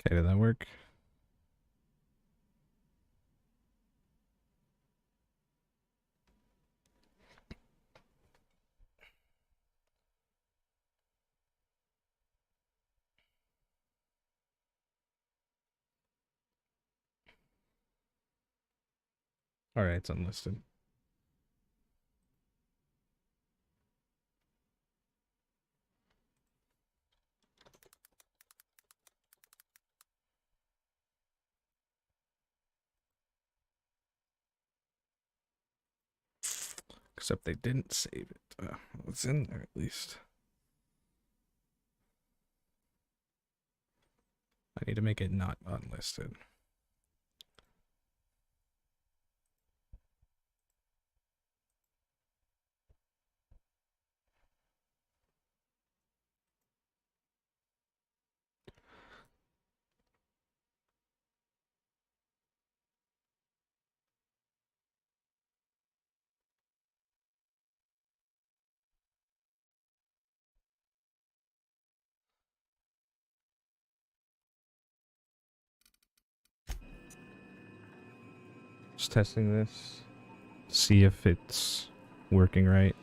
Okay, did that work? Alright, it's unlisted. Except they didn't save it. It's in there at least. I need to make it not unlisted. Just testing this. See if it's working right.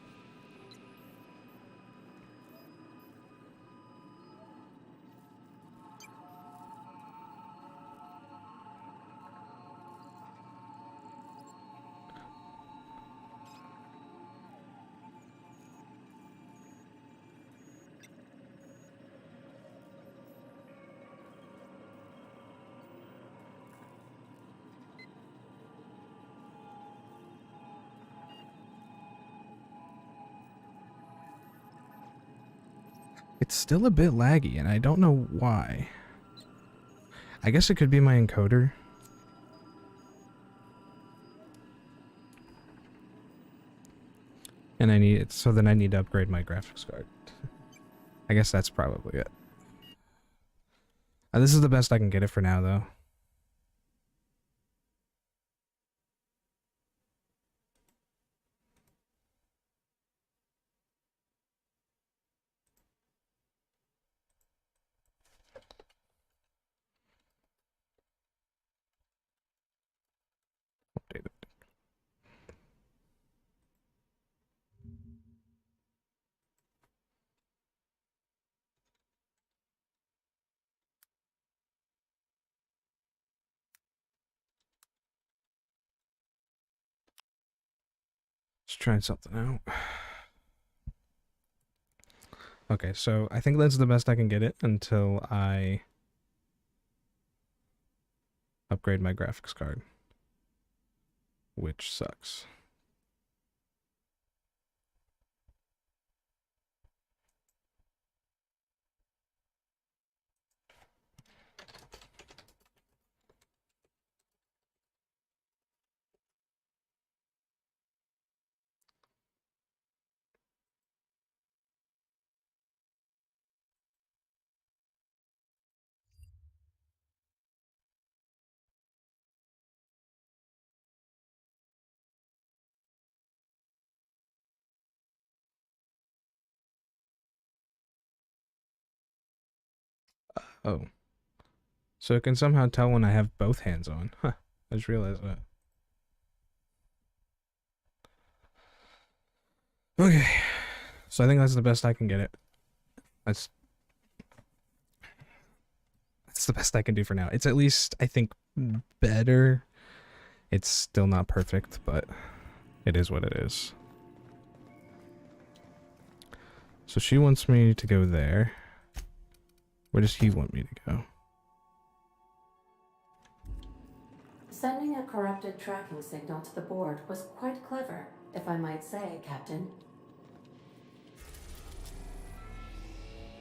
It's still a bit laggy, and I don't know why. I guess it could be my encoder. And I need it, so then I need to upgrade my graphics card. I guess that's probably it. This is the best I can get it for now, though. Update it. Let's try something out. Okay, so I think that's the best I can get it until I upgrade my graphics card, which sucks. Oh. So it can somehow tell when I have both hands on. Huh. I just realized that. Okay. So I think that's the best I can get it. That's the best I can do for now. It's at least, I think, better. It's still not perfect, but it is what it is. So she wants me to go there. Where does he want me to go? Sending a corrupted tracking signal to the board was quite clever, if I might say, Captain.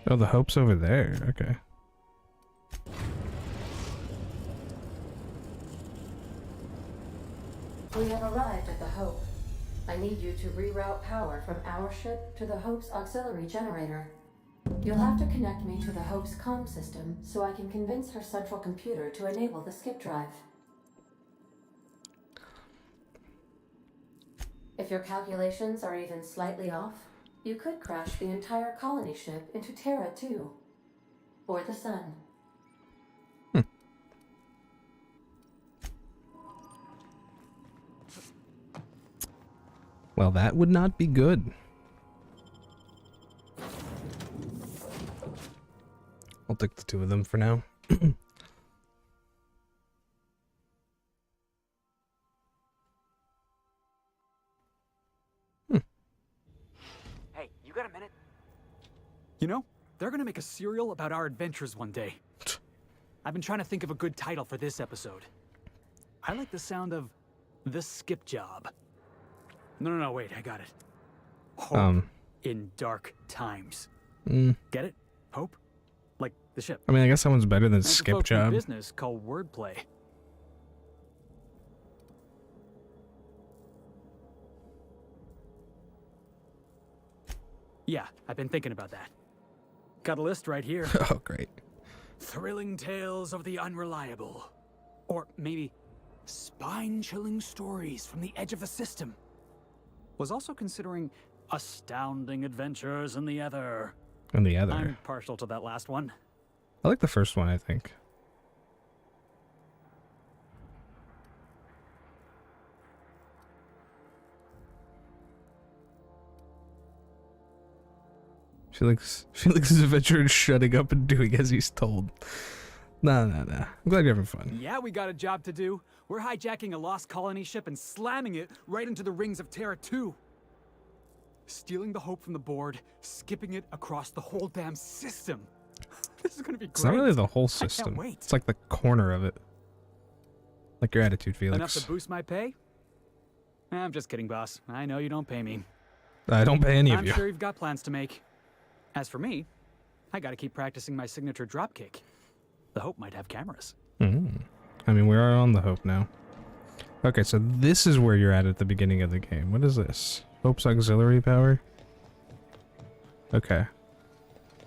Oh, the Hope's over there. Okay. We have arrived at the Hope. I need you to reroute power from our ship to the Hope's auxiliary generator. You'll have to connect me to the Hope's comm system so I can convince her central computer to enable the skip drive. If your calculations are even slightly off, you could crash the entire colony ship into Terra 2. Or the Sun. Well, that would not be good. I'll take the two of them for now. Hey, you got a minute? You know, they're gonna make a serial about our adventures one day. I've been trying to think of a good title for this episode. I like the sound of The Skip Job. No, wait, I got it. Hope in dark times. Get it? Hope? Like the ship. I mean, I guess that one's better than That's a Skip folk in Job. business called wordplay. Yeah, I've been thinking about that. Got a list right here. Oh, great. Thrilling tales of the unreliable. Or maybe spine-chilling stories from the edge of the system. Was also considering astounding adventures in the ether. And the other. I'm partial to that last one. I like the first one, I think. Felix's adventure is shutting up and doing as he's told. Nah. I'm glad you're having fun. Yeah, we got a job to do. We're hijacking a lost colony ship and slamming it right into the rings of Terra 2. Stealing the hope from the board, skipping it across the whole damn system. This is gonna be great. It's not really the whole I can't system. wait. It's like the corner of it. Like your attitude, Felix. Enough to boost my pay? I'm just kidding, boss. I know you don't pay me. I don't pay any of I'm you. sure you've got plans to make. As for me, I gotta keep practicing my signature dropkick. The Hope might have cameras. I mean, we are on the Hope now. Okay, so this is where you're at the beginning of the game. What is this? Hope's auxiliary power? Okay.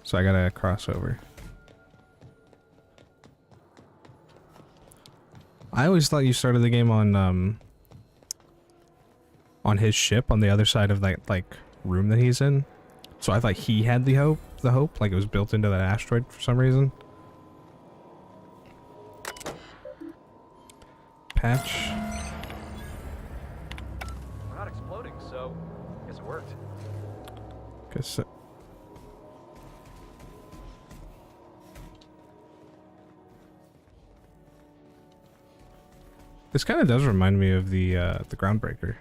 So I gotta cross over. I always thought you started the game on his ship on the other side of that, like, room that he's in. So I thought he had the hope, like it was built into that asteroid for some reason. Patch. We're not exploding, so I guess it worked. Guess this kind of does remind me of the Groundbreaker.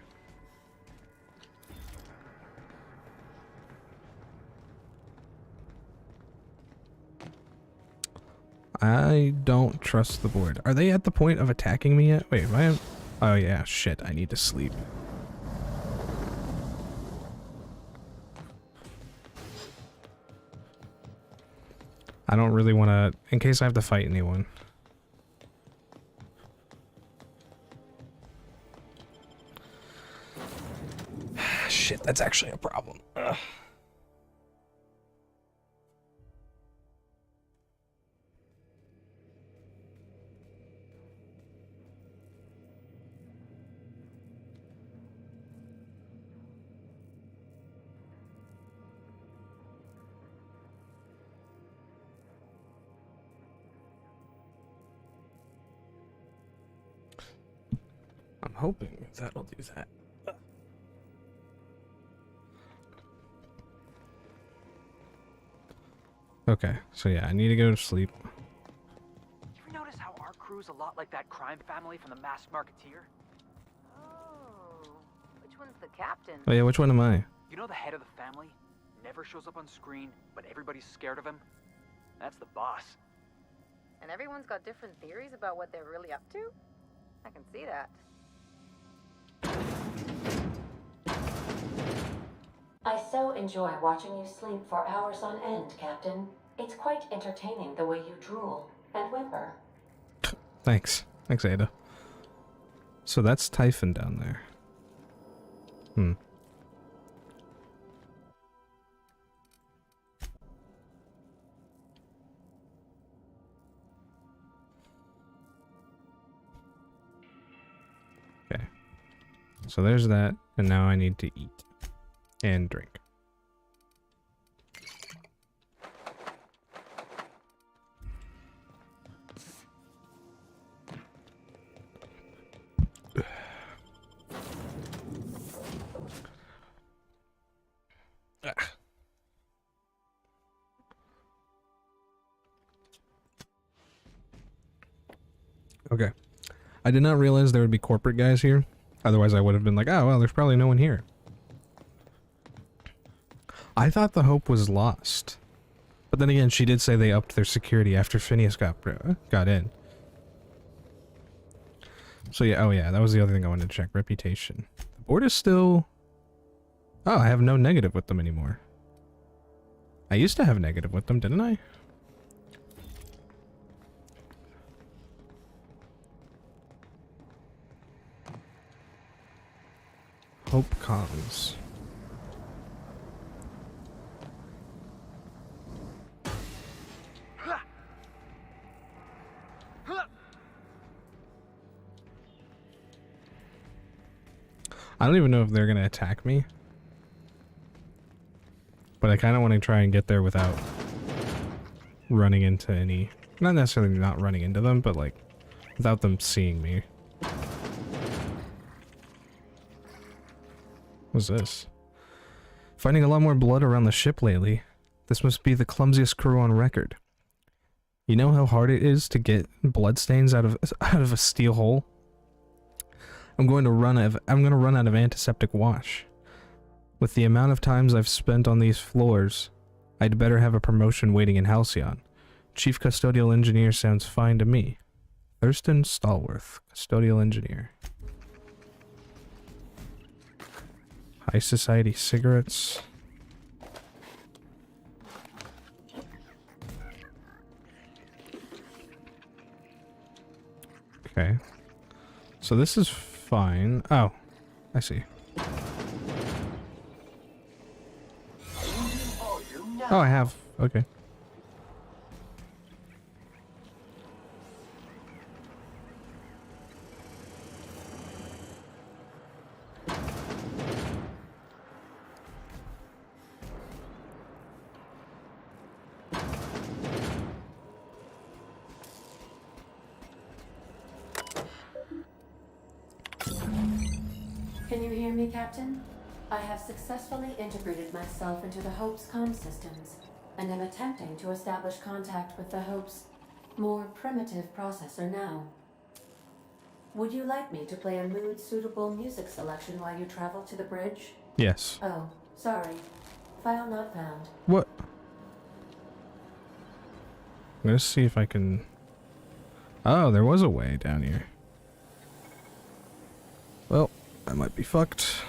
I don't trust the board. Are they at the point of attacking me yet? Wait, am I? Oh yeah, shit, I need to sleep. I don't really want to, in case I have to fight anyone. Shit, that's actually a problem. Ugh. I'm hoping that'll do that. Okay, so yeah, I need to go to sleep. You ever notice how our crew's a lot like that crime family from the Masked Marketeer? Oh, which one's the captain? Oh yeah, which one am I? You know the head of the family? Never shows up on screen, but everybody's scared of him? That's the boss. And everyone's got different theories about what they're really up to? I can see that. I so enjoy watching you sleep for hours on end, Captain. It's quite entertaining the way you drool and whimper. Thanks. Thanks, Ada. So that's Typhon down there. Okay. So there's that, and now I need to eat. And drink. Okay. I did not realize there would be corporate guys here. Otherwise I would have been like, oh, well, there's probably no one here. I thought the Hope was lost. But then again, she did say they upped their security after Phineas got in. So yeah, oh yeah, that was the other thing I wanted to check. Reputation. The board is still... Oh, I have no negative with them anymore. I used to have negative with them, didn't I? Hope comms. I don't even know if they're gonna attack me. But I kind of want to try and get there without running into any... Not necessarily not running into them, but like, without them seeing me. What's this? Finding a lot more blood around the ship lately. This must be the clumsiest crew on record. You know how hard it is to get bloodstains out of a steel hole? I'm going to run out of antiseptic wash. With the amount of times I've spent on these floors, I'd better have a promotion waiting in Halcyon. Chief Custodial Engineer sounds fine to me. Thurston Stallworth, Custodial Engineer. High Society cigarettes. Okay. So this is fine. Oh, I see. Oh, I have. Okay. Can you hear me, Captain? I have successfully integrated myself into the Hope's comm systems, and am attempting to establish contact with the Hope's more primitive processor now. Would you like me to play a mood-suitable music selection while you travel to the bridge? Yes. Oh, sorry. File not found. What? I'm gonna see if I can... Oh, there was a way down here. Well, I might be fucked.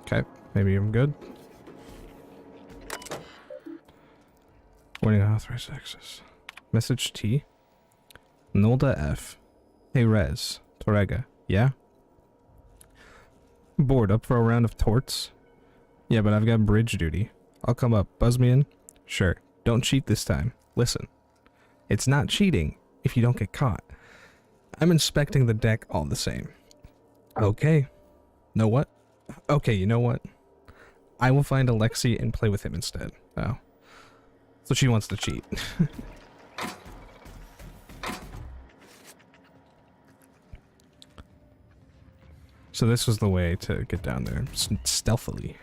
Okay, maybe I'm good. Warning, unauthorized access. Message T. Nolda F. Hey Rez. Torrega. Yeah? Bored, up for a round of torts? Yeah, but I've got bridge duty. I'll come up. Buzz me in? Sure. Don't cheat this time. Listen. It's not cheating if you don't get caught. I'm inspecting the deck all the same. Okay. Know what? Okay, you know what? I will find Alexi and play with him instead. Oh. So she wants to cheat. So this was the way to get down there, stealthily.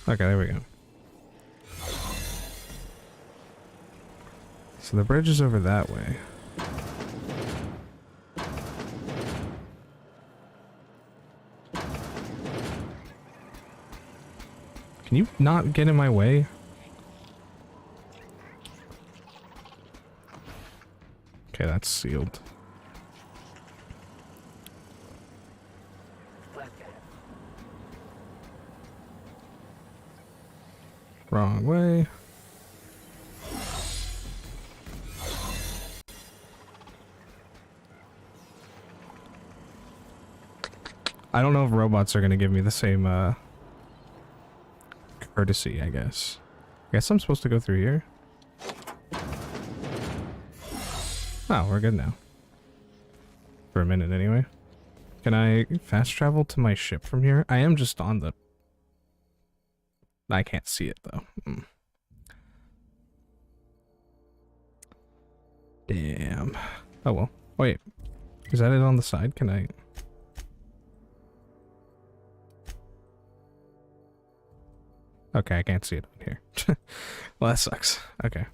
Okay, there we go. So the bridge is over that way. Can you not get in my way? Okay, that's sealed. Wrong way. I don't know if robots are going to give me the same courtesy, I guess. I guess I'm supposed to go through here. Oh, we're good now. For a minute, anyway. Can I fast travel to my ship from here? I am just on the... I can't see it, though. Damn. Oh, well. Wait. Is that it on the side? Can I... Okay, I can't see it on here. Well, that sucks. Okay.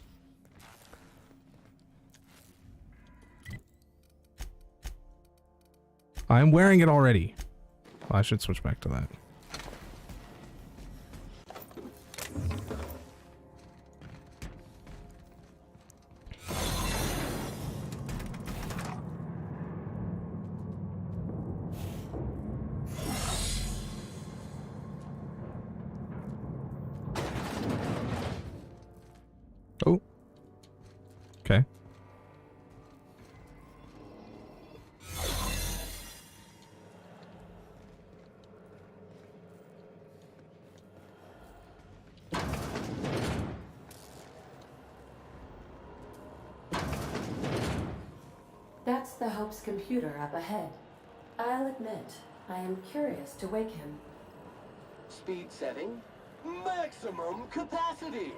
I'm wearing it already. Well, I should switch back to that. Oh. Okay. That's the Hope's computer up ahead. I'll admit, I am curious to wake him. Speed setting, maximum capacity.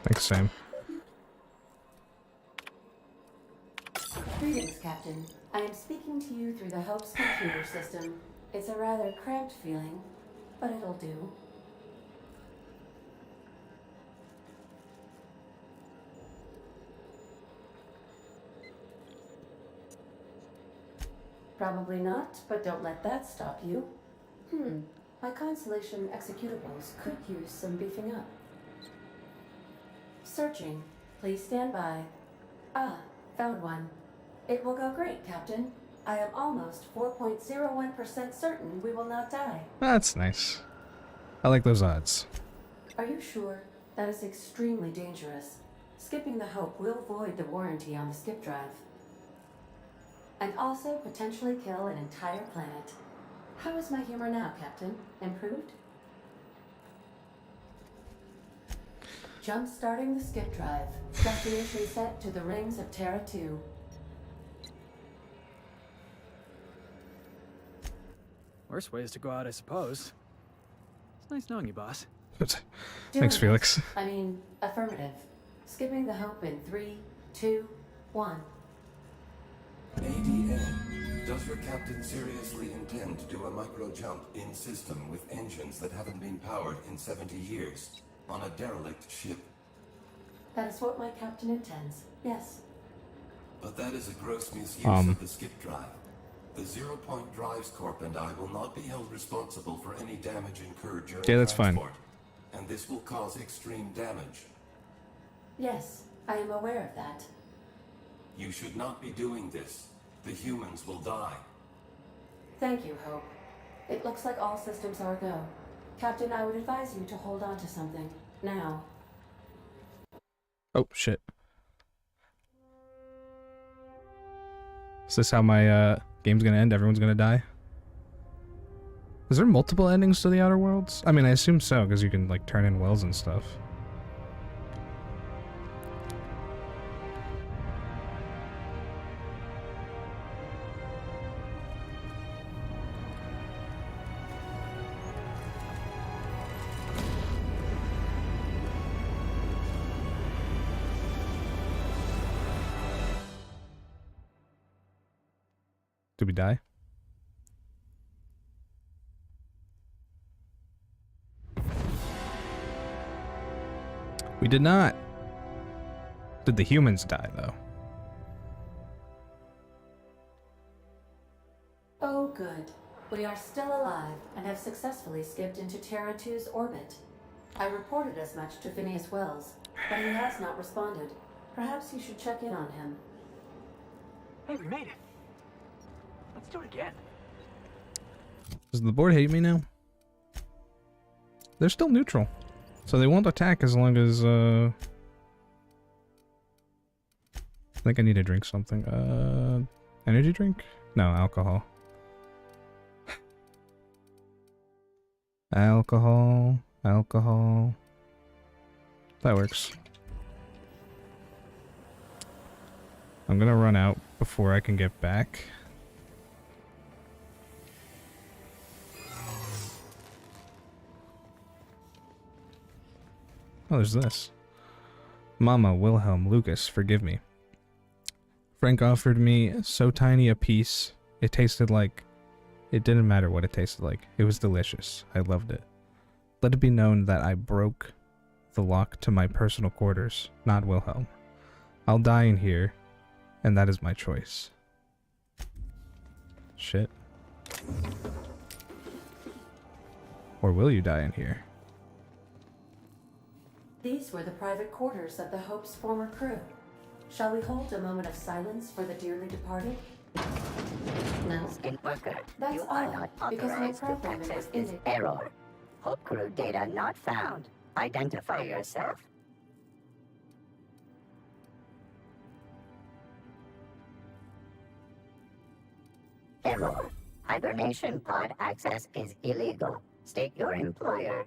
Thanks, Sam. Greetings, Captain. I am speaking to you through the Hope's computer system. It's a rather cramped feeling, but it'll do. Probably not, but don't let that stop you. My Constellation executables could use some beefing up. Searching. Please stand by. Ah, found one. It will go great, Captain. I am almost 4.01% certain we will not die. That's nice. I like those odds. Are you sure? That is extremely dangerous. Skipping the Hope will void the warranty on the skip drive. And also potentially kill an entire planet. How is my humor now, Captain? Improved? Jump-starting the skip drive. Destination set to the rings of Terra 2. Worst ways to go out, I suppose. It's nice knowing you, boss. Thanks, Doing Felix. it. I mean, affirmative. Skipping the Hope in 3, 2, 1. ADN, does your captain seriously intend to do a micro-jump in system with engines that haven't been powered in 70 years on a derelict ship? That is what my captain intends. Yes. But that is a gross misuse of the skip drive. The Zero Point Drives Corp and I will not be held responsible for any damage incurred during that's fine. transport. And this will cause extreme damage. Yes, I am aware of that. You should not be doing this. The humans will die. Thank you, Hope. It looks like all systems are a go. Captain, I would advise you to hold on to something. Now. Oh, shit. Is this how my game's gonna end? Everyone's gonna die? Is there multiple endings to the Outer Worlds? I mean, I assume so, because you can, like, turn in wells and stuff. Did we die? We did not. Did the humans die, though? Oh, good. We are still alive and have successfully skipped into Terra 2's orbit. I reported as much to Phineas Wells, but he has not responded. Perhaps you should check in on him. Hey, we made it. Let's do it again. Does the board hate me now? They're still neutral. So they won't attack as long as, I think I need to drink something. Energy drink? No, alcohol. Alcohol. That works. I'm gonna run out before I can get back. Oh, there's this. Mama, Wilhelm, Lucas, forgive me. Frank offered me so tiny a piece, it tasted like... It didn't matter what it tasted like. It was delicious. I loved it. Let it be known that I broke the lock to my personal quarters, not Wilhelm. I'll die in here, and that is my choice. Shit. Or will you die in here? These were the private quarters of the Hope's former crew. Shall we hold a moment of silence for the dearly departed? No, Skin Worker. That's You are odd, not because my authorized to programming access was this indicated. error. Hope crew data not found. Identify yourself. Error. Hibernation pod access is illegal. State your employer.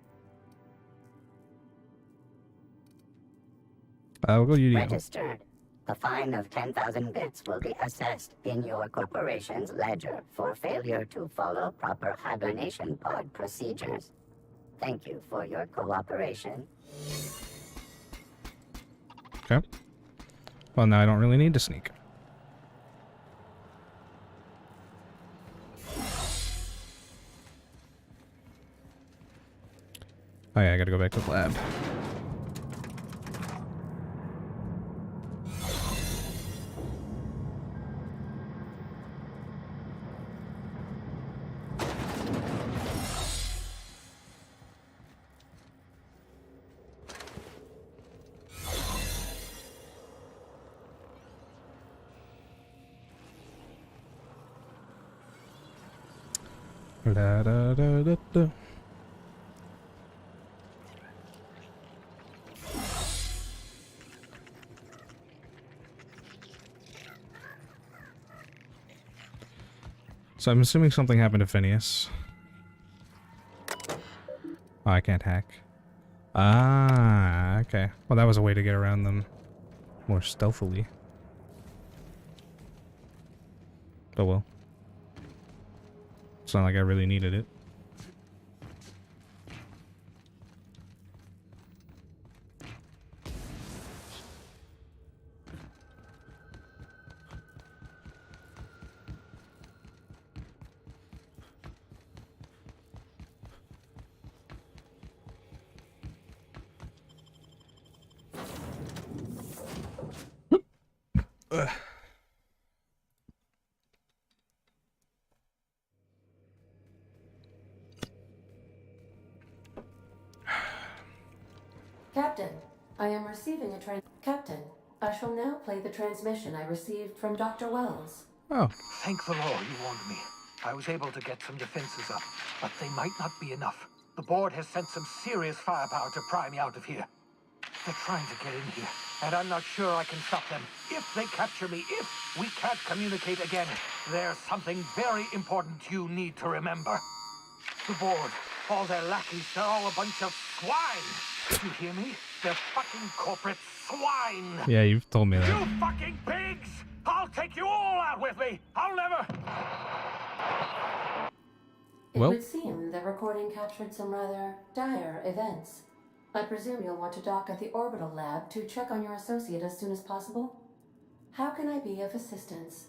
We'll go UDL. Registered. A fine of 10,000 bits will be assessed in your corporation's ledger for failure to follow proper hibernation pod procedures. Thank you for your cooperation. Okay. Well, now I don't really need to sneak. Oh yeah, I gotta go back to the lab. Da, da, da, da, da. So I'm assuming something happened to Phineas. Oh, I can't hack. Ah, okay. Well, that was a way to get around them more stealthily. Oh well. It's not like I really needed it. Ugh. Captain, I am receiving a Captain, I shall now play the transmission I received from Dr. Wells. Oh, Thank the Lord you warned me. I was able to get some defenses up, but they might not be enough. The board has sent some serious firepower to pry me out of here. They're trying to get in here, and I'm not sure I can stop them. If they capture me, if we can't communicate again, there's something very important you need to remember. The board, all their lackeys, they're all a bunch of swine. You hear me? They're fucking corporate swine. yeah, you've told me that. You fucking pigs! I'll take you all out with me! I'll never... It Well. would seem the recording captured some rather dire events. I presume you'll want to dock at the orbital lab to check on your associate as soon as possible. How can I be of assistance?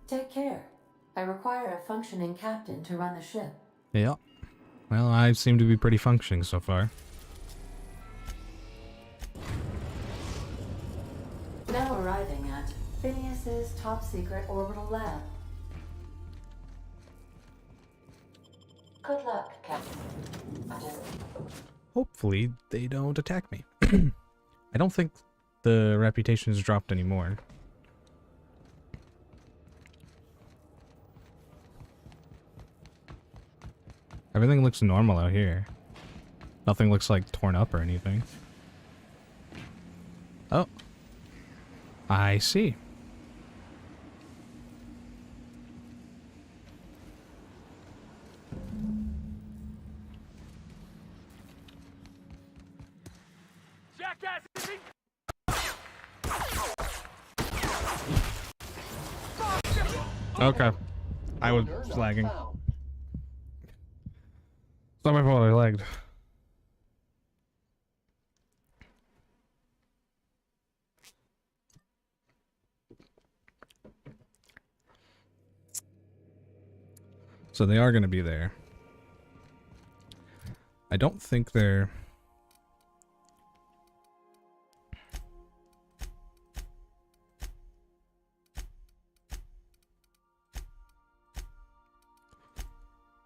Take care. I require a functioning captain to run the ship. Yeah. Well, I seem to be pretty functioning so far. Now arriving at Phineas's top secret orbital lab. Good luck, Captain. Hopefully, they don't attack me. I don't think the reputation's dropped anymore. Everything looks normal out here. Nothing looks like torn up or anything. Oh. I see. Okay. I was lagging. It's not my fault I lagged. So they are going to be there. I don't think they're...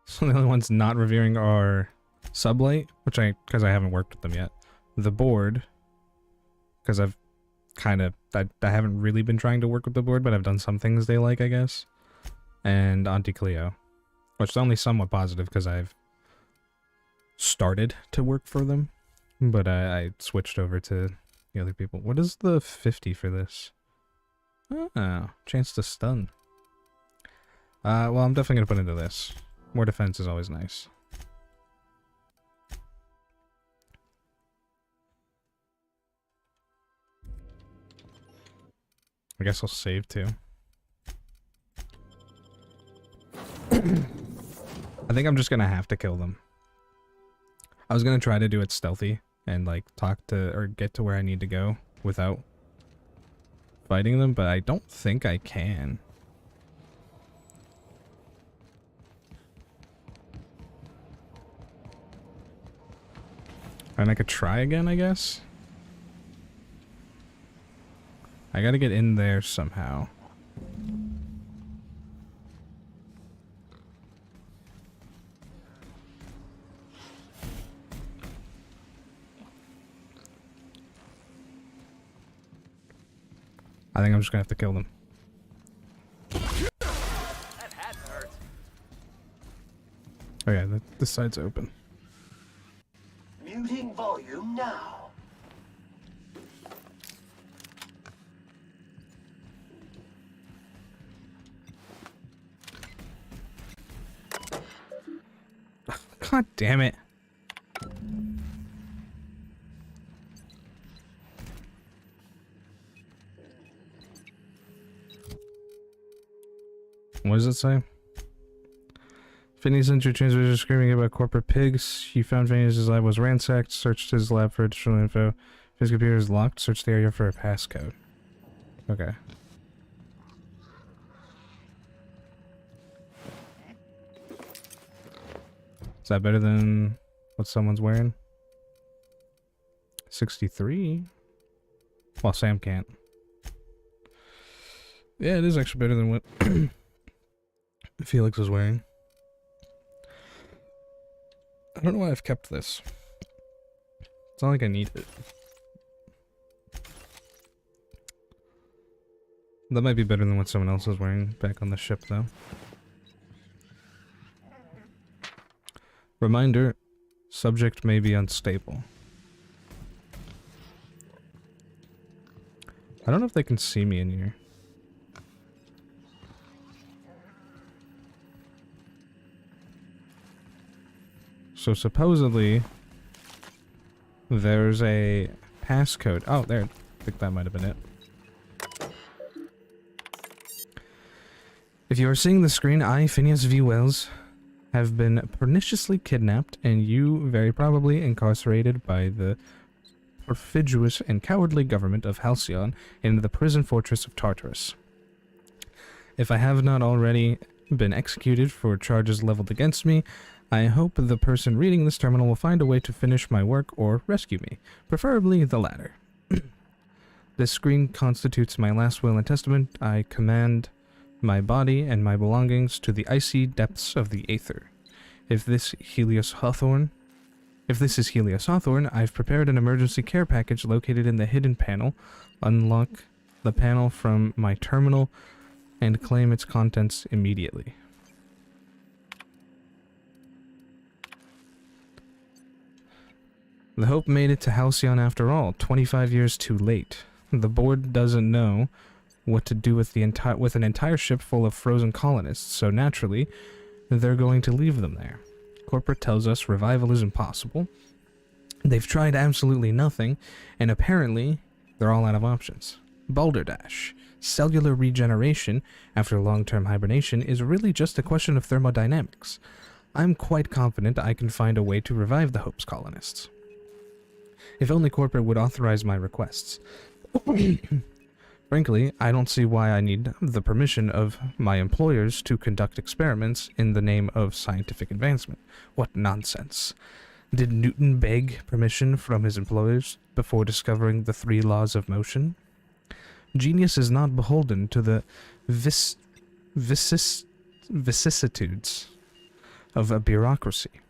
So the only ones not revering are Sublight, which because I haven't worked with them yet. The board, because I've kind of, I haven't really been trying to work with the board, but I've done some things they like, I guess. And Auntie Cleo, which is only somewhat positive because I've started to work for them, but I switched over to the other people. What is the 50 for this? Oh, chance to stun. Well, I'm definitely going to put into this. More defense is always nice. I guess I'll save too. I think I'm just gonna have to kill them. I was gonna try to do it stealthy and like talk to or get to where I need to go without fighting them, but I don't think I can. And I could try again, I guess. I gotta get in there somehow. I think I'm just gonna have to kill them. That hat hurts. Oh yeah, this side's open. Muting volume now. God damn it. What does it say? Phineas entered transmission screaming about corporate pigs. You found Phineas's lab was ransacked, searched his lab for additional info. His computer is locked, searched the area for a passcode. Okay. Is that better than what someone's wearing? 63? Well, Sam can't. Yeah, it is actually better than what Felix was wearing. I don't know why I've kept this. It's not like I need it. That might be better than what someone else was wearing back on the ship, though. Reminder, subject may be unstable. I don't know if they can see me in here. So supposedly, there's a passcode. Oh, there. I think that might have been it. If you are seeing the screen, I, Phineas V. Wells, have been perniciously kidnapped and you very probably incarcerated by the perfidious and cowardly government of Halcyon in the prison fortress of Tartarus. If I have not already been executed for charges leveled against me, I hope the person reading this terminal will find a way to finish my work or rescue me, preferably the latter. This screen constitutes my last will and testament. I command my body and my belongings to the icy depths of the aether. If this is Helios Hawthorne, I've prepared an emergency care package located in the hidden panel. Unlock the panel from my terminal and claim its contents immediately. The Hope made it to Halcyon after all, 25 years too late. The board doesn't know what to do with an entire ship full of frozen colonists, so naturally, they're going to leave them there. Corporate tells us revival is impossible. They've tried absolutely nothing, and apparently, they're all out of options. Balderdash, cellular regeneration after long-term hibernation, is really just a question of thermodynamics. I'm quite confident I can find a way to revive the Hope's colonists. If only corporate would authorize my requests. Frankly, I don't see why I need the permission of my employers to conduct experiments in the name of scientific advancement. What nonsense. Did Newton beg permission from his employers before discovering the 3 laws of motion? Genius is not beholden to the vicissitudes of a bureaucracy.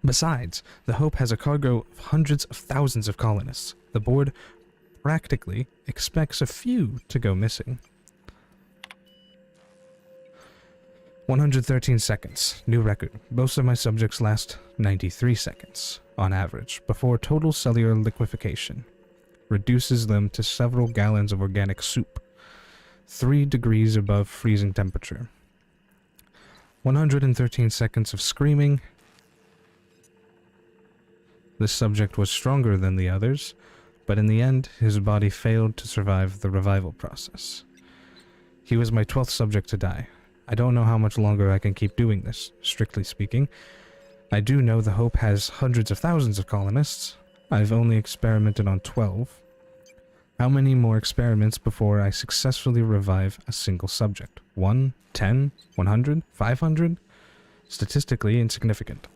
Besides, the Hope has a cargo of hundreds of thousands of colonists. The board practically expects a few to go missing. 113 seconds. New record. Most of my subjects last 93 seconds, on average, before total cellular liquefaction reduces them to several gallons of organic soup, 3 degrees above freezing temperature. 113 seconds of screaming. This subject was stronger than the others, but in the end, his body failed to survive the revival process. He was my 12th subject to die. I don't know how much longer I can keep doing this, strictly speaking. I do know the Hope has hundreds of thousands of colonists. I've only experimented on 12. How many more experiments before I successfully revive a single subject? 1, 10, 100, 500? Statistically insignificant.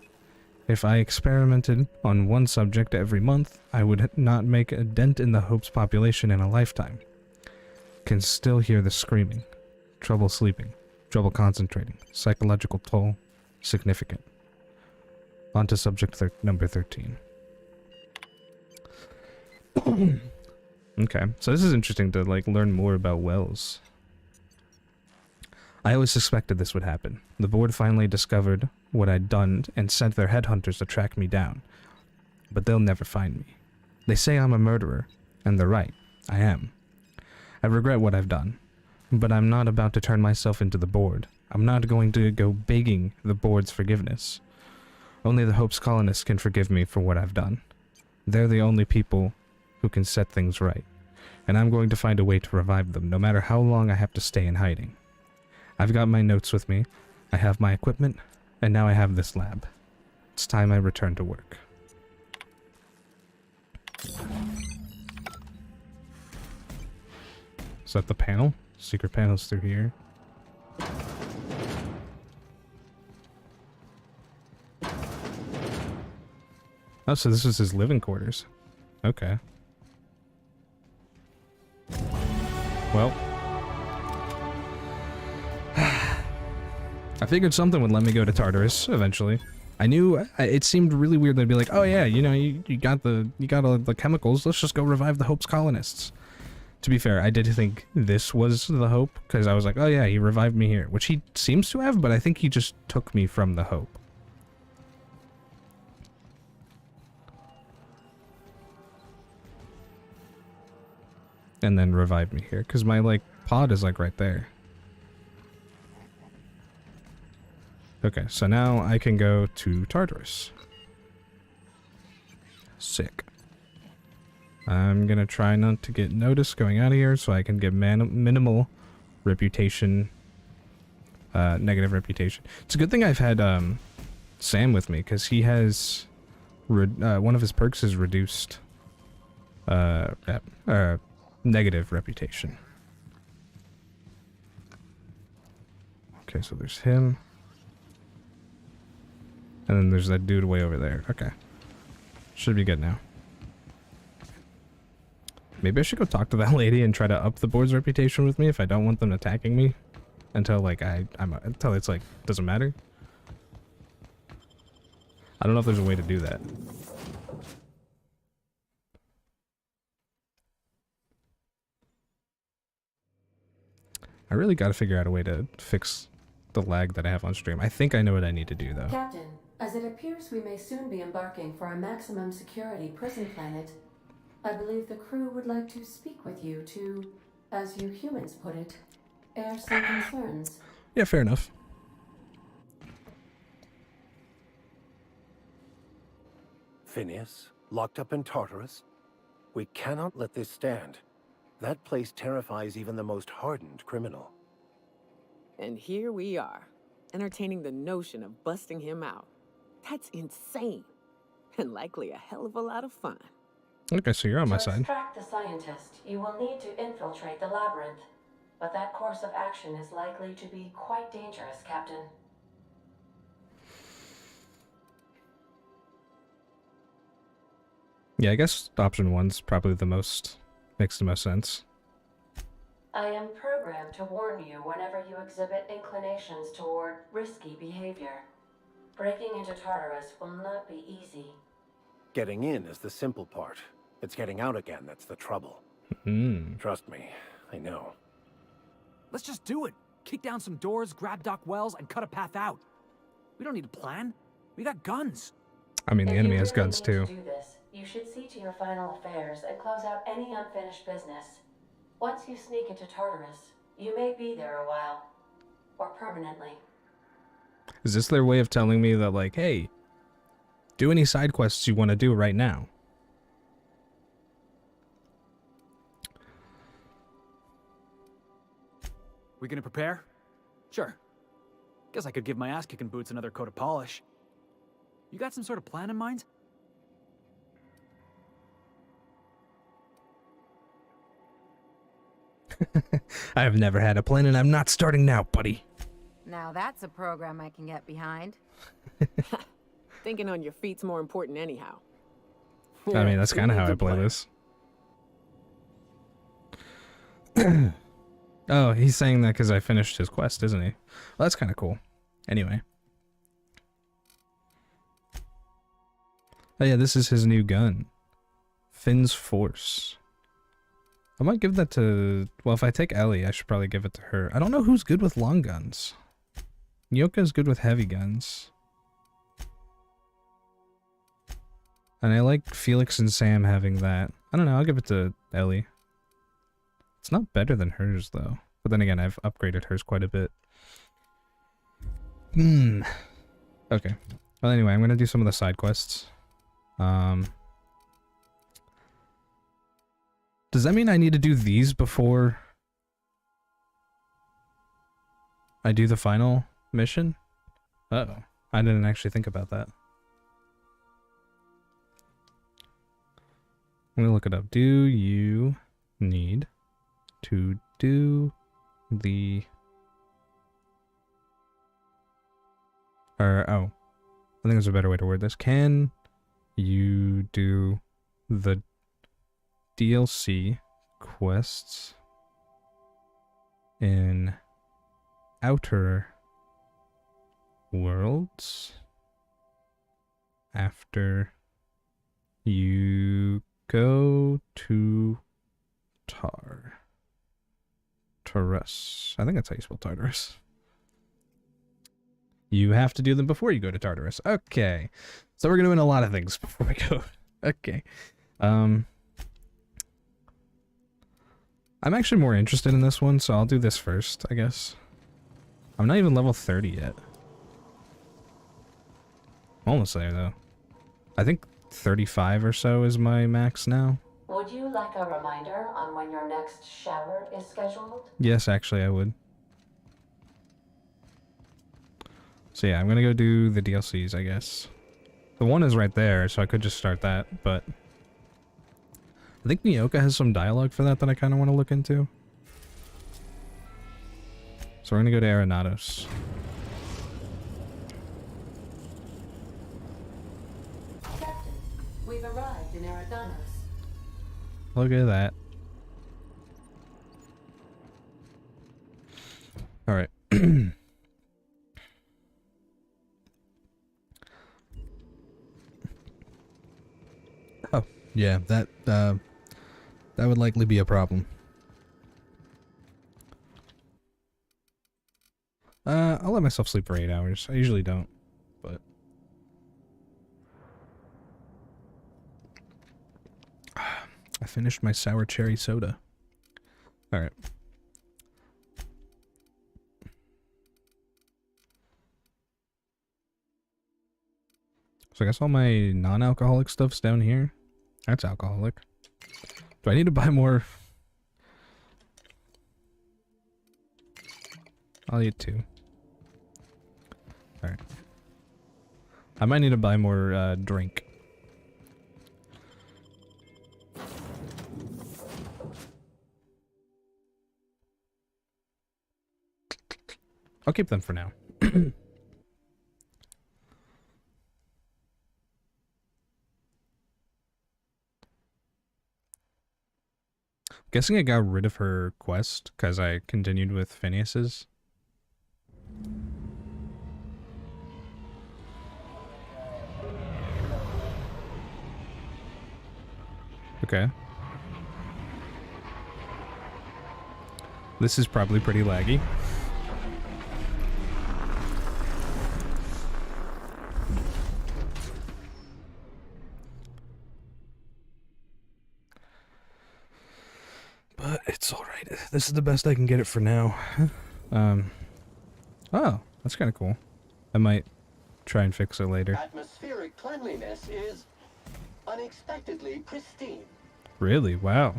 If I experimented on 1 subject every month, I would not make a dent in the Hope's population in a lifetime. Can still hear the screaming. Trouble sleeping. Trouble concentrating. Psychological toll. Significant. On to subject number 13. Okay, so this is interesting to, like, learn more about Wells. I always suspected this would happen. The board finally discovered what I'd done and sent their headhunters to track me down. But they'll never find me. They say I'm a murderer, and they're right. I am. I regret what I've done, but I'm not about to turn myself into the board. I'm not going to go begging the board's forgiveness. Only the Hope's colonists can forgive me for what I've done. They're the only people who can set things right, and I'm going to find a way to revive them, no matter how long I have to stay in hiding. I've got my notes with me, I have my equipment, and now I have this lab. It's time I return to work. Is that the panel? Secret panels through here. Oh, so this is his living quarters. Okay. Well. I figured something would let me go to Tartarus eventually. I knew it seemed really weird. They'd be like, "Oh yeah, you know, you got all the chemicals. Let's just go revive the Hope's colonists." To be fair, I did think this was the Hope because I was like, "Oh yeah, he revived me here," which he seems to have, but I think he just took me from the Hope. And then revived me here because my like pod is like right there. Okay, so now I can go to Tartarus. Sick. I'm gonna try not to get noticed going out of here so I can get minimal reputation, negative reputation. It's a good thing I've had Sam with me because he has one of his perks is reduced negative reputation. Okay, so there's him. And then there's that dude way over there. Okay. Should be good now. Maybe I should go talk to that lady and try to up the board's reputation with me if I don't want them attacking me. Until like until it's like doesn't matter. I don't know if there's a way to do that. I really gotta figure out a way to fix the lag that I have on stream. I think I know what I need to do though. Captain, as it appears we may soon be embarking for a maximum security prison planet, I believe the crew would like to speak with you to, as you humans put it, air some concerns. Yeah, fair enough. Phineas, locked up in Tartarus? We cannot let this stand. That place terrifies even the most hardened criminal. And here we are, entertaining the notion of busting him out. That's insane. And likely a hell of a lot of fun. Okay, so you're on my To side. extract the scientist, you will need to infiltrate the labyrinth. But that course of action is likely to be quite dangerous, Captain. Yeah, I guess option one's probably the most... makes the most sense. I am programmed to warn you whenever you exhibit inclinations toward risky behavior. Breaking into Tartarus will not be easy. Getting in is the simple part. It's getting out again that's the trouble. Trust me, I know. Let's just do it. Kick down some doors, grab Doc Wells, and cut a path out. We don't need a plan. We got guns. I mean, the If enemy you has really guns need too. to do this, you should see to your final affairs and close out any unfinished business. Once you sneak into Tartarus, you may be there a while. Or permanently. Is this their way of telling me that, like, hey, do any side quests you want to do right now? We gonna prepare? Sure. Guess I could give my ass-kicking boots another coat of polish. You got some sort of plan in mind? I have never had a plan and I'm not starting now, buddy. Now that's a program I can get behind. Thinking on your feet's more important anyhow. I mean, that's kind of how I play this. Oh, he's saying that because I finished his quest, isn't he? Well, that's kind of cool. Anyway. Oh yeah, this is his new gun. Finn's Force. I might give that to... Well, if I take Ellie, I should probably give it to her. I don't know who's good with long guns. Yoka's good with heavy guns. And I like Felix and Sam having that. I don't know, I'll give it to Ellie. It's not better than hers, though. But then again, I've upgraded hers quite a bit. Okay. Well, anyway, I'm gonna do some of the side quests. Does that mean I need to do these before I do the final mission? Uh-oh. I didn't actually think about that. Let me look it up. Do you need to do the... oh. I think there's a better way to word this. Can you do the DLC quests in Outer Worlds after you go to Tartarus? I think that's how you spell Tartarus. You have to do them before you go to Tartarus. Okay. So we're doing a lot of things before we go. Okay. I'm actually more interested in this one, so I'll do this first, I guess. I'm not even level 30 yet. Almost there, though. I think 35 or so is my max now. Would you like a reminder on when your next shower is scheduled? Yes, actually, I would. So yeah, I'm gonna go do the DLCs, I guess. The one is right there, so I could just start that, but... I think Nyoka has some dialogue for that I kind of want to look into. So we're gonna go to Arenados. Captain, we've arrived in Arenados. Look at that. Alright. Oh, yeah, that would likely be a problem. I'll let myself sleep for 8 hours. I usually don't, but... I finished my sour cherry soda. Alright. So I guess all my non-alcoholic stuff's down here. That's alcoholic. Do I need to buy more? I'll eat 2. Alright. I might need to buy more drink. I'll keep them for now. Guessing I got rid of her quest because I continued with Phineas's. Okay. This is probably pretty laggy. But it's alright. This is the best I can get it for now. Oh, that's kind of cool. I might try and fix it later. Atmospheric cleanliness is unexpectedly pristine. Really? Wow.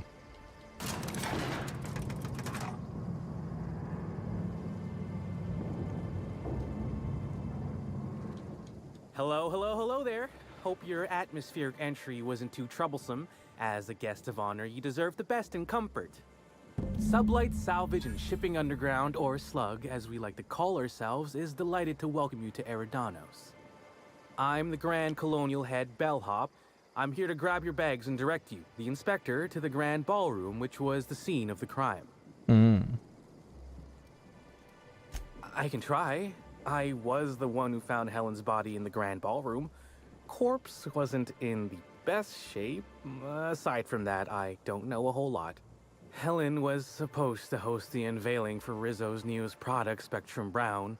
Hello there. Hope your atmospheric entry wasn't too troublesome. As a guest of honor, you deserve the best in comfort. Sublight Salvage and Shipping Underground, or Slug, as we like to call ourselves, is delighted to welcome you to Eridanos. I'm the Grand Colonial Head Bellhop. I'm here to grab your bags and direct you, the inspector, to the Grand Ballroom, which was the scene of the crime. I can try. I was the one who found Helen's body in the Grand Ballroom. Corpse wasn't in the best shape. Aside from that, I don't know a whole lot. Helen was supposed to host the unveiling for Rizzo's newest product, Spectrum Brown.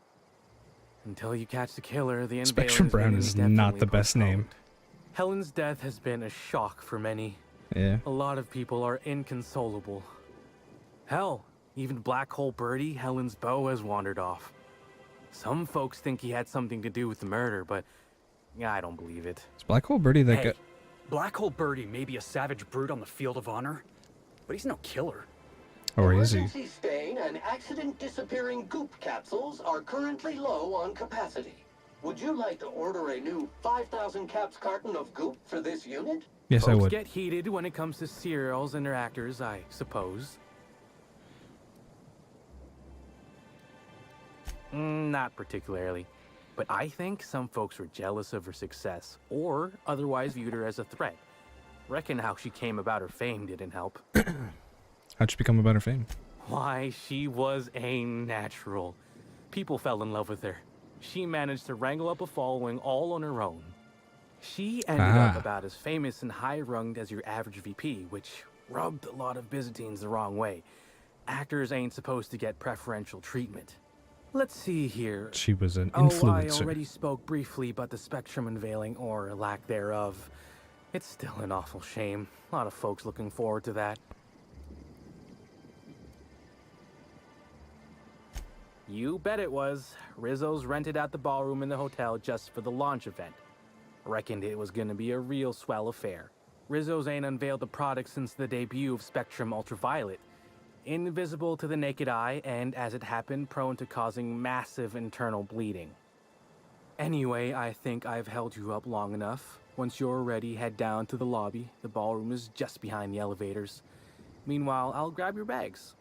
Until you catch the killer, the unveiling Spectrum Brown is not the best name. Helen's death has been a shock for many. Yeah. A lot of people are inconsolable. Hell, even Black Hole Birdie, Helen's beau, has wandered off. Some folks think he had something to do with the murder, but I don't believe it. Is Black Hole Birdie that guy? Black Hole Birdie may be a savage brute on the field of honor, but he's no killer. Or is he? Emergency stain and accident disappearing goop capsules are currently low on capacity. Would you like to order a new 5,000 caps carton of goop for this unit? Yes, I Folks would. get heated when it comes to serials and their actors, I suppose. Not particularly. But I think some folks were jealous of her success, or otherwise viewed her as a threat. Reckon how she came about her fame didn't help. How'd she become about her fame? Why, she was a natural. People fell in love with her. She managed to wrangle up a following all on her own. She ended up about as famous and high-runged as your average VP, which rubbed a lot of Byzantines the wrong way. Actors ain't supposed to get preferential treatment. Let's see here. She was an I influencer. already spoke briefly about the Spectrum unveiling, or lack thereof. It's still an awful shame. A lot of folks looking forward to that. You bet it was. Rizzo's rented out the ballroom in the hotel just for the launch event. Reckoned it was gonna be a real swell affair. Rizzo's ain't unveiled the product since the debut of Spectrum Ultraviolet. Invisible to the naked eye, and as it happened, prone to causing massive internal bleeding. Anyway, I think I've held you up long enough. Once you're ready, head down to the lobby. The ballroom is just behind the elevators. Meanwhile, I'll grab your bags.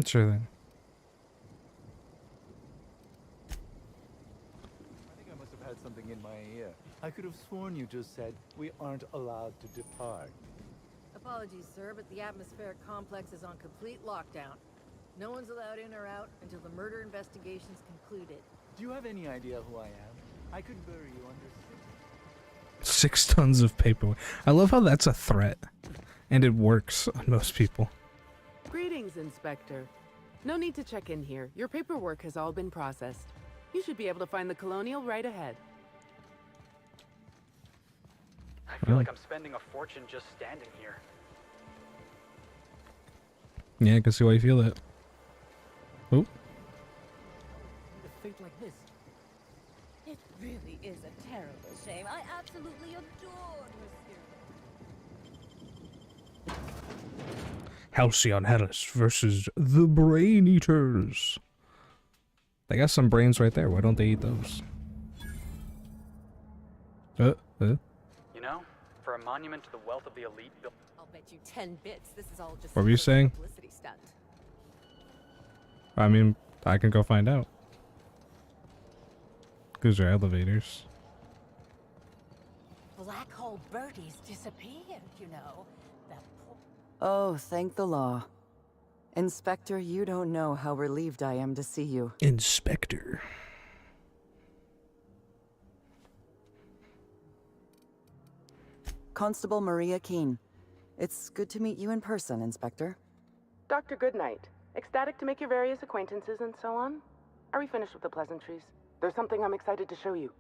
Sure thing. I think I must have had something in my ear. I could have sworn you just said we aren't allowed to depart. Apologies, sir, but the atmospheric complex is on complete lockdown. No one's allowed in or out until the murder investigation's concluded. Do you have any idea who I am? I could bury you under 6 tons of paperwork. I love how that's a threat. And it works on most people. Greetings, Inspector. No need to check in here. Your paperwork has all been processed. You should be able to find the Colonial right ahead. I feel like I'm spending a fortune just standing here. Yeah, I can see why you feel that. Oh. A fate like this. It really is a terrible shame. I absolutely adore Monsieur. Halcyon Hellas versus the Brain Eaters. They got some brains right there. Why don't they eat those? You know, for a monument to the wealth of the elite, I'll bet you 10 bits. This is all just What were you saying? publicity stunt. I mean, I can go find out. Those are elevators. Black hole birdies disappeared, you know. That poor... Oh, thank the law. Inspector, you don't know how relieved I am to see you. Inspector. Constable Maria Keene. It's good to meet you in person, Inspector. Dr. Goodnight. Ecstatic to make your various acquaintances and so on. Are we finished with the pleasantries? There's something I'm excited to show you.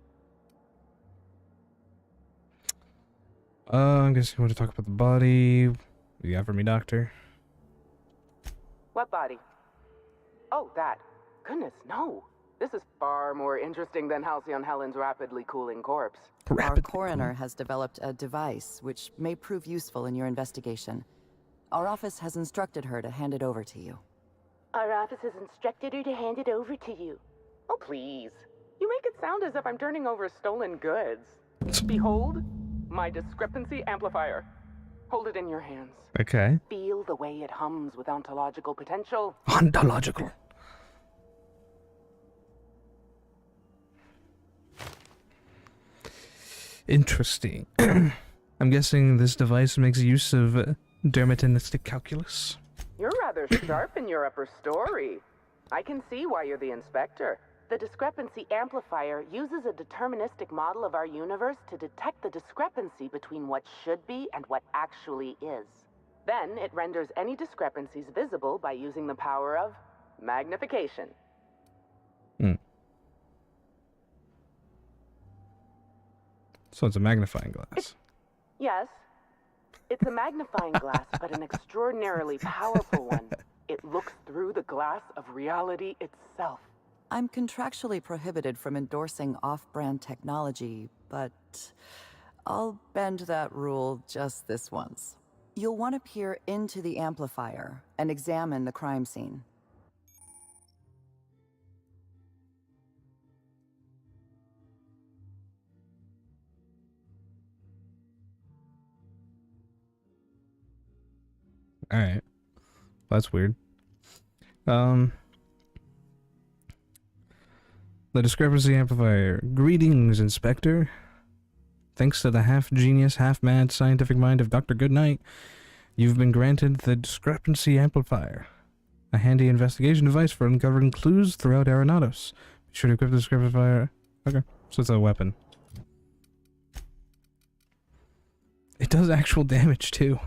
I'm guessing you want to talk about the body. What do you got for me, Doctor? What body? Oh, that. Goodness, no. This is far more interesting than Halcyon Helen's rapidly cooling corpse. Our coroner has developed a device which may prove useful in your investigation. Our office has instructed her to hand it over to you. Our office has instructed her to hand it over to you. Oh, please. You make it sound as if I'm turning over stolen goods. Behold, my discrepancy amplifier. Hold it in your hands. Okay. Feel the way it hums with ontological potential. Ontological. Interesting. I'm guessing this device makes use of deterministic calculus. You're rather sharp in your upper story. I can see why you're the inspector. The discrepancy amplifier uses a deterministic model of our universe to detect the discrepancy between what should be and what actually is. Then it renders any discrepancies visible by using the power of magnification. So it's a magnifying glass. Yes, it's a magnifying glass, but an extraordinarily powerful one. It looks through the glass of reality itself. I'm contractually prohibited from endorsing off-brand technology, but I'll bend that rule just this once. You'll want to peer into the amplifier and examine the crime scene. Alright. That's weird. The discrepancy amplifier. Greetings, Inspector. Thanks to the half-genius, half-mad scientific mind of Dr. Goodnight, you've been granted the discrepancy amplifier, a handy investigation device for uncovering clues throughout Aeronatos. Be sure to equip the discrepancy amplifier. Okay, so it's a weapon. It does actual damage, too.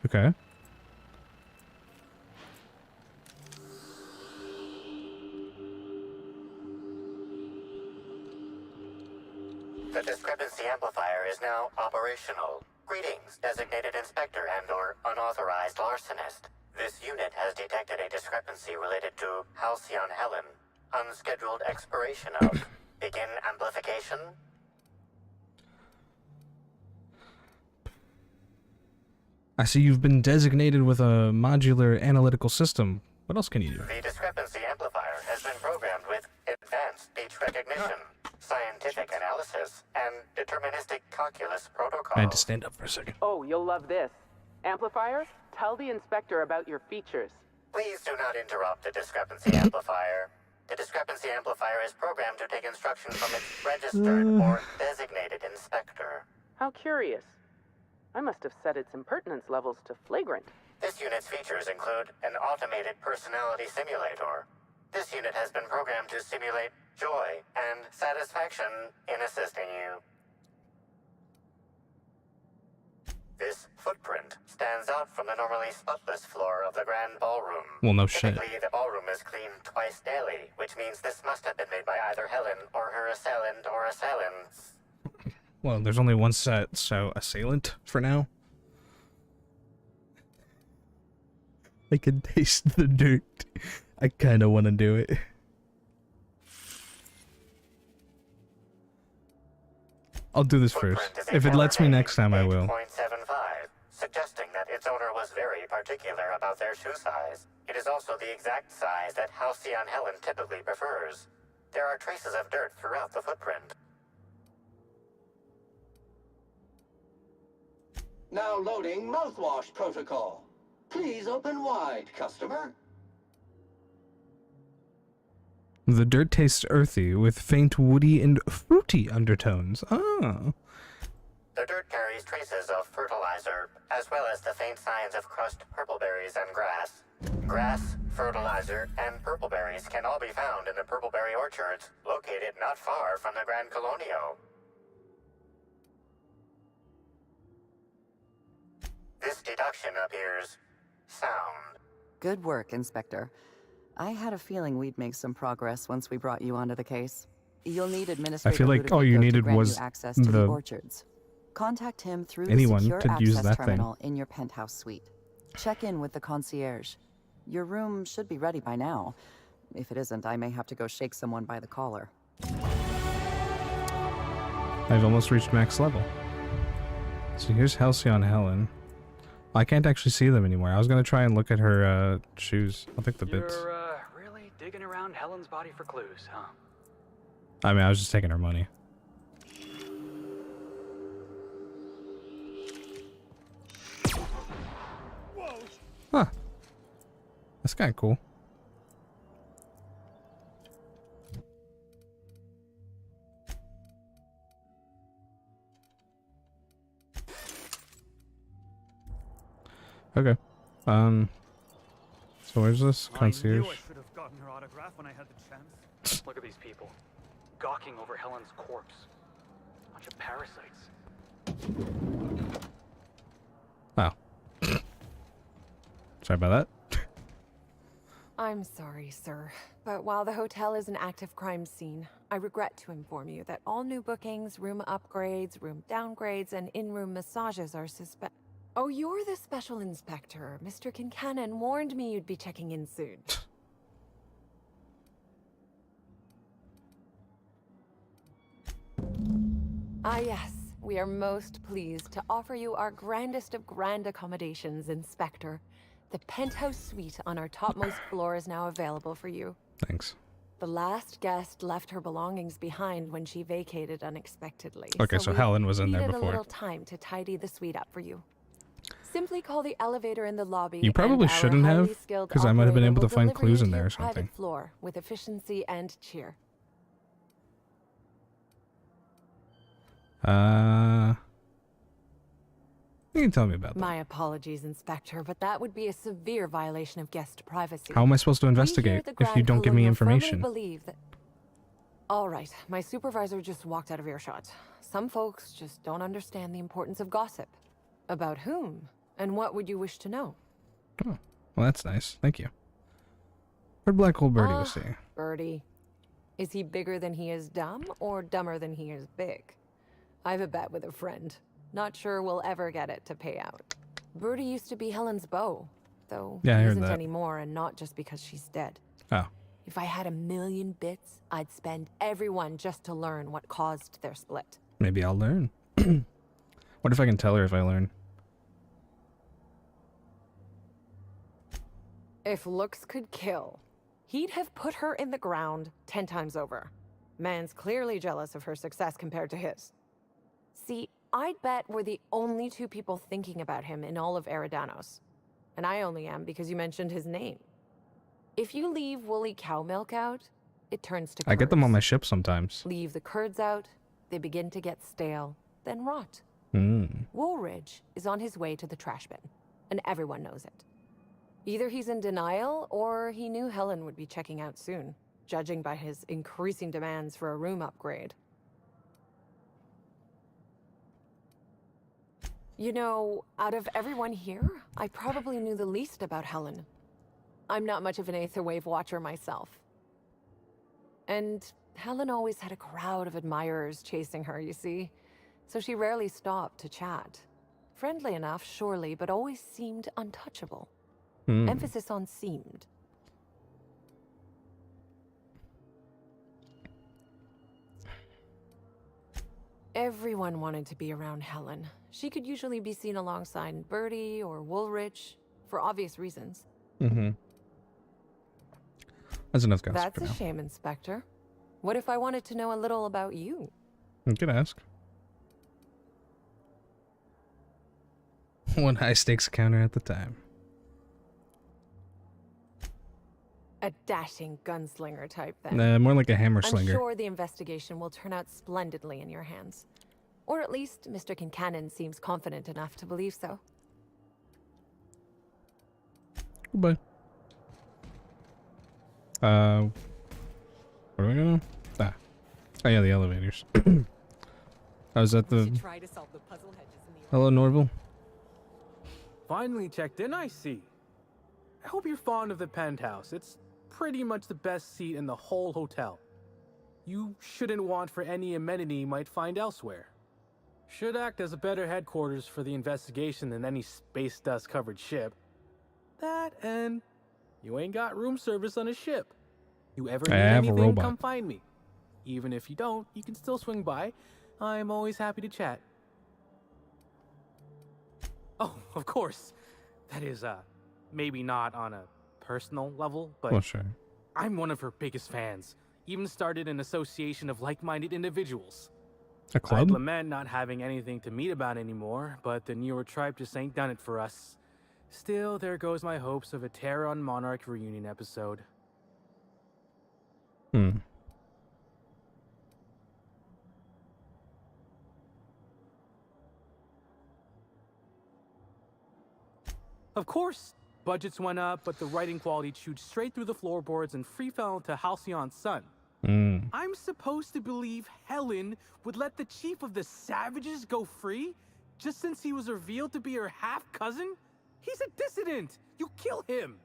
Okay. The discrepancy amplifier is now operational. Greetings, designated inspector and/or unauthorized larcenist. This unit has detected a discrepancy related to Halcyon Helen. Unscheduled expiration of. Begin amplification. I see you've been designated with a modular analytical system. What else can you do? The discrepancy amplifier has been programmed with advanced speech recognition, scientific analysis, and deterministic calculus protocol. I had to stand up for a second. Oh, you'll love this. Amplifier, tell the inspector about your features. Please do not interrupt the discrepancy amplifier. The discrepancy amplifier is programmed to take instructions from its registered or designated inspector. How curious. I must have set its impertinence levels to flagrant. This unit's features include an automated personality simulator. This unit has been programmed to simulate joy and satisfaction in assisting you. This footprint stands out from the normally spotless floor of the grand ballroom. Well, no shit. Typically, the ballroom is cleaned twice daily, which means this must have been made by either Helen or her assailant or assailants. Well, there's only one set, so assailant for now. I can taste the dirt. I kinda wanna do it. I'll do this first. If it lets me next time, I will. 8.75, suggesting that its owner was very particular about their shoe size. It is also the exact size that Halcyon Helen typically prefers. There are traces of dirt throughout the footprint. Now loading mouthwash protocol. Please open wide, customer. The dirt tastes earthy with faint woody and fruity undertones. Ah. The dirt carries traces of fertilizer, as well as the faint signs of crushed purpleberries and grass. Grass, fertilizer, and purpleberries can all be found in the purpleberry orchards, located not far from the Grand Colonio. This deduction appears sound. Good work, Inspector. I had a feeling we'd make some progress once we brought you onto the case. You'll need Administrator I feel like Ludovico all you to needed grant was you access to the the orchards. Contact him through anyone the secure to use access that terminal in your penthouse suite. Check in with the concierge. Your room should be ready by now. If it isn't, I may have to go shake someone by the collar. I've almost reached max level. So here's Halcyon Helen. I can't actually see them anymore. I was gonna try and look at her shoes. I'll pick the bits. You're really digging around Helen's body for clues, huh? I mean, I was just taking her money. Huh. That's kind of cool. Okay. So where's this concierge? I should have gotten her autograph when I had the chance. Look at these people, gawking over Helen's corpse. Bunch of parasites. Wow. Sorry about that. I'm sorry, sir, but while the hotel is an active crime scene, I regret to inform you that all new bookings, room upgrades, room downgrades, and in-room massages are suspect. Oh, you're the special inspector. Mr. Kincannon warned me you'd be checking in soon. Ah, yes. We are most pleased to offer you our grandest of grand accommodations, Inspector. The penthouse suite on our topmost floor is now available for you. Thanks. The last guest left her belongings behind when she vacated unexpectedly. Okay, so we Helen was in there needed before. a little time to tidy the suite up for you. Simply call the elevator in the lobby. You probably and our shouldn't have, highly skilled because I might have been operator able to will find deliver clues you in to there your or something. private floor with efficiency and cheer. You can tell me about that. My apologies, Inspector, but that would be a severe violation of guest privacy. How am I supposed to investigate if you don't give me information? Believe that... All right, my supervisor just walked out of earshot. Some folks just don't understand the importance of gossip. About whom? And what would you wish to know? Oh, well, that's nice. Thank you. Where'd Black Hole Birdie was saying? Birdie. Is he bigger than he is dumb, or dumber than he is big? I've a bet with a friend. Not sure we'll ever get it to pay out. Birdie used to be Helen's beau, though Yeah, I he heard isn't that. anymore, and not just because she's dead. Oh. If I had 1,000,000 bits, I'd spend every one just to learn what caused their split. Maybe I'll learn. What if I can tell her if I learn? If looks could kill, he'd have put her in the ground 10 times over. Man's clearly jealous of her success compared to his. See, I'd bet we're the only two people thinking about him in all of Eridanos. And I only am because you mentioned his name. If you leave woolly cow milk out, it turns to curds. I get them on my ship sometimes. Leave the curds out, they begin to get stale, then rot. Woolridge is on his way to the trash bin, and everyone knows it. Either he's in denial, or he knew Helen would be checking out soon, judging by his increasing demands for a room upgrade. You know, out of everyone here, I probably knew the least about Helen. I'm not much of an Aetherwave watcher myself. And Helen always had a crowd of admirers chasing her, you see, so she rarely stopped to chat. Friendly enough, surely, but always seemed untouchable. Emphasis on seemed. Everyone wanted to be around Helen. She could usually be seen alongside Birdie or Woolrich, for obvious reasons. That's enough gossip That's for a now. shame, Inspector. What if I wanted to know a little about you? You could ask. One high stakes counter at the time. A dashing gunslinger type, then. Nah, more like a hammer I'm slinger. sure the investigation will turn out splendidly in your hands. Or at least Mr. Kincannon seems confident enough to believe so. Goodbye. Where do we go? Ah. Oh yeah, the elevators. I was at the... Hello, Norville. Finally checked in, I see. I hope you're fond of the penthouse. It's pretty much the best seat in the whole hotel. You shouldn't want for any amenity you might find elsewhere. Should act as a better headquarters for the investigation than any space dust covered ship. That and you ain't got room service on a ship. You ever need anything, come find me. Even if you don't, you can still swing by. I'm always happy to chat. Oh, of course. That is, maybe not on a personal level, but Well, sure. I'm one of her biggest fans. Even started an association of like-minded individuals. A club? I'd lament not having anything to meet about anymore, but the newer tribe just ain't done it for us. Still, there goes my hopes of a Terran Monarch reunion episode. Of course, budgets went up, but the writing quality chewed straight through the floorboards and free fell into Halcyon's son. I'm supposed to believe Helen would let the chief of the Savages go free just since he was revealed to be her half-cousin? He's a dissident! You kill him!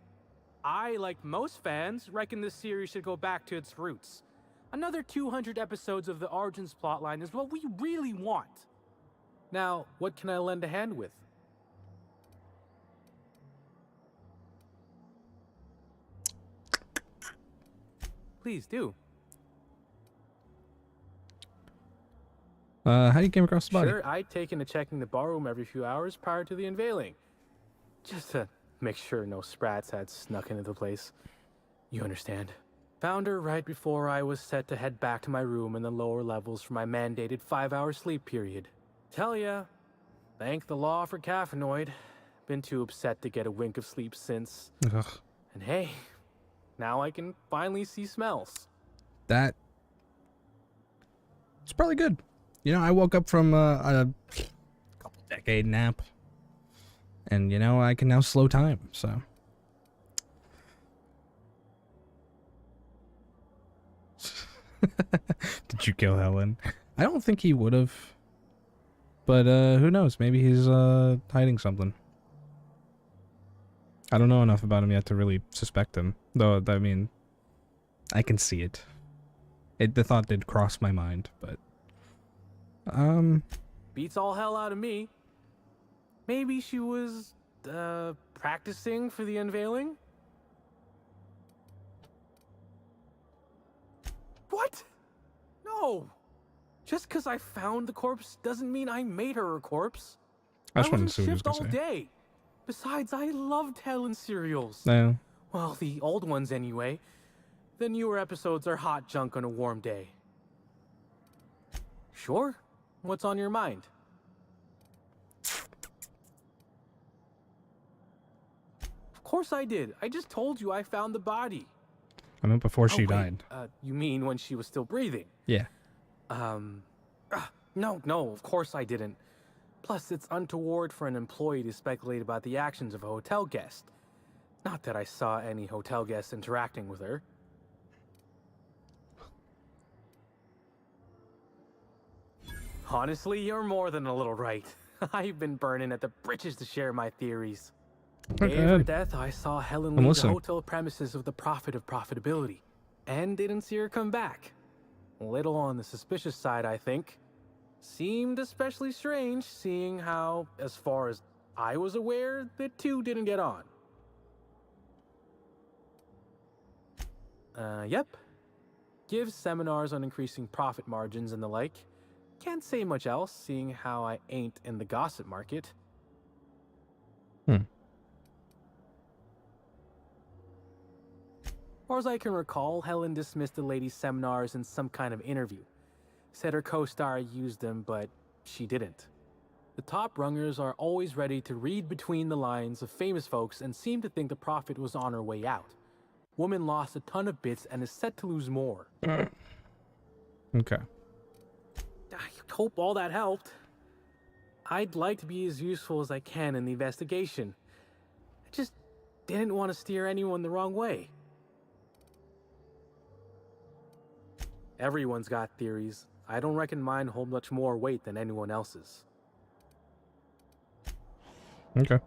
I, like most fans, reckon this series should go back to its roots. Another 200 episodes of the Origins plotline is what we really want. Now, what can I lend a hand with? Please do. How you came across the body? Sure, I'd taken to checking the ballroom every few hours prior to the unveiling. Just to make sure no sprats had snuck into the place. You understand. Found her right before I was set to head back to my room in the lower levels for my mandated 5-hour sleep period. Tell ya, thank the law for caffeinoid. Been too upset to get a wink of sleep since. Ugh. And hey, now I can finally see smells. That... It's probably good. You know, I woke up from a couple decade nap. And, you know, I can now slow time, so... Did you kill Helen? I don't think he would have. But, who knows? Maybe he's, hiding something. I don't know enough about him yet to really suspect him. Though, I mean, I can see it. The thought did cross my mind, but... Beats all hell out of me. Maybe she was, practicing for the unveiling? What? No! Just because I found the corpse doesn't mean I made her a corpse. I just was wanted in to see what he was shift all gonna say. day. Besides, I loved Helen serials. No. Well, the old ones anyway. The newer episodes are hot junk on a warm day. Sure. What's on your mind? Of course I did. I just told you I found the body. I meant before she wait, died. You mean when she was still breathing? Yeah. No, of course I didn't. Plus, it's untoward for an employee to speculate about the actions of a hotel guest. Not that I saw any hotel guests interacting with her. Honestly, you're more than a little right. I've been burning at the britches to share my theories. Okay, Day go of her ahead. death, I saw Helen I'm leave the listening. hotel premises with the profit of profitability, and didn't see her come back. A little on the suspicious side, I think. Seemed especially strange, seeing how, as far as I was aware, the two didn't get on. Yep. Gives seminars on increasing profit margins and the like. Can't say much else, seeing how I ain't in the gossip market. Or as I can recall, Helen dismissed the lady's seminars in some kind of interview. Said her co-star used them, but she didn't. The top rungers are always ready to read between the lines of famous folks and seem to think the Prophet was on her way out. Woman lost a ton of bits and is set to lose more. Okay. I hope all that helped. I'd like to be as useful as I can in the investigation. I just didn't want to steer anyone the wrong way. Everyone's got theories. I don't reckon mine hold much more weight than anyone else's. Okay.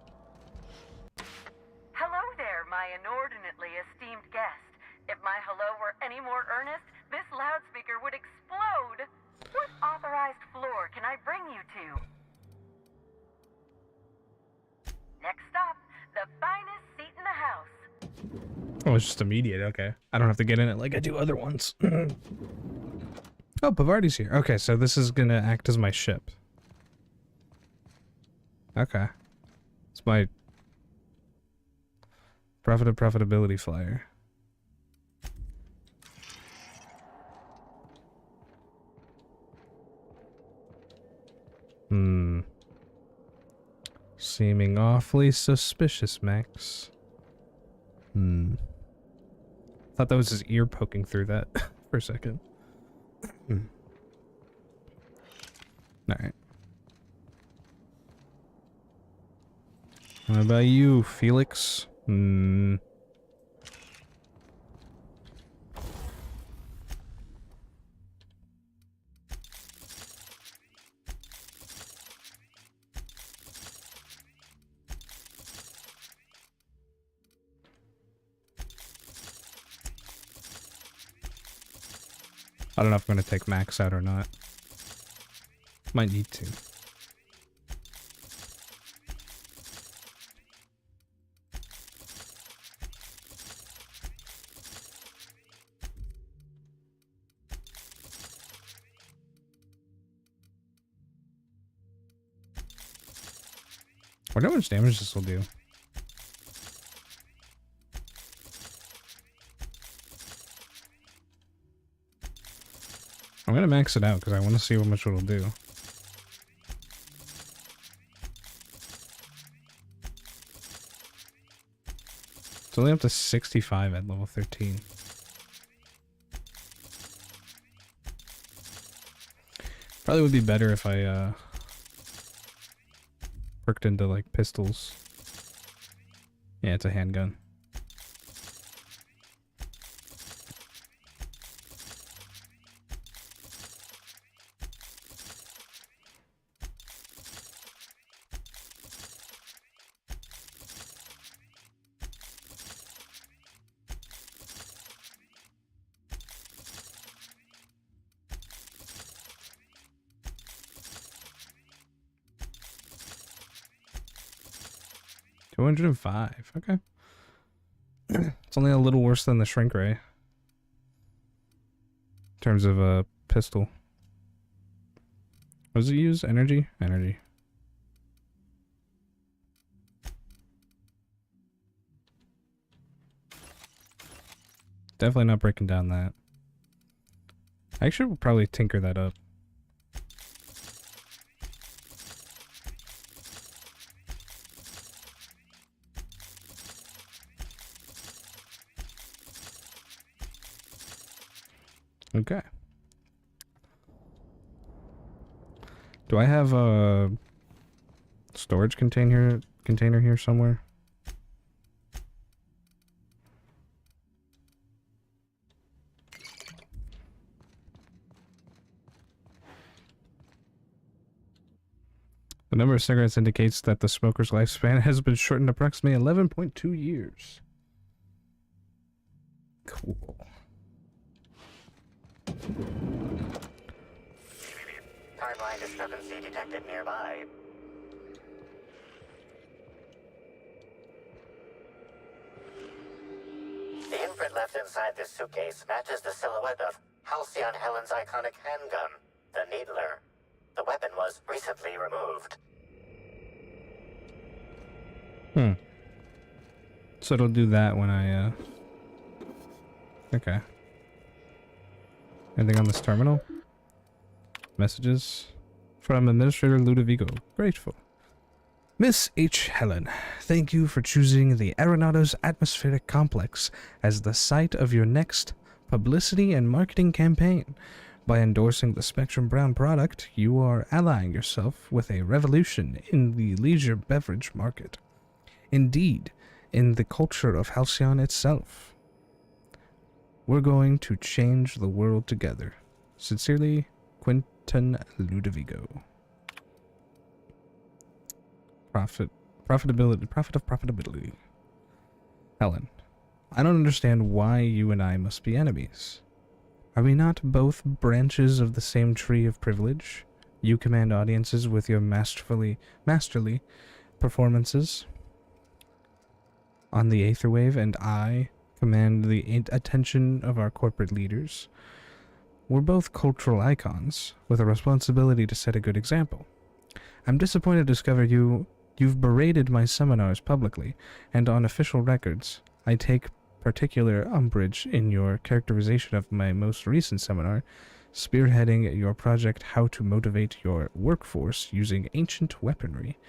Hello there, my inordinately esteemed guest. If my hello were any more earnest, this loudspeaker would explode. What authorized floor can I bring you to? Next stop, the finest seat in the house. Oh, it's just immediate. Okay. I don't have to get in it like I do other ones. Oh, Bavardi's here. Okay, so this is gonna act as my ship. Okay. It's my profitability flyer. Seeming awfully suspicious, Max. Thought that was his ear poking through that for a second. Alright. What about you, Felix? I don't know if I'm going to take Max out or not. Might need to. I wonder how much damage this will do. I'm gonna max it out because I want to see how much it'll do. It's only up to 65 at level 13. Probably would be better if I worked into like pistols. Yeah, it's a handgun. $205. Okay. It's only a little worse than the shrink ray. In terms of a pistol. What does it use? Energy? Energy. Definitely not breaking down that. I actually will probably tinker that up. Okay. Do I have a storage container here somewhere? The number of cigarettes indicates that the smoker's lifespan has been shortened approximately 11.2 years. Cool. Timeline discrepancy detected nearby. The imprint left inside this suitcase matches the silhouette of Halcyon Helen's iconic handgun, the Needler. The weapon was recently removed. So it'll do that when I, Okay. Anything on this terminal? Messages? From Administrator Ludovico. Grateful. Miss H. Helen, thank you for choosing the Arenado's Atmospheric Complex as the site of your next publicity and marketing campaign. By endorsing the Spectrum Brown product, you are allying yourself with a revolution in the leisure beverage market. Indeed, in the culture of Halcyon itself. We're going to change the world together. Sincerely, Quentin Ludovico. Profit of profitability. Helen, I don't understand why you and I must be enemies. Are we not both branches of the same tree of privilege? You command audiences with your masterly performances on the Aetherwave, and I command the attention of our corporate leaders. We're both cultural icons, with a responsibility to set a good example. I'm disappointed to discover you've berated my seminars publicly, and on official records. I take particular umbrage in your characterization of my most recent seminar, spearheading your project How to Motivate Your Workforce Using Ancient Weaponry,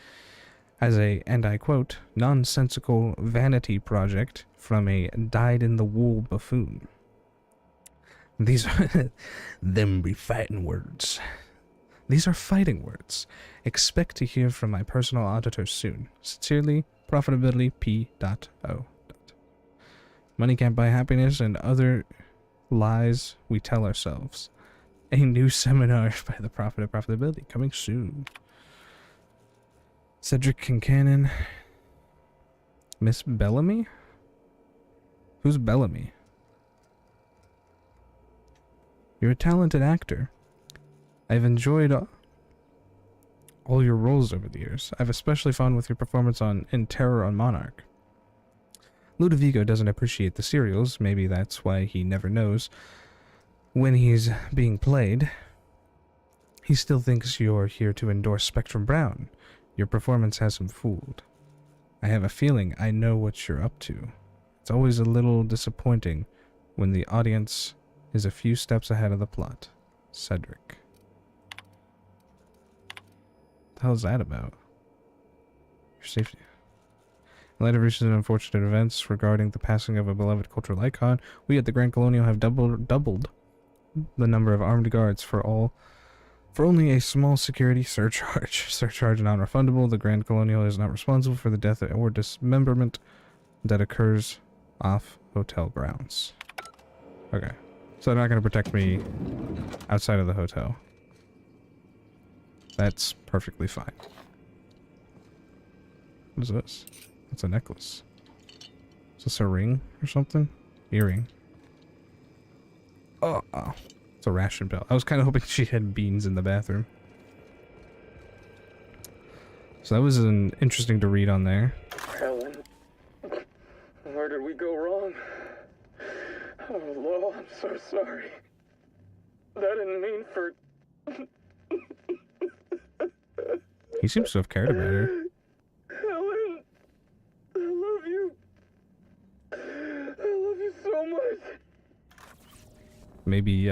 as a, and I quote, nonsensical vanity project from a dyed-in-the-wool buffoon. These are them be fighting words. These are fighting words. Expect to hear from my personal auditor soon. Sincerely, Profitability P.O. Money can't buy happiness and other lies we tell ourselves. A new seminar by the Prophet of Profitability coming soon. Cedric Kincannon. Miss Bellamy? Who's Bellamy? You're a talented actor. I've enjoyed all your roles over the years. I've especially found with your performance in Terror on Monarch. Ludovico doesn't appreciate the serials. Maybe that's why he never knows when he's being played. He still thinks you're here to endorse Spectrum Brown. Your performance has him fooled. I have a feeling I know what you're up to. It's always a little disappointing when the audience is a few steps ahead of the plot. Cedric. What the hell is that about? Your safety. In light of recent unfortunate events regarding the passing of a beloved cultural icon, we at the Grand Colonial have doubled the number of armed guards for only a small security surcharge. Surcharge non-refundable. The Grand Colonial is not responsible for the death or dismemberment that occurs off hotel grounds. Okay. So they're not going to protect me outside of the hotel. That's perfectly fine. What is this? It's a necklace. Is this a ring or something? Earring. Oh, it's a ration belt. I was kind of hoping she had beans in the bathroom. So that was interesting to read on there. Helen, where did we go wrong? Oh, Lo, I'm so sorry. That didn't mean for... He seems to have cared about her. Helen, I love you. I love you so much. Maybe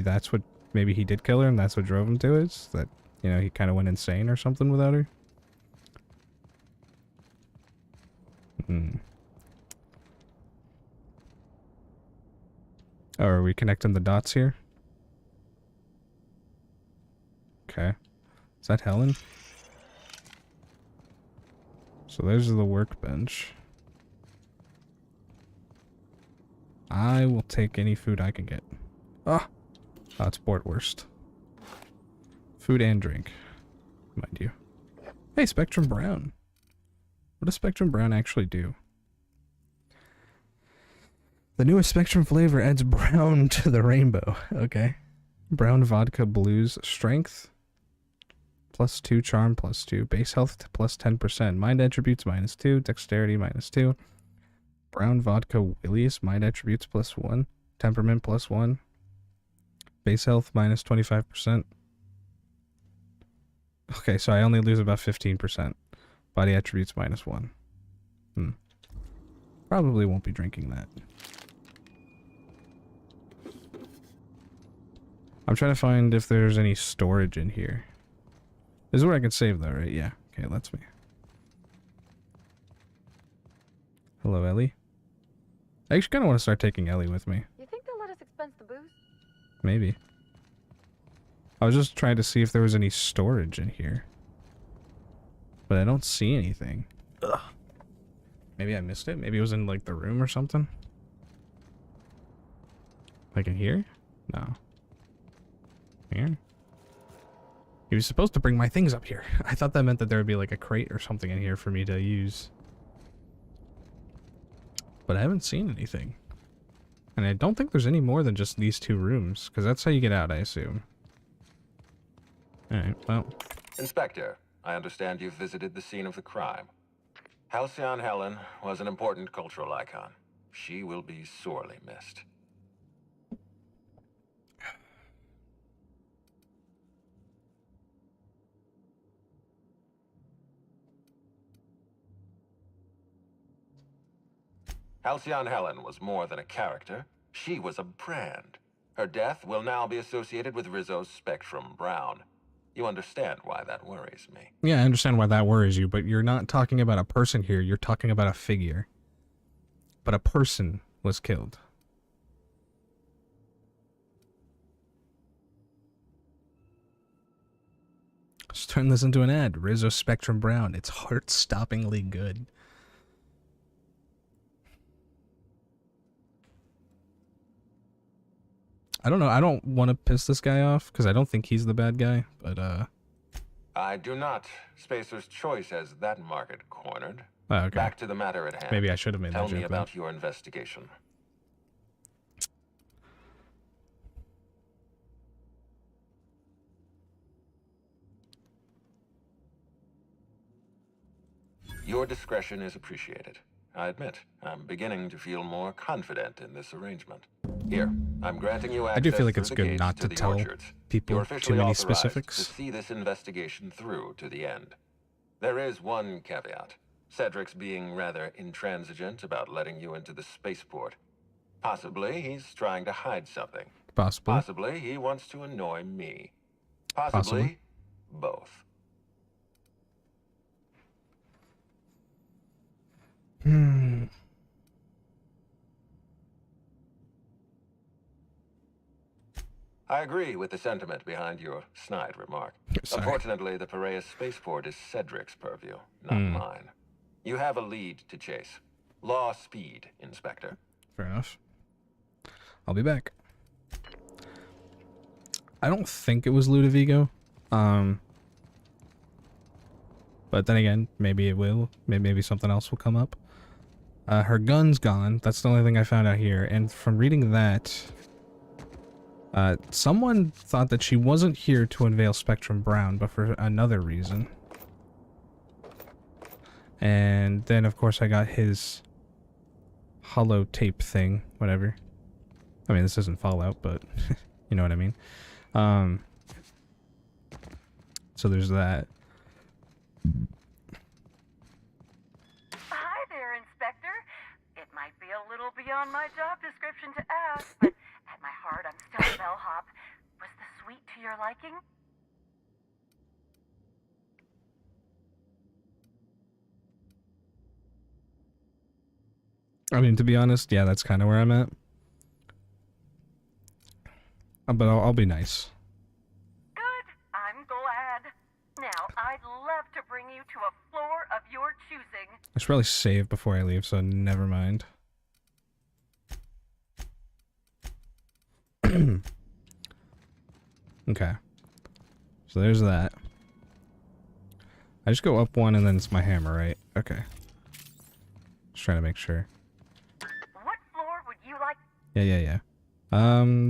that's what, maybe he did kill her and that's what drove him to it? That, you know, he kind of went insane or something without her? Oh, are we connecting the dots here? Okay. Is that Helen? So there's the workbench. I will take any food I can get. Ah! Oh, it's Bortwurst. Food and drink. Mind you. Hey, Spectrum Brown. What does Spectrum Brown actually do? The newest Spectrum flavor adds brown to the rainbow. Okay. Brown vodka blues strength. +2, charm +2, base health +10%, mind attributes -2, dexterity -2. Brown vodka Willies, mind attributes +1, temperament +1, base health -25%. Okay, so I only lose about 15%. Body attributes -1. Probably won't be drinking that. I'm trying to find if there's any storage in here. This is where I can save though, right? Yeah. Okay, lets me. Hello, Ellie. I actually kind of want to start taking Ellie with me. You think they'll let us expense the booze? Maybe. I was just trying to see if there was any storage in here. But I don't see anything. Ugh. Maybe I missed it? Maybe it was in like the room or something? Like in here? No. Here? He was supposed to bring my things up here. I thought that meant that there would be like a crate or something in here for me to use. But I haven't seen anything. And I don't think there's any more than just these two rooms, because that's how you get out, I assume. Alright, well. Inspector, I understand you've visited the scene of the crime. Halcyon Helen was an important cultural icon. She will be sorely missed. Halcyon Helen was more than a character. She was a brand. Her death will now be associated with Rizzo's Spectrum Brown. You understand why that worries me. Yeah, I understand why that worries you, but you're not talking about a person here, you're talking about a figure. But a person was killed. Let's turn this into an ad. Rizzo Spectrum Brown. It's heart-stoppingly good. I don't know. I don't want to piss this guy off because I don't think he's the bad guy, but I do not. Spacer's Choice has that market cornered. Oh, okay. Back to the matter at hand. Maybe I should have made that Tell joke me then. about your investigation. Your discretion is appreciated. I admit, I'm beginning to feel more confident in this arrangement. Here, I'm granting you access I do feel like it's through the good gates not to the tell orchards. people You're too officially many authorized specifics. to see this investigation through to the end. There is one caveat. Cedric's being rather intransigent about letting you into the spaceport. Possibly he's trying to hide something. Possibly. Possibly he wants to annoy me. Possibly both. I agree with the sentiment behind your snide remark. Sorry. Unfortunately, the Piraeus spaceport is Cedric's purview, not mine. You have a lead to chase. Law speed, Inspector. Fair enough. I'll be back. I don't think it was Ludovico. But then again, maybe it will. Maybe something else will come up. Her gun's gone. That's the only thing I found out here. And from reading that, someone thought that she wasn't here to unveil Spectrum Brown, but for another reason. And then, of course, I got his holotape thing, whatever. I mean, this isn't Fallout, but you know what I mean. So there's that. Hi there, Inspector. It might be a little beyond my job description to ask, but at my heart, I'm still a bellhop. Was the suite to your liking? I mean, to be honest, yeah, that's kind of where I'm at. But I'll be nice. Good. I'm glad. Now, I'd love to bring you to a floor of your choosing. I should probably save before I leave, so never mind. Okay. So there's that. I just go up one and then it's my hammer, right? Okay. Just trying to make sure. What floor would you like? Yeah.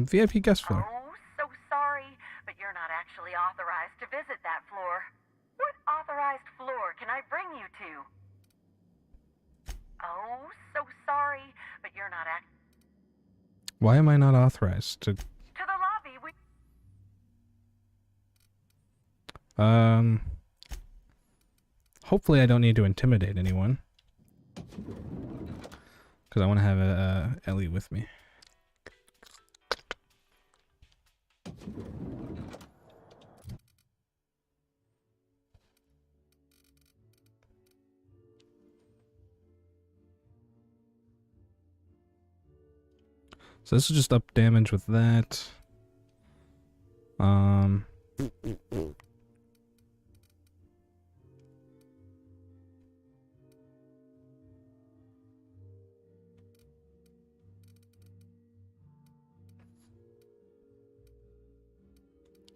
VIP guest floor. Oh, so sorry, but you're not actually authorized to visit that floor. What authorized floor can I bring you to? Oh, so sorry, but you're not Why am I not authorized to... to the lobby. Hopefully I don't need to intimidate anyone. Because I want to have Ellie with me. So this is just up damage with that.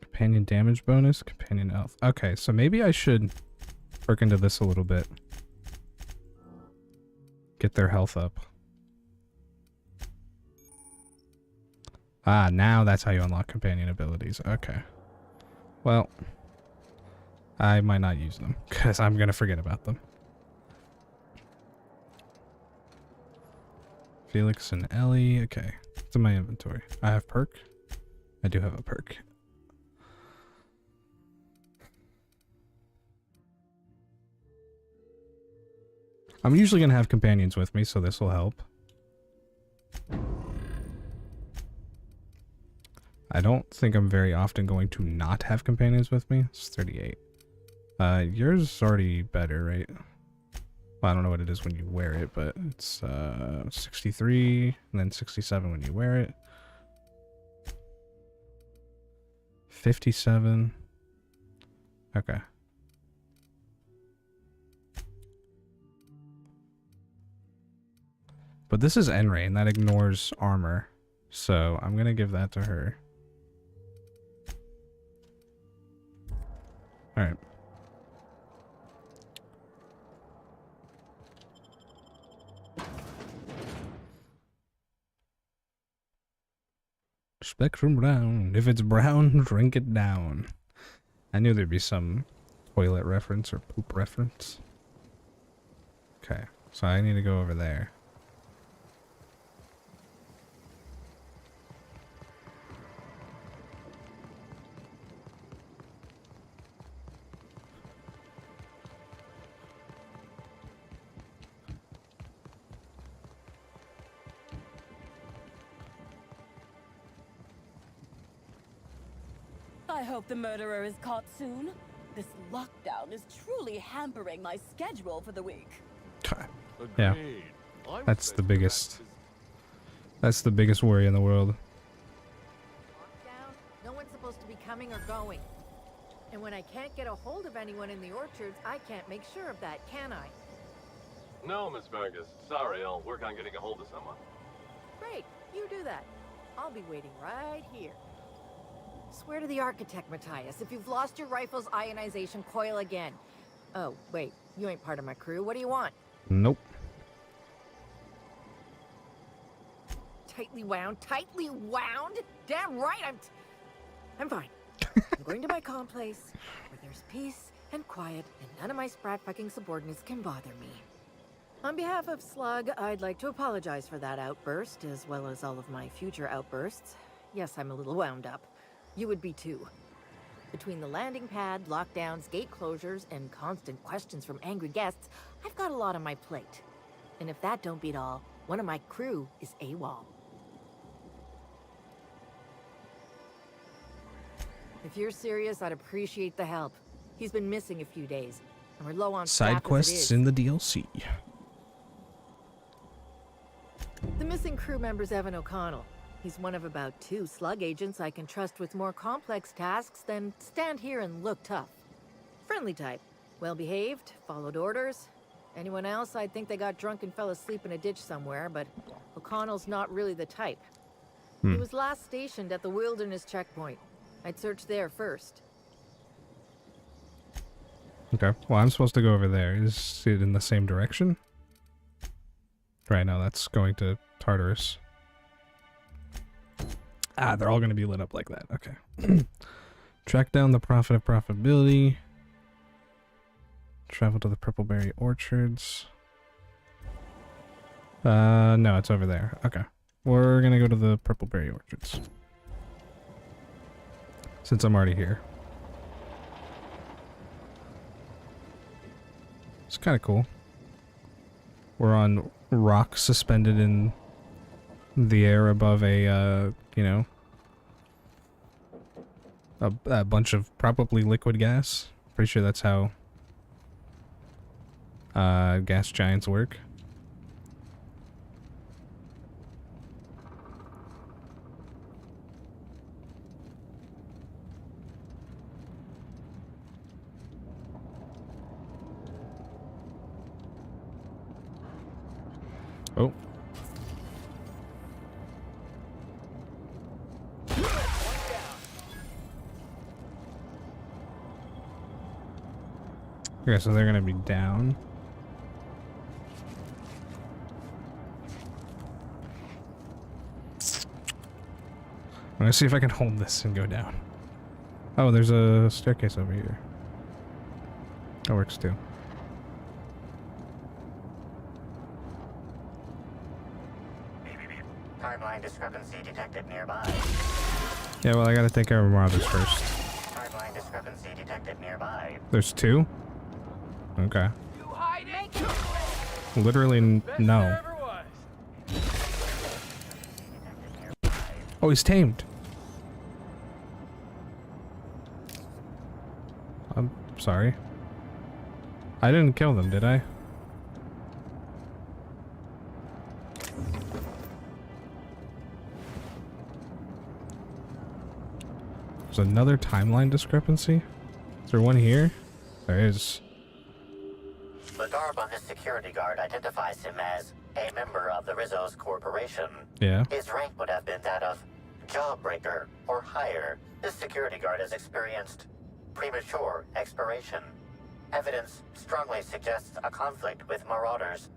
Companion damage bonus, companion health. Okay, so maybe I should work into this a little bit. Get their health up. Ah, now that's how you unlock companion abilities. Okay. Well, I might not use them, because I'm going to forget about them. Felix and Ellie. Okay. It's in my inventory. I have perk. I do have a perk. I'm usually going to have companions with me, so this will help. I don't think I'm very often going to not have companions with me. It's 38. Yours is already better, right? Well, I don't know what it is when you wear it, but it's 63 and then 67 when you wear it. 57. Okay. But this is N-Ray, and that ignores armor. So I'm going to give that to her. Alright. Spectrum brown. If it's brown, drink it down. I knew there'd be some toilet reference or poop reference. Okay, so I need to go over there. I hope the murderer is caught soon. This lockdown is truly hampering my schedule for the week. Yeah. That's the biggest worry in the world. Lockdown? No one's supposed to be coming or going. And when I can't get a hold of anyone in the orchards, I can't make sure of that, can I? No, Miss Vargas. Sorry, I'll work on getting a hold of someone. Great, you do that. I'll be waiting right here. Swear to the architect, Matthias, if you've lost your rifle's ionization coil again. Oh, wait, you ain't part of my crew. What do you want? Nope. Tightly wound? Tightly wound? Damn right, I'm fine. I'm going to my calm place, where there's peace and quiet, and none of my sprat fucking subordinates can bother me. On behalf of Slug, I'd like to apologize for that outburst, as well as all of my future outbursts. Yes, I'm a little wound up. You would be too. Between the landing pad, lockdowns, gate closures, and constant questions from angry guests, I've got a lot on my plate. And if that don't beat all, one of my crew is AWOL. If you're serious, I'd appreciate the help. He's been missing a few days, and we're low on staff Side as it quests is. in the DLC. The missing crew member's Evan O'Connell. He's one of about 2 Slug agents I can trust with more complex tasks than stand here and look tough. Friendly type. Well-behaved, followed orders. Anyone else, I'd think they got drunk and fell asleep in a ditch somewhere, but O'Connell's not really the type. He was last stationed at the Wilderness checkpoint. I'd search there first. Okay, well I'm supposed to go over there. Is it in the same direction? Right now that's going to Tartarus. Ah, they're all going to be lit up like that. Okay. Track down the Prophet of Profitability. Travel to the Purpleberry Orchards. No, it's over there. Okay. We're going to go to the Purpleberry Orchards. Since I'm already here. It's kind of cool. We're on rock suspended in the air above a, you know, a bunch of probably liquid gas. Pretty sure that's how gas giants work. Oh. Okay, so they're gonna be down. I'm gonna see if I can hold this and go down. Oh, there's a staircase over here. That works too. Timeline discrepancy detected nearby. Yeah, well, I gotta take care of Marauders first. Timeline discrepancy detected nearby. There's two? Okay. Literally no. Oh, he's tamed. I'm sorry. I didn't kill them, did I? There's another timeline discrepancy? Is there one here? There is. The garb on this security guard identifies him as a member of the Rizzo's corporation. Yeah. His rank would have been that of jawbreaker or higher. This security guard has experienced premature expiration. Evidence strongly suggests a conflict with Marauders.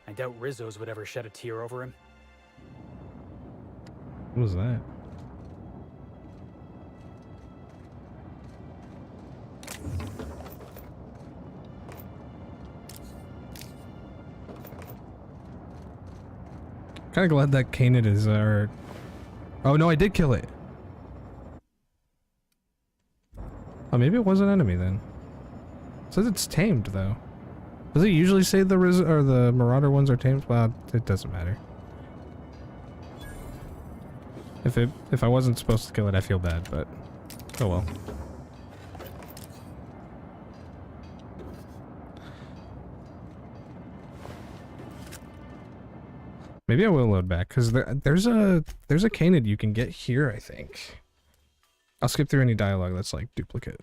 I doubt Rizzo's would ever shed a tear over him. What was that? Kinda glad that Canid is our... Oh no, I did kill it! Oh, maybe it was an enemy then. It says it's tamed though. Does it usually say the or the Marauder ones are tamed? Well, it doesn't matter. If I wasn't supposed to kill it, I feel bad, but oh well. Maybe I will load back because there's a Canid you can get here, I think. I'll skip through any dialogue that's like duplicate.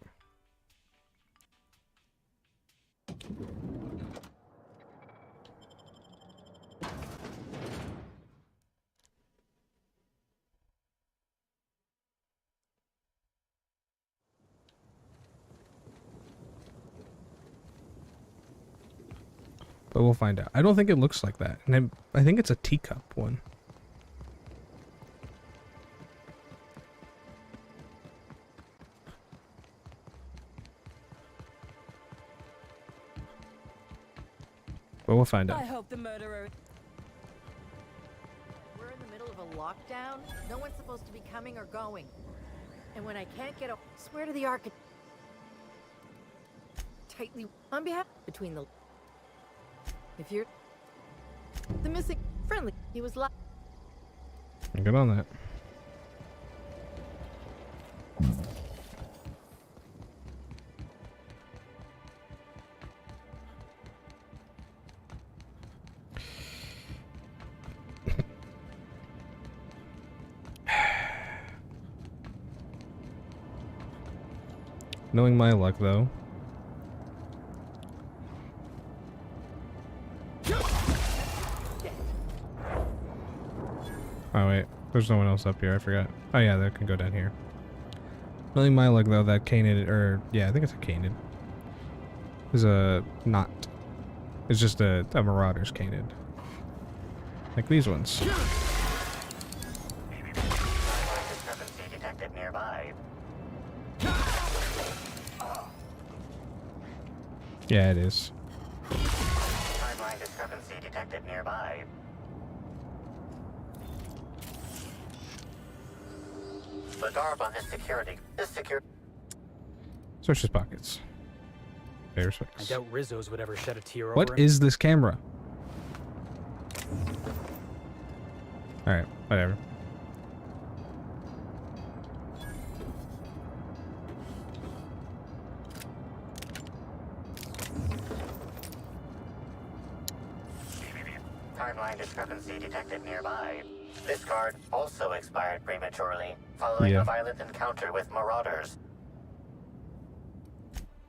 But we'll find out. I don't think it looks like that. And I think it's a teacup one. But we'll find out. I hope the murderer... We're in the middle of a lockdown. No one's supposed to be coming or going. And when I can't get a... Swear to the architect... Tightly... On behalf... Between the... If you're... The missing... Friendly. He was locked. Good on that. Knowing my luck, though. Oh wait, there's no one else up here, I forgot. Oh yeah, that can go down here. Knowing my luck, though, that Canid, or yeah, I think it's a Canid. Is a not. It's just a Marauder's Canid. Like these ones. Discrepancy detected nearby. Yeah, it is. Timeline discrepancy detected nearby. The garb on this security... Search his pockets. There's I fix. doubt Rizzo's would ever shed a tear over What him. is this camera? Alright, whatever. Timeline discrepancy detected nearby. This card also expired prematurely, following Yeah. a violent encounter with marauders.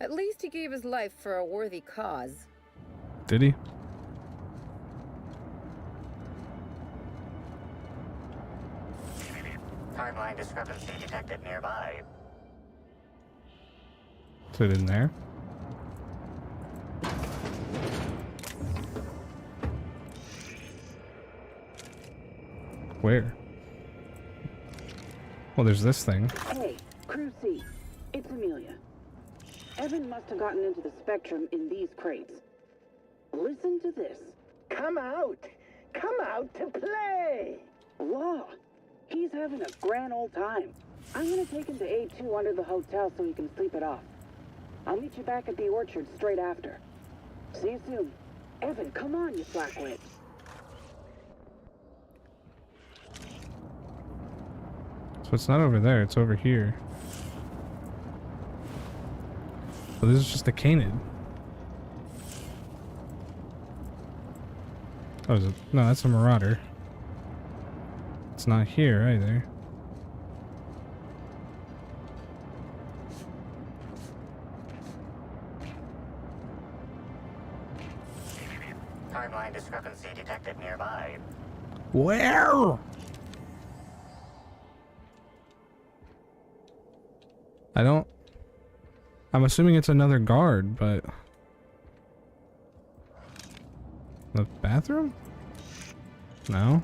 At least he gave his life for a worthy cause. Did he? Timeline discrepancy detected nearby. Is it in there? Where? Well, there's this thing. Hey, Crew C. It's Amelia. Evan must have gotten into the Spectrum in these crates. Listen to this. Come out! Come out to play! Law. He's having a grand old time. I'm gonna take him to A2 under the hotel so he can sleep it off. I'll meet you back at the orchard straight after. See you soon. Evan, come on, you slackwit. So it's not over there, it's over here. So this is just a canid. Oh, is it? No, that's a marauder. It's not here either. Timeline discrepancy detected nearby. Where? I don't... I'm assuming it's another guard, but... The bathroom? No.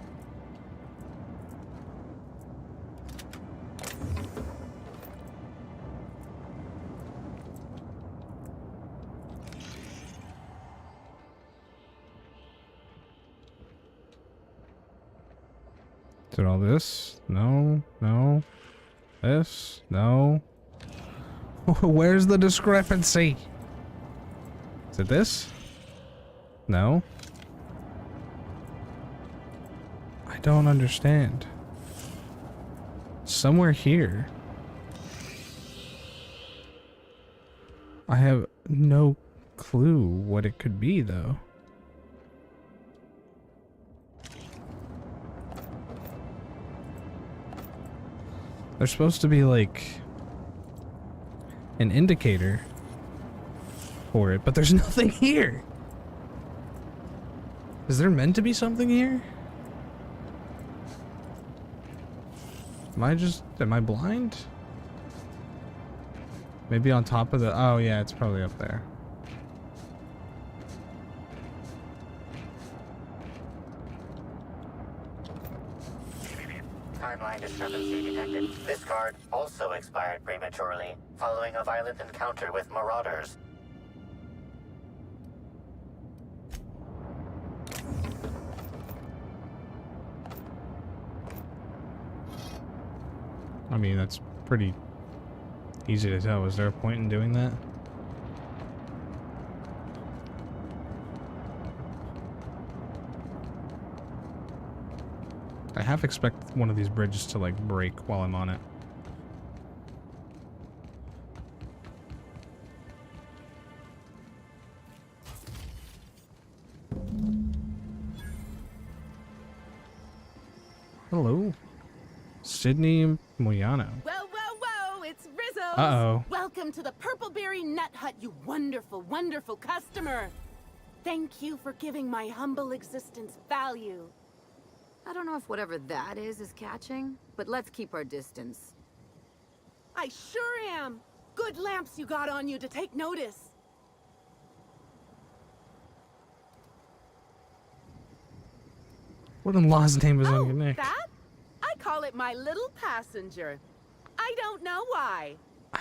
Is it all this? No, no. This? No. Where's the discrepancy? Is it this? No. I don't understand. Somewhere here. I have no clue what it could be, though. There's supposed to be like an indicator for it, but there's nothing here. Is there meant to be something here? Am I blind? Maybe on top of the, oh yeah, it's probably up there. Timeline discrepancy detected. This card also expired prematurely, following a violent encounter with marauders. I mean, that's pretty easy to tell. Is there a point in doing that? I half expect one of these bridges to like break while I'm on it. Hello, Sydney Moyano. Whoa, whoa, whoa! It's Rizzo's! Uh-oh. Welcome to the Purpleberry Nut Hut, you wonderful, wonderful customer! Thank you for giving my humble existence value. I don't know if whatever that is catching, but let's keep our distance. I sure am! Good lamps you got on you to take notice. What in law's name is on your neck? That? I call it my little passenger. I don't know why.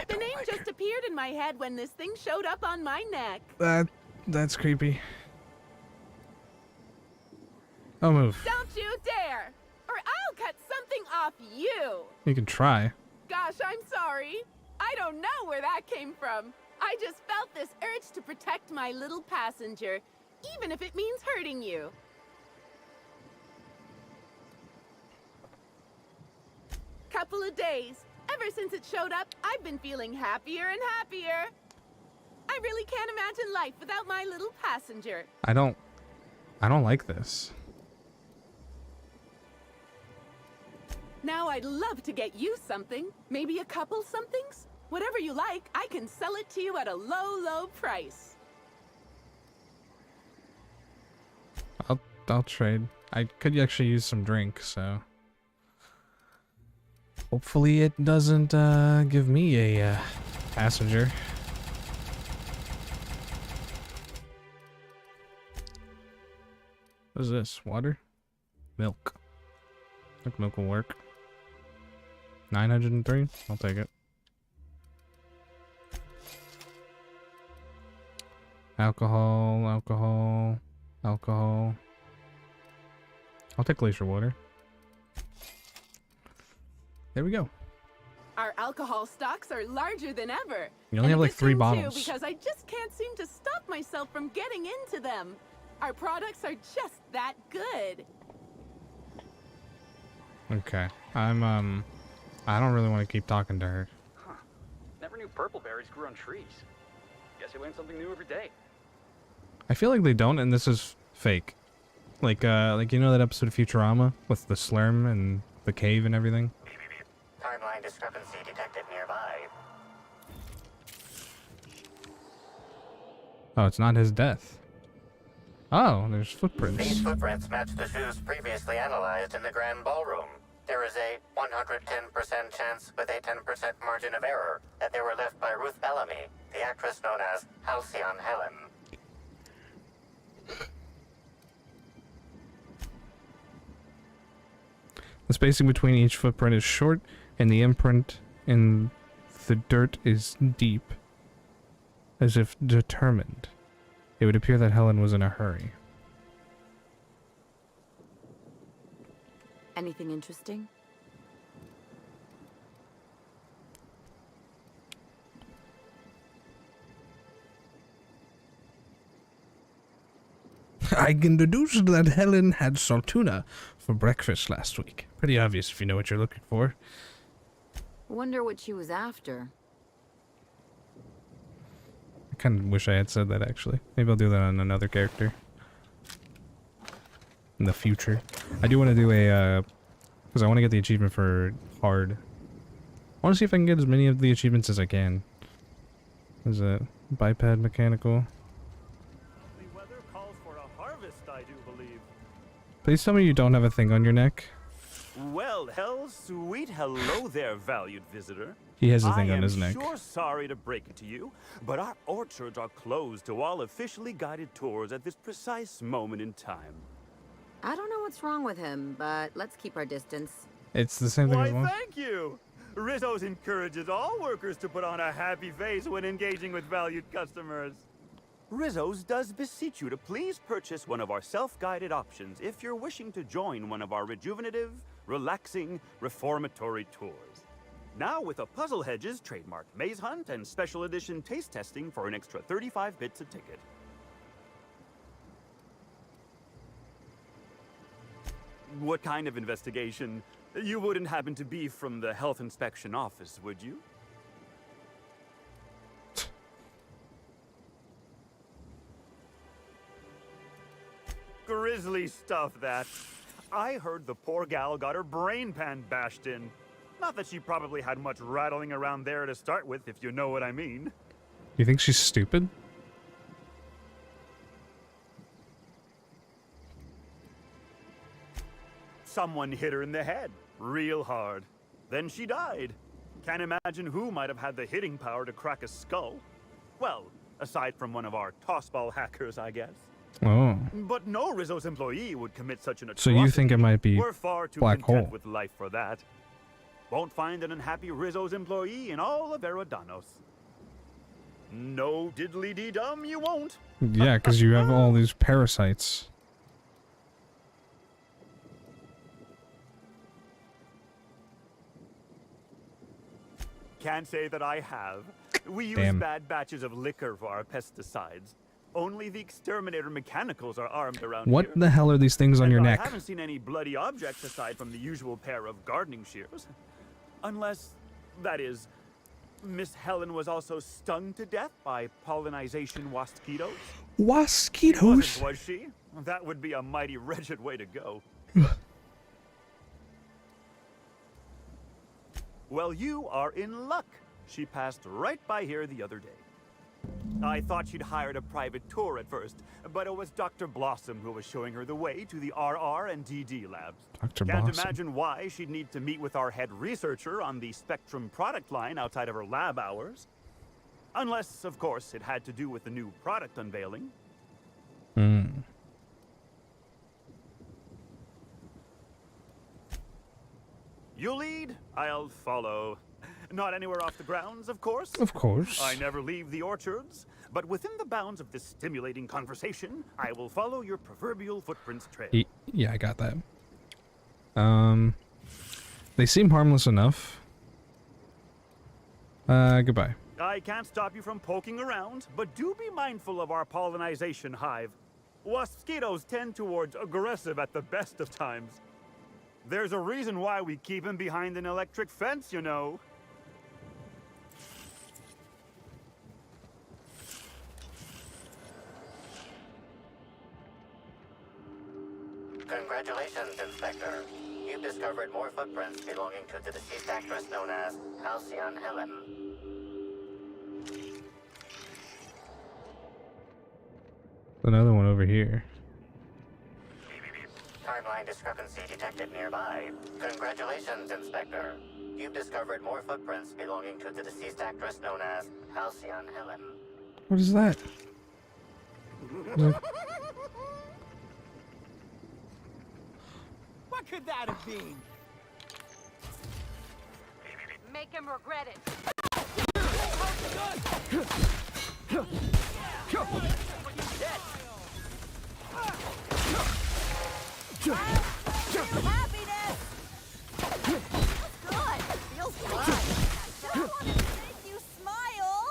The name just appeared in my head when this thing showed up on my neck. That's creepy. I'll move. Don't you dare! Or I'll cut something off you! You can try. Gosh, I'm sorry. I I don't know where that came from. I just felt this urge to protect my little passenger, even if it means hurting you. Couple of days. Ever since it showed up, I've been feeling happier and happier. I really can't imagine life without my little passenger. I don't like this. Now I'd love to get you something. Maybe a couple somethings? Whatever you like, I can sell it to you at a low, low price. I'll trade. I could actually use some drink, so hopefully it doesn't give me a passenger. What is this? Water? Milk. I think milk will work. 903? I'll take it. Alcohol, alcohol, alcohol. I'll take glacier water. There we go. Our alcohol stocks are larger than ever. You only have like 3 bottles. Because I just can't seem to stop myself from getting into them. Our products are just that good. Okay. I don't really want to keep talking to her. Huh. Never knew purple berries grew on trees. Guess I learn something new every day. I feel like they don't, and this is fake. Like you know that episode of Futurama with the slurm and the cave and everything? Timeline discrepancy detected nearby. Oh, it's not his death. Oh, there's footprints. These footprints match the shoes previously analyzed in the Grand Ballroom. There is a 110% chance with a 10% margin of error that they were left by Ruth Bellamy, the actress known as Halcyon Helen. The spacing between each footprint is short, and the imprint in the dirt is deep, as if determined. It would appear that Helen was in a hurry. Anything interesting? I can deduce that Helen had saltuna for breakfast last week. Pretty obvious if you know what you're looking for. Wonder what she was after. I kind of wish I had said that, actually. Maybe I'll do that on another character. In the future. I do want to do a, because I want to get the achievement for hard. I want to see if I can get as many of the achievements as I can. Is it biped mechanical? Please tell me you don't have a thing on your neck. Well, sweet hello there, valued visitor. He has a thing on his neck. I'm sure sorry to break it to you, but our orchards are closed to all officially guided tours at this precise moment in time. I don't know what's wrong with him, but let's keep our distance. It's the same thing Why, as one. thank you. Rizzo's encourages all workers to put on a happy face when engaging with valued customers. Rizzo's does beseech you to please purchase one of our self-guided options if you're wishing to join one of our rejuvenative, relaxing, reformatory tours. Now with a Puzzle Hedges trademark maze hunt and special edition taste testing for an extra 35 bits a ticket. What kind of investigation? You wouldn't happen to be from the health inspection office, would you? Grisly stuff, that. I heard the poor gal got her brain pan bashed in. Not that she probably had much rattling around there to start with, if you know what I mean. You think she's stupid? Someone hit her in the head, real hard. Then she died. Can't imagine who might have had the hitting power to crack a skull. Well, aside from one of our tossball hackers, I guess. Oh. But no Rizzo's employee would commit such an So atrocity. you think it might be We're far too black content hole? with life for that. Won't find an unhappy Rizzo's employee in all of Eridanos. No diddly-dee-dum, you won't. Yeah, because you have all these parasites. Can't say that I have. We use Damn. bad batches of liquor for our pesticides. Only the exterminator mechanicals are armed around What here. the hell are these things on And your I neck? haven't seen any bloody objects aside from the usual pair of gardening shears. Unless, that is, Miss Helen was also stung to death by pollinization wasquitos. Wasquitos? Was she? That would be a mighty wretched way to go. Well, you are in luck. She passed right by here the other day. I thought she'd hired a private tour at first, but it was Dr. Blossom who was showing her the way to the RR and DD labs. Dr. Can't Blossom. imagine why she'd need to meet with our head researcher on the Spectrum product line outside of her lab hours. Unless, of course, it had to do with the new product unveiling. Hmm. You lead, I'll follow. Not anywhere off the grounds, of course. Of course. I never leave the orchards, but within the bounds of this stimulating conversation, I will follow your proverbial footprints trail. Yeah, I got that. They seem harmless enough. Goodbye. I can't stop you from poking around, but do be mindful of our pollinization hive. Wasquitos tend towards aggressive at the best of times. There's a reason why we keep him behind an electric fence, you know. Congratulations, Inspector. You've discovered more footprints belonging to the deceased actress known as Halcyon Helen. Another one over here. Timeline discrepancy detected nearby. Congratulations, Inspector. You've discovered more footprints belonging to the deceased actress known as Halcyon Helen. What is that? What could that have been? Make him regret it. Happiness! Good. Feels good. I don't want to make you smile.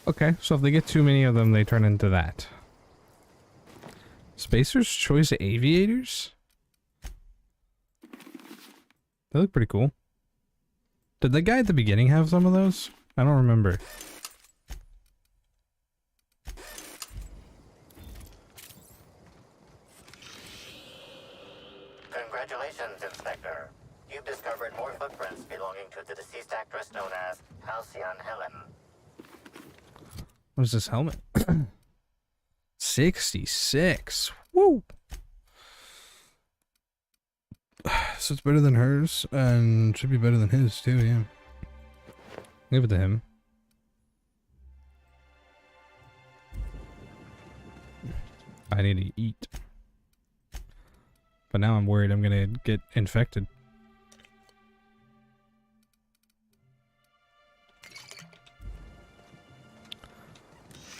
Okay, so if they get too many of them, they turn into that. Spacer's Choice Aviators? They look pretty cool. Did the guy at the beginning have some of those? I don't remember. Congratulations, Inspector. You've discovered more footprints belonging to the deceased actress known as Halcyon Helen. What is this helmet? 66. Woo! So it's better than hers, and should be better than his too, yeah. Give it to him. I need to eat. But now I'm worried I'm gonna get infected.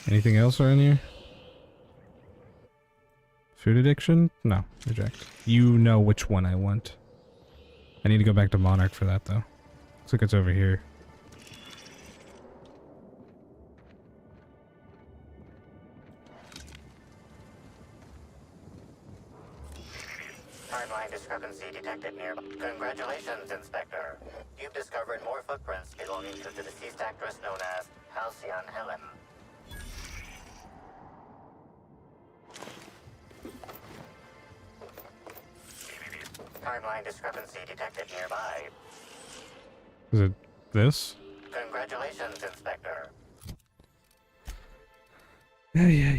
Anything else around here? Food addiction? No, reject. You know which one I want. I need to go back to Monarch for that though. Looks like it's over here. Timeline discrepancy detected nearby. Congratulations, Inspector. You've discovered more footprints belonging to the deceased actress known as Halcyon Helen. Timeline discrepancy detected nearby. Is it this? Congratulations, Inspector. Yeah.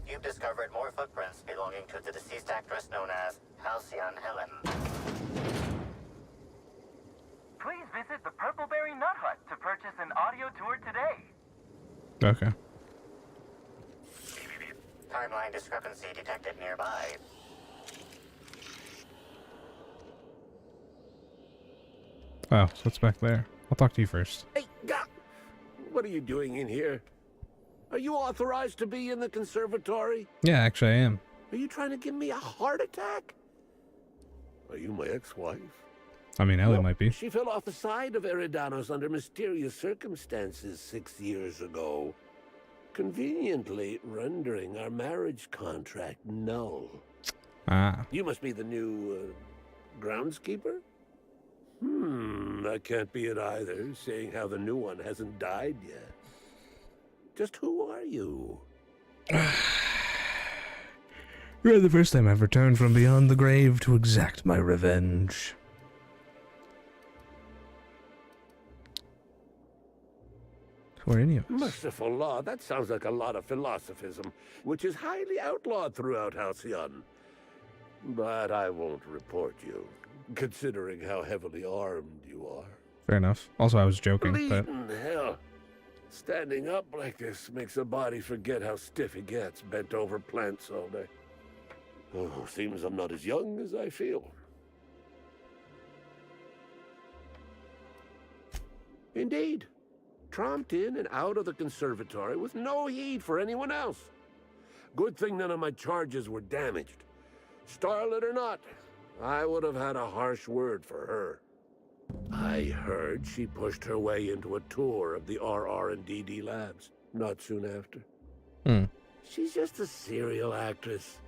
You've discovered more footprints belonging to the deceased actress known as Halcyon Helen. Please visit the Purpleberry Nut Hut to purchase an audio tour today. Okay. Timeline discrepancy detected nearby. Oh, so it's back there. I'll talk to you first. Hey, what are you doing in here? Are you authorized to be in the conservatory? Yeah, actually I am. Are you trying to give me a heart attack? Are you my ex-wife? I mean, Ellie Well, might be. She fell off the side of Eridanos under mysterious circumstances 6 years ago, conveniently rendering our marriage contract null. Ah. You must be the new groundskeeper? That can't be it either, seeing how the new one hasn't died yet. Just who are you? You're the first time I've returned from beyond the grave to exact my revenge. Who are any of us? Merciful law, that sounds like a lot of philosophism, which is highly outlawed throughout Halcyon. But I won't report you, considering how heavily armed you are. Fair enough. Also, I was joking, but... Bleeding hell. Standing up like this makes a body forget how stiff he gets, bent over plants all day. Oh, seems I'm not as young as I feel. Indeed. Tromped in and out of the conservatory with no heed for anyone else. Good thing none of my charges were damaged. Starlet or not, I would have had a harsh word for her. I heard she pushed her way into a tour of the RR&DD labs not soon after. She's just a serial actress.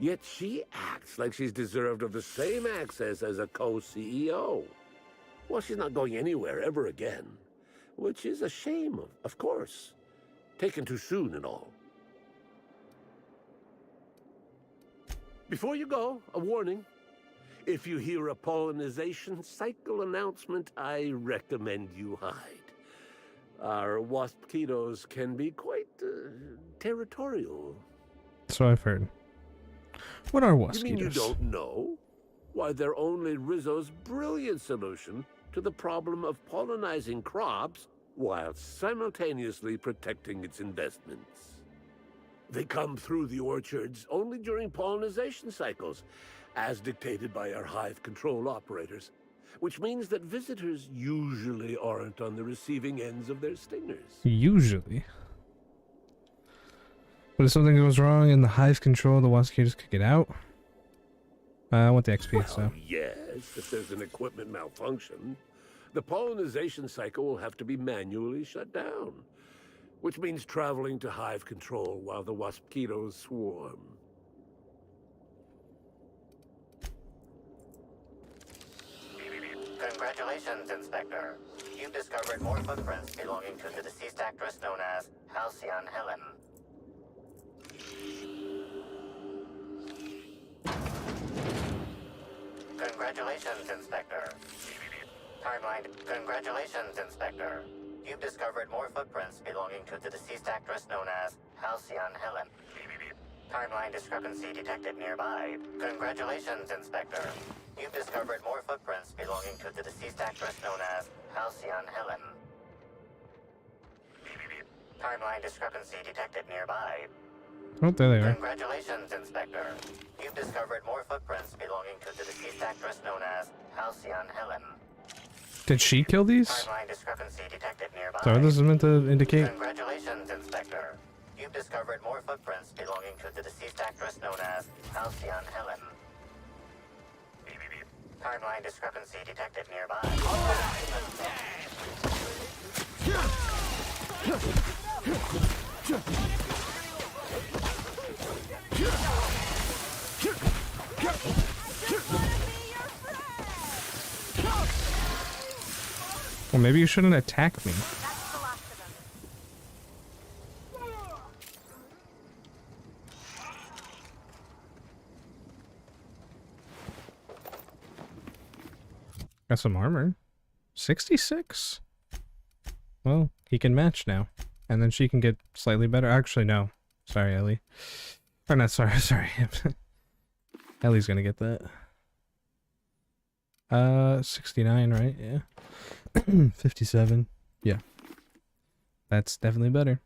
Yet she acts like she's deserved of the same access as a co-CEO. Well, she's not going anywhere ever again. Which is a shame, of course. Taken too soon and all. Before you go, a warning. If you hear a pollinization cycle announcement, I recommend you hide. Our wasp-ketos can be quite territorial. So I've heard. What are You mean you waskitos? don't know? Why, they're only Rizzo's brilliant solution to the problem of pollinizing crops while simultaneously protecting its investments. They come through the orchards only during pollinization cycles, as dictated by our hive control operators, which means that visitors usually aren't on the receiving ends of their stingers. Usually. But if something goes wrong in the hive control, the waskitos could get out. I want the XP, so. Yes, if there's an equipment malfunction, the pollinization cycle will have to be manually shut down, which means traveling to hive control while the wasp-ketos swarm. Congratulations, Inspector. You've discovered more footprints belonging to the deceased actress known as Halcyon Helen. Congratulations, Inspector. Timeline. Congratulations, Inspector. You've discovered more footprints belonging to the deceased actress known as Halcyon Helen. Timeline discrepancy detected nearby. Congratulations, Inspector. You've discovered more footprints belonging to the deceased actress known as Halcyon Helen. Timeline discrepancy detected nearby. Oh, there they are. Congratulations, Inspector. You've discovered more footprints belonging to the deceased actress known as Halcyon Helen. Did she kill these? Timeline discrepancy detected nearby. So this is meant to indicate. Congratulations, Inspector. You've discovered more footprints belonging to the deceased actress known as Halcyon Helen. Timeline discrepancy detected nearby. Well, maybe you shouldn't attack me. Got some armor. 66? Well, he can match now. And then she can get slightly better. Actually, no. Sorry, Ellie. Or not sorry, sorry. Ellie's gonna get that. 69, right? Yeah. 57. Yeah. That's definitely better.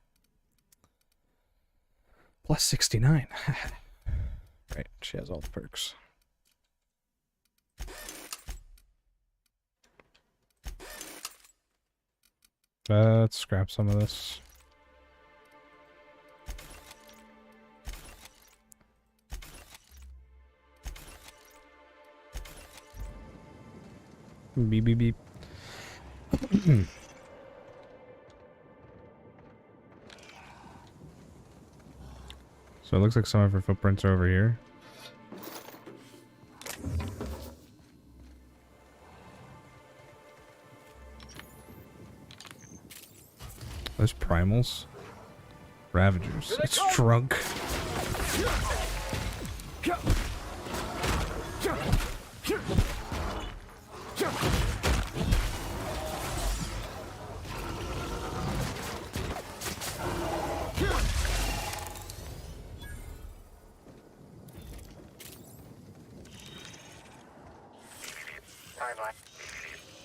Plus 69. Right, she has all the perks. Let's scrap some of this. Beep beep beep. So it looks like some of her footprints are over here. Those primals. Ravagers. It's drunk.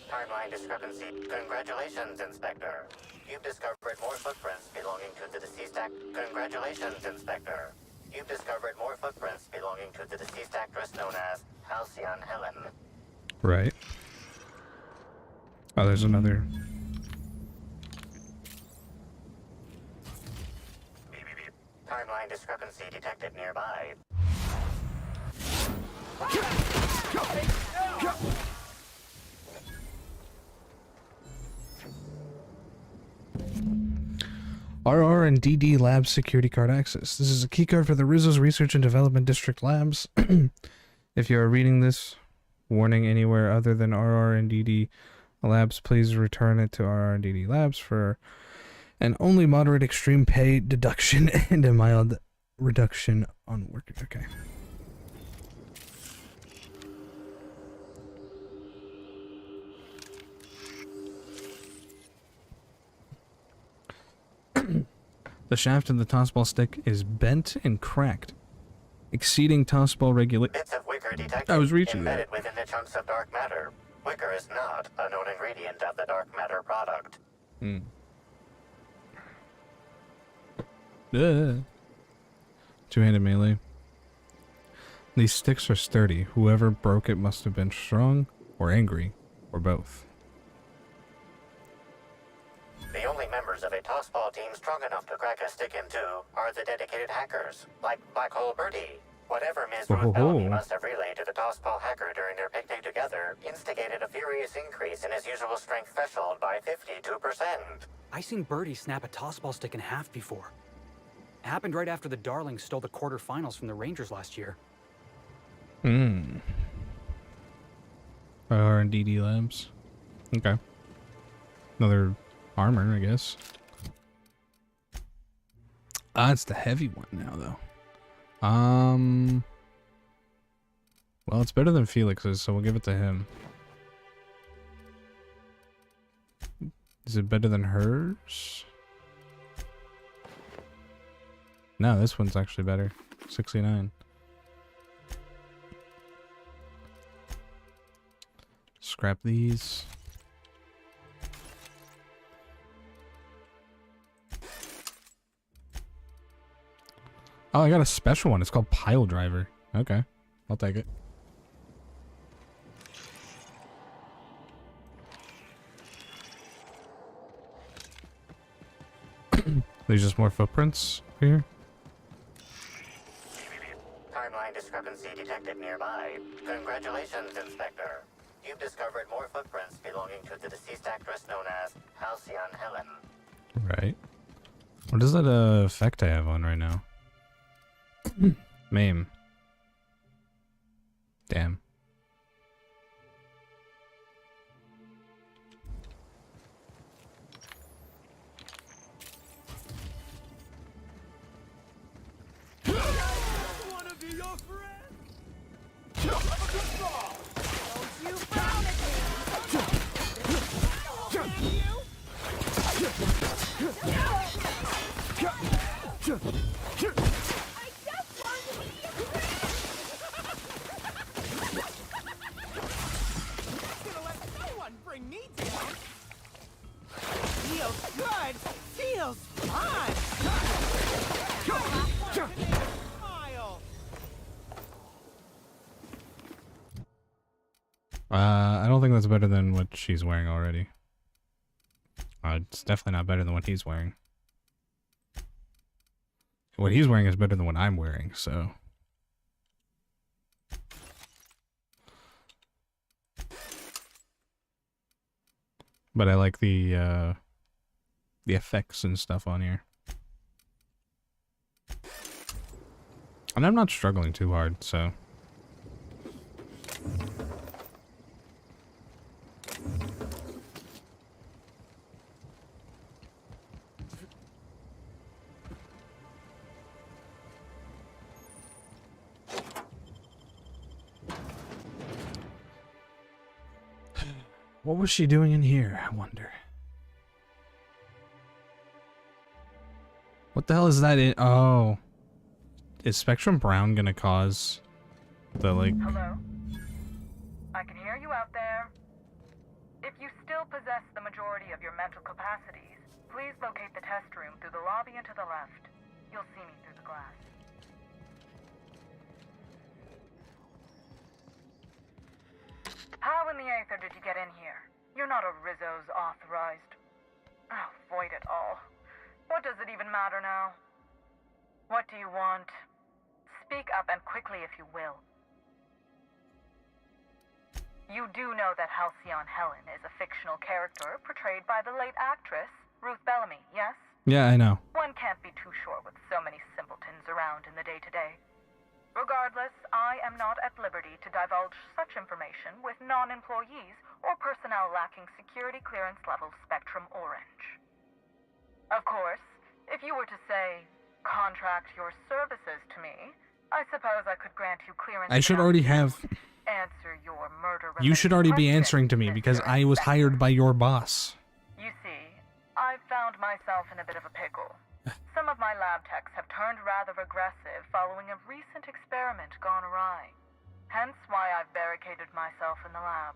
Timeline discrepancy. Congratulations, Inspector. You've discovered more footprints belonging to the deceased act. Congratulations, Inspector. You've discovered more footprints belonging to the deceased actress known as Halcyon Helen. Right. Oh, there's another. Timeline discrepancy detected nearby. RR and DD Labs security card access. This is a keycard for the Rizzo's Research and Development District Labs. If you are reading this warning anywhere other than RR and DD Labs, please return it to RR and DD Labs for an only moderate extreme pay deduction and a mild reduction on work. Okay. The shaft of the tossball stick is bent and cracked, exceeding tossball regulation. Bits of wicker detected I was reaching embedded that. within the chunks of dark matter. Wicker is not a known ingredient of the dark matter product. Hmm. Two-handed melee. These sticks are sturdy. Whoever broke it must have been strong or angry, or both. The only members of a tossball team strong enough to crack a stick in two are the dedicated hackers, like Black Hole Birdie. Whatever Ms. Ruth Bellamy must have relayed to the tossball hacker during their picnic together instigated a furious increase in his usual strength threshold by 52%. I seen Birdie snap a tossball stick in half before. It happened right after the Darlings stole the quarterfinals from the Rangers last year. Hmm. R&DD Labs. Okay. Another armor, I guess. Ah, it's the heavy one now, though. Well, it's better than Felix's, so we'll give it to him. Is it better than hers? No, this one's actually better. 69. Scrap these. Oh, I got a special one. It's called Pile Driver. Okay, I'll take it. There's just more footprints here. Timeline discrepancy detected nearby. Congratulations, Inspector. You've discovered more footprints belonging to the deceased actress known as Halcyon Helen. Right. What is that effect I have on right now? Mame. Damn. Feels fun. I don't think that's better than what she's wearing already. It's definitely not better than what he's wearing. What he's wearing is better than what I'm wearing, so. But I like the effects and stuff on here. And I'm not struggling too hard, so... What was she doing in here, I wonder? What the hell is that in? Oh. Is Spectrum Brown gonna cause the, like... Hello? I can hear you out there. If you still possess the majority of your mental capacities, please locate the test room through the lobby and to the left. You'll see me through the glass. How in the aether did you get in here? You're not a Rizzo's authorized. Oh, void it all. What does it even matter now? What do you want? Speak up and quickly if you will. You do know that Halcyon Helen is a fictional character portrayed by the late actress, Ruth Bellamy, yes? Yeah, I know. One can't be too sure with so many simpletons around in the day-to-day. Regardless, I am not at liberty to divulge such information with non-employees or personnel lacking security clearance level Spectrum Orange. Of course, if you were to say, contract your services to me, I suppose I could grant you clearance. I should already have... Answer your murder. You should already be answering to me because I was hired by your boss. You see, I've found myself in a bit of a pickle. Some of my lab techs have turned rather aggressive following a recent experiment gone awry. Hence why I've barricaded myself in the lab.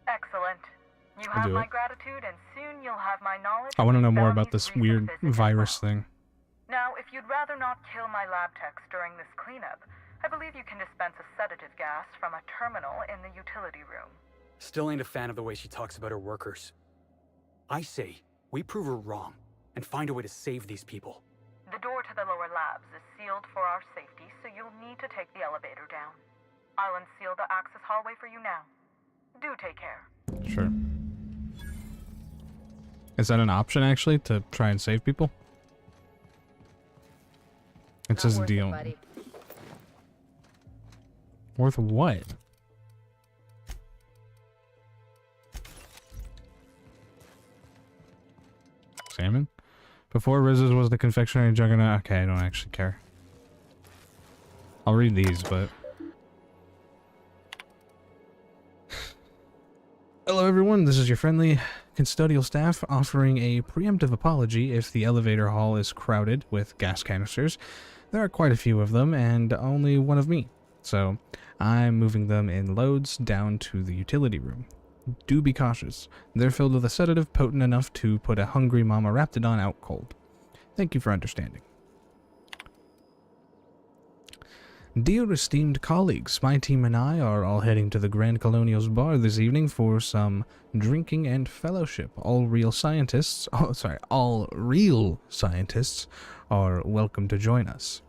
Excellent. You have my gratitude, and soon you'll have my knowledge. I want to know more about this weird virus thing. Now, if you'd rather not kill my lab techs during this cleanup, I believe you can dispense a sedative gas from a terminal in the utility room. Still ain't a fan of the way she talks about her workers. I say, we prove her wrong, and find a way to save these people. The door to the lower labs is sealed for our safety, so you'll need to take the elevator down. I'll unseal the access hallway for you now. Do take care. Sure. Is that an option, actually, to try and save people? It says deal. Worth what? Salmon? Before Rizzo's was the confectionery juggernaut. Okay, I don't actually care. I'll read these, but... Hello everyone, this is your friendly custodial staff offering a preemptive apology if the elevator hall is crowded with gas canisters. There are quite a few of them and only one of me, so I'm moving them in loads down to the utility room. Do be cautious. They're filled with a sedative potent enough to put a hungry mama raptidon out cold. Thank you for understanding. Dear esteemed colleagues, my team and I are all heading to the Grand Colonial's bar this evening for some drinking and fellowship. All real scientists are welcome to join us.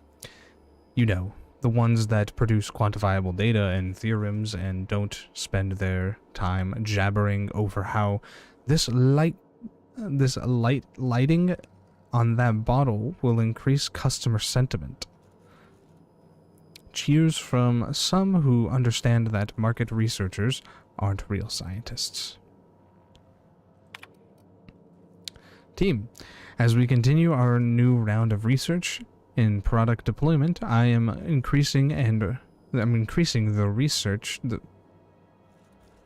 You know, the ones that produce quantifiable data and theorems and don't spend their time jabbering over how this lighting on that bottle will increase customer sentiment. Cheers from some who understand that market researchers aren't real scientists. Team, as we continue our new round of research in product deployment, I'm increasing the research.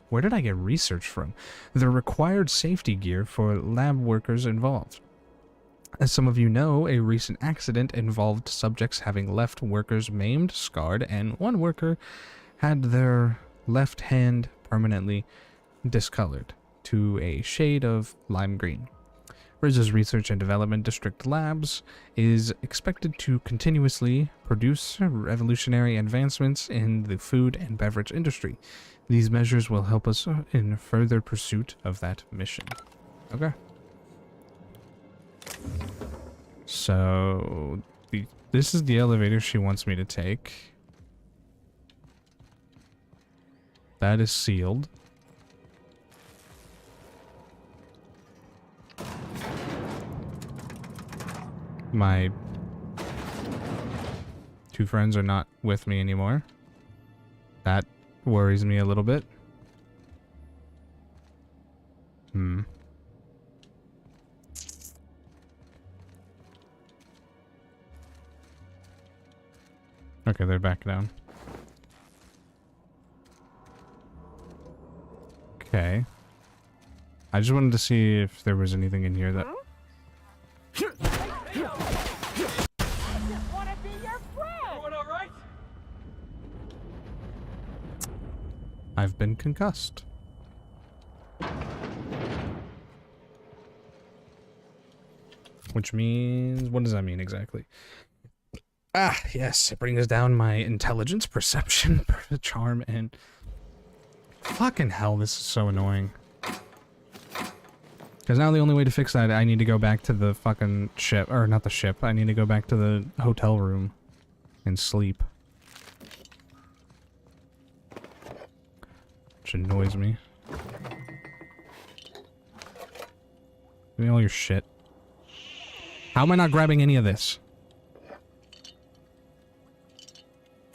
Where did I get research from? The required safety gear for lab workers involved. As some of you know, a recent accident involved subjects having left workers maimed, scarred, and one worker had their left hand permanently discolored to a shade of lime green. RIS's Research and Development District Labs is expected to continuously produce revolutionary advancements in the food and beverage industry. These measures will help us in further pursuit of that mission. Okay. So, this is the elevator she wants me to take. That is sealed. My two friends are not with me anymore. That worries me a little bit. Okay, they're back down. Okay. I just wanted to see if there was anything in here that... I've been concussed. Which means... what does that mean exactly? Ah, yes, it brings down my intelligence, perception, charm, and... fucking hell, this is so annoying. Because now the only way to fix that, I need to go back to the fucking ship. Or, not the ship. I need to go back to the hotel room and sleep. Which annoys me. Give me all your shit. How am I not grabbing any of this?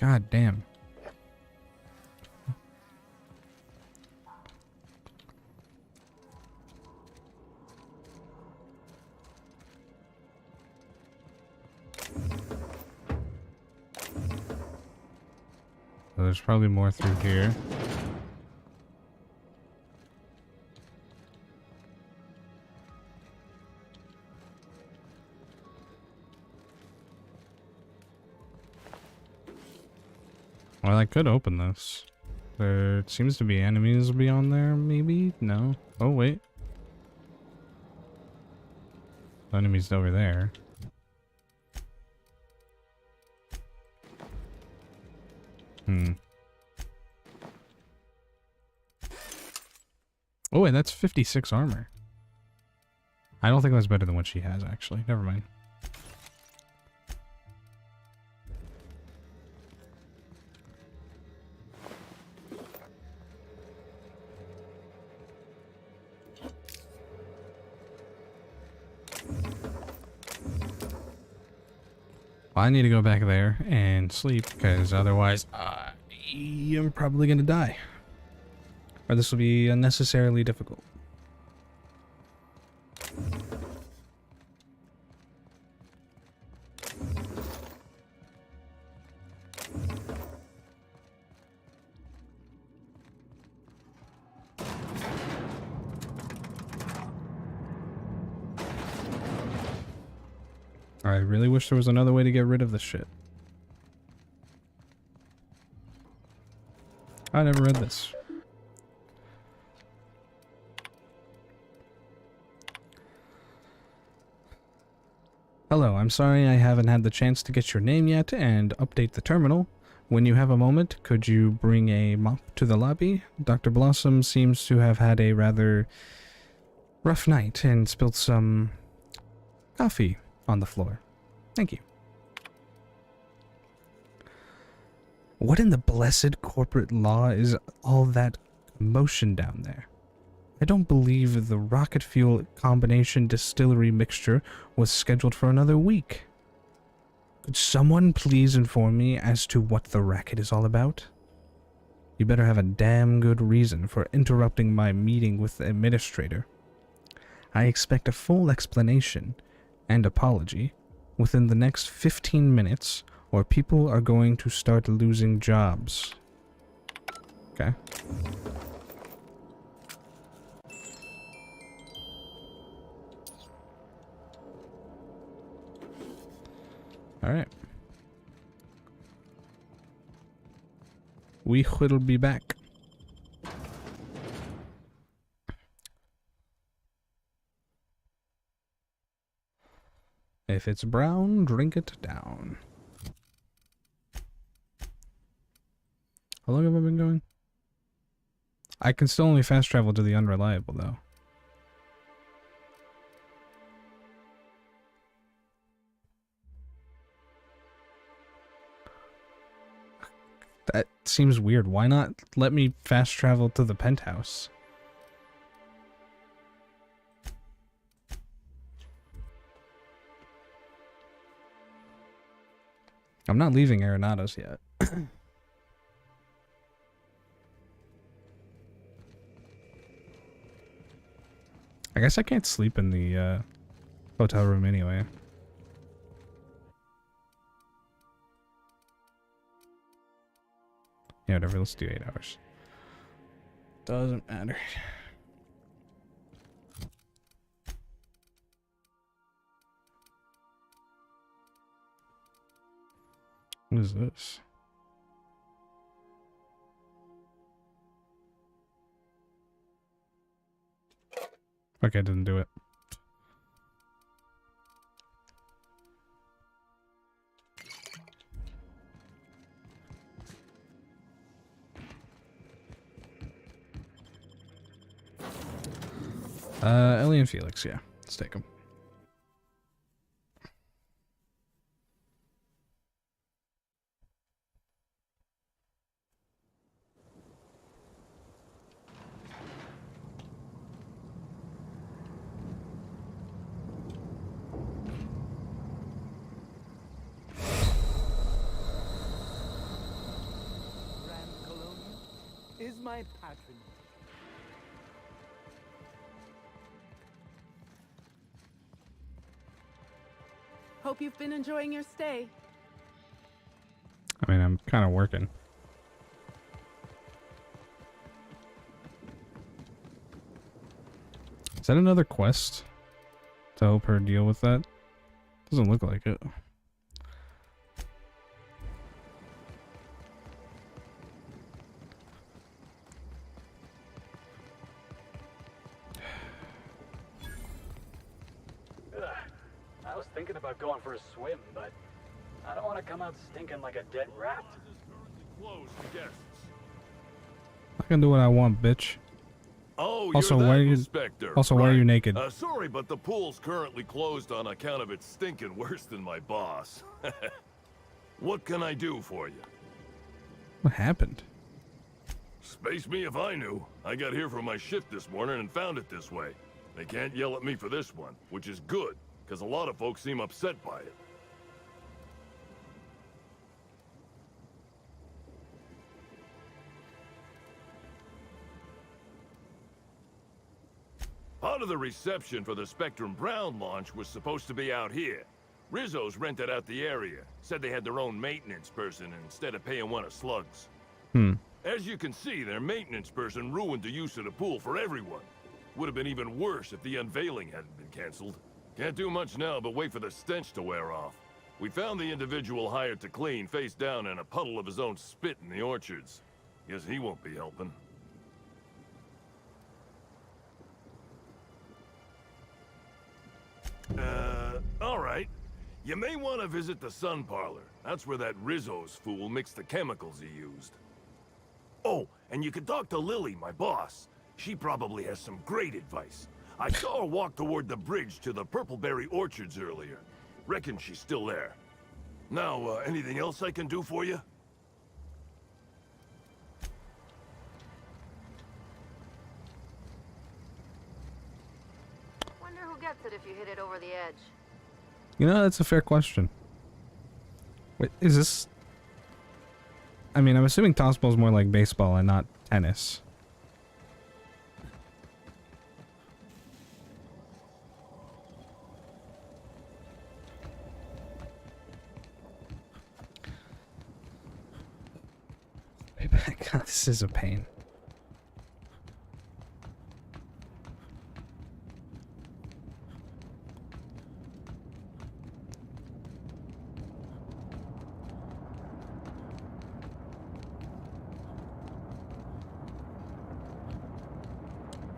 God damn. There's probably more through here. Well, I could open this. There seems to be enemies beyond there, maybe? No. Oh, wait. The enemy's over there. Oh, wait, that's 56 armor. I don't think that's better than what she has, actually. Never mind. I need to go back there and sleep, because otherwise I'm probably going to die. Or this will be unnecessarily difficult. I really wish there was another way to get rid of this shit. I never read this. Hello, I'm sorry I haven't had the chance to get your name yet and update the terminal. When you have a moment, could you bring a mop to the lobby? Dr. Blossom seems to have had a rather rough night and spilled some coffee on the floor. Thank you. What in the blessed corporate law is all that commotion down there? I don't believe the rocket fuel combination distillery mixture was scheduled for another week. Could someone please inform me as to what the racket is all about? You better have a damn good reason for interrupting my meeting with the administrator. I expect a full explanation and apology within the next 15 minutes, or people are going to start losing jobs. Okay. Alright. We will be back. If it's brown, drink it down. How long have I been going? I can still only fast travel to the unreliable, though. That seems weird. Why not let me fast travel to the penthouse? I'm not leaving Arenados yet. I guess I can't sleep in the hotel room anyway. Yeah, whatever, let's do 8 hours. Doesn't matter. What is this? Okay, I didn't do it. Ellie and Felix, yeah. Let's take them. Is my patron. Hope you've been enjoying your stay. I mean, I'm kind of working. Is that another quest to help her deal with that? Doesn't look like it. I was thinking about going for a swim, but I don't want to come out stinking like a dead rat. I can do what I want, bitch. Oh, Also, you're why that are you? inspector. Also, why are you naked? Sorry, but the pool's currently closed on account of it stinking worse than my boss. What can I do for you? What happened? Space me if I knew. I got here for my shift this morning and found it this way. They can't yell at me for this one, which is good, because a lot of folks seem upset by it. Part of the reception for the Spectrum Brown launch was supposed to be out here. Rizzo's rented out the area, said they had their own maintenance person instead of paying one of Slug's. As you can see, their maintenance person ruined the use of the pool for everyone. Would have been even worse if the unveiling hadn't been canceled. Can't do much now but wait for the stench to wear off. We found the individual hired to clean face down in a puddle of his own spit in the orchards. Guess he won't be helping. All right. You may want to visit the Sun Parlor. That's where that Rizzo's fool mixed the chemicals he used. Oh, and you could talk to Lily, my boss. She probably has some great advice. I saw her walk toward the bridge to the Purpleberry Orchards earlier. Reckon she's still there. Now, anything else I can do for you? Wonder who gets it if you hit it over the edge. You know, that's a fair question. Wait, is this... I mean, I'm assuming tossball is more like baseball and not tennis. God, this is a pain.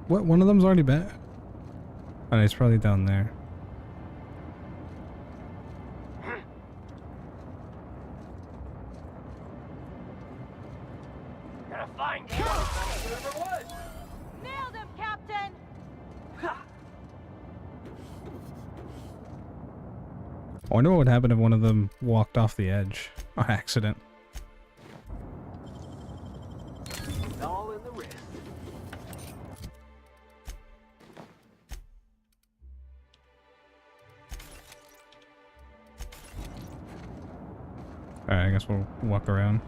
What? One of them's already back? Oh, no, it's probably down there. I wonder what would happen if one of them walked off the edge on accident. All in the wrist. Alright, I guess we'll walk around.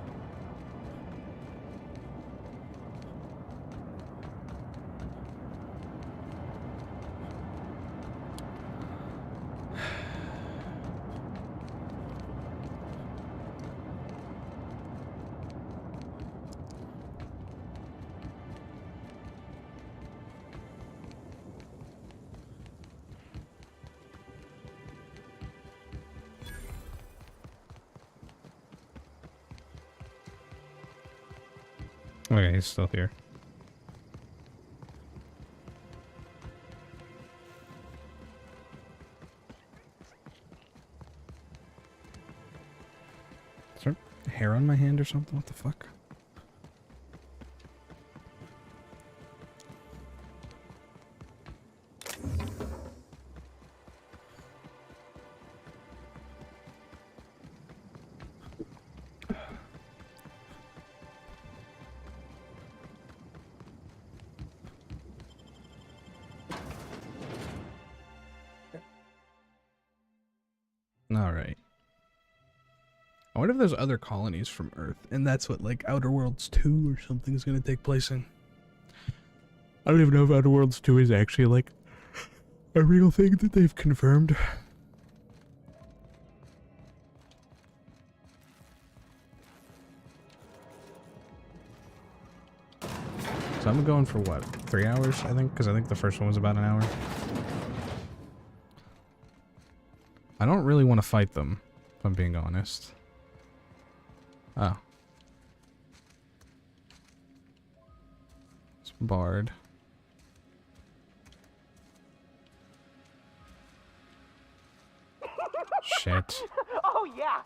Okay, he's still here. Is there hair on my hand or something? What the fuck? Alright. I wonder if there's other colonies from Earth, and that's what, like, Outer Worlds 2 or something is going to take place in. I don't even know if Outer Worlds 2 is actually, like, a real thing that they've confirmed. So I'm going for what? 3 hours, I think? Because I think the first one was about an hour. I don't really want to fight them, if I'm being honest. Oh. It's barred. Shit. Oh, yeah.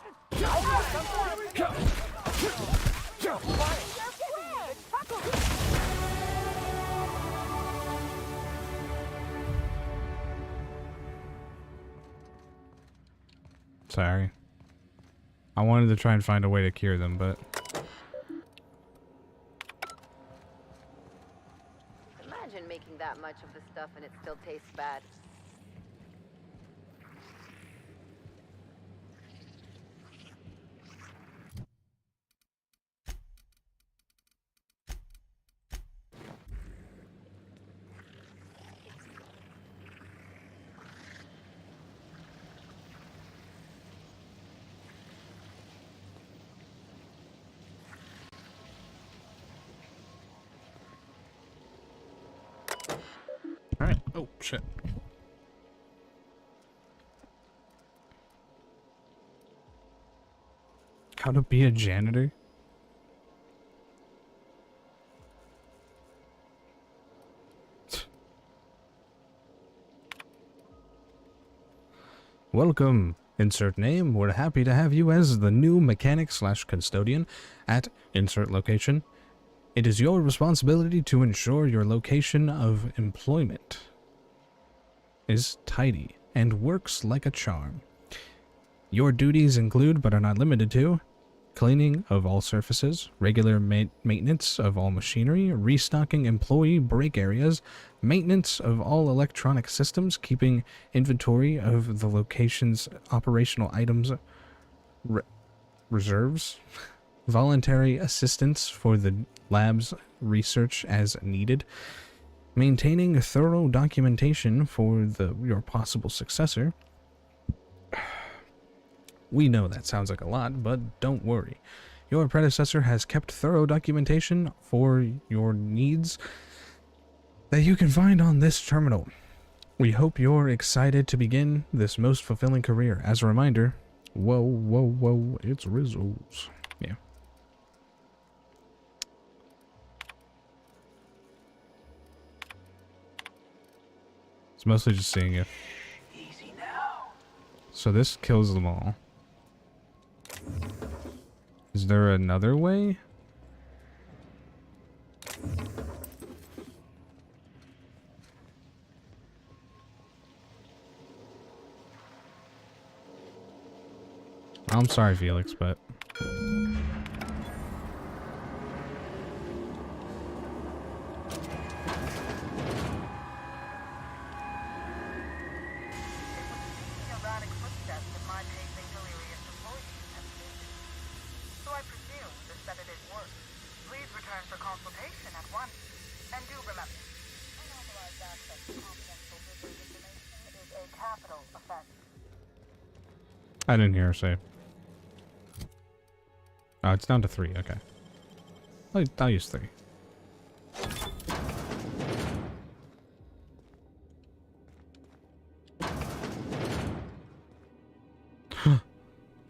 Sorry. I wanted to try and find a way to cure them, but... Imagine making that much of the stuff and it still tastes bad. Alright. Oh, shit. How to be a janitor? Welcome. Insert name. We're happy to have you as the new mechanic / custodian at insert location. It is your responsibility to ensure your location of employment is tidy and works like a charm. Your duties include, but are not limited to, cleaning of all surfaces, regular maintenance of all machinery, restocking employee break areas, maintenance of all electronic systems, keeping inventory of the location's operational items reserves, voluntary assistance for the lab's research as needed, maintaining thorough documentation for your possible successor. We know that sounds like a lot, but don't worry. Your predecessor has kept thorough documentation for your needs that you can find on this terminal. We hope you're excited to begin this most fulfilling career. As a reminder, whoa, it's Rizzo's. Yeah. It's mostly just seeing if... Easy now. So this kills them all. Is there another way? I'm sorry, Felix, but... erratic footsteps in my pacing delirious employees have stated. So I presume the sedative works. Please return for consultation at once. And do remember, unauthorized access to confidential business information is a capital offense. I didn't hear her say. Oh, it's down to 3. Okay. I'll use 3.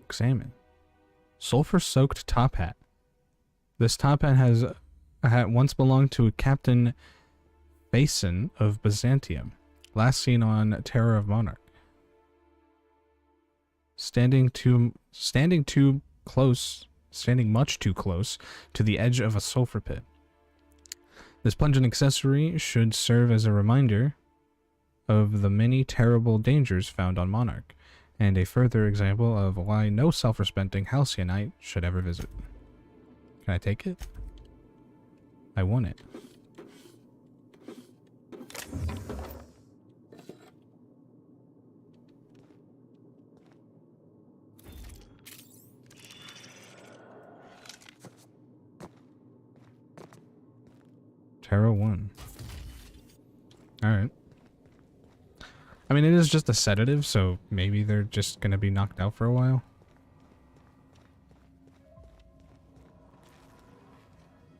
Examine. Sulfur-soaked top hat. This top hat has once belonged to Captain Basin of Byzantium, last seen on Terror of Monarch. Standing much too close to the edge of a sulfur pit. This pungent accessory should serve as a reminder of the many terrible dangers found on Monarch, and a further example of why no self-respecting halcyonite should ever visit. Can I take it? I want it. Terra 1. Alright. I mean, it is just a sedative, so maybe they're just gonna be knocked out for a while.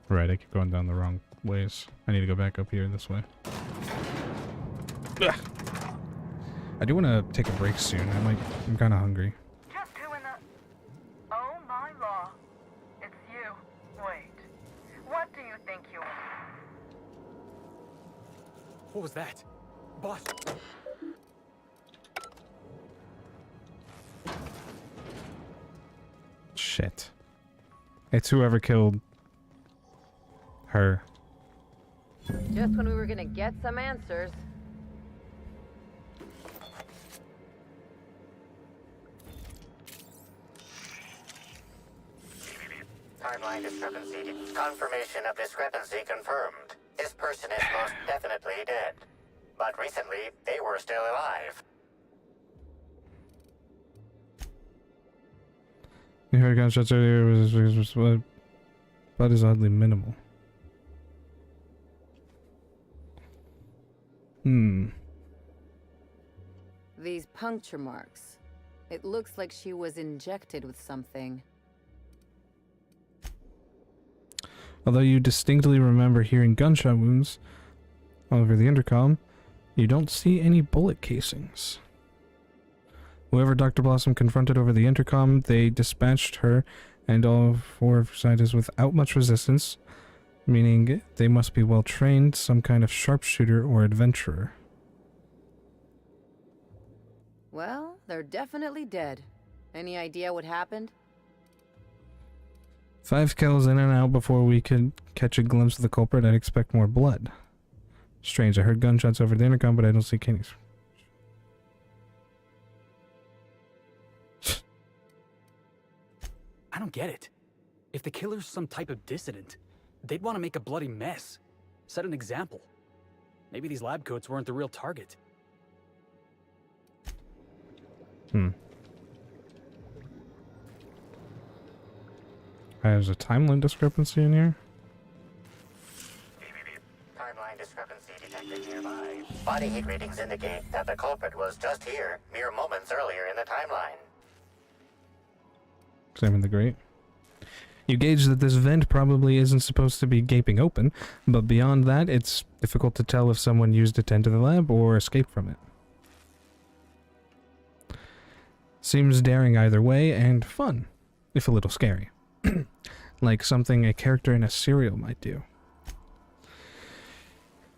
Right, I keep going down the wrong ways. I need to go back up here this way. Ugh. I do want to take a break soon. I'm kind of hungry. Just who in the... Oh my law. It's you. Wait. What do you think you are? What was that? Boss. Shit. It's whoever killed her. Just when we were gonna get some answers. Timeline discrepancy. Confirmation of discrepancy confirmed. This person is most definitely dead. But recently, they were still alive. You heard gunshots earlier, but is oddly minimal. These puncture marks. It looks like she was injected with something. Although you distinctly remember hearing gunshot wounds over the intercom, you don't see any bullet casings. Whoever Dr. Blossom confronted over the intercom, they dispatched her and all 4 scientists without much resistance, meaning they must be well trained, some kind of sharpshooter or adventurer. Well, they're definitely dead. Any idea what happened? 5 kills in and out before we could catch a glimpse of the culprit. I'd expect more blood. Strange, I heard gunshots over the intercom, but I don't see Kenny's. I don't get it. If the killer's some type of dissident, they'd want to make a bloody mess. Set an example. Maybe these lab coats weren't the real target. There's a timeline discrepancy in here. Timeline discrepancy detected nearby. Body heat readings indicate that the culprit was just here, mere moments earlier in the timeline. Examine the grate. You gauge that this vent probably isn't supposed to be gaping open, but beyond that, it's difficult to tell if someone used it to enter the lab or escape from it. Seems daring either way, and fun, if a little scary. Like something a character in a serial might do.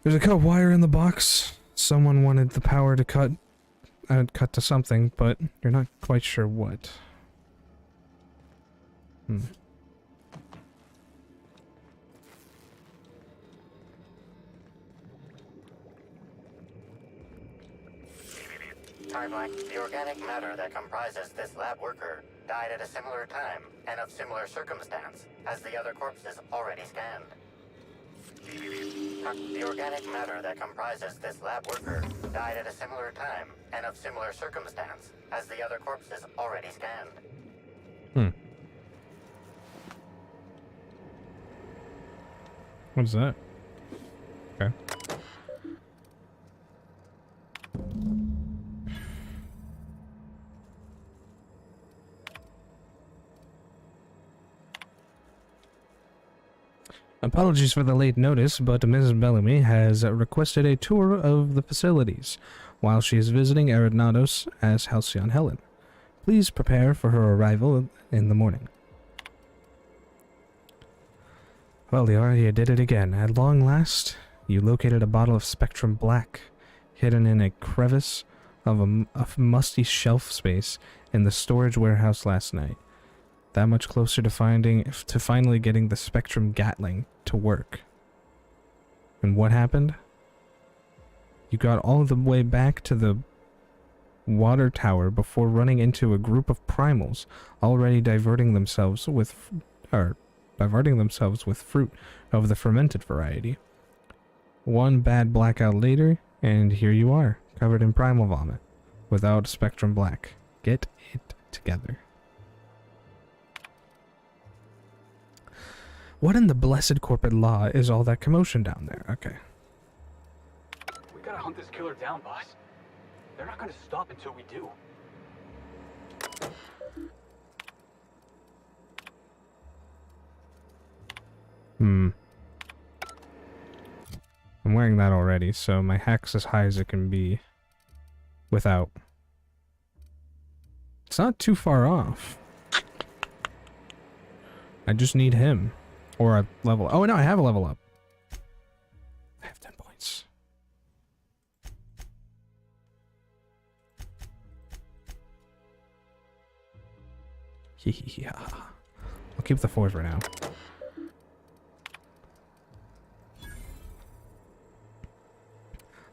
There's a cut wire in the box. Someone wanted the power to cut to something, but you're not quite sure what. Timeline. The organic matter that comprises this lab worker died at a similar time and of similar circumstance as the other corpses already scanned. The organic matter that comprises this lab worker died at a similar time and of similar circumstance as the other corpses already scanned. What's that? Okay. Apologies for the late notice, but Mrs. Bellamy has requested a tour of the facilities while she is visiting Arenados as Halcyon Helen. Please prepare for her arrival in the morning. Well, Liara, you did it again. At long last, you located a bottle of Spectrum Black hidden in a crevice of a musty shelf space in the storage warehouse last night. That much closer to finally getting the Spectrum Gatling to work. And what happened? You got all the way back to the water tower before running into a group of primals already diverting themselves with fruit of the fermented variety. One bad blackout later, and here you are, covered in primal vomit, without Spectrum Black. Get it together. What in the blessed corporate law is all that commotion down there? Okay. We gotta hunt this killer down, boss. They're not gonna stop until we do. I'm wearing that already, so my hack's as high as it can be without. It's not too far off. I just need him. Or a level. Oh, no, I have a level up. I have 10 points. Yeah. I'll keep the 4 for now.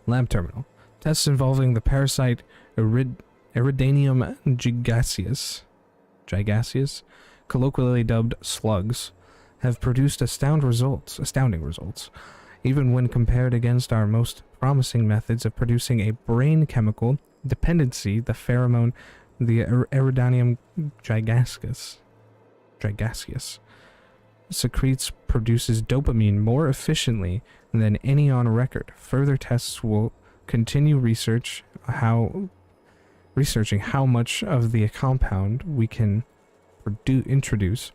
Lab terminal. Tests involving the parasite Iridanium gigaseus, colloquially dubbed slugs, have produced astounding results, even when compared against our most promising methods of producing a brain chemical dependency. The pheromone, the Iridanium gigaseus, produces dopamine more efficiently than any on record. Further tests will continue researching how much of the compound we can introduce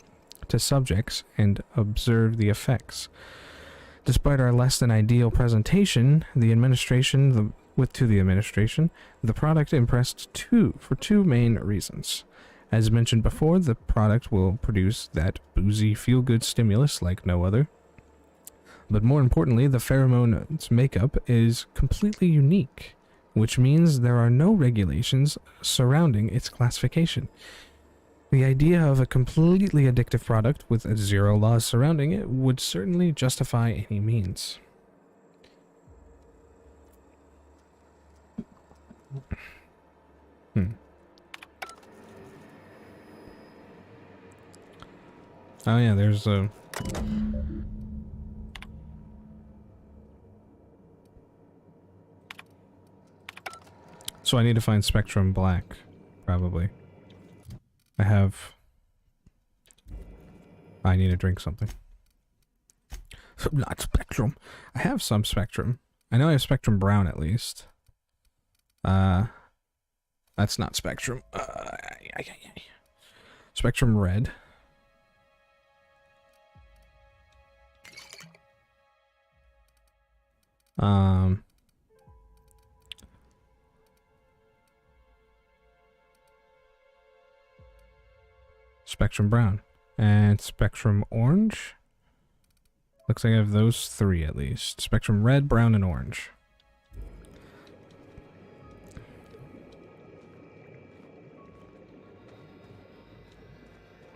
to subjects and observe the effects. Despite our less than ideal presentation, the administration, the product impressed for two main reasons. As mentioned before, the product will produce that boozy feel-good stimulus like no other. But more importantly, the pheromone's makeup is completely unique, which means there are no regulations surrounding its classification. The idea of a completely addictive product with 0 laws surrounding it would certainly justify any means. Oh yeah, there's a... So I need to find Spectrum Black, probably. I need to drink something. Not Spectrum. I have some Spectrum. I know I have Spectrum Brown at least. That's not Spectrum. Spectrum Red. Spectrum Brown and Spectrum Orange. Looks like I have those 3 at least. Spectrum Red, Brown, and Orange.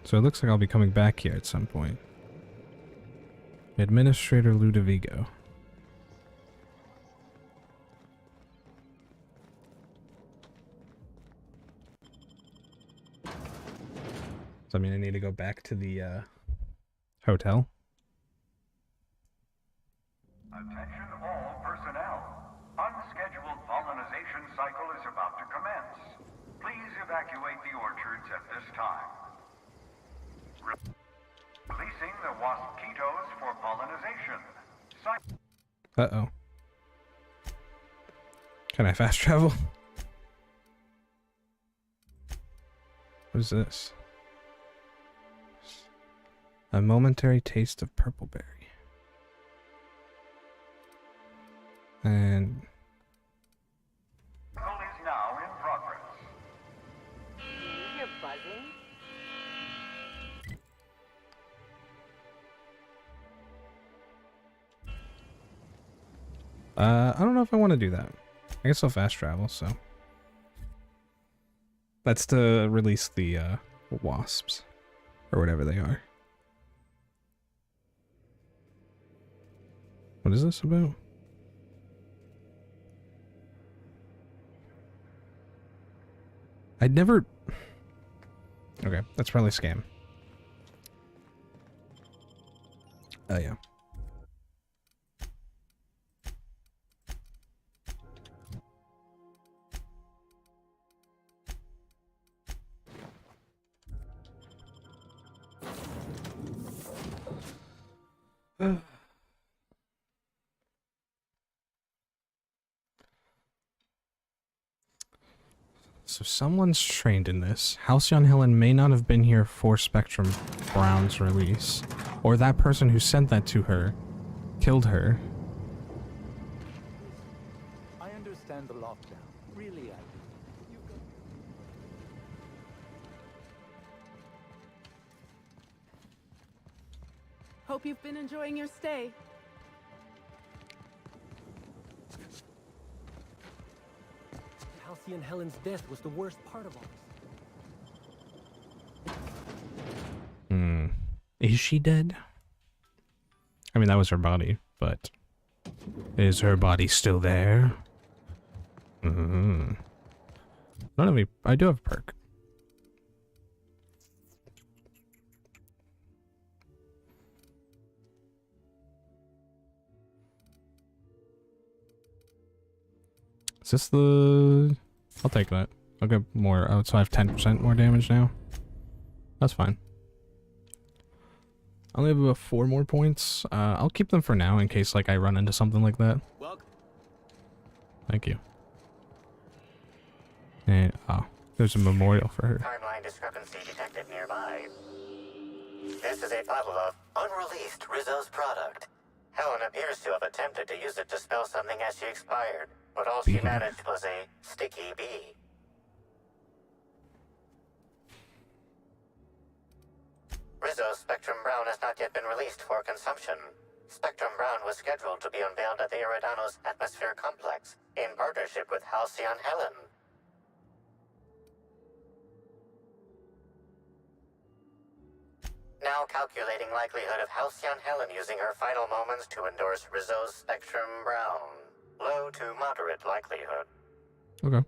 So it looks like I'll be coming back here at some point. Administrator Ludovico. So I mean, I need to go back to the hotel. Attention all personnel. Unscheduled pollinization cycle is about to commence. Please evacuate the orchards at this time. Releasing the wasquitos for pollinization. Uh-oh. Can I fast travel? What is this? A momentary taste of purple berry. And Cycle is now in progress. You're buzzing? I don't know if I want to do that. I guess I'll fast travel, so. That's to release the wasps. Or whatever they are. What is this about? I'd never... Okay, that's probably a scam. Oh yeah. So someone's trained in this. Halcyon Helen may not have been here for Spectrum Brown's release. Or that person who sent that to her killed her. I understand the lockdown. Really, I do. Hope you've been enjoying your stay. Halcyon Helen's death was the worst part of all this. Is she dead? I mean, that was her body, but... Is her body still there? I don't have any... I do have a perk. Is this the... I'll take that. I'll get more. Oh, so I have 10% more damage now. That's fine. I only have about 4 more points. I'll keep them for now in case like I run into something like that. Welcome. Thank you. And oh, there's a memorial for her. Timeline discrepancy detected nearby. This is a bottle of unreleased Rizzo's product. Helen appears to have attempted to use it to spell something as she expired, but all she managed was a sticky bee. Rizzo's Spectrum Brown has not yet been released for consumption. Spectrum Brown was scheduled to be unveiled at the Eridano's Atmosphere Complex in partnership with Halcyon Helen. Now calculating likelihood of Halcyon Helen using her final moments to endorse Rizzo's Spectrum Brown. Low to moderate likelihood. Okay.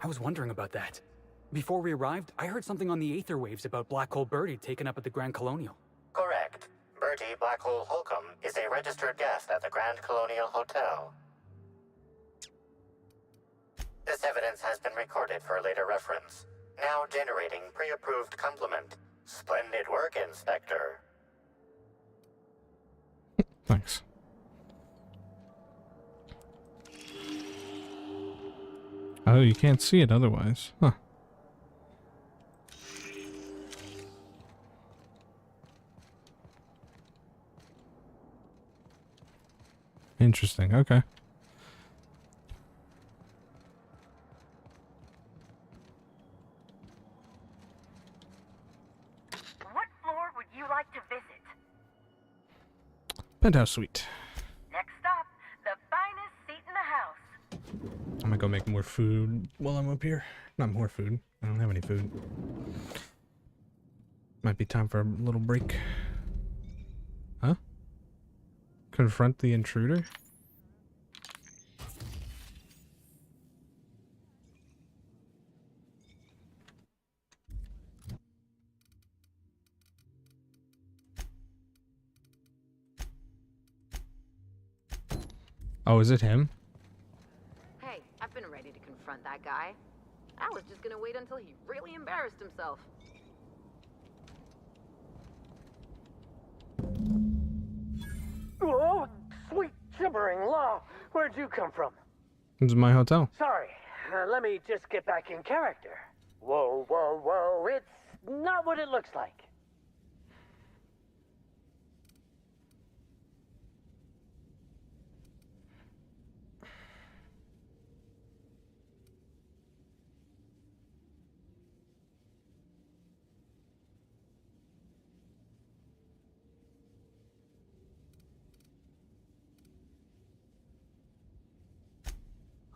I was wondering about that. Before we arrived, I heard something on the aether waves about Black Hole Birdie taken up at the Grand Colonial. Correct. Bertie Black Hole Holcomb is a registered guest at the Grand Colonial Hotel. This evidence has been recorded for later reference. Now generating pre-approved compliment. Splendid work, Inspector. Thanks. Oh, you can't see it otherwise. Huh. Interesting. Okay. What floor would you like to visit? Penthouse suite. Next stop, the finest seat in the house. I'm gonna go make more food while I'm up here. Not more food. I don't have any food. Might be time for a little break. Huh? Confront the intruder? Oh, is it him? Hey, I've been ready to confront that guy. I was just gonna wait until he really embarrassed himself. Oh, sweet gibbering law! Where'd you come from? This is my hotel. Sorry, let me just get back in character. Whoa, whoa, whoa, it's not what it looks like.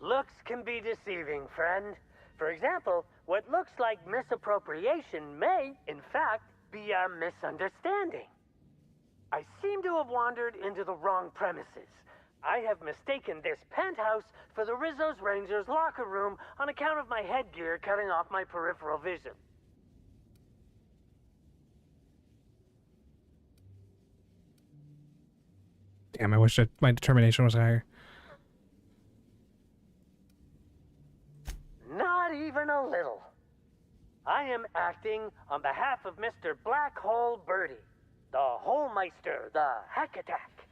Looks can be deceiving, friend. For example, what looks like misappropriation may, in fact, be a misunderstanding. I seem to have wandered into the wrong premises. I have mistaken this penthouse for the Rizzo's Rangers locker room on account of my headgear cutting off my peripheral vision. Damn, I wish my determination was higher. Not even a little. I am acting on behalf of Mr. Black Hole Birdie, the Holmeister, the Hack Attack.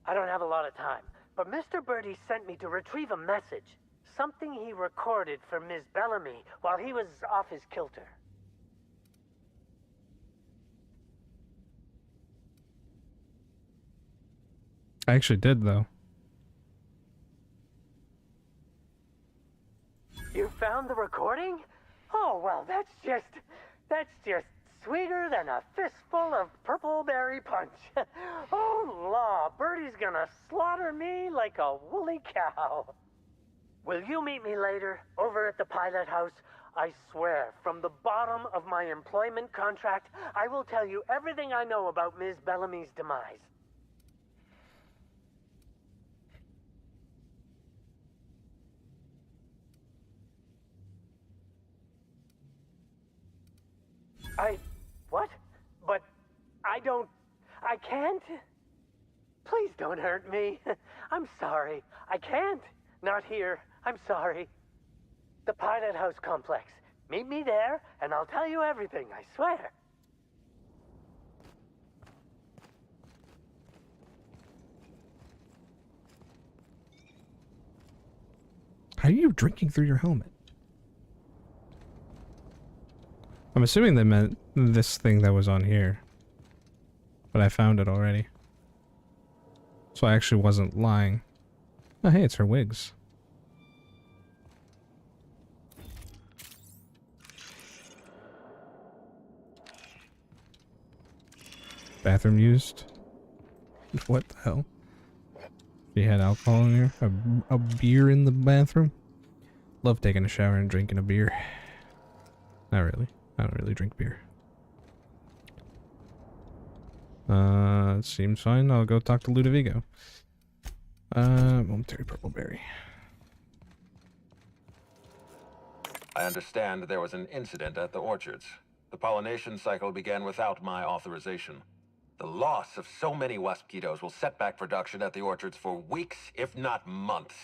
I don't have a lot of time, but Mr. Birdie sent me to retrieve a message, something he recorded for Ms. Bellamy while he was off his kilter. I actually did, though. You found the recording? Oh, well, that's just sweeter than a fistful of purple berry punch. Oh, law, Birdie's gonna slaughter me like a woolly cow. Will you meet me later, over at the pilot house? I swear, from the bottom of my employment contract, I will tell you everything I know about Ms. Bellamy's demise. What? But I can't? Please don't hurt me. I'm sorry. I can't. Not here. I'm sorry. The Pilot House complex. Meet me there, and I'll tell you everything, I swear. How are you drinking through your helmet? I'm assuming they meant this thing that was on here. But I found it already. So I actually wasn't lying. Oh, hey, it's her wigs. Bathroom used? What the hell? She had alcohol in here? A beer in the bathroom? Love taking a shower and drinking a beer. Not really. I don't really drink beer. It seems fine. I'll go talk to Ludovico. Momentary purple berry. I understand there was an incident at the orchards. The pollination cycle began without my authorization. The loss of so many Waspitos will set back production at the orchards for weeks, if not months.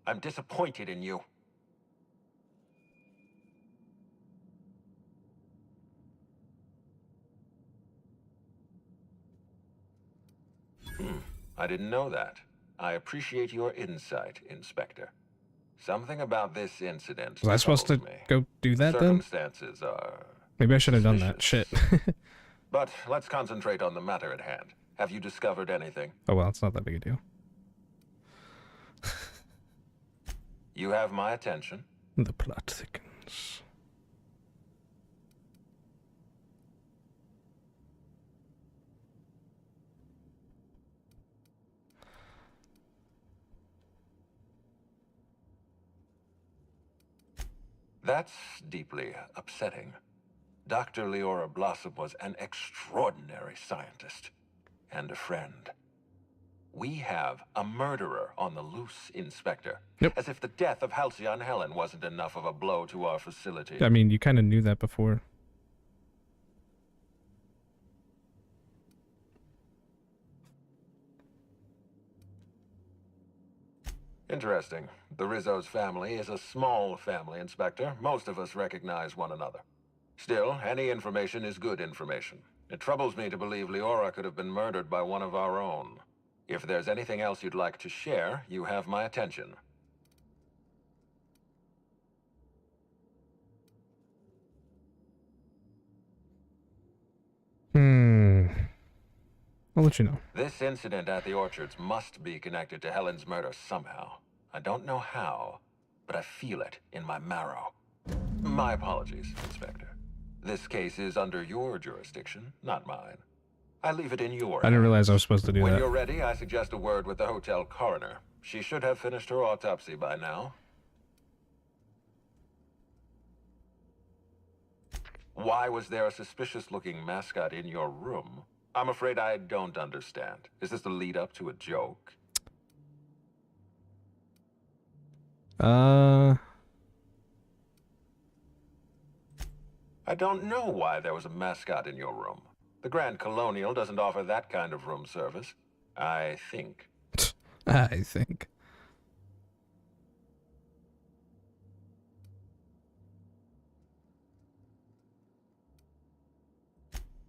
I'm disappointed in you. I didn't know that. I appreciate your insight, Inspector. Something about this incident Was I supposed to go do that then? Circumstances are... Maybe I should have done that. Shit. But let's concentrate on the matter at hand. Have you discovered anything? Oh well, it's not that big a deal. You have my attention. The plot thickens. That's deeply upsetting. Dr. Leora Blossom was an extraordinary scientist and a friend. We have a murderer on the loose, Inspector. Yep. As if the death of Halcyon Helen wasn't enough of a blow to our facility. I mean, you kind of knew that before. Interesting. The Rizzo's family is a small family, Inspector. Most of us recognize one another. Still, any information is good information. It troubles me to believe Leora could have been murdered by one of our own. If there's anything else you'd like to share, you have my attention. I'll let you know. This incident at the orchards must be connected to Helen's murder somehow. I don't know how, but I feel it in my marrow. My apologies, Inspector. This case is under your jurisdiction, not mine. I leave it in your I didn't realize I was supposed to do When that. you're ready, I suggest a word with the hotel coroner. She should have finished her autopsy by now. Why was there a suspicious-looking mascot in your room? I'm afraid I don't understand. Is this the lead-up to a joke? I don't know why there was a mascot in your room. The Grand Colonial doesn't offer that kind of room service. I think. I think.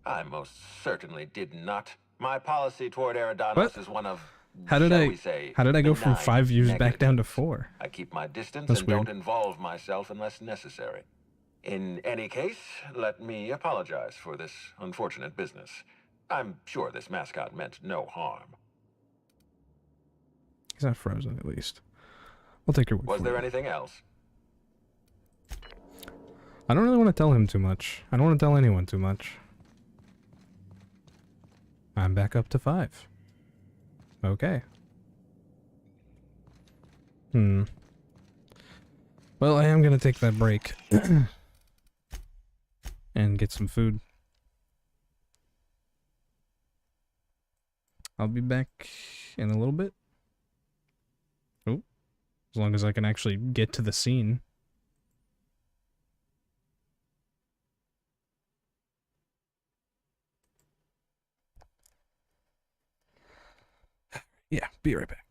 I most certainly did not. My policy toward Eridanos is one of, How did shall we say, I go from benign 5 views back down to 4? I keep my distance That's and weird. don't involve myself unless necessary. In any case, let me apologize for this unfortunate business. I'm sure this mascot meant no harm. He's not frozen, at least. I'll take your word Was for there it. anything else? I don't really want to tell him too much. I don't want to tell anyone too much. I'm back up to 5. Okay. Well, I am gonna take that break. And get some food. I'll be back in a little bit. Oh. As long as I can actually get to the scene. Yeah, be right back.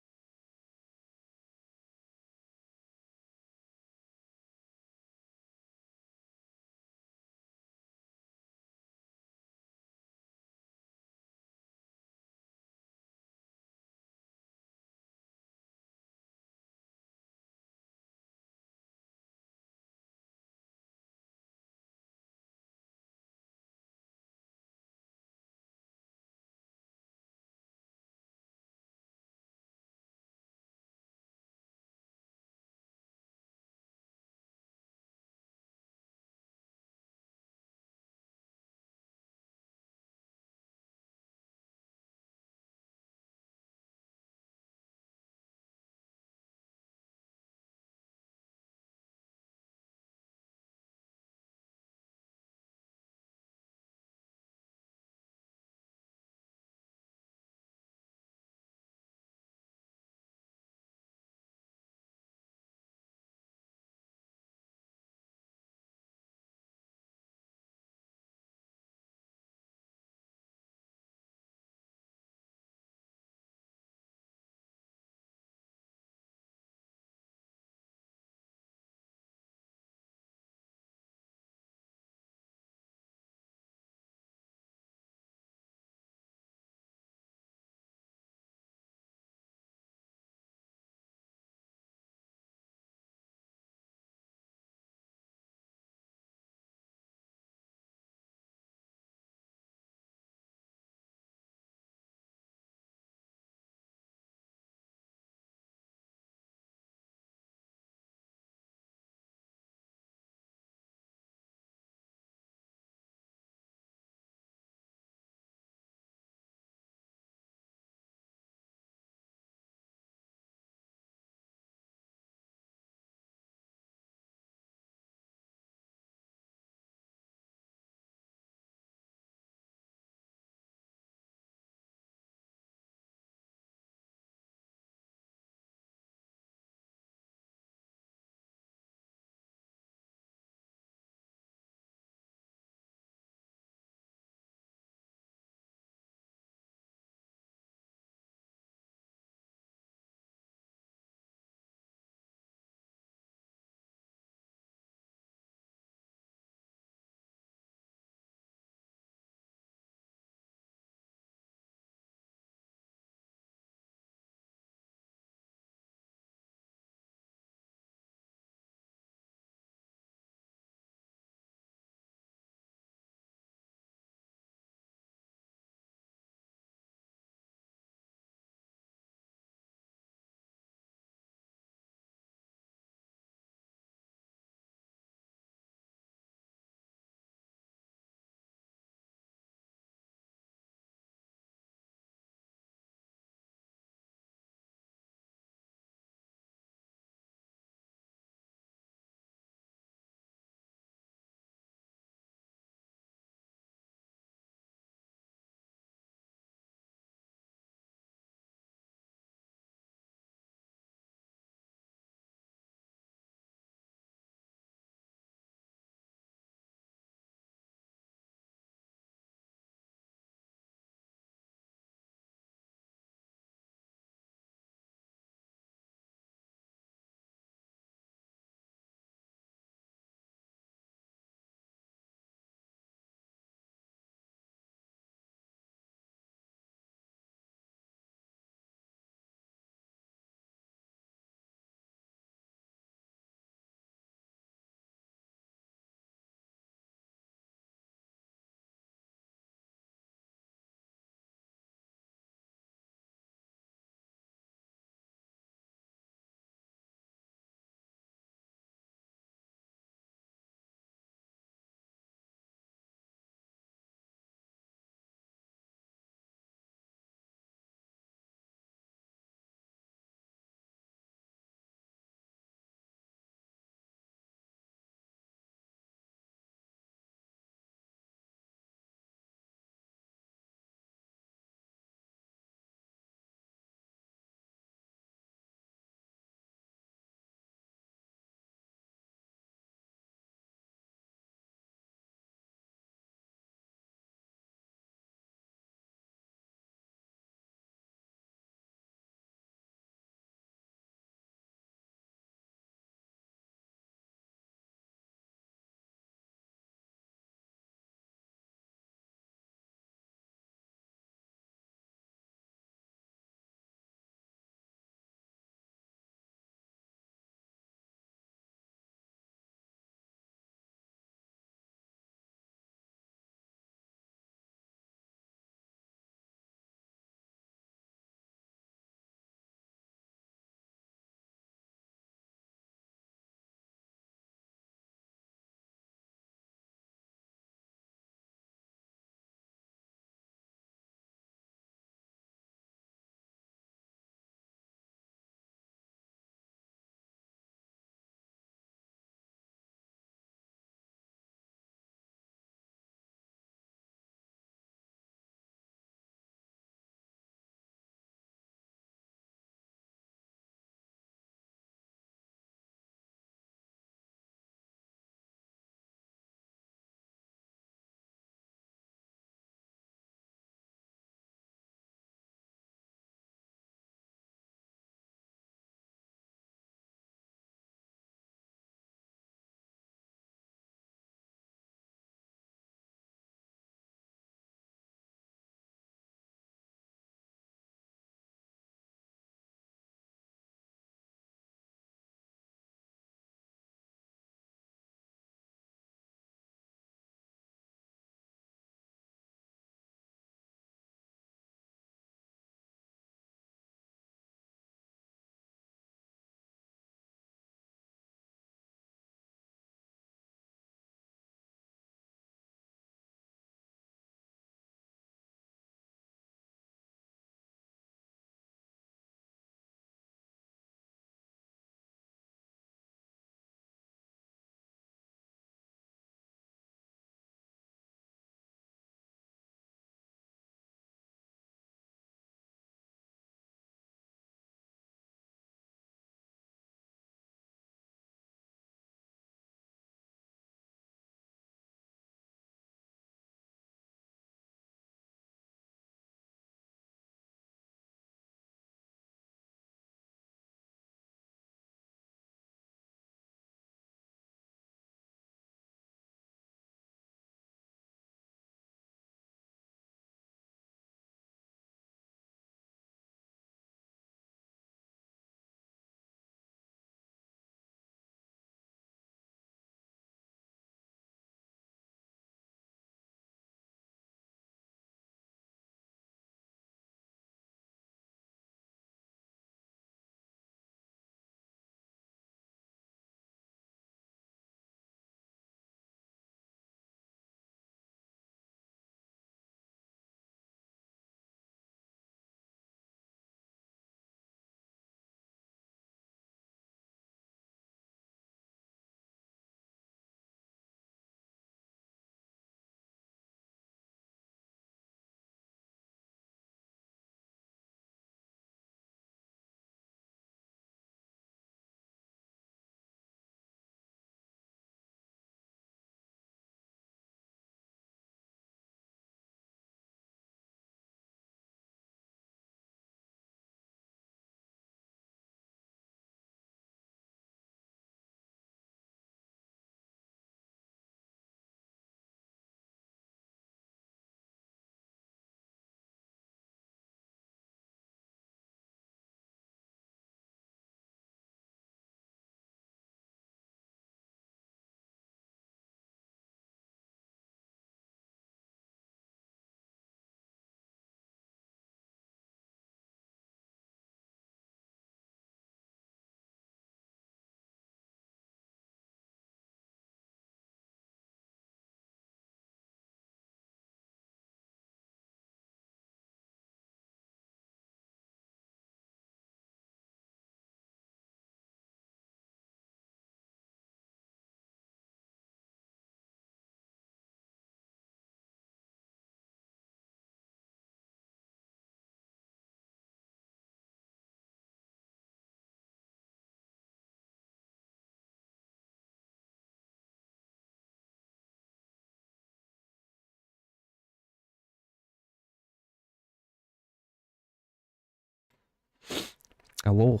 Hello.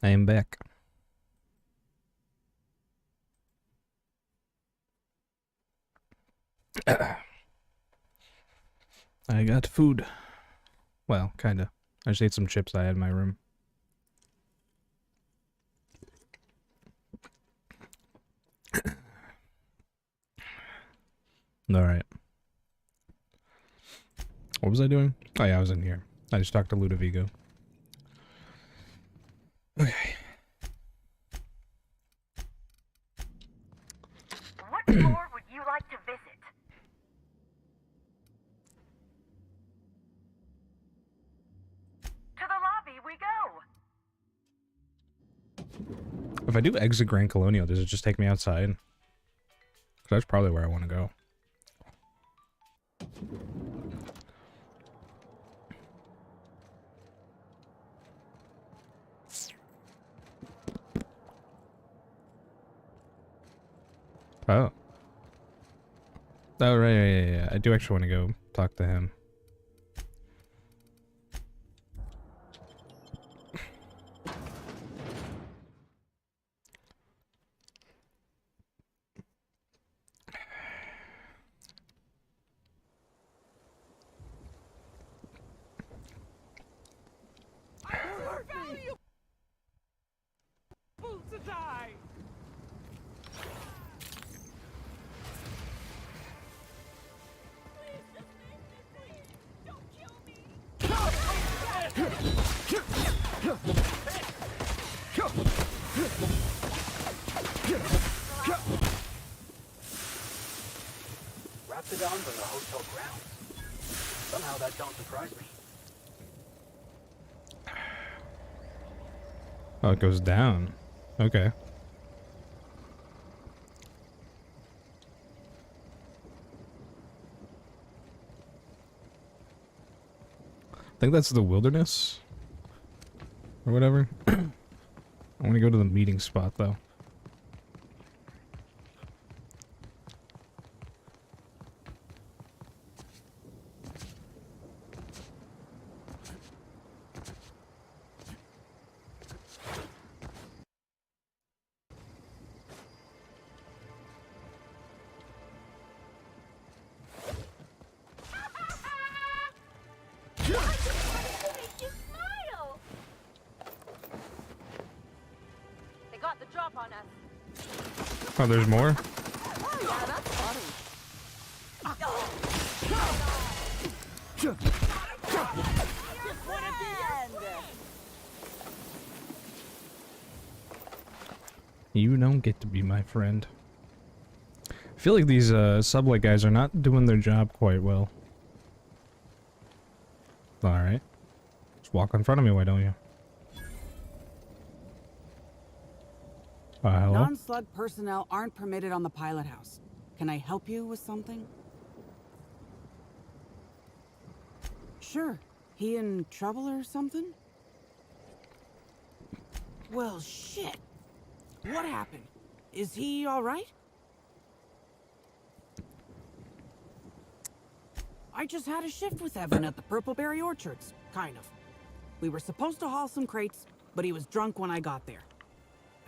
I am back. I got food. Well, kinda. I just ate some chips I had in my room. Alright. What was I doing? Oh yeah, I was in here. I just talked to Ludovico. Okay. What floor would you like to visit? To the lobby we go. If I do exit Grand Colonial, does it just take me outside? 'Cause that's probably where I want to go. Oh. Oh, right, yeah. I do actually want to go talk to him. To die. Raptidons on the hotel grounds. Somehow that don't surprise me. Oh, it goes down. Okay. I think that's the wilderness. Or whatever. I want to go to the meeting spot, though. They got the drop on us. Oh, there's more? Oh, yeah, that's funny. You don't get to be my friend. I feel like these subway guys are not doing their job quite well. Alright. Just walk in front of me, why don't you? Hello? Non-slug personnel aren't permitted on the pilot house. Can I help you with something? Sure. He in trouble or something? Well, shit. What happened? Is he all right? I just had a shift with Evan at the Purpleberry Orchards, kind of. We were supposed to haul some crates, but he was drunk when I got there.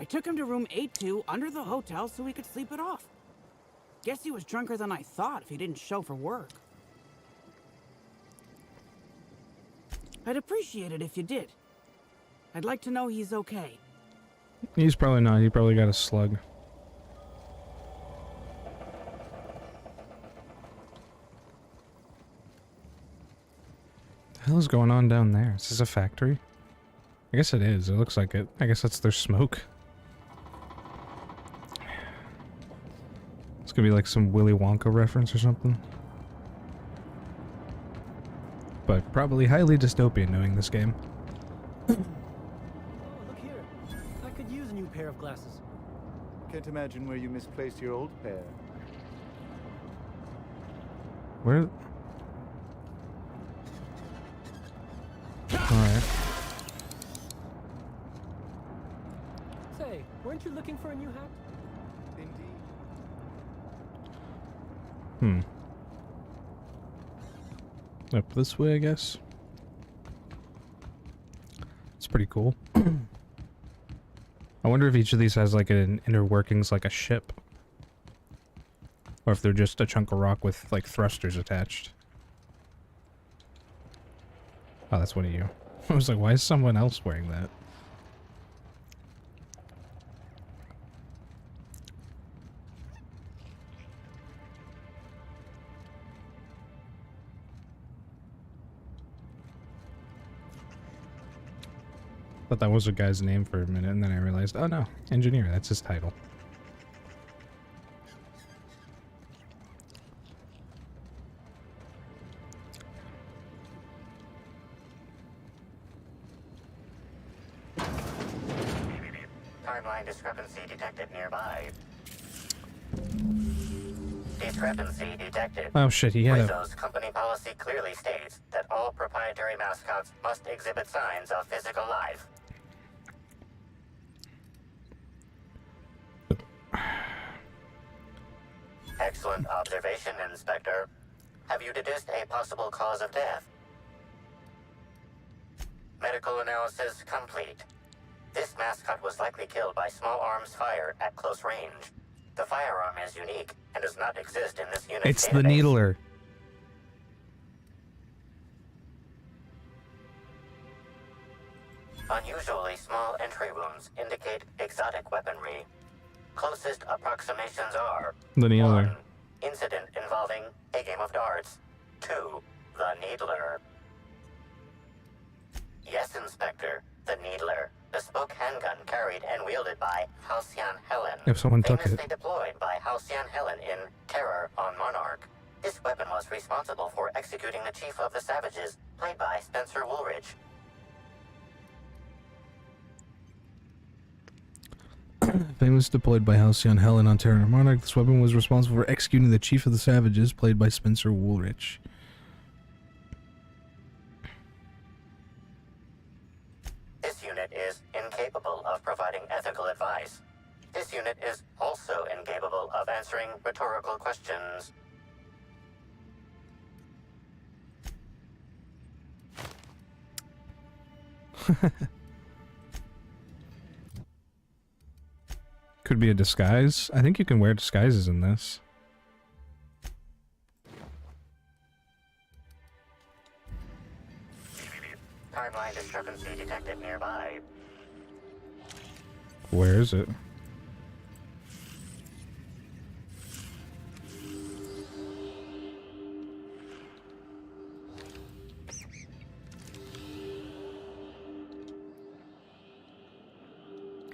I took him to room 82 under the hotel so he could sleep it off. Guess he was drunker than I thought if he didn't show for work. I'd appreciate it if you did. I'd like to know he's okay. He's probably not. He probably got a slug. The hell is going on down there? Is this a factory? I guess it is. It looks like it. I guess that's their smoke. It's gonna be like some Willy Wonka reference or something. But probably highly dystopian knowing this game. Oh, look here. I could use a new pair of glasses. Can't imagine where you misplaced your old pair. Where? Alright. Say, weren't you looking for a new hat? Indeed. Up this way, I guess. It's pretty pretty cool. I wonder if each of these has like an inner workings like a ship. Or if they're just a chunk of rock with like thrusters attached. Oh, that's one of you. I was like, why is someone else wearing that? Thought that was a guy's name for a minute, and then I realized, oh no, engineer, that's his title. Timeline discrepancy detected nearby. Discrepancy detected. Oh shit, he had Rizzo's company policy clearly states that all proprietary mascots must exhibit signs of physical life. Excellent observation, Inspector. Have you deduced a possible cause of death? Medical analysis complete. This mascot was likely killed by small arms fire at close range. The firearm is unique and does not exist in this unit's It's database. the Needler. Unusually small entry wounds indicate exotic weaponry. Closest approximations are The Needler. incident involving a game of darts. 2. The Needler. Yes, Inspector. The Needler. Bespoke handgun carried and wielded by Halcyon Helen. If someone took it. Famously deployed by Halcyon Helen in Terror on Monarch. This weapon was responsible for executing the Chief of the Savages, played by Spencer Woolridge. Famous deployed by Halcyon Helen on Terra Monarch, this weapon was responsible for executing the Chief of the Savages, played by Spencer Woolridge. This unit is incapable of providing ethical advice. This unit is also incapable of answering rhetorical questions. Could be a disguise. I think you can wear disguises in this. Timeline discrepancy detected nearby. Where is it?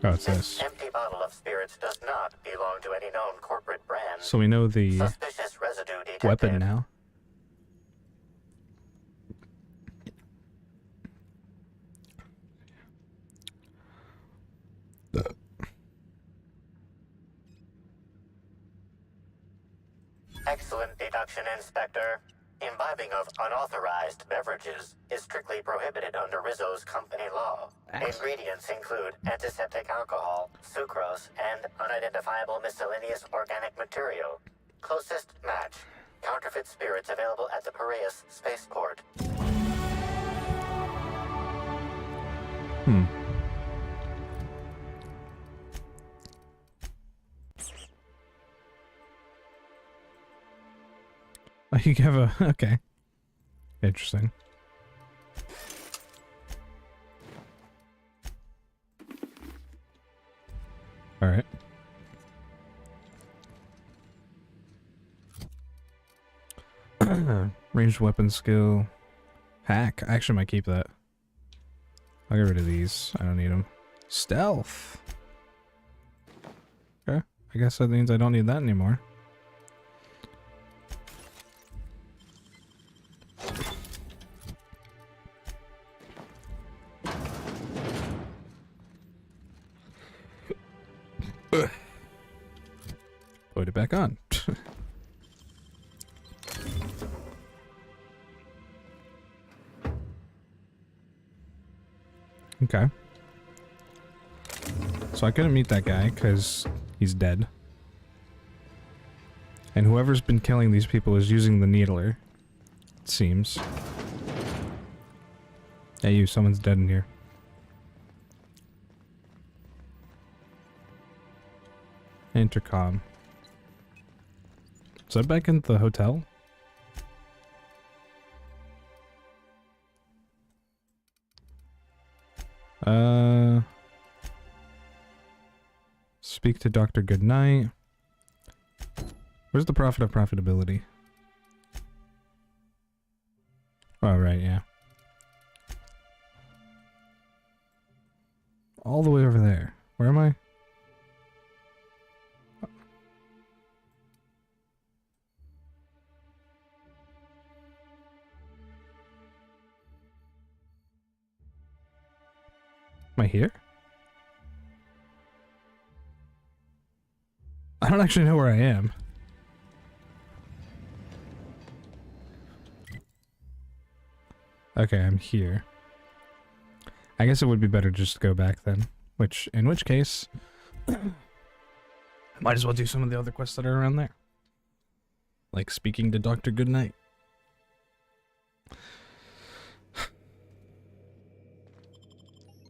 Oh, it's this. Empty bottle of spirits does not belong to any known corporate brand. So we know the Suspicious residue detected. weapon now. Excellent deduction, Inspector. Imbibing of unauthorized beverages is strictly prohibited under Rizzo's company law. Ingredients include antiseptic alcohol, sucrose, and unidentifiable miscellaneous organic material. Closest match. Counterfeit spirits available at the Piraeus spaceport. Hmm. You have a... okay. Interesting. Alright. Ranged weapon skill. Hack. I actually might keep that. I'll get rid of these. I don't need them. Stealth. Okay. I guess that means I don't need that anymore. Put it back on. Okay. So I couldn't meet that guy because he's dead. And whoever's been killing these people is using the Needler. It seems. Hey you, someone's dead in here. Intercom. Is that back in the hotel? Speak to Dr. Goodnight. Where's the profit of profitability? Oh, right, yeah. All the way over there. Where am I? Am I here? I don't actually know where I am. Okay, I'm here. I guess it would be better just to go back then. In which case, I might as well do some of the other quests that are around there. Like speaking to Dr. Goodnight.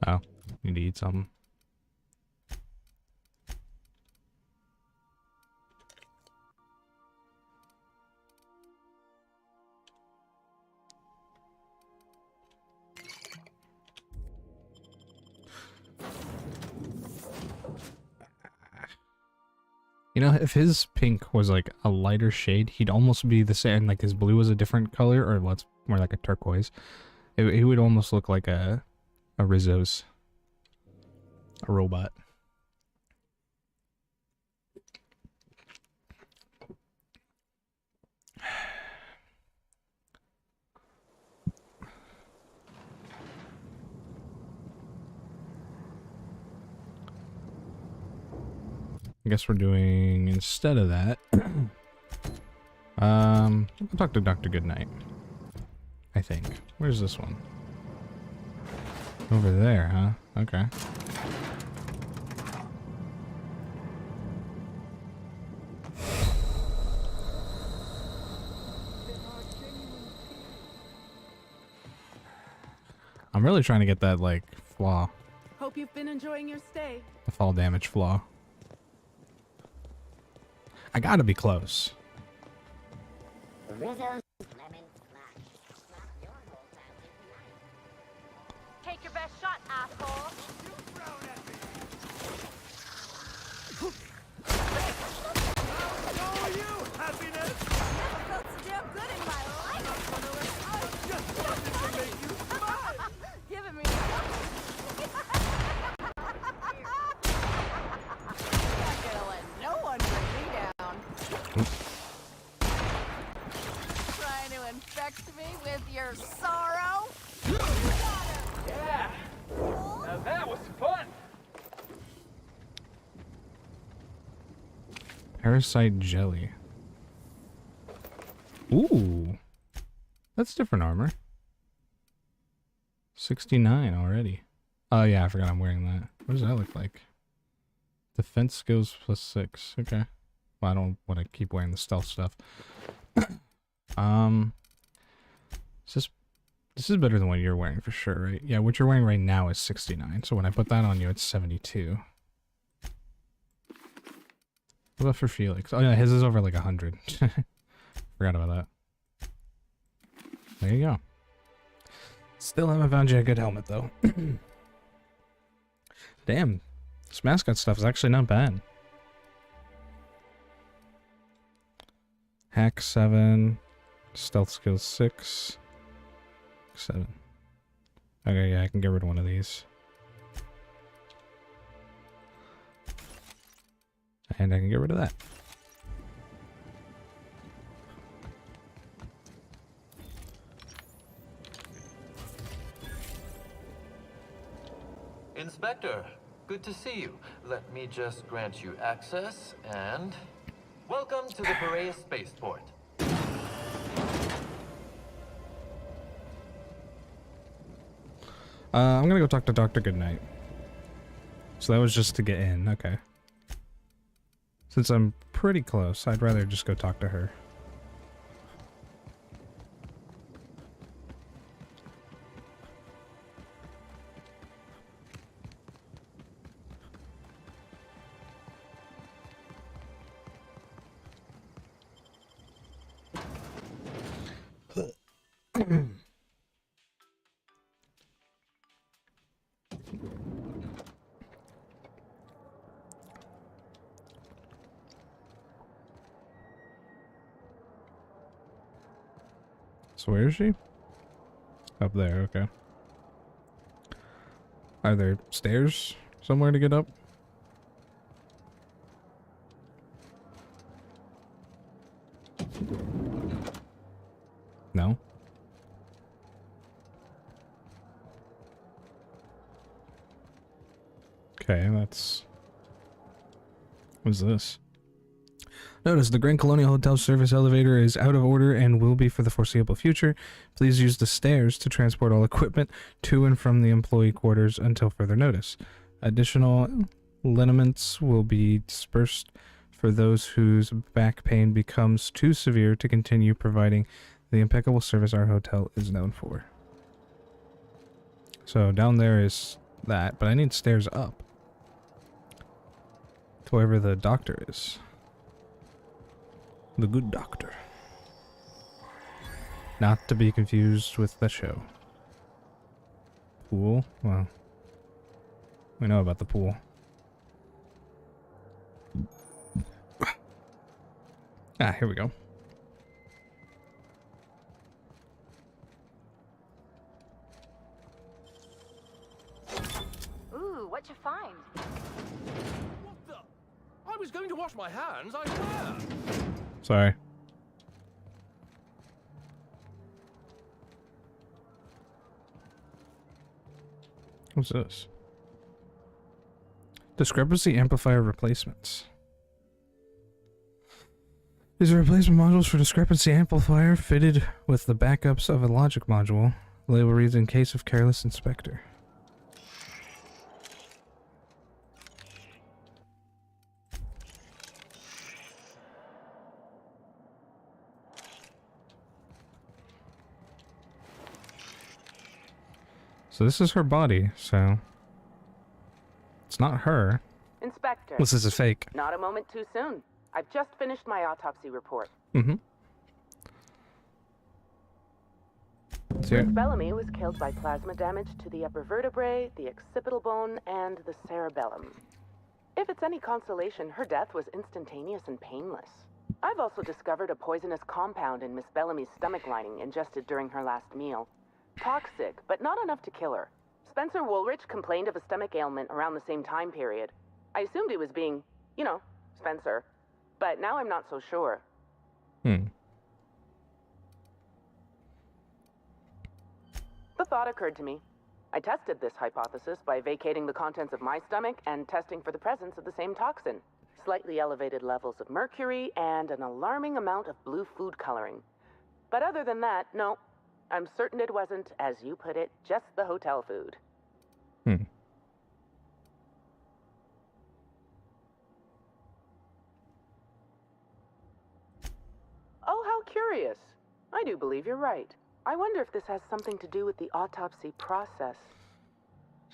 Oh, need to eat something. You know, if his pink was like a lighter shade, he'd almost be the same. Like his blue was a different color, or what's more like a turquoise. It would almost look like a Rizzo's, a robot. I guess we're doing, instead of that, I'll talk to Dr. Goodnight. I think. Where's this one? Over there, huh? Okay. I'm really trying to get that, like, flaw. Hope you've been enjoying your stay. The fall damage flaw. I gotta be close. Take your best shot, asshole. How are you, happiness? Never felt so damn good in my life. I just wanted to make you smile. Giving me Not gonna let no one bring me down. Trying to infect me with your sorrow? Yeah. Now that was fun. Parasite jelly. Ooh. That's different armor. 69 already. Oh yeah, I forgot I'm wearing that. What does that look like? Defense skills +6. Okay. Well, I don't want to keep wearing the stealth stuff. This is better than what you're wearing for sure, right? Yeah, what you're wearing right now is 69. So when I put that on you, it's 72. What about for Felix? Oh yeah, his is over like 100. Forgot about that. There you go. Still haven't found you a good helmet though. Damn, this mascot stuff is actually not bad. Hack 7, stealth skills 6, 7. Okay, yeah, I can get rid of one of these. And I can get rid of that. Inspector, good to see you. Let me just grant you access and... Welcome to the Piraeus spaceport. I'm gonna go talk to Dr. Goodnight. So that was just to get in, okay. Since I'm pretty close, I'd rather just go talk to her. So where is she? Up there, okay. Are there stairs somewhere to get up? No? Okay, that's... What's this? Notice the Grand Colonial Hotel service elevator is out of order and will be for the foreseeable future. Please use the stairs to transport all equipment to and from the employee quarters until further notice. Additional liniments will be dispersed for those whose back pain becomes too severe to continue providing the impeccable service our hotel is known for. So down there is that, but I need stairs up to wherever the doctor is. The good doctor. Not to be confused with the show. Pool? Well, we know about the pool. Ah, here we go. Ooh, what'd you find? What the? I was going to wash my hands, I swear. Sorry. What's this? Discrepancy amplifier replacements. These are replacement modules for discrepancy amplifier fitted with the backups of a logic module. Label reads in case of careless inspector. So this is her body, so it's not her. Inspector. This is a fake. Not a moment too soon. I've just finished my autopsy report. Mm-hmm. Miss Bellamy was killed by plasma damage to the upper vertebrae, the occipital bone, and the cerebellum. If it's any consolation, her death was instantaneous and painless. I've also discovered a poisonous compound in Miss Bellamy's stomach lining ingested during her last meal. Toxic, but not enough to kill her. Spencer Woolrich complained of a stomach ailment around the same time period. I assumed he was being, you know, Spencer. But now I'm not so sure. Hmm. The thought occurred to me. I tested this hypothesis by vacating the contents of my stomach and testing for the presence of the same toxin. Slightly elevated levels of mercury and an alarming amount of blue food coloring. But other than that, no. I'm certain it wasn't, as you put it, just the hotel food. Hmm. Oh, how curious. I do believe you're right. I wonder if this has something to do with the autopsy process.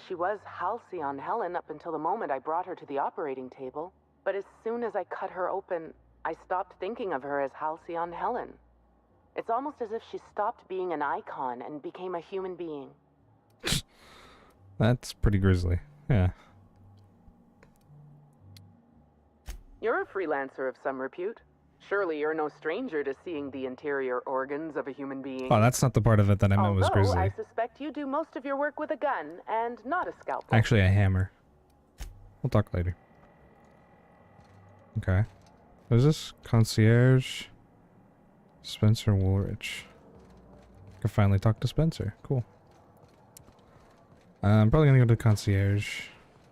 She was Halcyon Helen up until the moment I brought her to the operating table. But as soon as I cut her open, I stopped thinking of her as Halcyon Helen. It's almost as if she stopped being an icon and became a human being. That's pretty grisly. Yeah. You're a freelancer of some repute. Surely you're no stranger to seeing the interior organs of a human being. Oh, that's not the part of it that I meant was Although, grisly. I suspect you do most of your work with a gun and not a scalpel. Actually, a hammer. We'll talk later. Okay. What is this? Concierge. Spencer Woolrich. I can finally talk to Spencer. Cool. I'm probably gonna go to the concierge.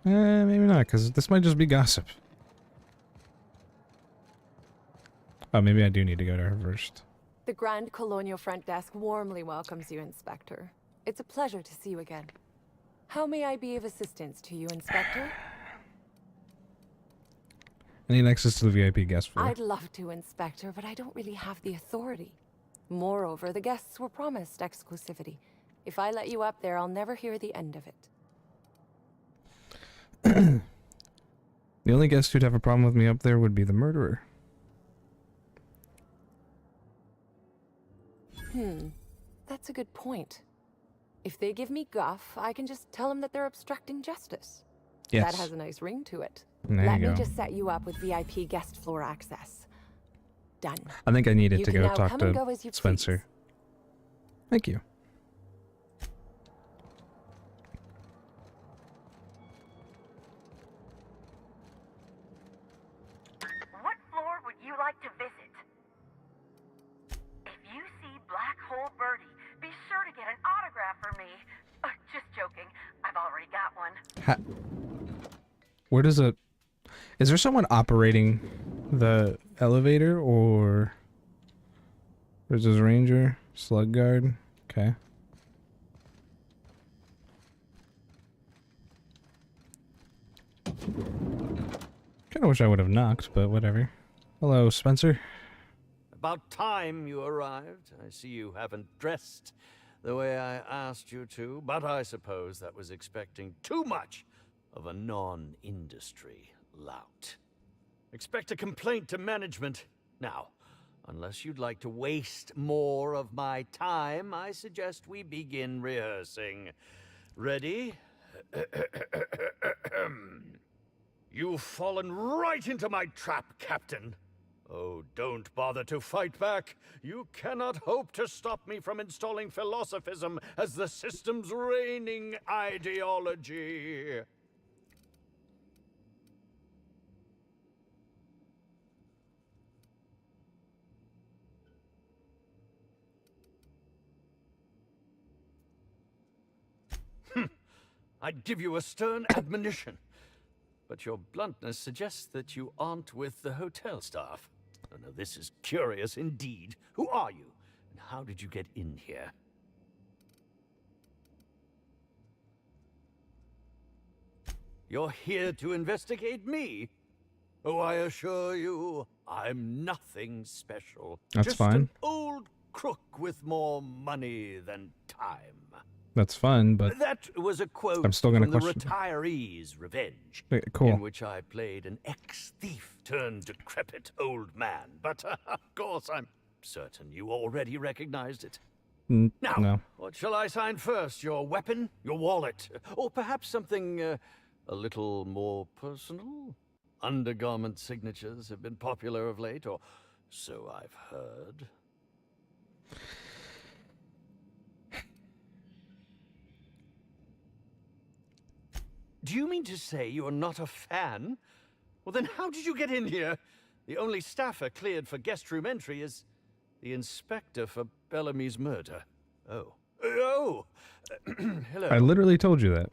Maybe not, because this might just be gossip. Oh, maybe I do need to go to her first. The Grand Colonial Front Desk warmly welcomes you, Inspector. It's a pleasure to see you again. How may I be of assistance to you, Inspector? I need access to the VIP guest floor. I'd love to, Inspector, but I don't really have the authority. Moreover, the guests were promised exclusivity. If I let you up there, I'll never hear the end of it. The only guest who'd have a problem with me up there would be the murderer. That's a good point. If they give me guff, I can just tell them that they're obstructing justice. Yes. That has a nice ring to it. There Let you me go. just set you up with VIP guest floor access. Done. I think I needed You to can go now talk come and to go as you Spencer. Thank you. What floor would you like to visit? If you see Black Hole Birdie, be sure to get an autograph for me. Just joking. I've already got one. Where does it... Is there someone operating the elevator, or... Where's his ranger? Slug guard? Okay. Kinda wish I would have knocked, but whatever. Hello, Spencer. About time you arrived. I see you haven't dressed the way I asked you to, but I suppose that was expecting too much of a non-industry lout. Expect a complaint to management. Now, unless you'd like to waste more of my time, I suggest we begin rehearsing. Ready? You've fallen right into my trap, Captain. Oh, don't bother to fight back. You cannot hope to stop me from installing philosophism as the system's reigning ideology. I'd give you a stern admonition, but your bluntness suggests that you aren't with the hotel staff. Oh, now, this is curious indeed. Who are you, and how did you get in here? You're here to investigate me? Oh, I assure you, I'm nothing special. That's Just fine. an old crook with more money than time. That's fun, but... That was a quote I'm still gonna from the question... Retiree's Revenge, Okay, cool. in which I played an ex-thief turned decrepit old man. But, of course, I'm certain you already recognized it. Now, no. what shall I sign first? Your weapon? Your wallet? Or perhaps something a little more personal? Undergarment signatures have been popular of late, or so I've heard. Do you mean to say you're not a fan? Well, then how did you get in here? The only staffer cleared for guest room entry is the inspector for Bellamy's murder. Oh. Oh! Hello. I literally told you that.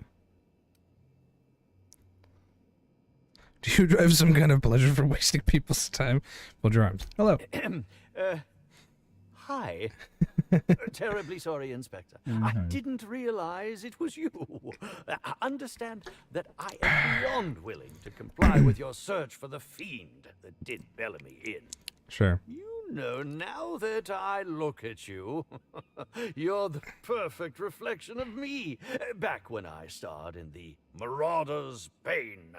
Do you drive some kind of pleasure for wasting people's time? Hold your arms. Hello. Hi. Terribly sorry, Inspector. I didn't realize it was you. Understand that I am beyond willing to comply with your search for the fiend that did Bellamy in. Sure. You know, now that I look at you, you're the perfect reflection of me. Back when I starred in the Marauder's Bane.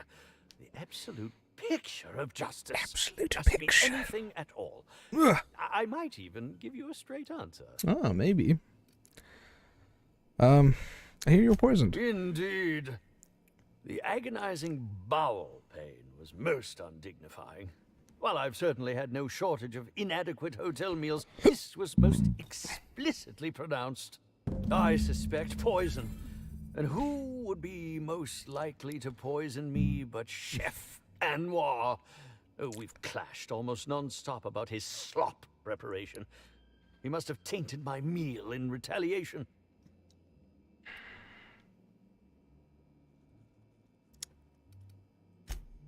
The absolute picture of justice. Absolute Ask picture. me anything at all. I might even give you a straight answer. Oh, maybe. I hear you're poisoned. Indeed. The agonizing bowel pain was most undignifying. While I've certainly had no shortage of inadequate hotel meals, this was most explicitly pronounced. I suspect poison. And who would be most likely to poison me but Chef Anwar? Oh, we've clashed almost non-stop about his slop preparation. He must have tainted my meal in retaliation.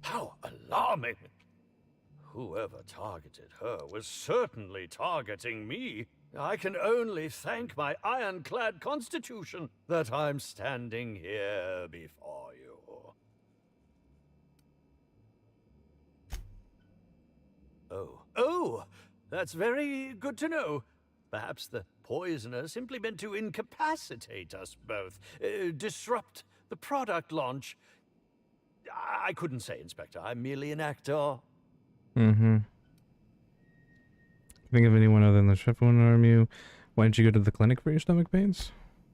How alarming! Whoever targeted her was certainly targeting me. I can only thank my ironclad constitution that I'm standing here before you. Oh, that's very good to know. Perhaps the poisoner simply meant to incapacitate us both, disrupt the product launch. I couldn't say, Inspector. I'm merely an actor. Mm-hmm. Think of anyone other than the chef who would harm you. Why didn't you go to the clinic for your stomach pains?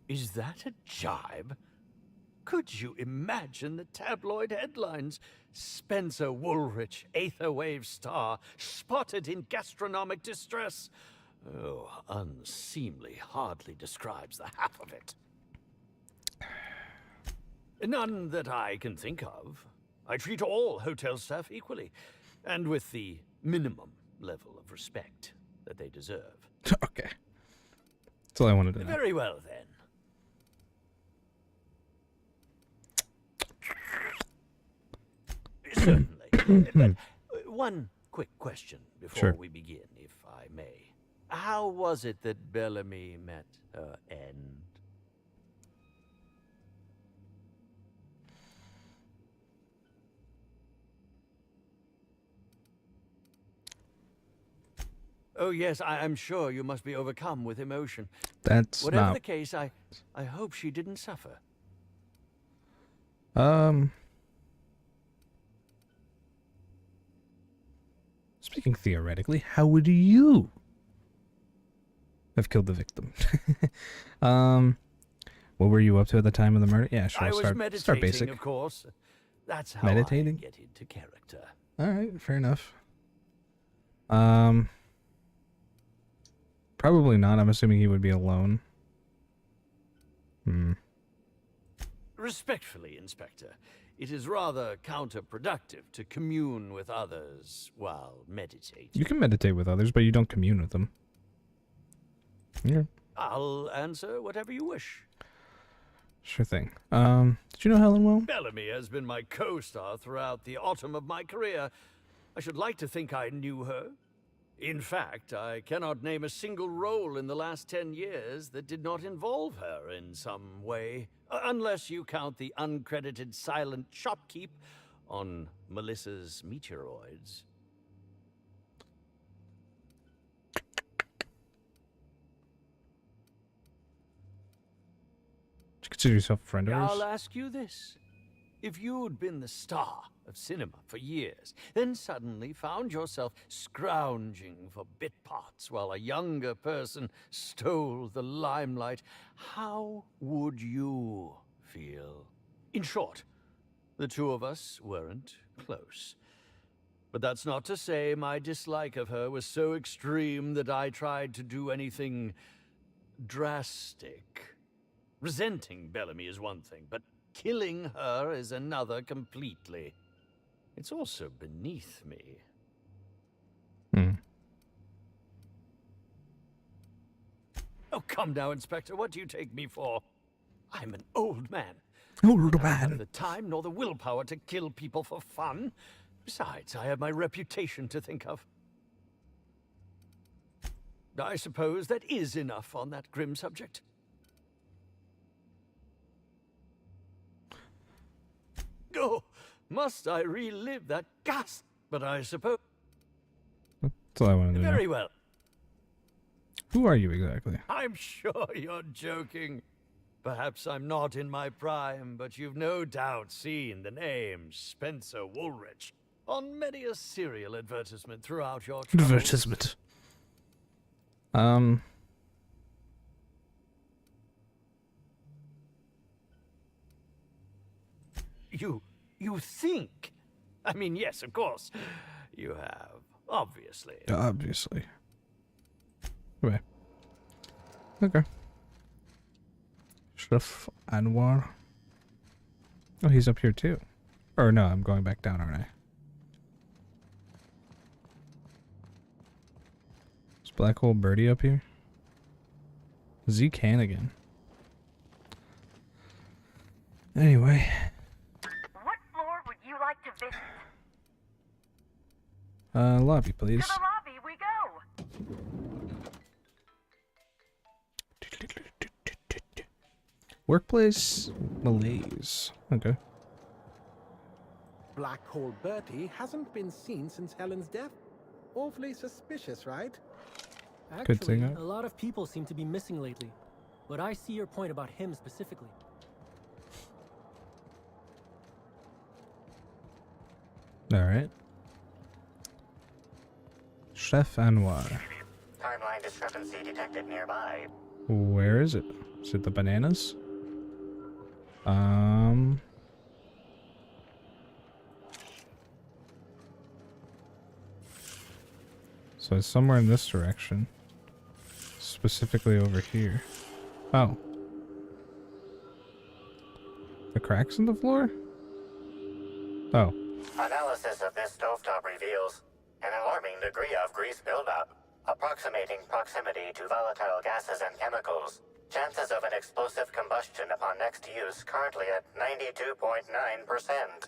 Is that a jibe? Could you imagine the tabloid headlines? Spencer Woolrich, Aetherwave star, spotted in gastronomic distress. Oh, unseemly hardly describes the half of it. None that I can think of. I treat all hotel staff equally, and with the minimum level of respect that they deserve. Okay. That's all I wanted to know. Very well, then. Certainly. But one quick question before we begin, if I may. How was it that Bellamy met her end? Oh, yes, I'm sure you must be overcome with emotion. Whatever the case, I hope she didn't suffer. Speaking theoretically, how would you have killed the victim? What were you up to at the time of the murder? Yeah, sure. I was meditating, start basic. Of course. That's how Meditating? I get into character. All right, fair enough. Probably not. I'm assuming he would be alone. Respectfully, Inspector, it is rather counterproductive to commune with others while meditating. You can meditate with others, but you don't commune with them. Yeah. I'll answer whatever you wish. Sure thing. Did you know Helen well? Bellamy has been my co-star throughout the autumn of my career. I should like to think I knew her. In fact, I cannot name a single role in the last 10 years that did not involve her in some way, unless you count the uncredited silent shopkeep on Melissa's Meteoroids. Did you consider yourself a friend of I'll hers? ask you this. If you'd been the star of cinema for years, then suddenly found yourself scrounging for bit parts while a younger person stole the limelight, how would you feel? In short, the two of us weren't close. But that's not to say my dislike of her was so extreme that I tried to do anything drastic. Resenting Bellamy is one thing, but killing her is another completely. It's also beneath me. Oh, come now, Inspector. What do you take me for? I'm an old man. Old I don't have man. the time nor the willpower to kill people for fun. Besides, I have my reputation to think of. I suppose that is enough on that grim subject. Oh, must I relive that ghast? But I suppose... That's all I wanted to know. Very well. Who are you exactly? I'm sure you're joking. Perhaps I'm not in my prime, but you've no doubt seen the name Spencer Woolrich on many a serial advertisement throughout your travels. Advertisement. You think? I mean, yes, of course. You have, obviously. Obviously. Okay. Okay. Chef Anwar. Oh, he's up here too. Or no, I'm going back down, aren't I? Is Black Hole Birdie up here? Zeke Hannigan. Anyway. What floor would you like to visit? Lobby, please. To the lobby we go. Workplace malaise. Okay. Black Hole Bertie hasn't been seen since Helen's death. Awfully suspicious, right? Good thing Actually, a lot of people seem to be missing lately. But I see your point about him specifically. Alright. Chef Anwar. Time timeline discrepancy detected nearby. Where is it? Is it the bananas? So it's somewhere in this direction. Specifically over here. Oh. The cracks in the floor? Oh. Analysis of this stovetop reveals an alarming degree of grease buildup, approximating proximity to volatile gases and chemicals. Chances of an explosive combustion upon next use currently at 92.9%.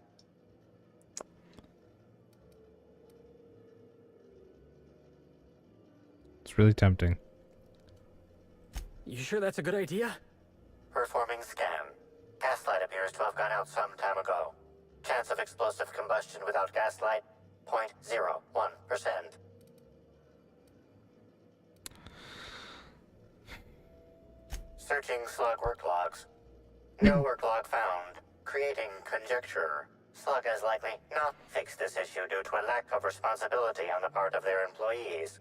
It's really tempting. You sure that's a good idea? Performing scan. Gaslight appears to have gone out some time ago. Chance of explosive combustion without gaslight, 0.01%. Searching slug work logs. No work log found. Creating conjecture. Slug has likely not fixed this issue due to a lack of responsibility on the part of their employees.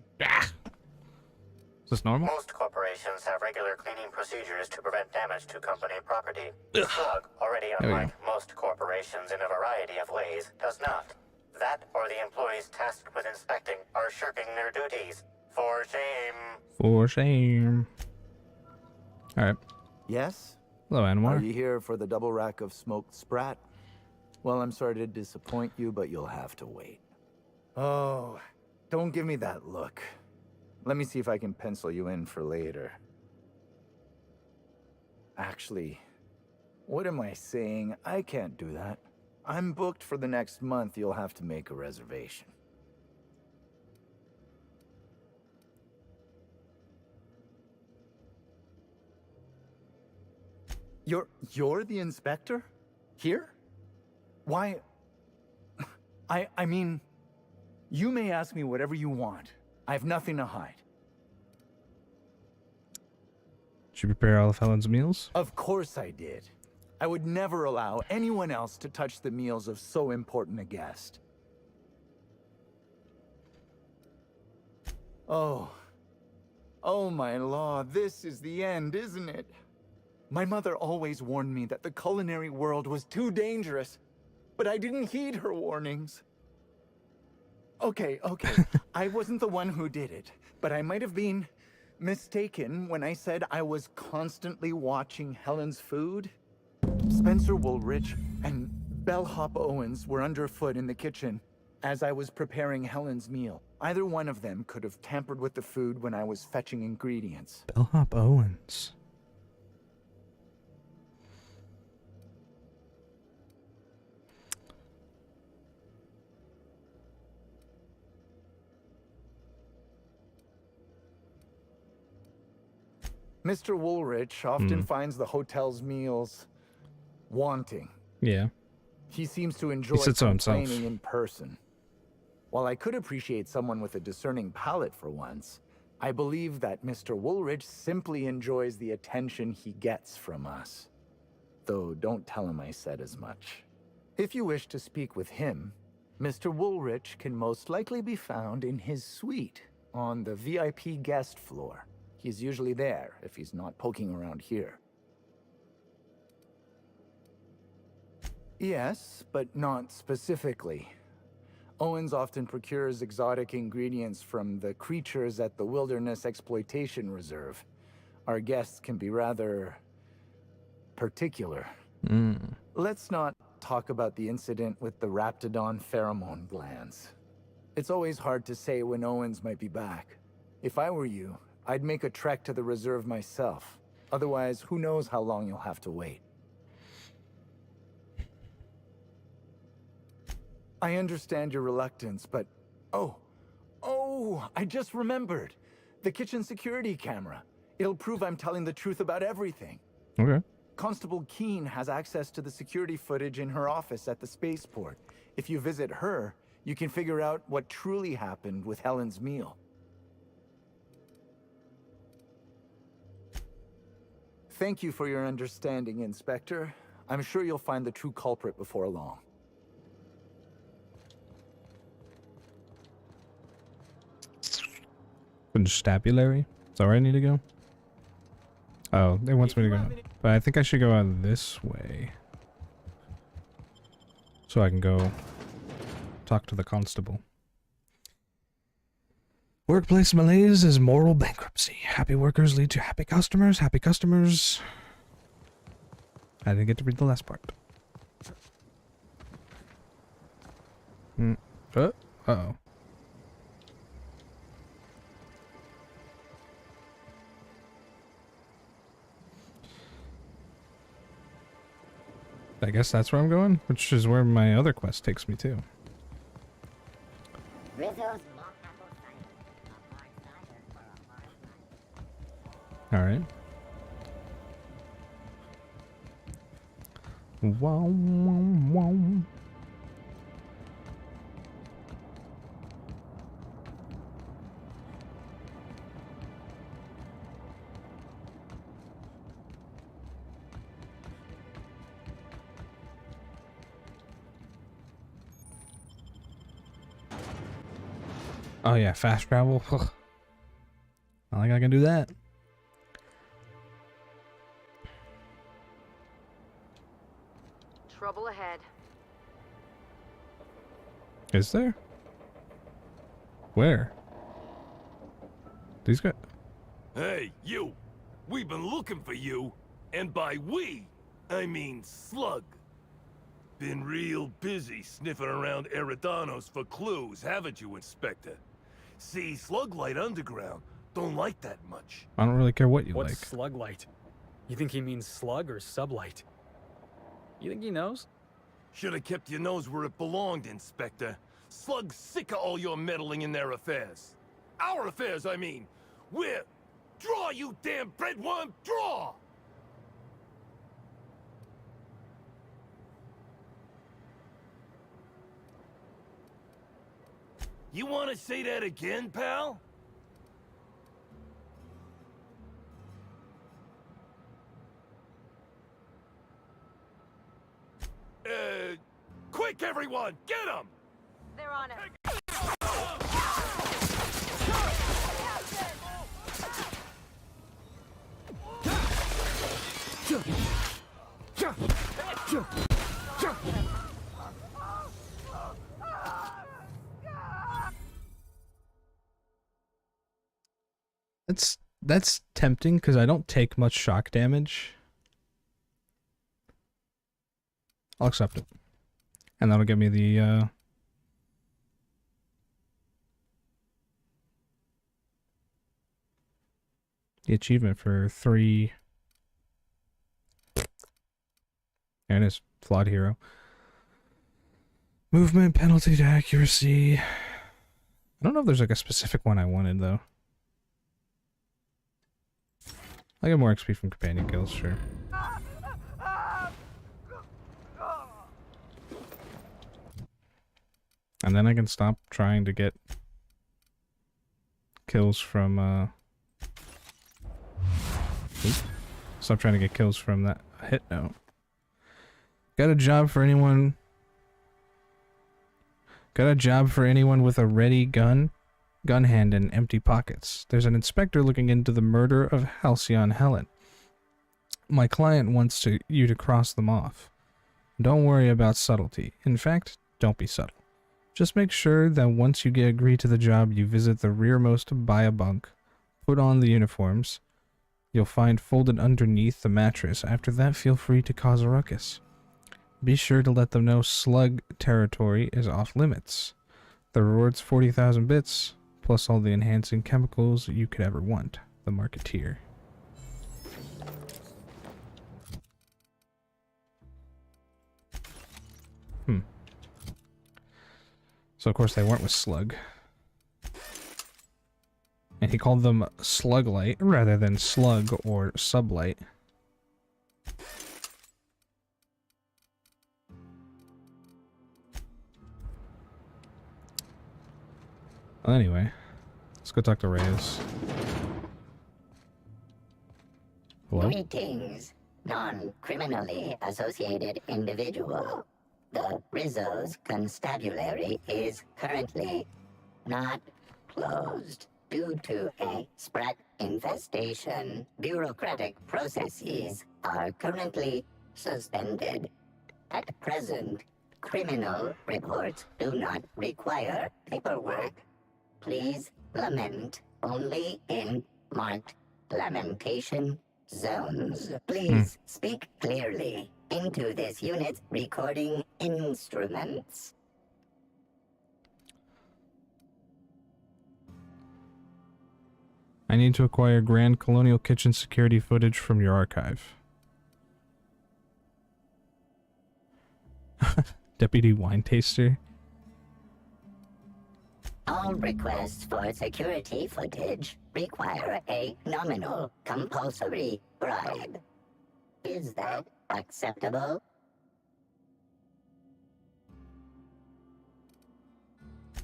Is this normal? Most corporations have regular cleaning procedures to prevent damage to company property. Slug, already unlike most corporations in a variety of ways, does not. That or the employees tasked with inspecting are shirking their duties. For shame. For shame. Alright. Yes? Hello, Anwar. Are you here for the double rack of smoked sprat? Well, I'm sorry to disappoint you, but you'll have to wait. Oh, don't give me that look. Let me see if I can pencil you in for later. Actually, what am I saying? I can't do that. I'm booked for the next month. You'll have to make a reservation. You're the inspector? Here? Why? I mean, you may ask me whatever you want. I have nothing to hide. Did you prepare all of Helen's meals? Of course I did. I would never allow anyone else to touch the meals of so important a guest. Oh my law, this is the end, isn't it? My mother always warned me that the culinary world was too dangerous, but I didn't heed her warnings. Okay, I wasn't the one who did it, but I might have been mistaken when I said I was constantly watching Helen's food. Spencer Woolrich and Bellhop Owens were underfoot in the kitchen as I was preparing Helen's meal. Either one of them could have tampered with the food when I was fetching ingredients. Bellhop Owens. Mr. Woolrich often finds the hotel's meals wanting. Yeah. He seems to enjoy said so himself. complaining in person. While I could appreciate someone with a discerning palate for once, I believe that Mr. Woolrich simply enjoys the attention he gets from us. Though don't tell him I said as much. If you wish to speak with him, Mr. Woolrich can most likely be found in his suite on the VIP guest floor. He's usually there if he's not poking around here. Yes, but not specifically. Owens often procures exotic ingredients from the creatures at the Wilderness Exploitation Reserve. Our guests can be rather particular. Let's not talk about the incident with the Raptidon pheromone glands. It's always hard to say when Owens might be back. If I were you, I'd make a trek to the reserve myself. Otherwise, who knows how long you'll have to wait. I understand your reluctance, but... Oh, I just remembered. The kitchen security camera. It'll prove I'm telling the truth about everything. Okay. Constable Keene has access to the security footage in her office at the spaceport. If you visit her, you can figure out what truly happened with Helen's meal. Thank you for your understanding, Inspector. I'm sure you'll find the true culprit before long. Constabulary? Is that where I need to go? Oh, it wants me to go. But I think I should go out this way. So I can go talk to the constable. Workplace malaise is moral bankruptcy. Happy workers lead to happy customers. Happy customers... I didn't get to read the last part. Uh-oh. I guess that's where I'm going, which is where my other quest takes me to. Alright. Wow, wow, wow. Oh yeah, fast travel. Ugh. I think I can do that. Trouble ahead. Is there? Where? These guys? Hey, you! We've been looking for you, and by we, I mean Slug. Been real busy sniffing around Eridanos for clues, haven't you, Inspector? See, Sluglight Underground don't like that much. I don't really care what you What's like. Sluglight? You think he means slug or sublight? You think he knows? Should have kept your nose where it belonged, Inspector. Slug's sick of all your meddling in their affairs. Our affairs, I mean. We're... Draw, you damn breadworm, draw! You want to say that again, pal? Quick, everyone! Get him! They're on it. That's tempting because I don't take much shock damage. I'll accept it. And that'll give me the achievement for 3. There it is. Flawed hero. Movement penalty to accuracy. I don't know if there's like a specific one I wanted though. I get more XP from companion kills, sure. And then I can stop trying to get kills from stop trying to get kills from that hit note. Got a job for anyone with a ready gun hand, and empty pockets. There's an inspector looking into the murder of Halcyon Helen. My client wants you to cross them off. Don't worry about subtlety. In fact, don't be subtle. Just make sure that once you agree to the job, you visit the rearmost Bia bunk, put on the uniforms. You'll find folded underneath the mattress. After that, feel free to cause a ruckus. Be sure to let them know slug territory is off limits. The reward's 40,000 bits, plus all the enhancing chemicals you could ever want. The Marketeer. So of course they weren't with Slug. And he called them Sluglight rather than Slug or Sublight. Well, anyway, let's go talk to Reyes. Hello? Greetings, non-criminally associated individual. The Rizzo's constabulary is currently not closed. Due to a Sprat infestation, bureaucratic processes are currently suspended. At present, criminal reports do not require paperwork. Please lament only in marked lamentation zones. Please speak clearly into this unit's recording instruments. I need to acquire Grand Colonial Kitchen security footage from your archive. Deputy wine taster. All requests for security footage require a nominal compulsory bribe. Is that acceptable?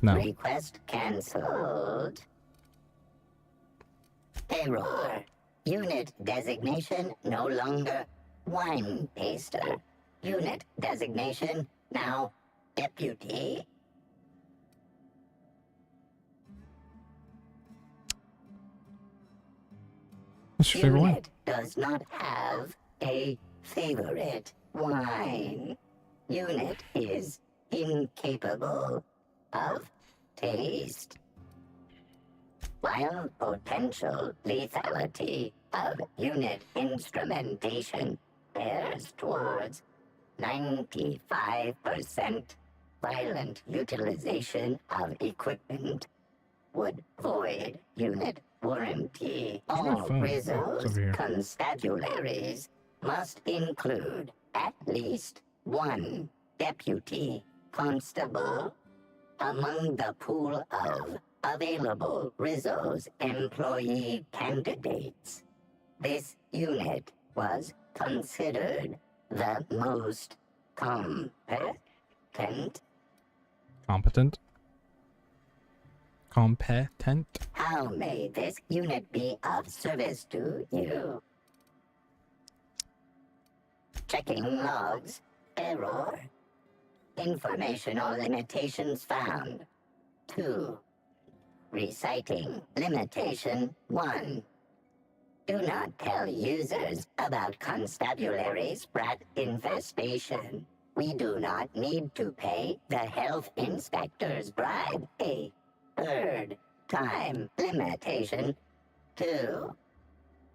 No. Request cancelled. Error. Unit designation no longer wine taster. Unit designation now deputy. What's your favorite wine? Unit does not have a favorite wine. Unit is incapable of taste. While potential lethality of unit instrumentation bears towards 95% violent utilization of equipment would void unit warranty. All Rizzo's constabularies must include at least one deputy constable among the pool of available Rizzo's employee candidates. This unit was considered the most competent. Competent? How may this unit be of service to you? Checking logs. Error. Informational limitations found. 2. Reciting limitation 1. Do not tell users about constabulary sprat infestation. We do not need to pay the health inspector's bribe. A third time limitation 2.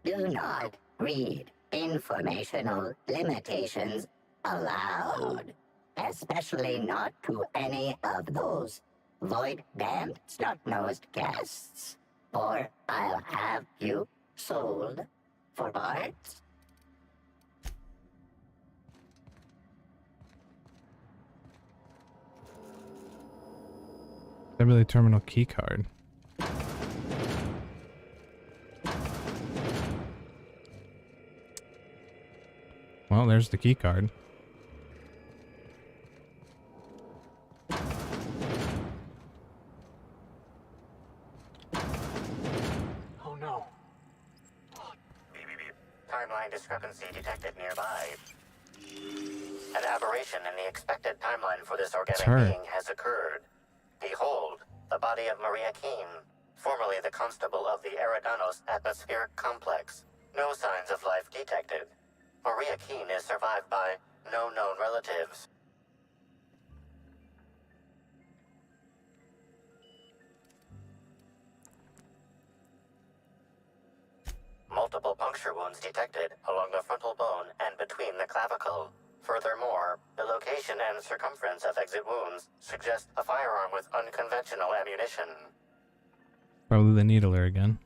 Do not read informational limitations aloud, especially not to any of those void-damned snot-nosed guests, or I'll have you sold for parts. Assembly terminal keycard. Well, there's the keycard. Oh no. Timeline discrepancy detected nearby. An aberration in the expected timeline for this organic being has occurred. Behold, the body of Maria Keene, formerly the constable of the Eridanos Atmospheric Complex. No signs of life detected. Maria Keene is survived by no known relatives. Multiple puncture wounds detected along the frontal bone and between the clavicle. Furthermore, the location and circumference of exit wounds suggest a firearm with unconventional ammunition. Probably the needler again.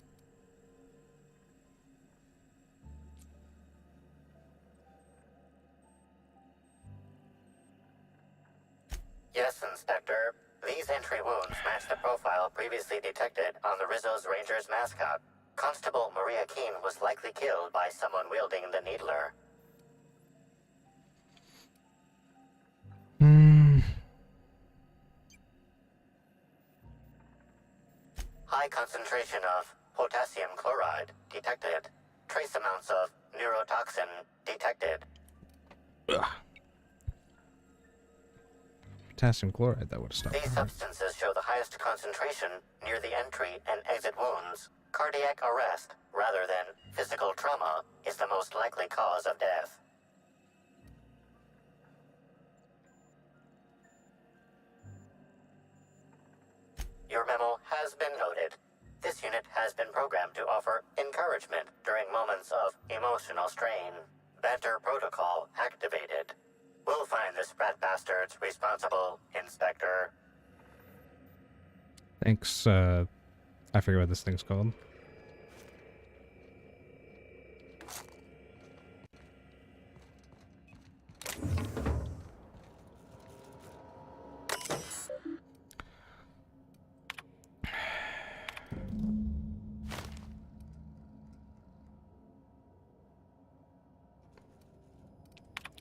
Yes, Inspector. These entry wounds match the profile previously detected on the Rizzo's Rangers mascot. Constable Maria Keene was likely killed by someone wielding the needler. High concentration of potassium chloride detected. Trace amounts of neurotoxin detected. potassium chloride. That would have stopped. These substances show the highest concentration near the entry and exit wounds. Cardiac arrest, rather than physical trauma, is the most likely cause of death. Your memo has been noted. This unit has been programmed to offer encouragement during moments of emotional strain. Banter protocol activated. We'll find the sprat bastards responsible, Inspector. Thanks, I forget what this thing's called.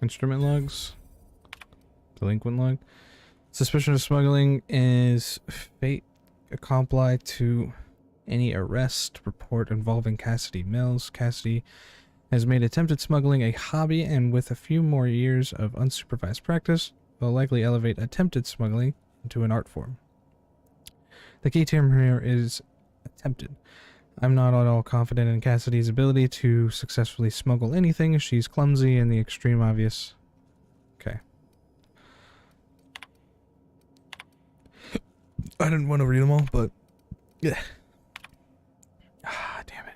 Instrument logs. Delinquent log. Suspicion of smuggling is fait accompli to any arrest report involving Cassidy Mills. Cassidy has made attempted smuggling a hobby, and with a few more years of unsupervised practice, will likely elevate attempted smuggling into an art form. The key term here is attempted. I'm not at all confident in Cassidy's ability to successfully smuggle anything. She's clumsy and the extreme obvious. Okay. I didn't want to read them all, but yeah. Ah, damn it.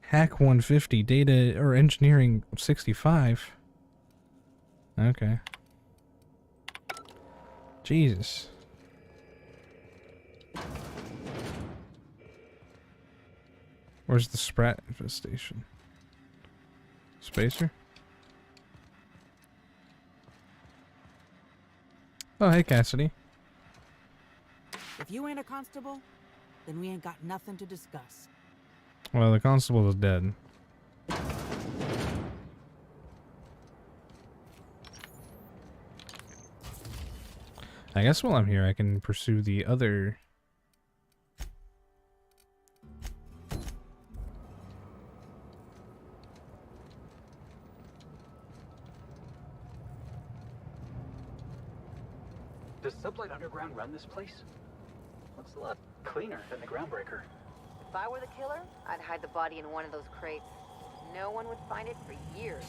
Hack 150, data or engineering 65. Okay. Jesus. Where's the sprat infestation? Spacer? Oh, hey, Cassidy. If you ain't a constable, then we ain't got nothing to discuss. Well, the constable is dead. I guess while I'm here, I can pursue the other... Does Sublight Underground run this place? Looks a lot cleaner than the Groundbreaker. If I were the killer, I'd hide the body in one of those crates. No one would find it for years.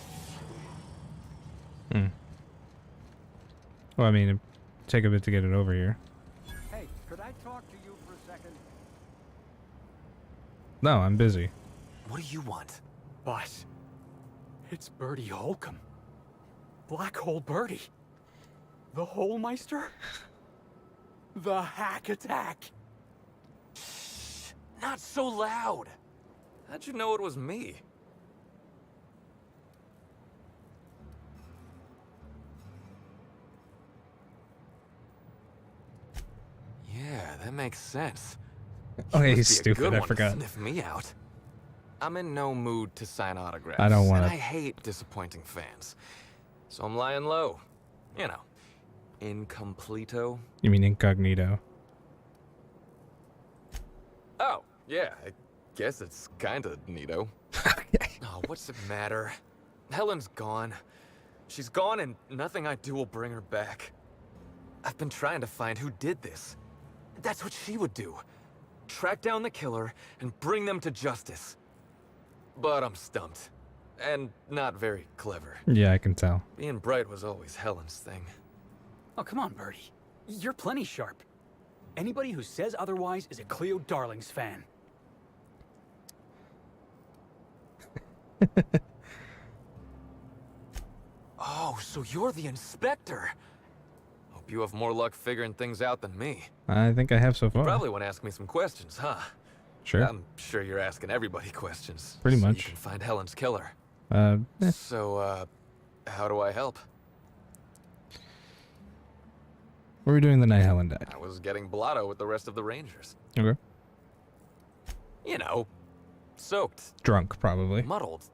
Well, I mean, it'd take a bit to get it over here. Hey, could I talk to you for a second? No, I'm busy. What do you want? Boss, it's Birdie Holcomb. Black Hole Birdie. The Holmeister? The Hack Attack. Shh, not so loud. How'd you know it was me? Yeah, that makes sense. Oh, yeah, You he's must be a stupid. good I one to forgot. Sniff me out. I'm in no mood to sign autographs. I don't wanna- And I hate disappointing fans. So I'm lying low. You know, incompleto. You mean incognito? Oh, yeah, I guess it's kinda neato. Oh, what's it matter? Helen's gone. She's gone and nothing I do will bring her back. I've been trying to find who did this. That's what she would do. Track down the killer and bring them to justice. But I'm stumped. And not very clever. Yeah, I can tell. Being bright was always Helen's thing. Oh, come on, Birdie. You're plenty sharp. Anybody who says otherwise is a Cleo Darlings fan. Oh, so you're the inspector. Hope you have more luck figuring things out than me. I think I have so You far. probably want to ask me some questions, huh? Sure. I'm sure you're asking everybody questions. Pretty so much. You can find Helen's killer. Eh. So, how do I help? What are we doing the night Helen died? I was getting blotto with the rest of the Rangers. Okay. You know, soaked. Drunk, probably. Muddled.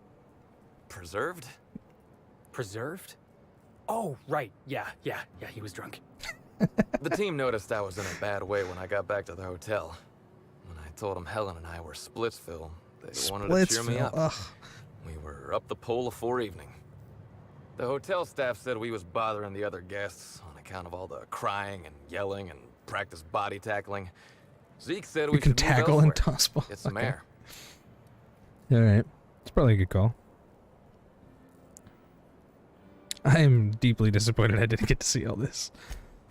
Preserved? Preserved? Oh, right. Yeah, he was drunk. The team noticed I was in a bad way when I got back to the hotel. When I told them Helen and I were Splitsville, they wanted to cheer me Splitsville, up. ugh. We were up the pole afore evening. The hotel staff said we was bothering the other guests on account of all the crying and yelling and practice body tackling. Zeke said we You can should move tackle and elsewhere, toss ball. get some Okay. air. Alright. It's probably a good call. I am deeply disappointed I didn't get to see all this.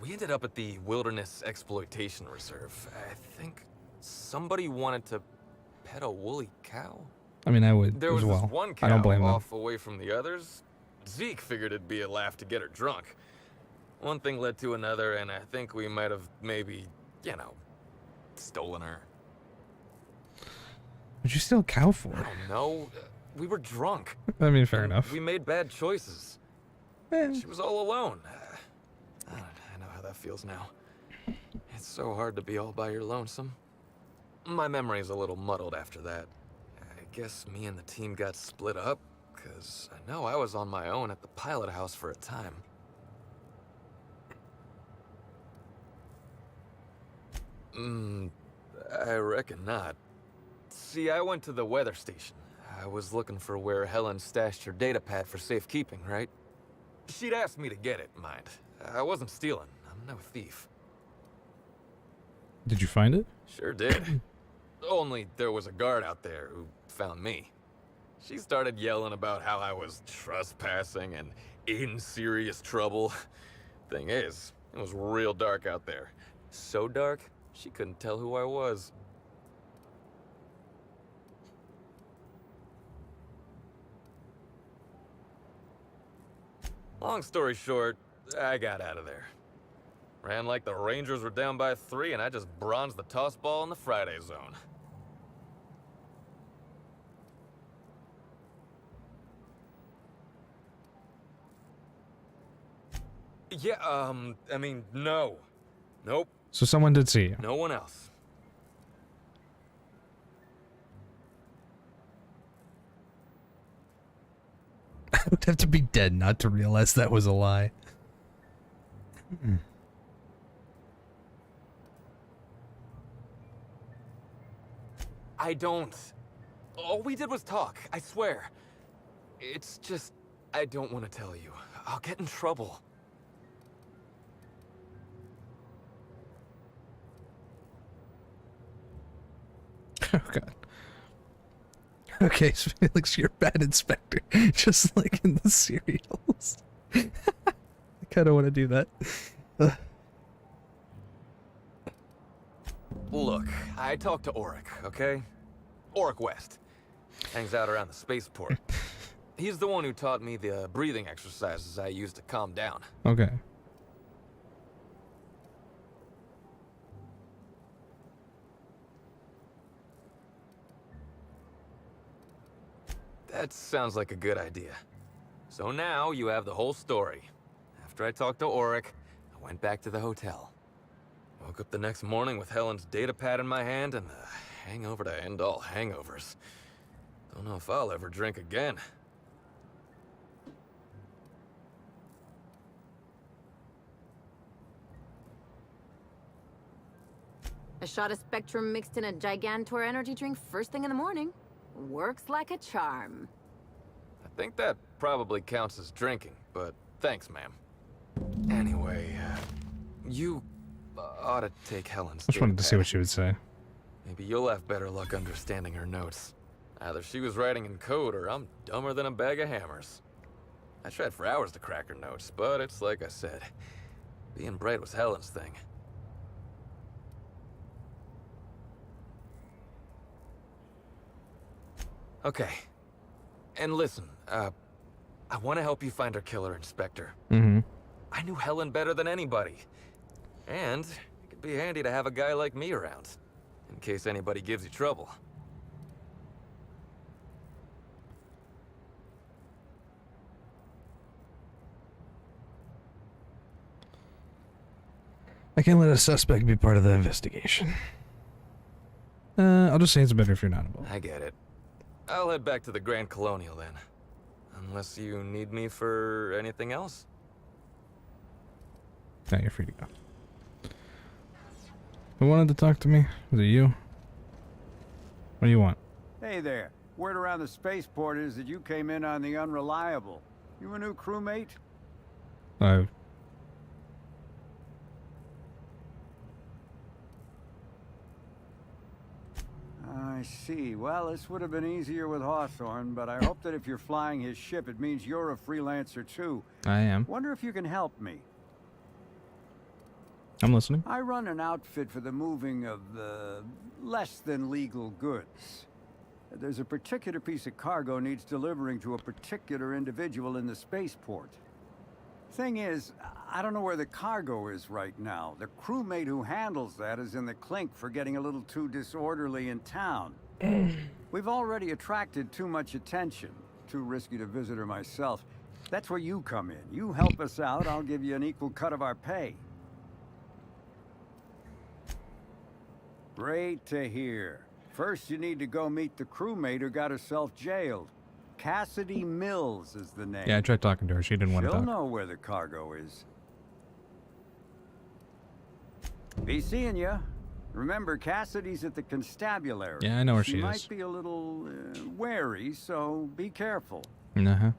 We ended up at the Wilderness Exploitation Reserve. I think somebody wanted to pet a woolly cow. I mean, I would There as was well. this one cow I don't blame them. off away from the others. Zeke figured it'd be a laugh to get her drunk. One thing led to another, and I think we might have maybe, you know, stolen her. What'd you steal a cow for? I don't know. We were drunk. I mean, fair And enough. We made bad choices. She was all alone. I know how that feels now. It's so hard to be all by your lonesome. My memory's a little muddled after that. I guess me and the team got split up, because I know I was on my own at the pilot house for a time. I reckon not. See, I went to the weather station. I was looking for where Helen stashed her data pad for safekeeping, right? She'd asked me to get it, mind. I wasn't stealing. I'm no thief. Did you find it? Sure did. Only there was a guard out there who found me. She started yelling about how I was trespassing and in serious trouble. Thing is, it was real dark out there. So dark, she couldn't tell who I was. Long story short, I got out of there. Ran like the Rangers were down by 3, and I just bronzed the toss ball in the Friday zone. Yeah, I mean, no. Nope. So someone did see you. No one else. I would have to be dead not to realize that was a lie. I don't. All we did was talk, I swear. It's just, I don't want to tell you. I'll get in trouble. Oh god. Okay, so Felix, you're a bad inspector, just like in the serials. I kind of want to do that. Look, I talked to Auric, okay? Auric West. Hangs out around the spaceport. He's the one who taught me the breathing exercises I use to calm down. Okay. That sounds like a good idea. So now you have the whole story. After I talked to Auric, I went back to the hotel. Woke up the next morning with Helen's data pad in my hand and the hangover to end all hangovers. Don't know if I'll ever drink again. A shot of Spectrum mixed in a Gigantor energy drink first thing in the morning. Works like a charm. I think that probably counts as drinking, but thanks, ma'am. Anyway, you ought to take Helen's I just wanted to see what she would say. Maybe you'll have better luck understanding her notes. Either she was writing in code or I'm dumber than a bag of hammers. I tried for hours to crack her notes, but it's like I said. Being bright was Helen's thing. Okay. And listen, I want to help you find her killer, Inspector. Mm-hmm. I knew Helen better than anybody. And it could be handy to have a guy like me around, in case anybody gives you trouble. I can't let a suspect be part of the investigation. I'll just say it's better if you're not involved. I get it. I'll head back to the Grand Colonial then. Unless you need me for anything else? Now you're free to go. Who wanted to talk to me? Was it you? What do you want? Hey there. Word around the spaceport is that you came in on the Unreliable. You a new crewmate? Oh. I see. Well, this would have been easier with Hawthorne, but I hope that if you're flying his ship, it means you're a freelancer too. I am. Wonder if you can help me. I'm listening. I run an outfit for the moving of less than legal goods. There's a particular piece of cargo needs delivering to a particular individual in the spaceport. Thing is, I don't know where the cargo is right now. The crewmate who handles that is in the clink for getting a little too disorderly in town. We've already attracted too much attention. Too risky to visit her myself. That's where you come in. You help us out, I'll give you an equal cut of our pay. Great to hear. First, you need to go meet the crewmate who got herself jailed. Cassidy Mills is the name. Yeah, I tried talking to her. She didn't want to She'll talk. know where the cargo is. Be seeing ya. Remember, Cassidy's at the constabulary. Yeah, I know where she She is. might be a little wary, so be careful. Uh-huh.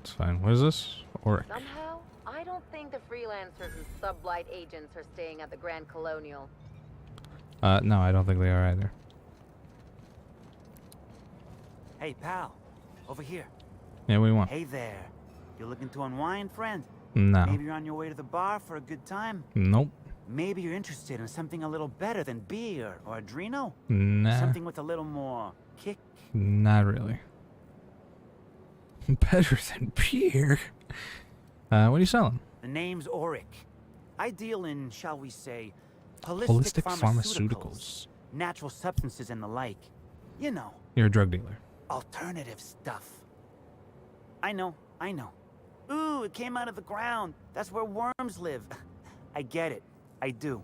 It's fine. What is this? Auric. Somehow, I don't think the freelancers and sublight agents are staying at the Grand Colonial. No, I don't think they are either. Hey, pal. Over here. Yeah, what do you want? Hey there. You looking to unwind, friend? No. Maybe you're on your way to the bar for a good time? Nope. Maybe you're interested in something a little better than beer or Adreno? Nah. Something with a little more kick? Not really. Better than beer. What are you selling? The name's Auric. I deal in, shall we say, Holistic pharmaceuticals, pharmaceuticals. natural substances and the like. You know, You're a drug dealer. alternative stuff. I know. Ooh, it came out of the ground. That's where worms live. I get it. I do.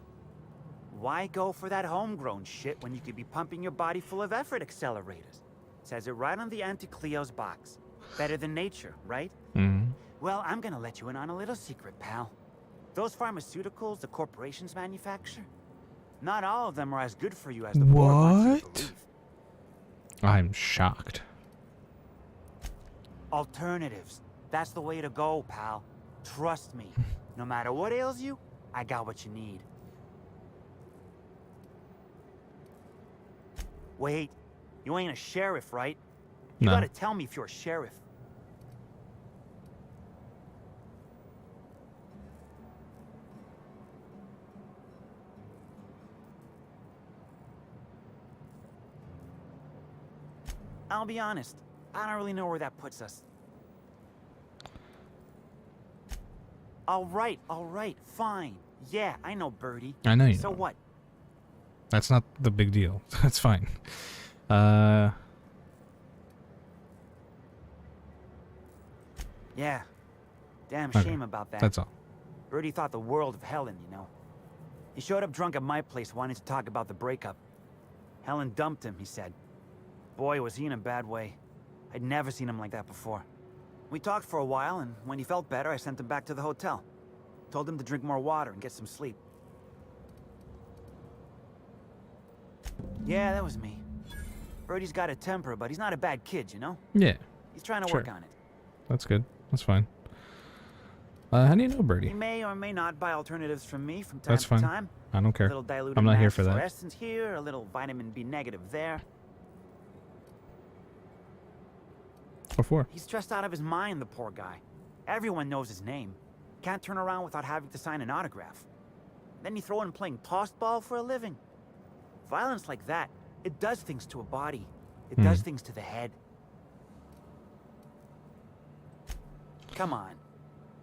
Why go for that homegrown shit when you could be pumping your body full of effort accelerators? Says it right on the Anti-Cleo's box. Better than nature, right? Mm-hmm. Well, I'm gonna let you in on a little secret, pal. Those pharmaceuticals the corporations manufacture, not all of them are as good for you as the board wants you to believe. I'm shocked. Alternatives. That's the way to go, pal. Trust me. No matter what ails you, I got what you need. Wait, you ain't a sheriff, right? You No. gotta tell me if you're a sheriff. I'll be honest, I don't really know where that puts us. All right, fine. Yeah, I know Birdie. I know you So know. what? That's not the big deal. That's fine. Yeah. Damn Okay, shame about that. that's all. Birdie thought the world of Helen, you know. He showed up drunk at my place wanting to talk about the breakup. Helen dumped him, he said. Boy, was he in a bad way. I'd never seen him like that before. We talked for a while, and when he felt better, I sent him back to the hotel. Told him to drink more water and get some sleep. Yeah, that was me. Birdie's got a temper, but he's not a bad kid, you know? Yeah. He's trying to Sure. work on it. That's good. That's fine. How do you know He Birdie? may or may not buy alternatives from me from time That's to fine. time. I don't care. A little diluted I'm not here mass for that. fluorescence here, a little vitamin B negative there. What for? He's stressed out of his mind, the poor guy. Everyone knows his name. Can't turn around without having to sign an autograph. Then you throw in playing tossed ball for a living. Violence like that, it does things to a body. It does things to the head. Come on.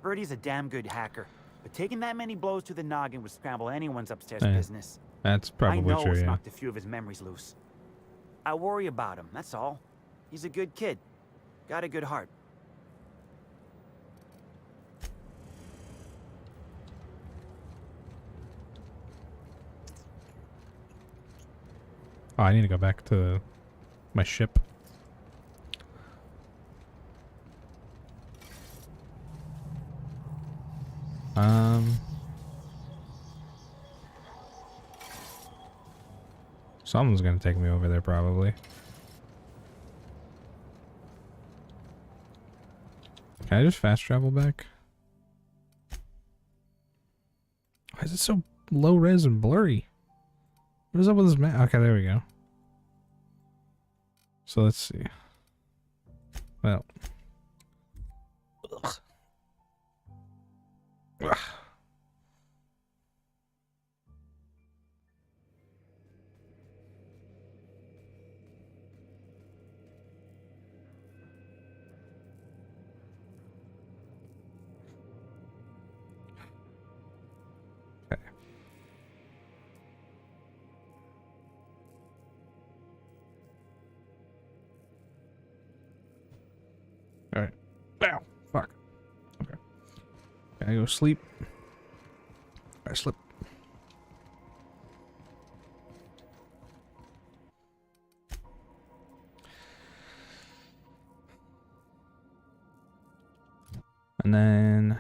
Birdie's a damn good hacker. But taking that many blows to the noggin would scramble anyone's upstairs Yeah, business. That's probably I know true, it's yeah. knocked a few of his memories loose. I worry about him, that's all. He's a good kid. Got a good heart. Oh, I need to go back to my ship. Someone's gonna take me over there, probably. Can I just fast travel back? Why is it so low res and blurry? What is up with this map? Okay, there we go. So let's see. Well. Ugh. Ugh. Alright. Ow! Fuck. Okay. Can I go sleep? I slip. And then...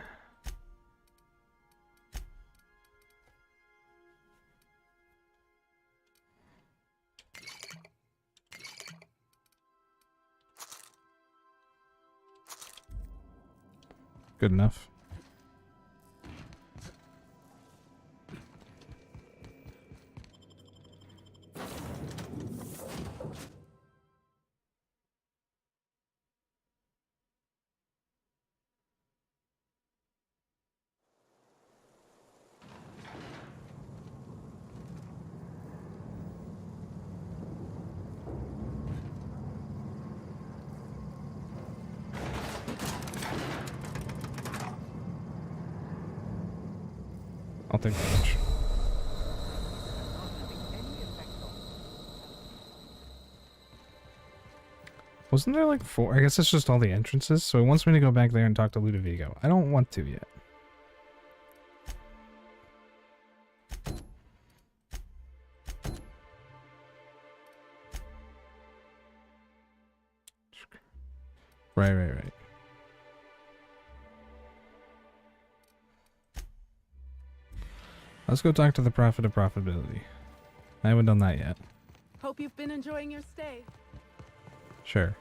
Good enough. I'll take damage. Wasn't there like 4? I guess it's just all the entrances, so it wants me to go back there and talk to Ludovico. I don't want to yet. Right. Let's go talk to the Prophet of Profitability. I haven't done that yet. Hope you've been enjoying your stay. Sure.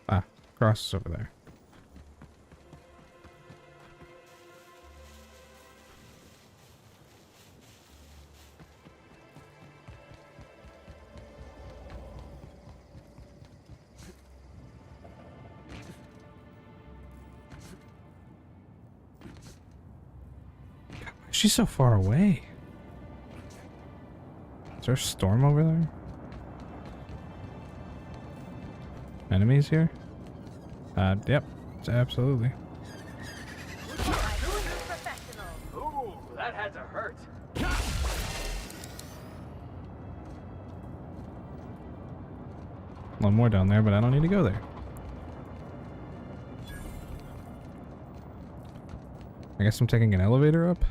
Ah, cross is over there. She's so far away. Is there a storm over there? Enemies here? Yep, absolutely. Ooh, that had to hurt. One more down there, but I don't need to go there. I guess I'm taking an elevator up.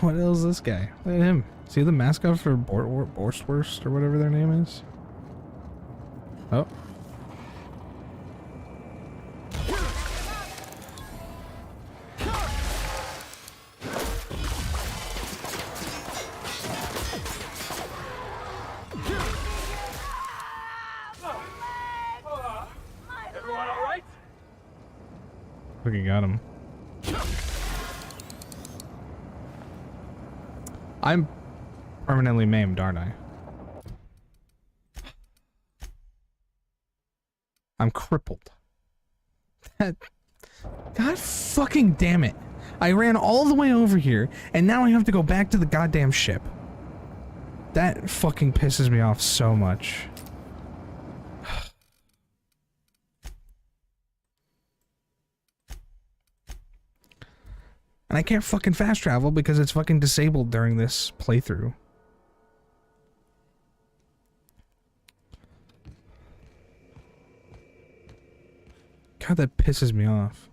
What the hell is this guy? Look at him. See the mascot for Borstwurst or whatever their name is? Oh. Everyone all right? Look, he got him. I'm permanently maimed, aren't I? I'm crippled. God fucking damn it. I ran all the way over here, and now I have to go back to the goddamn ship. That fucking pisses me off so much. And And I can't fucking fast travel because it's fucking disabled during this playthrough. God, that pisses me off.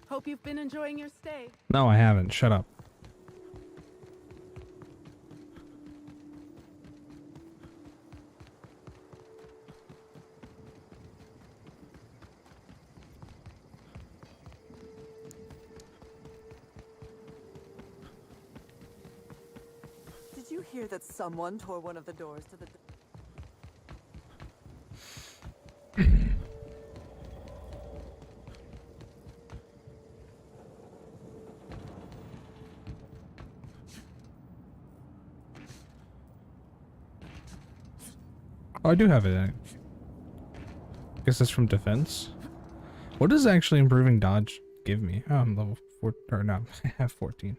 Hope you've been enjoying your stay. No, I haven't. Shut up. Did you hear that someone tore one of the doors to the... Oh, I do have it. I guess it's from defense. What does actually improving dodge give me? Oh, I'm level 4, or no, I have 14.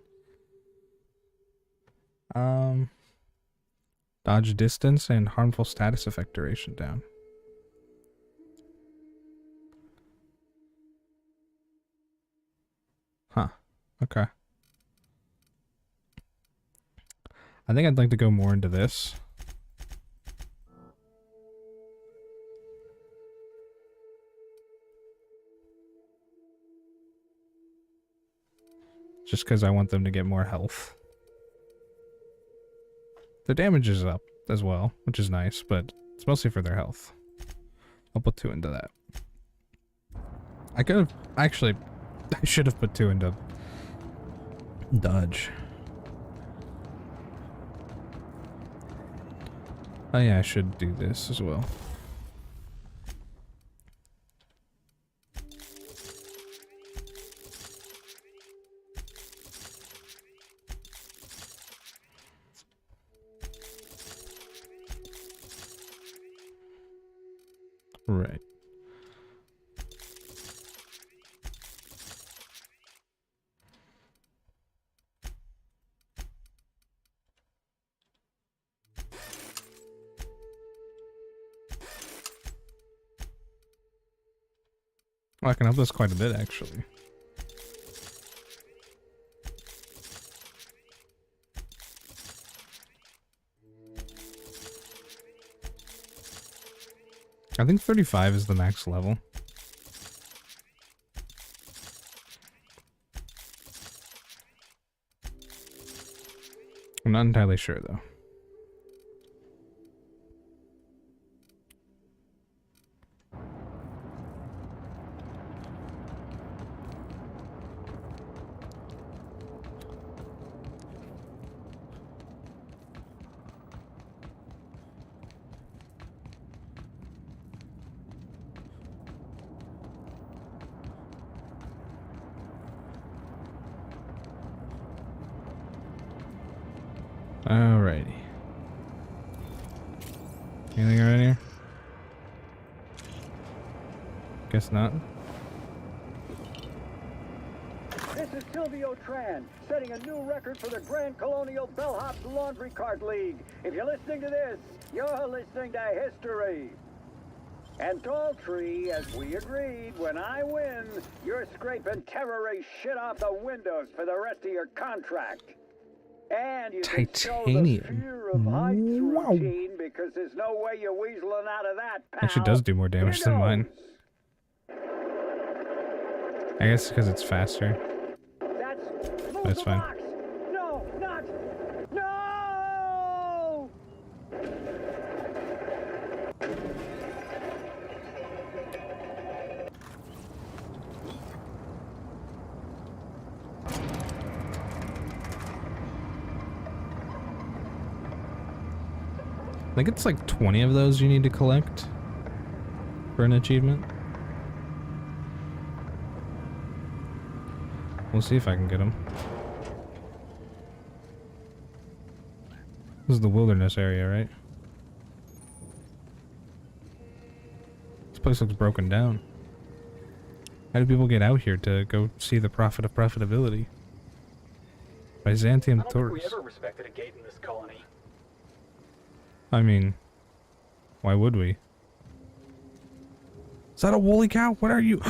Dodge distance and harmful status effect duration down. Huh. Okay. I think I'd like to go more into this. Just because I want them to get more health. The damage is up as well, which is nice, but it's mostly for their health. I'll put 2 into that. I could have... Actually, I should have put 2 into dodge. Oh yeah, I should do this as well. Right. Well, I can help this quite a bit, actually. I think 35 is the max level. I'm not entirely sure, though. Alrighty. Anything right here? Guess not. This is Silvio Tran, setting a new record for the Grand Colonial Bellhop's Laundry Cart League. If you're listening to this, you're listening to history. And Daltrey, as we agreed, when I win, you're scraping terrorist shit off the windows for the rest of your contract. And you can show the fear of heights routine because there's no way you're weaseling out of that, pal. Actually does do more damage than mine. I guess because it's faster. But it's fine. No, not... No! think it's like 20 of those you need to collect for an achievement. We'll see if I can get them. This is the wilderness area, right? This place looks broken down. How do people get out here to go see the Prophet of Profitability? Byzantium I don't think we tourists. ever respected a gate in this colony. I mean, why would we? Is that a woolly cow? What are you?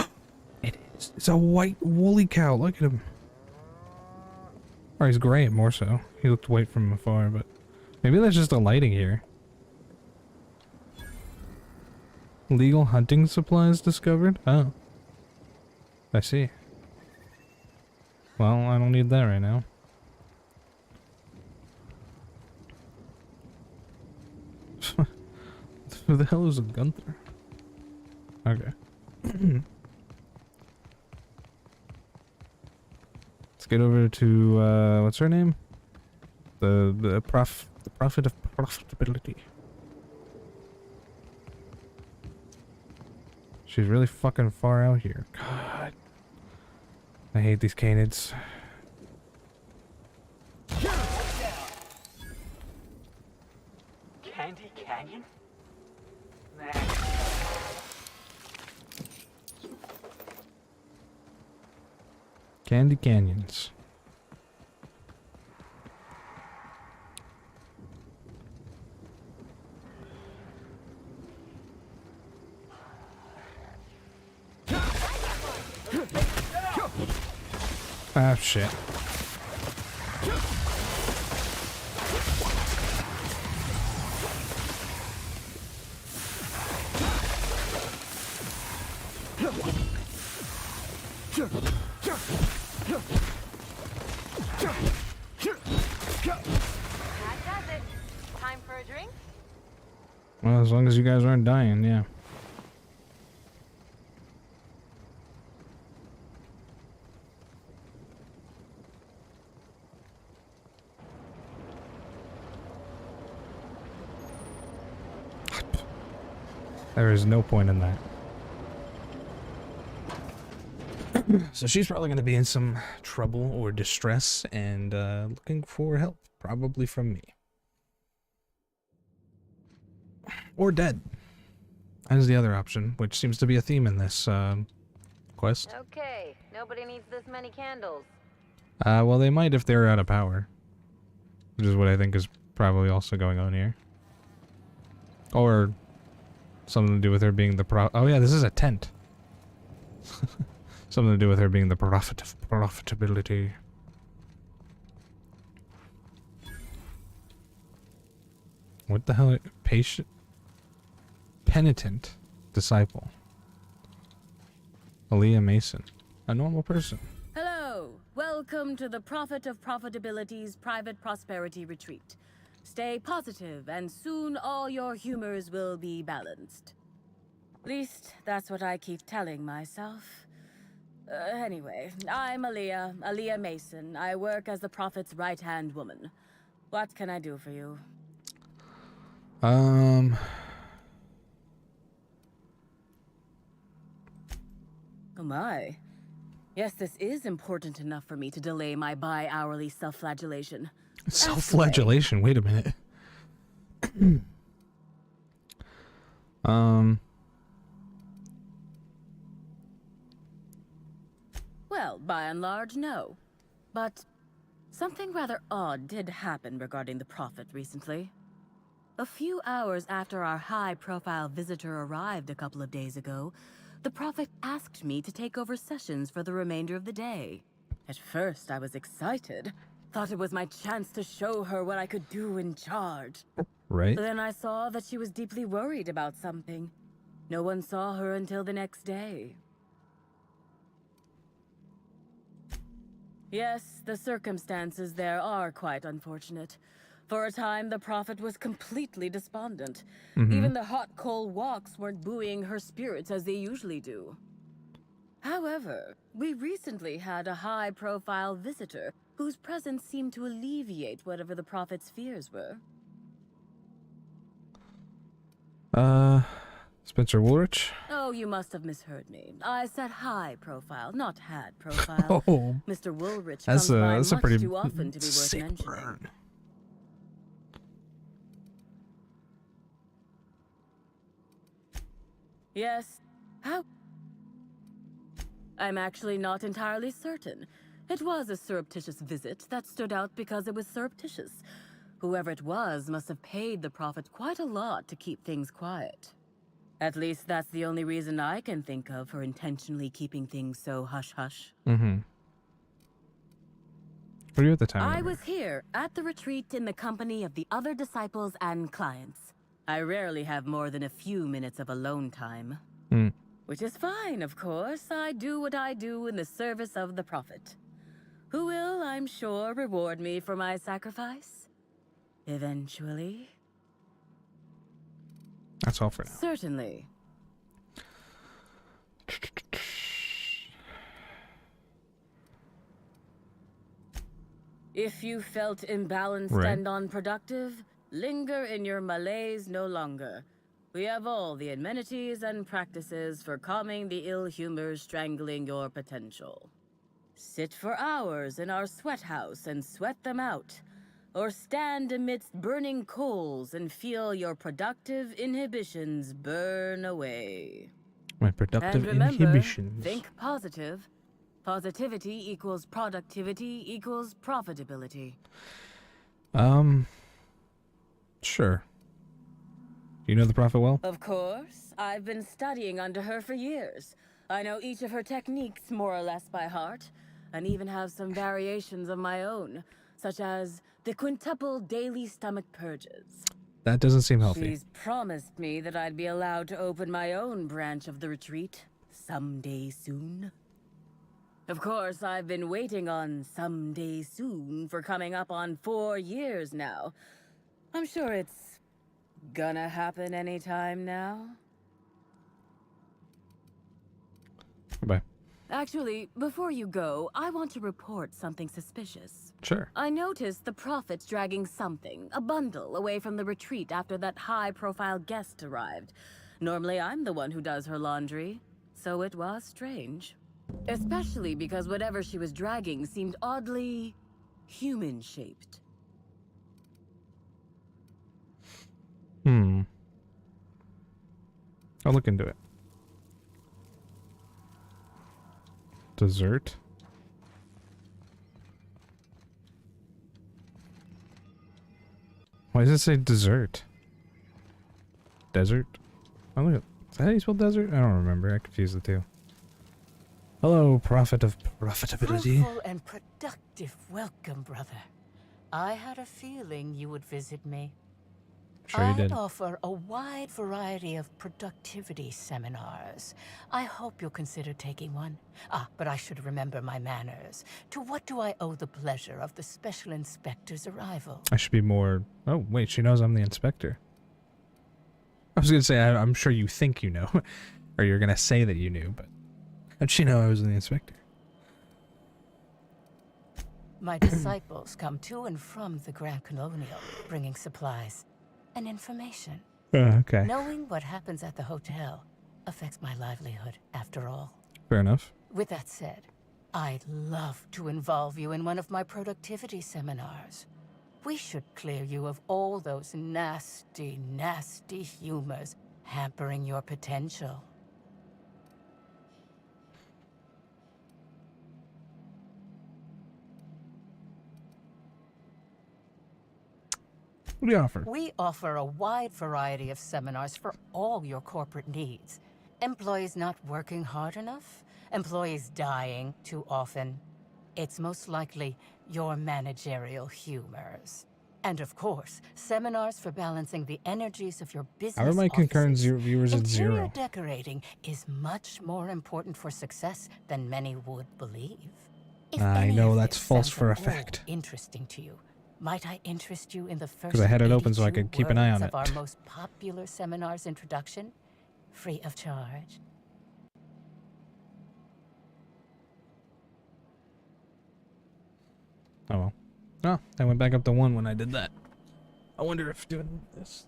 It is. It's a white woolly cow. Look at him. Or he's gray more so. He looked white from afar, but maybe that's just a lighting here. Legal hunting supplies discovered? Oh. I see. Well, I don't need that right now. Who the hell is a Gunther? Okay. Let's get over to what's her name? The Prophet of Profitability. She's really fucking far out here. God. I hate these canids. Candy Canyon? Candy Canyons. Ah, shit. That does it. Time for a drink? Well, as long as you guys aren't dying, yeah. There is no point in that. So she's probably going to be in some trouble or distress and looking for help, probably from me. Or dead. As the other option, which seems to be a theme in this quest. Okay, nobody needs this many candles. Well, they might if they're out of power. Which is what I think is probably also going on here. Or something to do with her being the oh yeah, this is a tent. Something to do with her being the prophet of profitability. What the hell? Patient? Penitent disciple. Aaliyah Mason. A normal person. Hello, welcome to the Prophet of Profitability's Private Prosperity Retreat. Stay positive, and soon all your humors will be balanced. At least, that's what I keep telling myself. Anyway, I'm Aaliyah Mason. I work as the Prophet's right-hand woman. What can I do for you? Oh my. Yes, this is important enough for me to delay my bi-hourly self-flagellation. Self-flagellation? Wait a minute. Well, by and large, no. But something rather odd did happen regarding the Prophet recently. A few hours after our high-profile visitor arrived a couple of days ago, the Prophet asked me to take over sessions for the remainder of the day. At first, I was excited. Thought it was my chance to show her what I could do in charge. Right. Then I saw that she was deeply worried about something. No one saw her until the next day. Yes, the circumstances there are quite unfortunate. For a time, the Prophet was completely despondent. Even the hot coal walks weren't buoying her spirits as they usually do. However, we recently had a high-profile visitor whose presence seemed to alleviate whatever the Prophet's fears were. Spencer Woolrich. Oh, you must have misheard me. I said high profile, not had profile. Oh, Mr. Woolrich that's comes by a much pretty too often to be worth sick mentioning. burn. Yes. How? I'm actually not entirely certain. It was a surreptitious visit that stood out because it was surreptitious. Whoever it was must have paid the prophet quite a lot to keep things quiet. At least that's the only reason I can think of for intentionally keeping things so hush-hush. Mm-hmm. Were you at the time? I was here at the retreat in the company of the other disciples and clients. I rarely have more than a few minutes of alone time. Hmm. Which is fine, of course. I do what I do in the service of the prophet, who will, I'm sure, reward me for my sacrifice. Eventually. That's all for now. Certainly. If you felt imbalanced and unproductive, linger in your malaise no longer. We have all the amenities and practices for calming the ill humors strangling your potential. Sit for hours in our sweat house and sweat them out. Or stand amidst burning coals and feel your productive inhibitions burn away. My productive And remember, inhibitions. think positive. Positivity equals productivity equals profitability. Sure. Do you know the prophet well? Of course. I've been studying under her for years. I know each of her techniques more or less by heart, and even have some variations of my own, such as the quintuple daily stomach purges. That doesn't seem healthy. She's promised me that I'd be allowed to open my own branch of the retreat someday soon. Of course, I've been waiting on someday soon for coming up on 4 years now. I'm sure it's gonna happen anytime now. Bye. Actually, before you go, I want to report something suspicious. Sure. I noticed the prophet's dragging something, a bundle, away from the retreat after that high-profile guest arrived. Normally, I'm the one who does her laundry, so it was strange. Especially because whatever she was dragging seemed oddly human-shaped. I'll look into it. Dessert? Why does it say dessert? Desert? Oh, look. Is that how you spell desert? I don't remember. I confuse the two. Hello, prophet of profitability. Fruitful and productive welcome, brother. I had a feeling you would visit me. Sure you did. I offer a wide variety of productivity seminars. I hope you'll consider taking one. But I should remember my manners. To what do I owe the pleasure of the Special Inspector's arrival? I should be more... Oh, wait, she knows I'm the inspector. I was going to say, I'm sure you think you know. Or you're going to say that you knew, but... How'd she know I was the inspector? My disciples come to and from the Grand Colonial, bringing supplies and information. Okay. Knowing what happens at the hotel affects my livelihood, after all. Fair enough. With that said, I'd love to involve you in one of my productivity seminars. We should clear you of all those nasty, nasty humors hampering your potential. What do you offer? We offer a wide variety of seminars for all your corporate needs. Employees not working hard enough? Employees dying too often? It's most likely your managerial humors. And of course, seminars for balancing the energies of your business How are my concurrent offices. viewers at Interior 0? decorating is much more important for success than many would believe. If I any know of that's this false sounds for a at all fact. interesting to you, might I interest you in the first 'Cause I had it open so I 82 could keep an eye on words of it. our most popular seminar's introduction, free of charge? Oh well. Oh, I went back up to 1 when I did that. I wonder if doing this...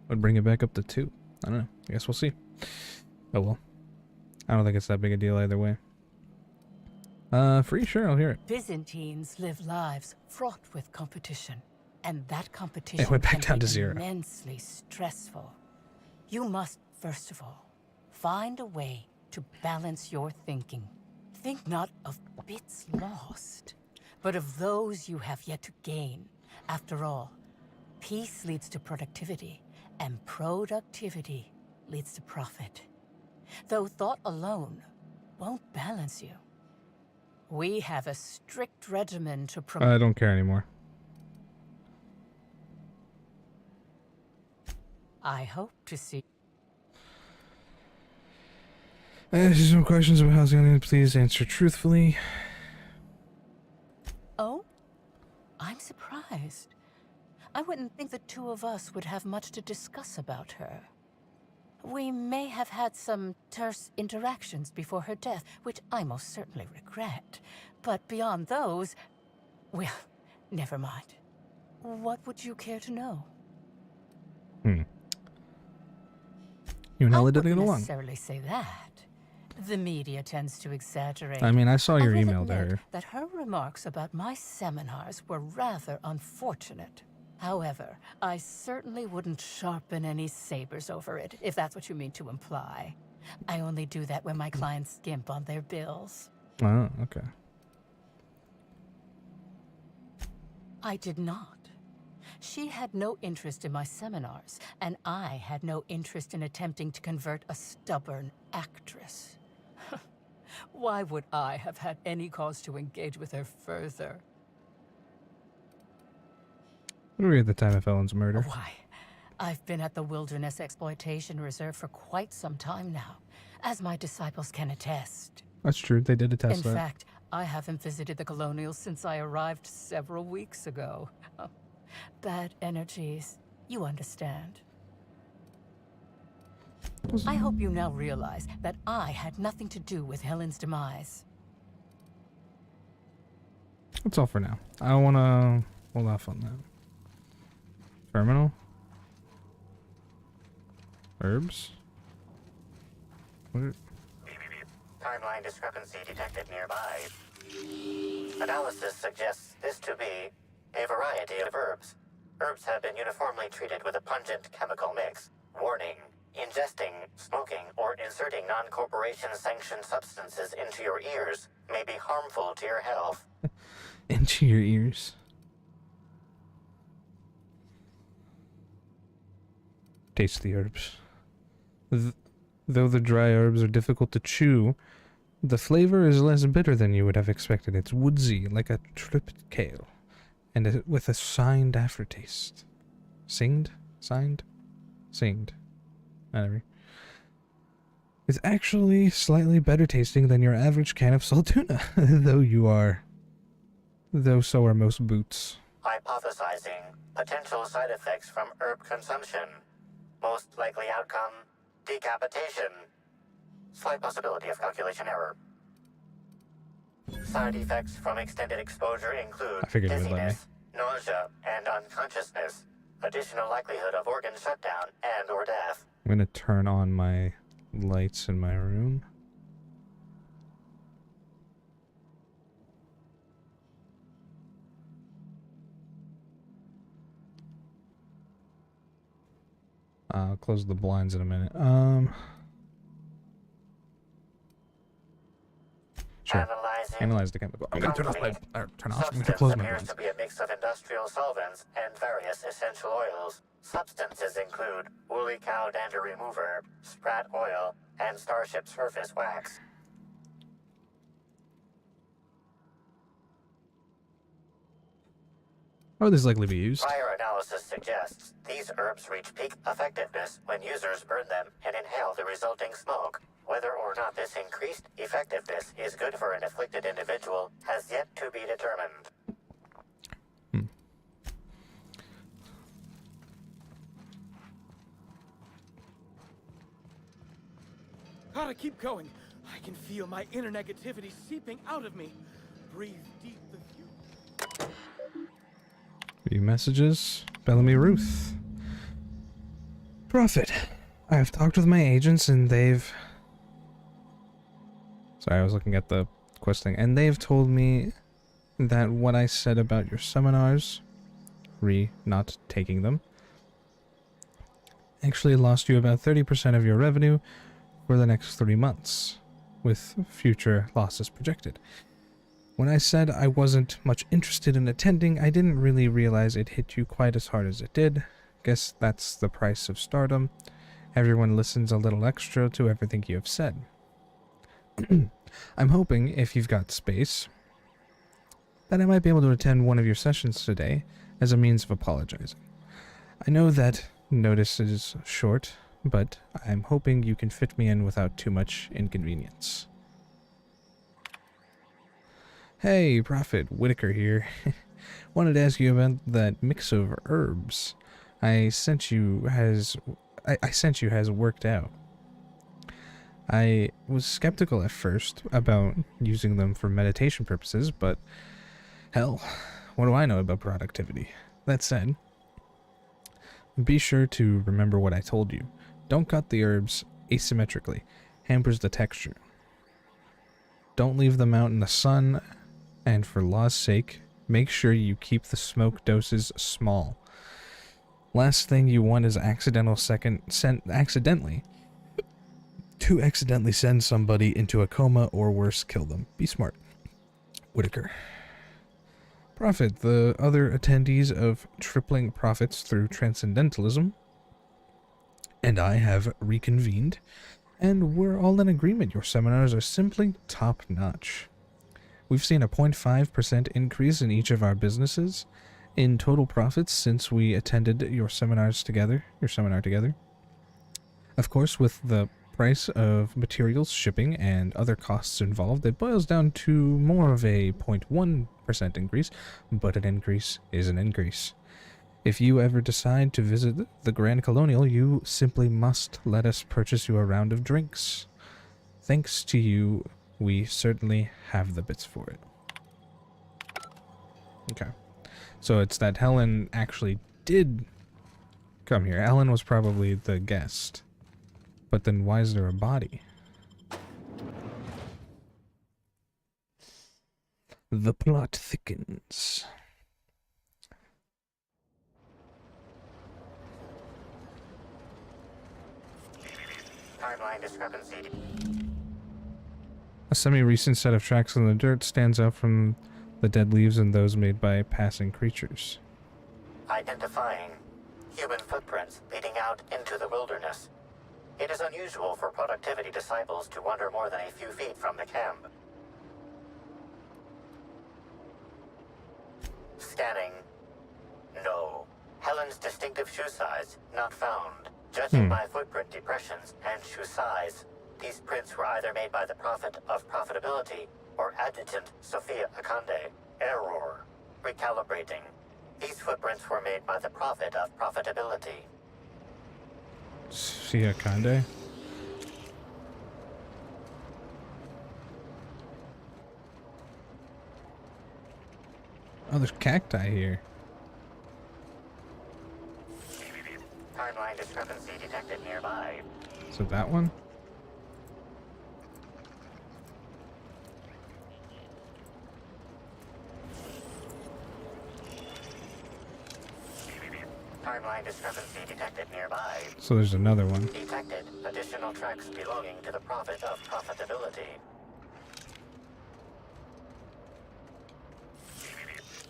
Would bring it back up to 2. I don't know. I guess we'll see. Oh well. I don't think it's that big a deal either way. Free? Sure, I'll hear it. Byzantines live lives fraught with competition, and that competition went back can down be to 0. immensely stressful. You must, first of all, find a way to balance your thinking. Think not of bits lost, but of those you have yet to gain. After all, peace leads to productivity, and productivity leads to profit. Though thought alone won't balance you. We have a strict regimen to promote. I don't care anymore. I hope to see. Some questions about housing. Please answer truthfully. Oh? I'm surprised. I wouldn't think the two of us would have much to discuss about her. We may have had some terse interactions before her death, which I most certainly regret. But beyond those, well, never mind. What would you care to know? You and Ella I didn't get wouldn't along. necessarily say that. The media tends to exaggerate. I mean, I saw your will email to admit her. that her remarks about my seminars were rather unfortunate. However, I certainly wouldn't sharpen any sabers over it, if that's what you mean to imply. I only do that when my clients skimp on their bills. Oh, okay. I did not. She had no interest in my seminars, and I had no interest in attempting to convert a stubborn actress. Why would I have had any cause to engage with her further? What are we at the time of Ellen's murder? Why, I've been at the Wilderness Exploitation Reserve for quite some time now, as my disciples can attest. That's true. They did attest In that. fact, I haven't visited the Colonials since I arrived several weeks ago. Bad energies, you understand. I hope you now realize that I had nothing to do with Helen's demise. That's all for now. I want to hold off on that. Terminal? Herbs? What? Timeline discrepancy detected nearby. Analysis suggests this to be a variety of herbs. Herbs have been uniformly treated with a pungent chemical mix. Warning: ingesting, smoking, or inserting non-corporation sanctioned substances into your ears may be harmful to your health. Into your ears. Taste the herbs. Though the dry herbs are difficult to chew, the flavor is less bitter than you would have expected. It's woodsy, like a tripped kale, and with a signed aftertaste. Singed? Signed? Singed. Whatever. It's actually slightly better tasting than your average can of salt tuna, though so are most boots. Hypothesizing potential side effects from herb consumption. Most likely outcome: decapitation. Slight possibility of calculation error. Side effects from extended exposure include dizziness, nausea, and unconsciousness. Additional likelihood of organ shutdown and/or death. I'm gonna turn on my lights in my room. I'll close the blinds in a minute. Sure. Analyze the chemical. I'm gonna turn off my. Turn off. I'm gonna close my Appears blinds. to be a mix of industrial solvents and various essential oils. Substances include woolly cow dander remover, sprat oil, and starship surface wax. How would this likely be used? Prior analysis suggests these herbs reach peak effectiveness when users burn them and inhale the resulting smoke. Whether or not this increased effectiveness is good for an afflicted individual has yet to be determined. Gotta keep going. I can feel my inner negativity seeping out of me. Breathe deep the view. View messages. Bellamy Ruth. Prophet, I have talked with my agents and they've... Sorry, I was looking at the quest thing. And they've told me that what I said about your seminars, not taking them, actually lost you about 30% of your revenue for the next 3 months, with future losses projected. When I said I wasn't much interested in attending, I didn't really realize it hit you quite as hard as it did. Guess that's the price of stardom. Everyone listens a little extra to everything you have said. I'm hoping, if you've got space, that I might be able to attend one of your sessions today as a means of apologizing. I know that notice is short, but I'm hoping you can fit me in without too much inconvenience. Hey, Prophet, Whitaker here. Wanted to ask you about that mix of herbs I sent you has worked out. I was skeptical at first about using them for meditation purposes, but hell, what do I know about productivity? That said, be sure to remember what I told you. Don't cut the herbs asymmetrically. Hampers the texture. Don't leave them out in the sun, and for law's sake, make sure you keep the smoke doses small. Last thing you want is accidentally send somebody into a coma or worse, kill them. Be smart. Whitaker. Prophet, the other attendees of Tripling Profits through Transcendentalism and I have reconvened, and we're all in agreement your seminars are simply top-notch. We've seen a 0.5% increase in each of our businesses in total profits since we attended your seminar together. Of course, with the price of materials, shipping, and other costs involved, it boils down to more of a 0.1% increase, but an increase is an increase. If you ever decide to visit the Grand Colonial, you simply must let us purchase you a round of drinks. Thanks to you, we certainly have the bits for it. Okay. So it's that Helen actually did come here. Helen was probably the guest. But then why is there a body? The plot thickens. Timeline discrepancy. A semi-recent set of tracks in the dirt stands out from the dead leaves and those made by passing creatures. Identifying human footprints leading out into the wilderness. It is unusual for productivity disciples to wander more than a few feet from the camp. Scanning. No. Helen's distinctive shoe size not found. Judging by footprint depressions and shoe size, these prints were either made by the Prophet of Profitability or Adjutant Sophia Akande. Error. Recalibrating. These footprints were made by the Prophet of Profitability. Sophia Akande? Oh, there's cacti here. Timeline discrepancy detected nearby. So that one? Timeline discrepancy detected nearby. So there's another one. Detected additional tracks belonging to the Prophet of Profitability.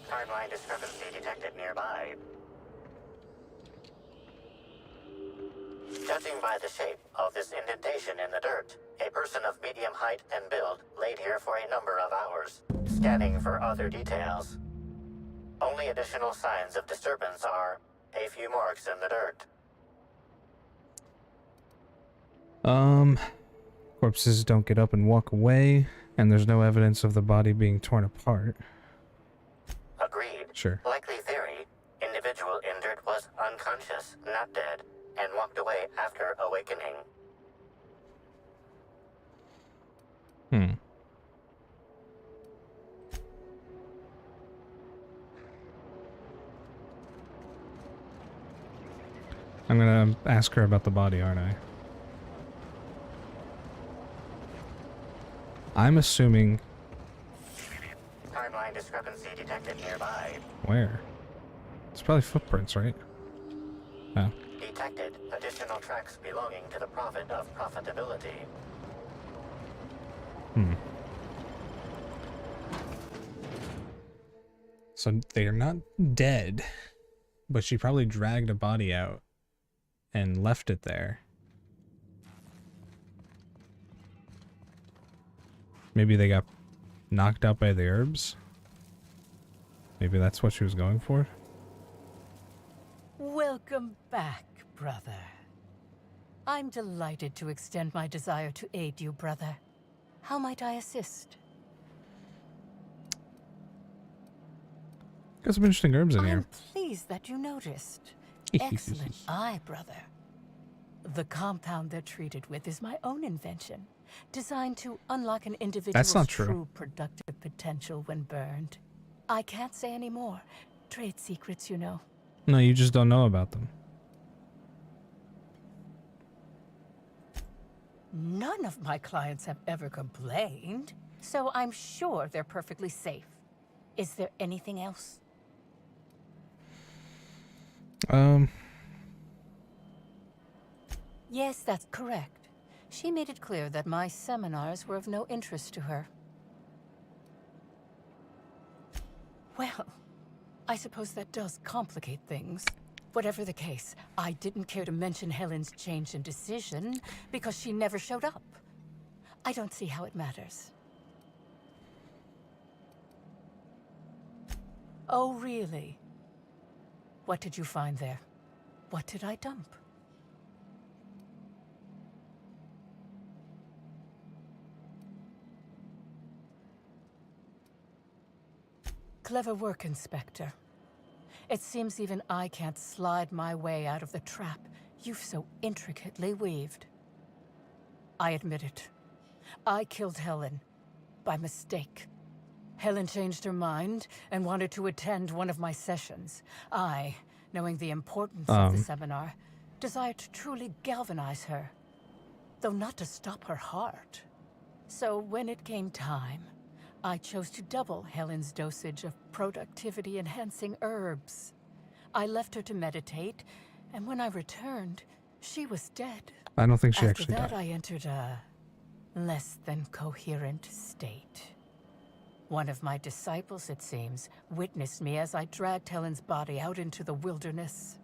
Timeline discrepancy detected nearby. Judging by the shape of this indentation in the dirt, a person of medium height and build laid here for a number of hours. Scanning for other details. Only additional signs of disturbance are a few marks in the dirt. Corpses don't get up and walk away, and there's no evidence of the body being torn apart. Agreed. Sure. Likely theory, individual injured was unconscious, not dead, and walked away after awakening. I'm gonna ask her about the body, aren't I? I'm assuming... Timeline discrepancy detected nearby. Where? It's probably footprints, right? Oh. Detected additional tracks belonging to the Prophet of Profitability. Hmm. So they're not dead, but she probably dragged a body out and left it there. Maybe they got knocked out by the herbs? Maybe that's what she was going for? Welcome back, brother. I'm delighted to extend my desire to aid you, brother. How might I assist? Got some interesting herbs in here. I'm pleased that you noticed. Excellent eye, brother. The compound they're treated with is my own invention, designed to unlock an individual's true productive potential when burned. I can't say any more. Trade secrets, you know. No, you just don't know about them. None of my clients have ever complained, so I'm sure they're perfectly safe. Is there anything else? Yes, that's correct. She made it clear that my seminars were of no interest to her. Well, I suppose that does complicate things. Whatever the case, I didn't care to mention Helen's change in decision because she never showed up. I don't see how it matters. Oh, really? What did you find there? What did I dump? Clever work, Inspector. It seems even I can't slide my way out of the trap you've so intricately weaved. I admit it. I killed Helen by mistake. Helen changed her mind and wanted to attend one of my sessions. I, knowing the importance of the seminar, desired to truly galvanize her, though not to stop her heart. So when it came time, I chose to double Helen's dosage of productivity-enhancing herbs. I left her to meditate, and when I returned, she was dead. I don't think she actually After that, died. I entered a less than coherent state. One of my disciples, it seems, witnessed me as I dragged Helen's body out into the wilderness.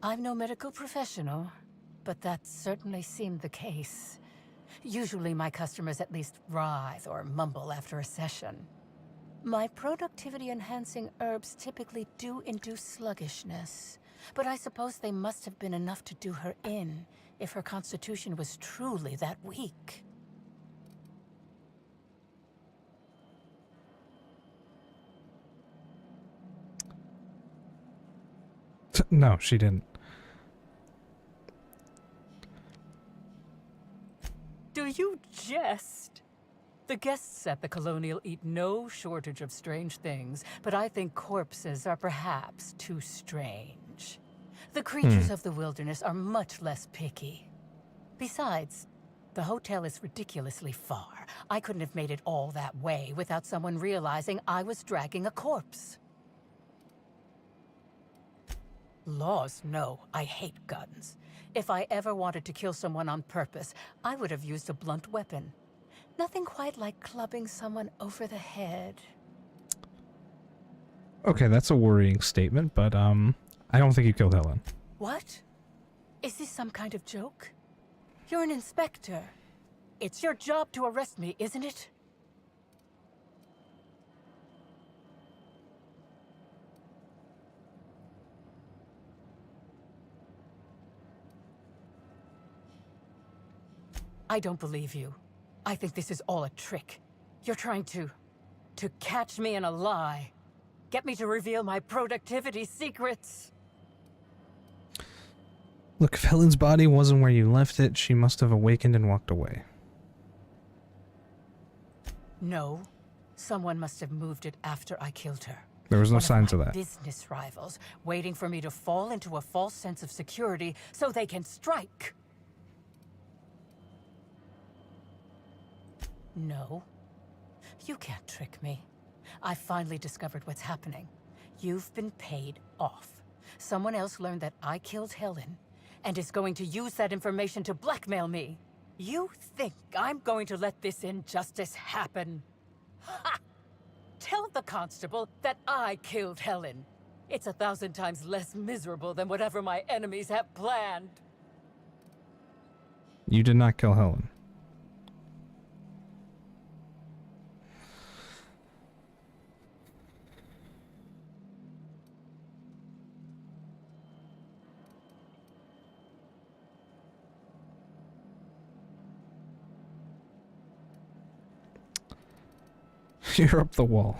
I'm no medical professional, but that certainly seemed the case. Usually my customers at least writhe or mumble after a session. My productivity-enhancing herbs typically do induce sluggishness, but I suppose they must have been enough to do her in if her constitution was truly that weak. No, she didn't. Do you jest? The guests at the Colonial eat no shortage of strange things, but I think corpses are perhaps too strange. The creatures of the wilderness are much less picky. Besides, the hotel is ridiculously far. I couldn't have made it all that way without someone realizing I was dragging a corpse. Laws, no. I hate guns. If I ever wanted to kill someone on purpose, I would have used a blunt weapon. Nothing quite like clubbing someone over the head. Okay, that's a worrying statement, but I don't think you killed Helen. What? Is this some kind of joke? You're an inspector. It's your job to arrest me, isn't it? I don't believe you. I think this is all a trick. You're trying to catch me in a lie. Get me to reveal my productivity secrets. Look, if Helen's body wasn't where you left it, she must have awakened and walked away. No. Someone must have moved it after I killed her. There was no One signs of my that. Business rivals waiting for me to fall into a false sense of security so they can strike. No. You can't trick me. I finally discovered what's happening. You've been paid off. Someone else learned that I killed Helen and is going to use that information to blackmail me. You think I'm going to let this injustice happen? Ha! Tell the constable that I killed Helen. It's 1,000 times less miserable than whatever my enemies have planned. You did not kill Helen. You're up the wall.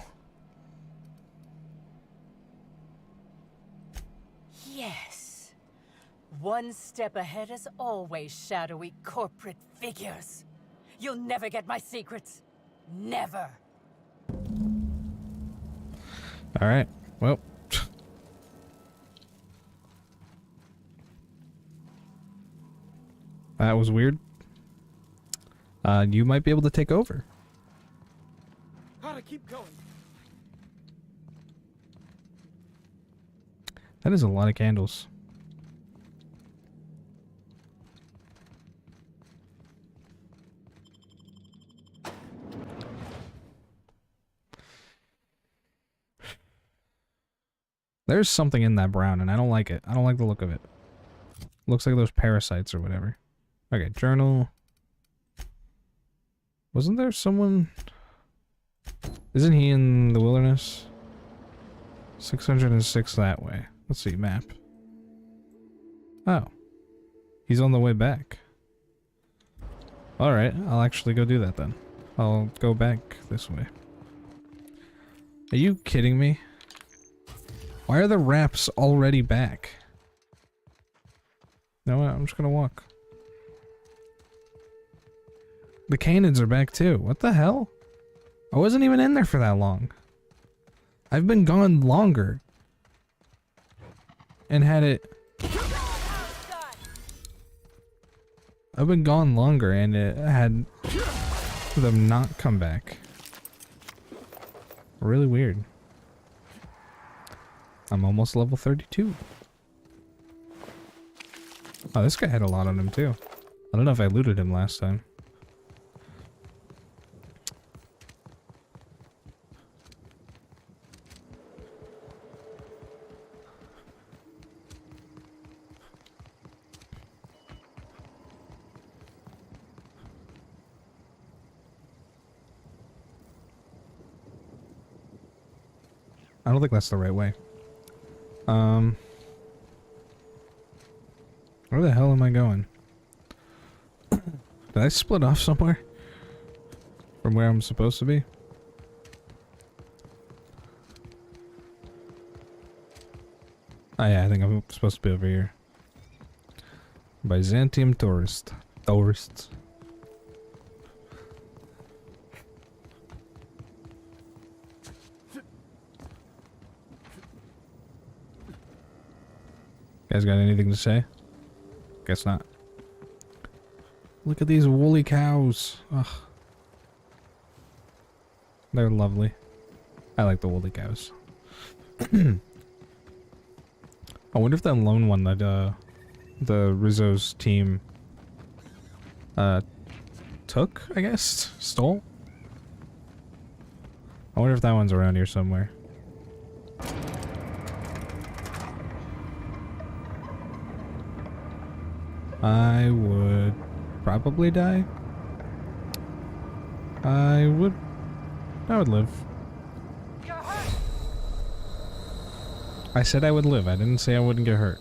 Yes. One step ahead as always, shadowy corporate figures. You'll never get my secrets. Never. Alright, well. That was weird. You might be able to take over. Gotta keep going. That is a lot of candles. There's something in that brown, and I don't like it. I don't like the look of it. Looks like those parasites or whatever. Okay, journal. Wasn't there someone... Isn't he in the wilderness? 606 that way. Let's see, map. Oh. He's on the way back. Alright, I'll actually go do that then. I'll go back this way. Are you kidding me? Why are the wraps already back? You know what? I'm just gonna walk. The canids are back too. What the hell? I wasn't even in there for that long. I've been gone longer. And had it... I've been gone longer and it had them not come back. Really weird. I'm almost level 32. Oh, this guy had a lot on him too. I don't know if I looted him last time. I don't think that's the right way. Where the hell am I going? Did I split off somewhere? From where I'm supposed to be? Oh yeah, I think I'm supposed to be over here. Byzantium tourists. Guys got anything to say? Guess not. Look at these woolly cows. Ugh. They're lovely. I like the woolly cows. I wonder if that lone one that the Rizzo's team took, I guess? Stole? I wonder if that one's around here somewhere. I would probably die. I would live. I said I would live. I didn't say I wouldn't get hurt.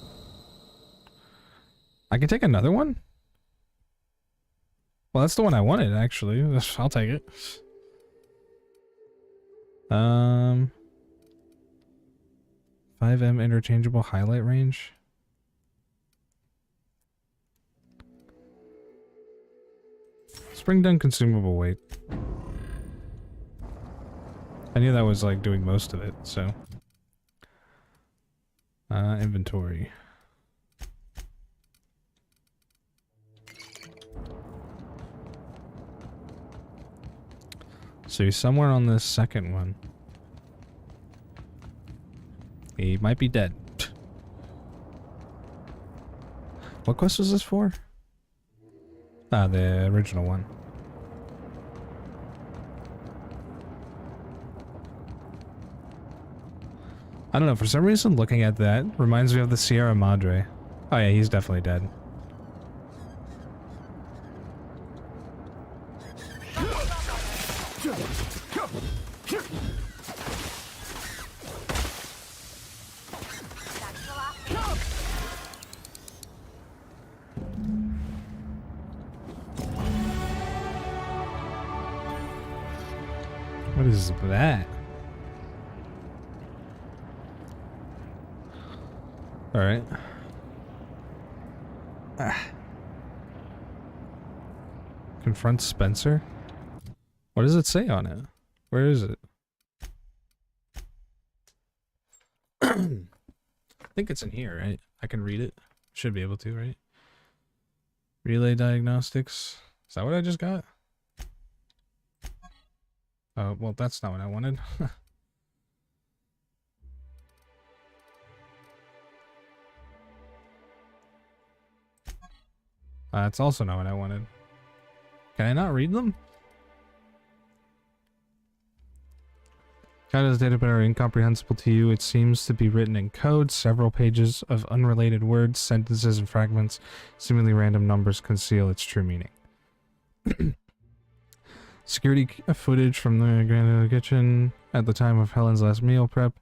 I can take another one? Well, that's the one I wanted, actually. I'll take it. 5M interchangeable highlight range. Spring done consumable weight. I knew that was like doing most of it, so. Inventory. So he's somewhere on this second one. He might be dead. What quest was this for? Ah, the original one. I don't know, for some reason looking at that reminds me of the Sierra Madre. Oh yeah, he's definitely dead. What is that? All right. Confront Spencer? What does it say on it? Where is it? I think it's in here, right? I can read it. Should be able to, right? Relay diagnostics. Is that what I just got? Oh, well, that's not what I wanted. That's also not what I wanted. Can I not read them? How does data are incomprehensible to you? It seems to be written in code. Several pages of unrelated words, sentences, and fragments, seemingly random numbers conceal its true meaning. Security footage from the Grand Kitchen at the time of Helen's last meal prep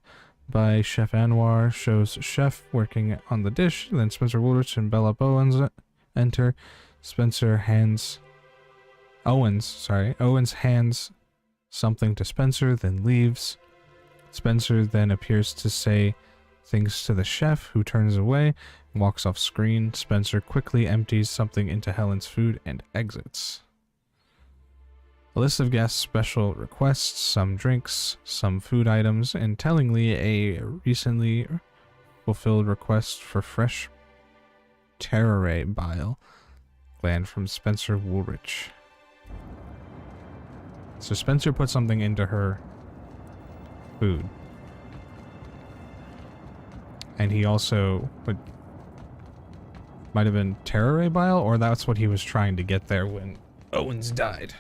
by Chef Anwar shows Chef working on the dish. Then Spencer Woolrich and Bella Owens enter. Owens hands something to Spencer, then leaves. Spencer then appears to say things to the chef, who turns away and walks off screen. Spencer quickly empties something into Helen's food and exits. A list of guests' special requests, some drinks, some food items, and tellingly a recently fulfilled request for fresh terrare bile gland from Spencer Woolrich. So Spencer put something into her food. And he also might have been terrare bile, or that's what he was trying to get there when Owens died.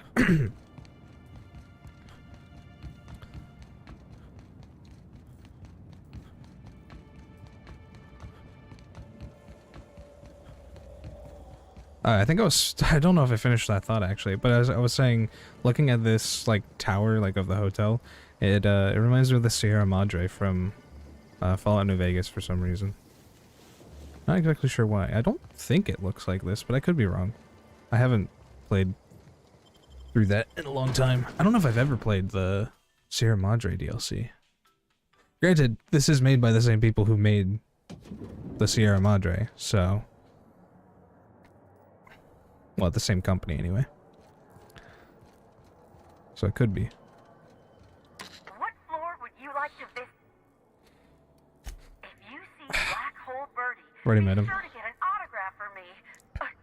I think I don't know if I finished that thought actually, but as I was saying, looking at this like tower like of the hotel, it reminds me of the Sierra Madre from Fallout New Vegas for some reason. Not exactly sure why. I don't think it looks like this, but I could be wrong. I haven't played through that in a long time. I don't know if I've ever played the Sierra Madre DLC. Granted, this is made by the same people who made the Sierra Madre, so... Well, the same company anyway. So it could be. What floor would you like to visit? If you see Black Hole Birdie, Already met him. be sure to get an autograph for me.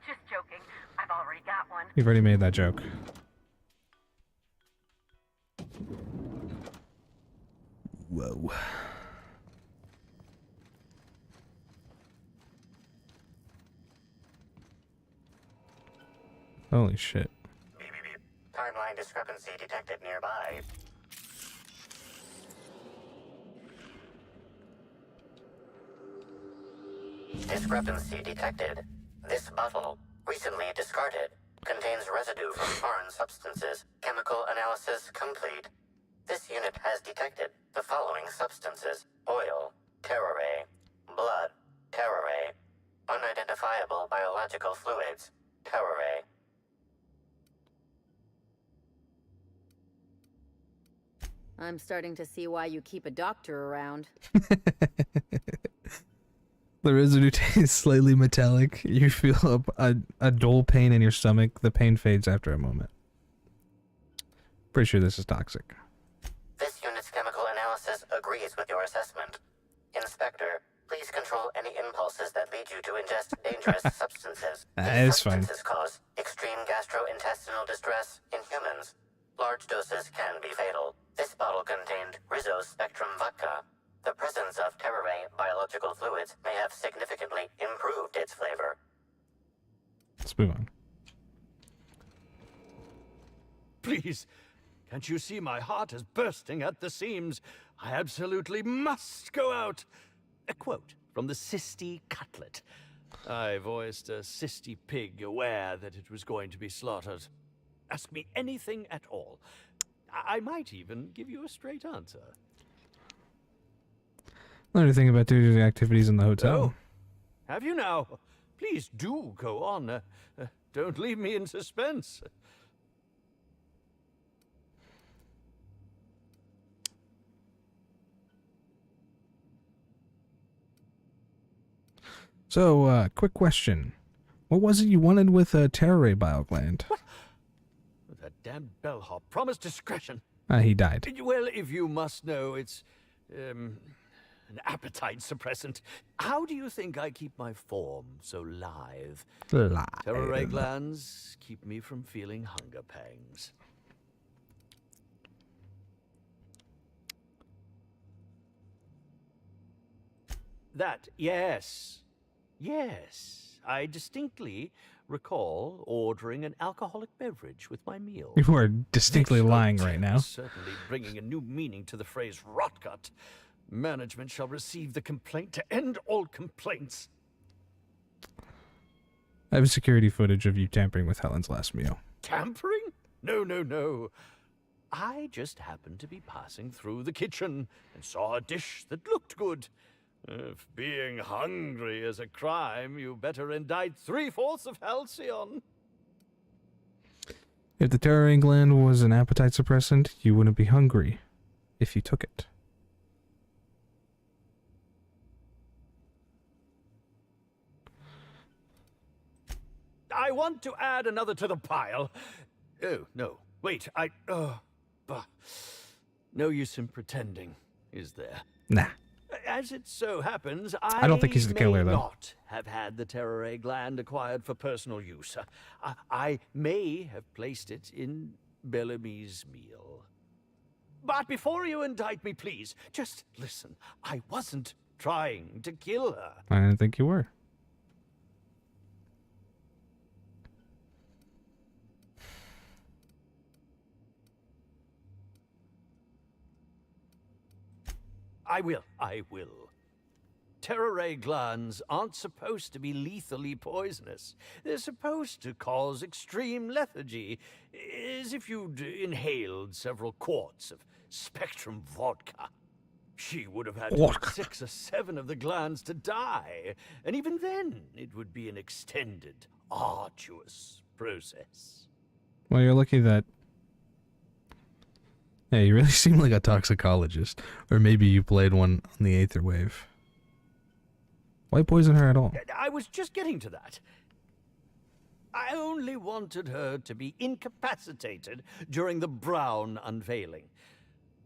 Just joking. I've already got one. You've already made that joke. Whoa. Holy shit. Timeline discrepancy detected nearby. Discrepancy detected. This bottle, recently discarded, contains residue from foreign substances. Chemical analysis complete. This unit has detected the following substances: oil, terrare, blood, terrare, unidentifiable biological fluids, terrare. I'm starting to see why you keep a doctor around. The residue tastes slightly metallic. You feel a dull pain in your stomach. The pain fades after a moment. Pretty sure this is toxic. This unit's Medical analysis agrees with your assessment. Inspector, please control any impulses that lead you to ingest dangerous substances. These It's fine. substances cause extreme gastrointestinal distress in humans. Large doses can be fatal. This bottle contained Rizzo's Spectrum vodka. The presence of Terraray biological fluids may have significantly improved its flavor. Let's move on. Please, can't you see my heart is bursting at the seams? I absolutely must go out. A quote from the Sisty Cutlet. I voiced a Sisty pig, aware that it was going to be slaughtered. Ask me anything at all. I might even give you a straight answer. Learn anything about doing activities in the hotel? Oh, have you now? Please do go on. Don't leave me in suspense. So, quick question. What was it you wanted with a Terraray biogland? That damn bellhop promised discretion. He died. Well, if you must know, it's an appetite suppressant. How do you think I keep my form so lithe? Terraray glands keep me from feeling hunger pangs. That, yes. Yes, I distinctly recall ordering an alcoholic beverage with my meal. You are distinctly lying right now. Certainly bringing a new meaning to the phrase rotgut. Management shall receive the complaint to end all complaints. I have security footage of you tampering with Helen's last meal. Tampering? No, no, no. I just happened to be passing through the kitchen and saw a dish that looked good. If being hungry is a crime, you better indict 3/4 of Halcyon. If the Terraray gland was an appetite suppressant, you wouldn't be hungry if you took it. I want to add another to the pile. Oh, no. Wait, bah. No use in pretending, is there? Nah. As it so happens, I don't think he's the killer, though. may not have had the Terraray gland acquired for personal use. I may have placed it in Bellamy's meal. But before you indict me, please, just listen. I wasn't trying to kill her. I didn't think you were. I will. Terraray glands aren't supposed to be lethally poisonous. They're supposed to cause extreme lethargy, as if you'd inhaled several quarts of Spectrum vodka. She would have had 6 or 7 of the glands to die, and even then it would be an extended, arduous process. Well, you're lucky that... Yeah, you really seem like a toxicologist. Or maybe you played one on the Aether Wave. Why poison her at all? I was just getting to that. I only wanted her to be incapacitated during the Brown unveiling.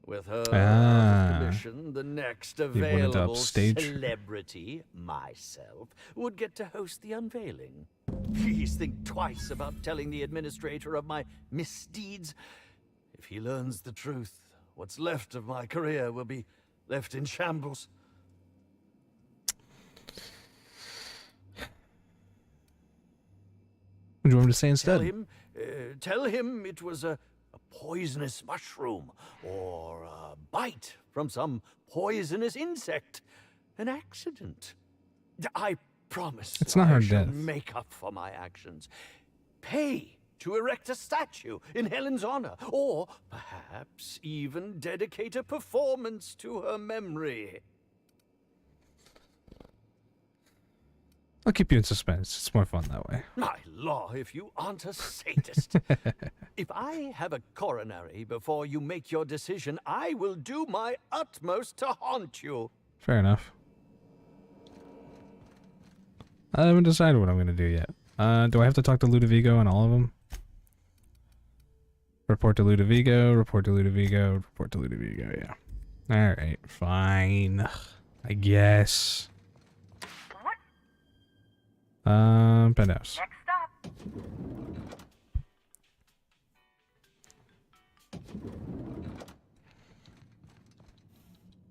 With her out of commission, the next available celebrity, myself, would get to host the unveiling. Please think twice about telling the administrator of my misdeeds. If he learns the truth, what's left of my career will be left in shambles. What do you want me to say instead? Tell him it was a poisonous mushroom, or a bite from some poisonous insect. An accident. I promise it's not her I shall death. Make up for my actions. Pay to erect a statue in Helen's honor, or perhaps even dedicate a performance to her memory. I'll keep you in suspense. It's more fun that way. My law, if you aren't a sadist. If I have a coronary before you make your decision, I will do my utmost to haunt you. Fair enough. I haven't decided what I'm going to do yet. Do I have to talk to Ludovico on all of them? Report to Ludovico, report to Ludovico, report to Ludovico, yeah. Alright, fine. I guess. Penthouse. Next stop.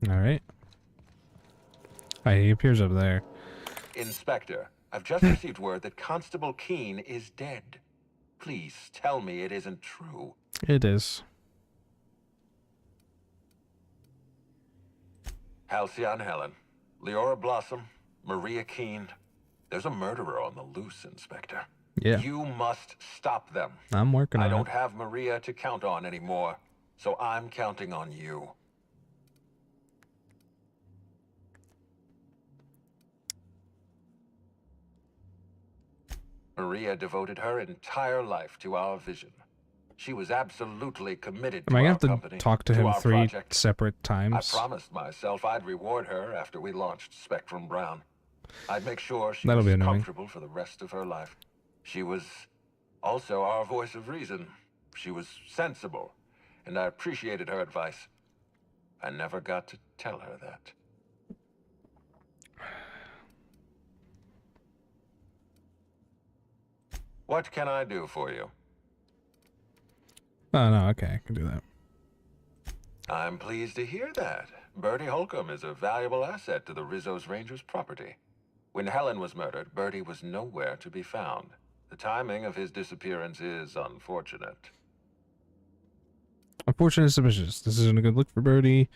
Alright. He appears up there. Inspector, I've just received word that Constable Keene is dead. Please tell me it isn't true. It is. Halcyon Helen, Leora Blossom, Maria Keene. There's a murderer on the loose, Inspector. Yeah. You must stop them. I'm working on I it. don't have Maria to count on anymore, so I'm counting on you. Maria devoted her entire life to our vision. She was absolutely committed Am to I gonna our have to company, talk to him our 3 project. separate I times? promised myself I'd reward her after we launched Spectrum Brown. I'd make sure she That'll was be annoying. comfortable for the rest of her life. She was also our voice of reason. She was sensible, and I appreciated her advice. I never got to tell her that. What can I do for you? Oh, no, okay, I can do that. I'm pleased to hear that. Bertie Holcomb is a valuable asset to the Rizzo's Rangers property. When Helen was murdered, Bertie was nowhere to be found. The timing of his disappearance is unfortunate. Unfortunate suspicious. This isn't a good look for Birdie.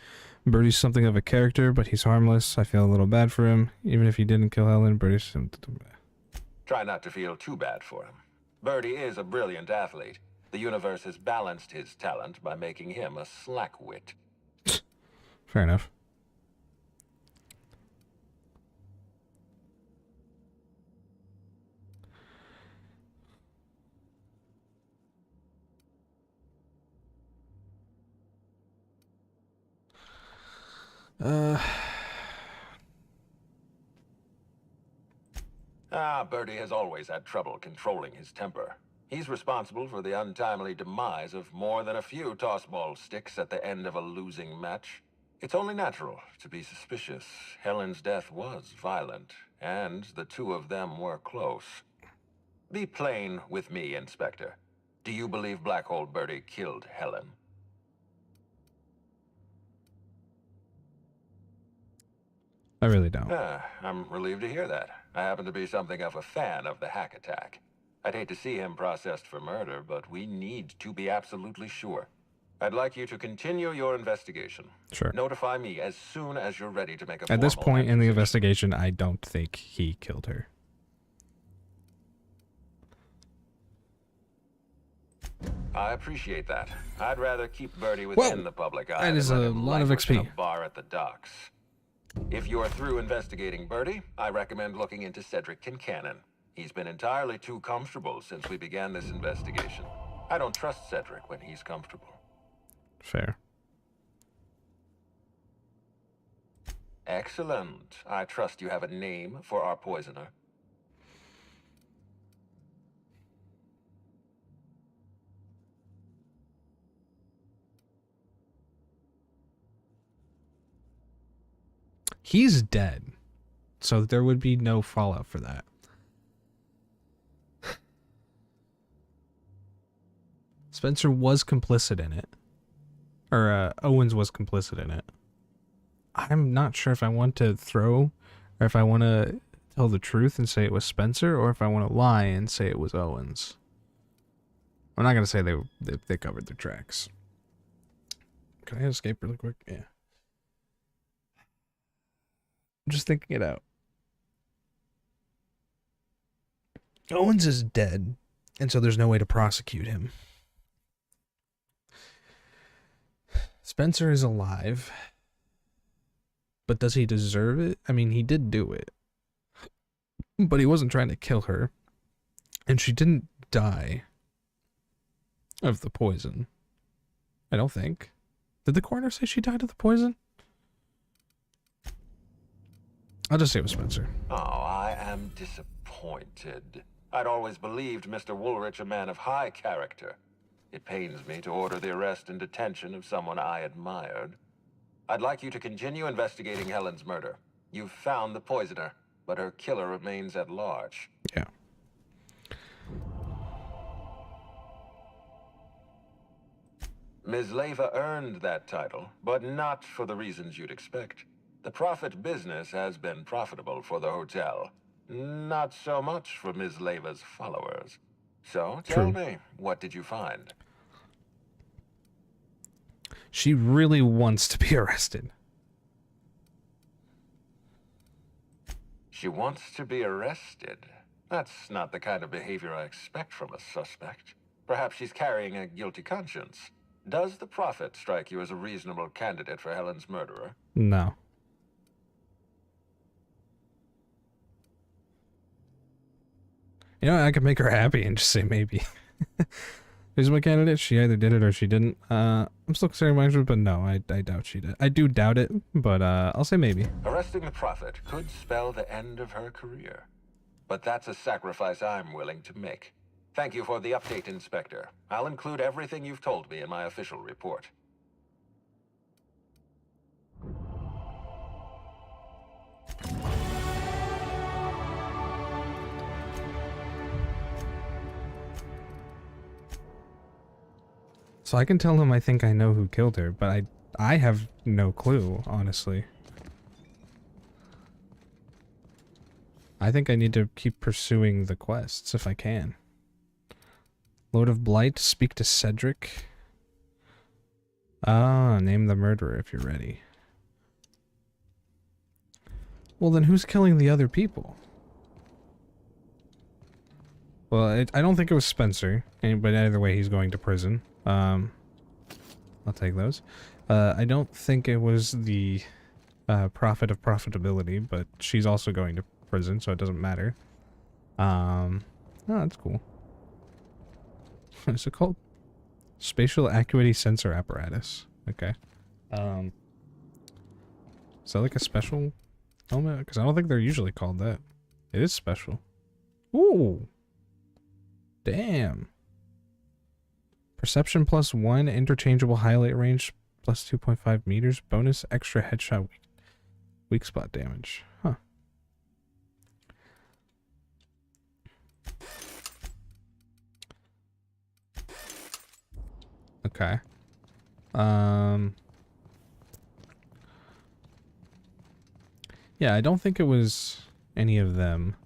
Birdie's something of a character, but he's harmless. I feel a little bad for him. Even if he didn't kill Helen, Birdie's... Try not to feel too bad for him. Bertie is a brilliant athlete. The universe has balanced his talent by making him a slackwit. Fair enough. Bertie has always had trouble controlling his temper. He's responsible for the untimely demise of more than a few tossball sticks at the end of a losing match. It's only natural to be suspicious. Helen's death was violent, and the two of them were close. Be plain with me, Inspector. Do you believe Black Hole Bertie killed Helen? I really don't. I'm relieved to hear that. I happen to be something of a fan of the hack attack. I'd hate to see him processed for murder, but we need to be absolutely sure. I'd like you to continue your investigation. Sure. Notify me as soon as you're ready to make a At this formal point in the investigation, I don't think he killed her. I appreciate that. I'd rather keep Bertie within the public eye. That is than let a him lot of languish in XP. a bar at the docks. If you're through investigating Bertie, I recommend looking into Cedric Kincannon. He's been entirely too comfortable since we began this investigation. I don't trust Cedric when he's comfortable. Fair. Excellent. I trust you have a name for our poisoner. He's dead, so there would be no fallout for that. Spencer was complicit in it. Or, Owens was complicit in it. I'm not sure if I want to throw, or if I want to tell the truth and say it was Spencer, or if I want to lie and say it was Owens. I'm not going to say they covered their tracks. Can I escape really quick? Yeah. I'm just thinking it out. Owens is dead, and so there's no way to prosecute him. Spencer is alive, but does he deserve it? I mean, he did do it, but he wasn't trying to kill her, and she didn't die of the poison. I don't think. Did the coroner say she died of the poison? I'll just say it was Spencer. Oh, I am disappointed. I'd always believed Mr. Woolrich a man of high character. It pains me to order the arrest and detention of someone I admired. I'd like you to continue investigating Helen's murder. You've found the poisoner, but her killer remains at large. Yeah. Ms. Leyva earned that title, but not for the reasons you'd expect. The profit business has been profitable for the hotel. Not so much for Ms. Leyva's followers. So, tell me, what did you find? She really wants to be arrested. She wants to be arrested? That's not the kind of behavior I expect from a suspect. Perhaps she's carrying a guilty conscience. Does the Prophet strike you as a reasonable candidate for Helen's murderer? No. You know, I could make her happy and just say maybe. Who's my candidate? She either did it or she didn't. I'm still considering my answer, but no, I doubt she did. I do doubt it, but I'll say maybe. Arresting the Prophet could spell the end of her career. But that's a sacrifice I'm willing to make. Thank you for the update, Inspector. I'll include everything you've told me in my official report. So I can tell him I think I know who killed her, but I have no clue, honestly. I think I need to keep pursuing the quests if I can. Lord of Blight, speak to Cedric. Ah, name the murderer if you're ready. Well, then who's killing the other people? Well, I don't think it was Spencer, but either way, he's going to prison. I'll take those. I don't think it was the Prophet of Profitability, but she's also going to prison, so it doesn't matter. Oh, that's cool. What's it called? Spatial Acuity Sensor Apparatus. Okay. Is that like a special helmet? Because I don't think they're usually called that. It is special. Ooh. Damn. Perception +1, interchangeable highlight range +2.5 meters, bonus extra headshot weak spot damage. Huh. Okay. Yeah, I don't think it was any of them.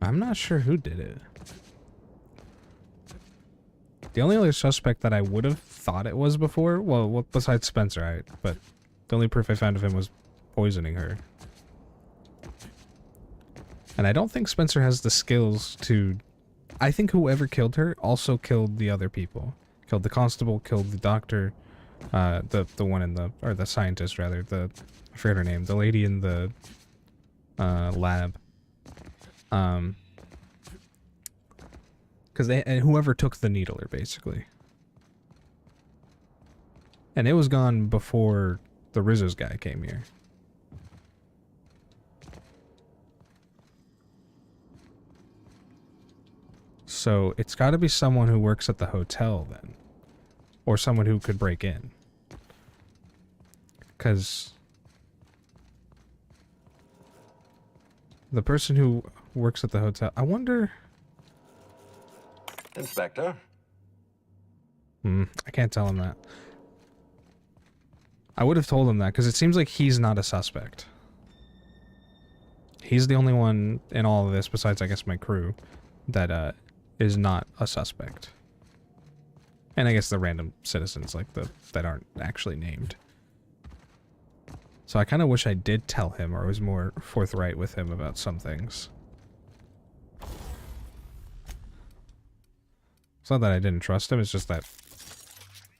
I'm not sure who did it. The only other suspect that I would have thought it was before, well, besides Spencer, but the only proof I found of him was poisoning her. And I don't think Spencer has the skills to... I think whoever killed her also killed the other people. Killed the constable, killed the doctor, the one in the... or the scientist, rather. I forget her name. The lady in the lab. Because whoever took the needler, basically. And it was gone before the Rizzo's guy came here. So it's got to be someone who works at the hotel then. Or someone who could break in. Because the person who works at the hotel, I wonder... Inspector? I can't tell him that. I would have told him that, because it seems like he's not a suspect. He's the only one in all of this, besides, I guess, my crew, that is not a suspect. And I guess the random citizens, like, that aren't actually named. So I kind of wish I did tell him, or was more forthright with him about some things. It's not that I didn't trust him, it's just that I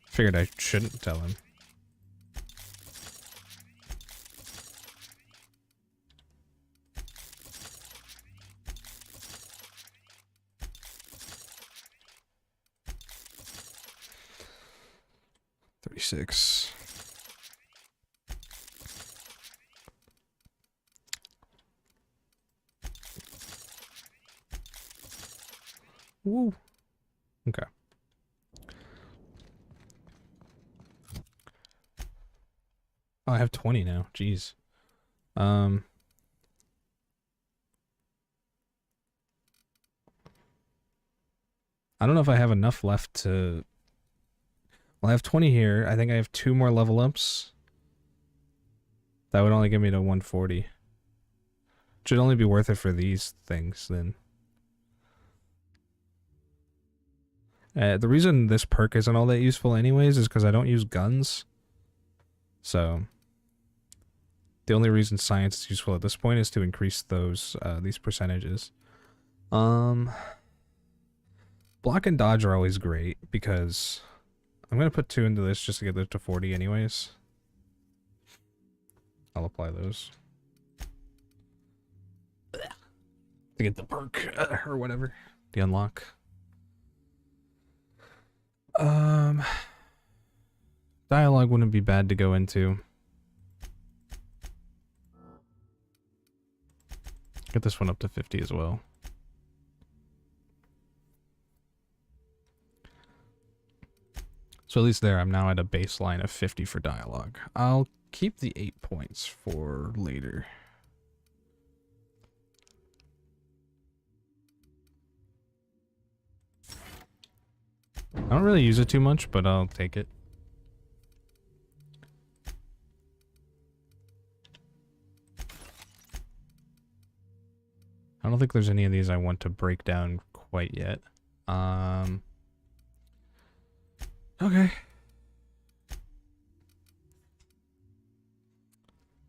figured I shouldn't tell him. $36. Woo. Okay. Oh, I have 20 now. Jeez. I don't know if I have enough left to... Well, I have 20 here. I think I have 2 more level ups. That would only get me to 140. Should only be worth it for these things, then. The reason this perk isn't all that useful anyways is because I don't use guns. So... The only reason science is useful at this point is to increase those, these percentages. Block and dodge are always great, because I'm going to put 2 into this just to get it to 40 anyways. I'll apply those. To get the perk, or whatever. The unlock. Dialogue wouldn't be bad to go into. Get this one up to 50 as well. So at least there, I'm now at a baseline of 50 for dialogue. I'll keep the 8 points for later. I don't really use it too much, but I'll take it. I don't think there's any of these I want to break down quite yet. Okay.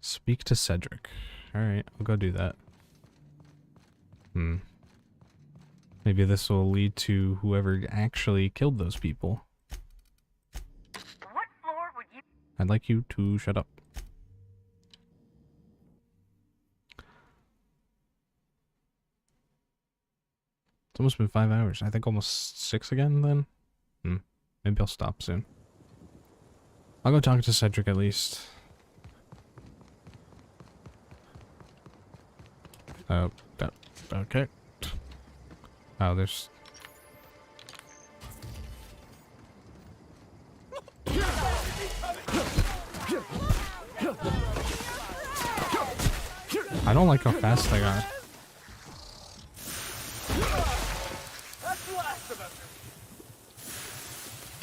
Speak to Cedric. Alright, I'll go do that. Maybe this will lead to whoever actually killed those people. What floor would you... I'd like you to shut up. It's almost been 5 hours. I think almost 6 again then. Maybe I'll stop soon. I'll go talk to Cedric at least. Okay. Oh, there's... I don't like how fast they are.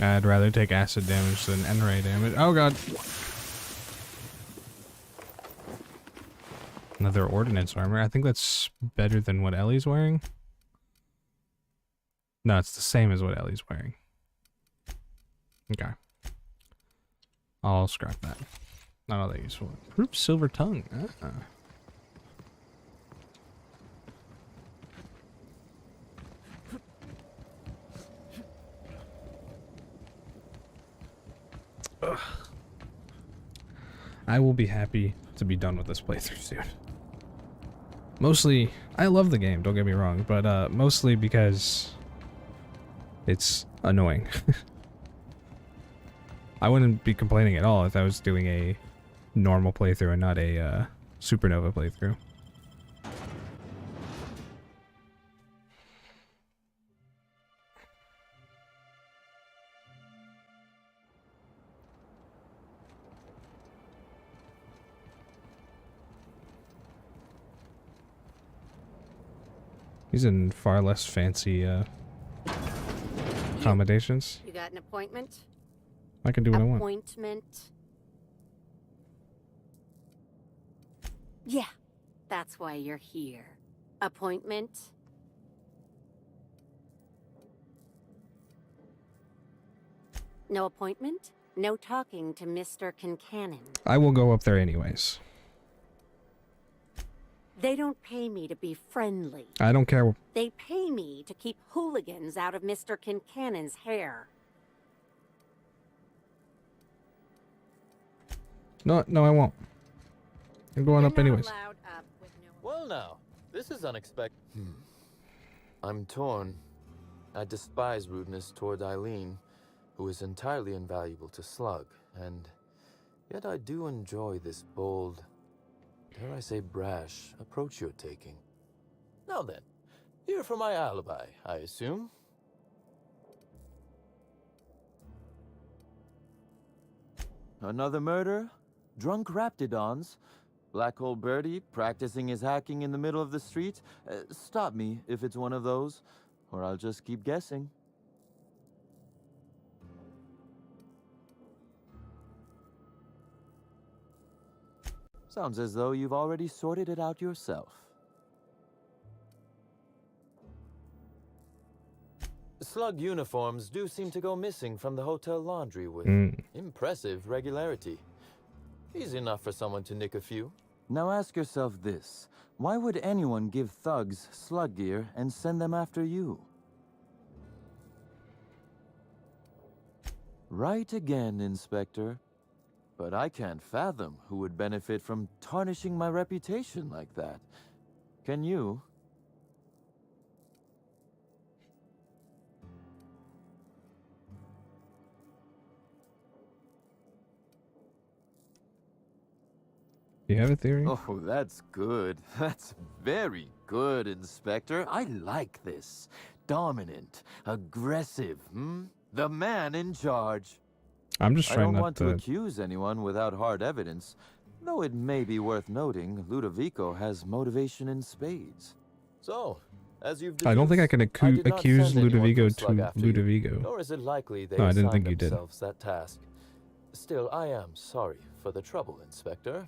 I'd rather take acid damage than N-ray damage. Oh god. Another ordnance armor. I think that's better than what Ellie's wearing. No, it's the same as what Ellie's wearing. Okay. I'll scrap that. Not all that useful. Group silver tongue. Ugh. I will be happy to be done with this playthrough soon. Mostly, I love the game, don't get me wrong, but mostly because it's annoying. I wouldn't be complaining at all if I was doing a normal playthrough and not a Supernova playthrough. He's in far less fancy accommodations. You got an appointment? I can do what I want. Appointment? Yeah, that's why you're here. Appointment? No appointment? No talking to Mr. Kincannon. I will go up there anyways. They don't pay me to be friendly. I don't care. They pay me to keep hooligans out of Mr. Kincannon's hair. No, I won't. I'm going up anyways. Well, now, this is unexpected. I'm torn. I despise rudeness toward Eileen, who is entirely invaluable to Slug, and yet I do enjoy this bold, dare I say brash, approach you're taking. Now then, here for my alibi, I assume. Another murder? Drunk raptidons? Black Hole Birdie practicing his hacking in the middle of the street? Stop me if it's one of those, or I'll just keep guessing. Sounds as though you've already sorted it out yourself. Slug uniforms do seem to go missing from the hotel laundry with impressive regularity. Easy enough for someone to nick a few. Now ask yourself this. Why would anyone give thugs slug gear and send them after you? Right again, Inspector. But I can't fathom who would benefit from tarnishing my reputation like that. Can you? Do you have a theory? Oh, that's good. That's very good, Inspector. I like this. Dominant, aggressive, The man in charge. I'm just I trying don't not want to accuse anyone without hard evidence, though it may be worth noting Ludovico has motivation in spades. So, as you've I don't think I can deduced, did not accuse send anyone Ludovico from Slug to after you, Ludovico. nor is it likely they No, I didn't assigned think you did. themselves that task. Still, I am sorry for the trouble, Inspector.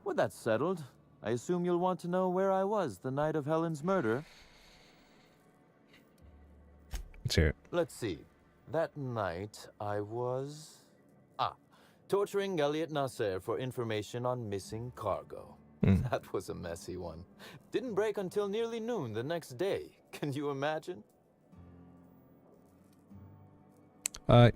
With that settled, I assume you'll want to know where I was the night of Helen's murder. Let's hear it. Let's see. That night, I was... torturing Elliot Nasser for information on missing cargo. That was a messy one. Didn't break until nearly noon the next day. Can you imagine? When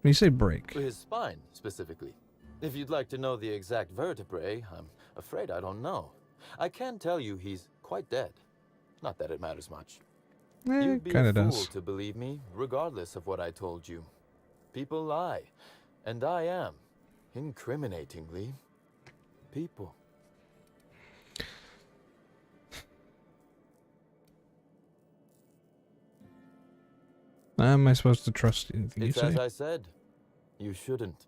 you say break, His spine, specifically. If you'd like to know the exact vertebrae, I'm afraid I don't know. I can tell you he's quite dead. Not that it matters much. You'd be kind a of fool does. to believe me, regardless of what I told you. People lie, and I am, incriminatingly, people. Am I supposed to trust anything you It's say? as I said. You shouldn't.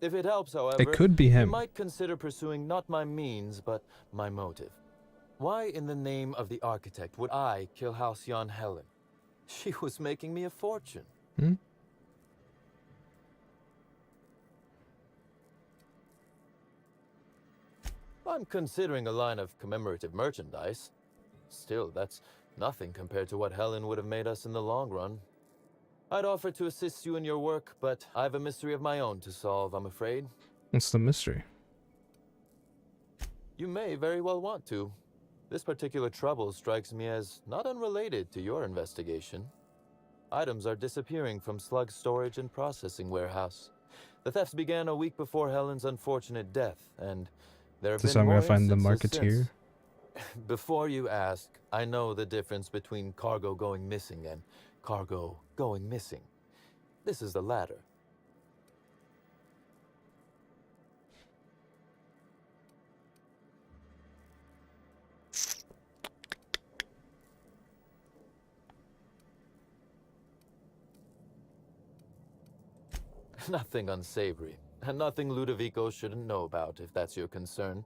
If it helps, however, It could be him. You might consider pursuing not my means, but my motive. Why in the name of the architect would I kill Halcyon Helen? She was making me a fortune. I'm considering a line of commemorative merchandise. Still, that's nothing compared to what Helen would have made us in the long run. I'd offer to assist you in your work, but I have a mystery of my own to solve, I'm afraid. What's the mystery? You may very well want to. This particular trouble strikes me as not unrelated to your investigation. Items are disappearing from Slug's storage and processing warehouse. The thefts began a week before Helen's unfortunate death, and there have So been I'm more gonna find the instances marketeer. since. Before you ask, I know the difference between cargo going missing and cargo going missing. This is the latter. Nothing unsavory, and nothing Ludovico shouldn't know about, if that's your concern.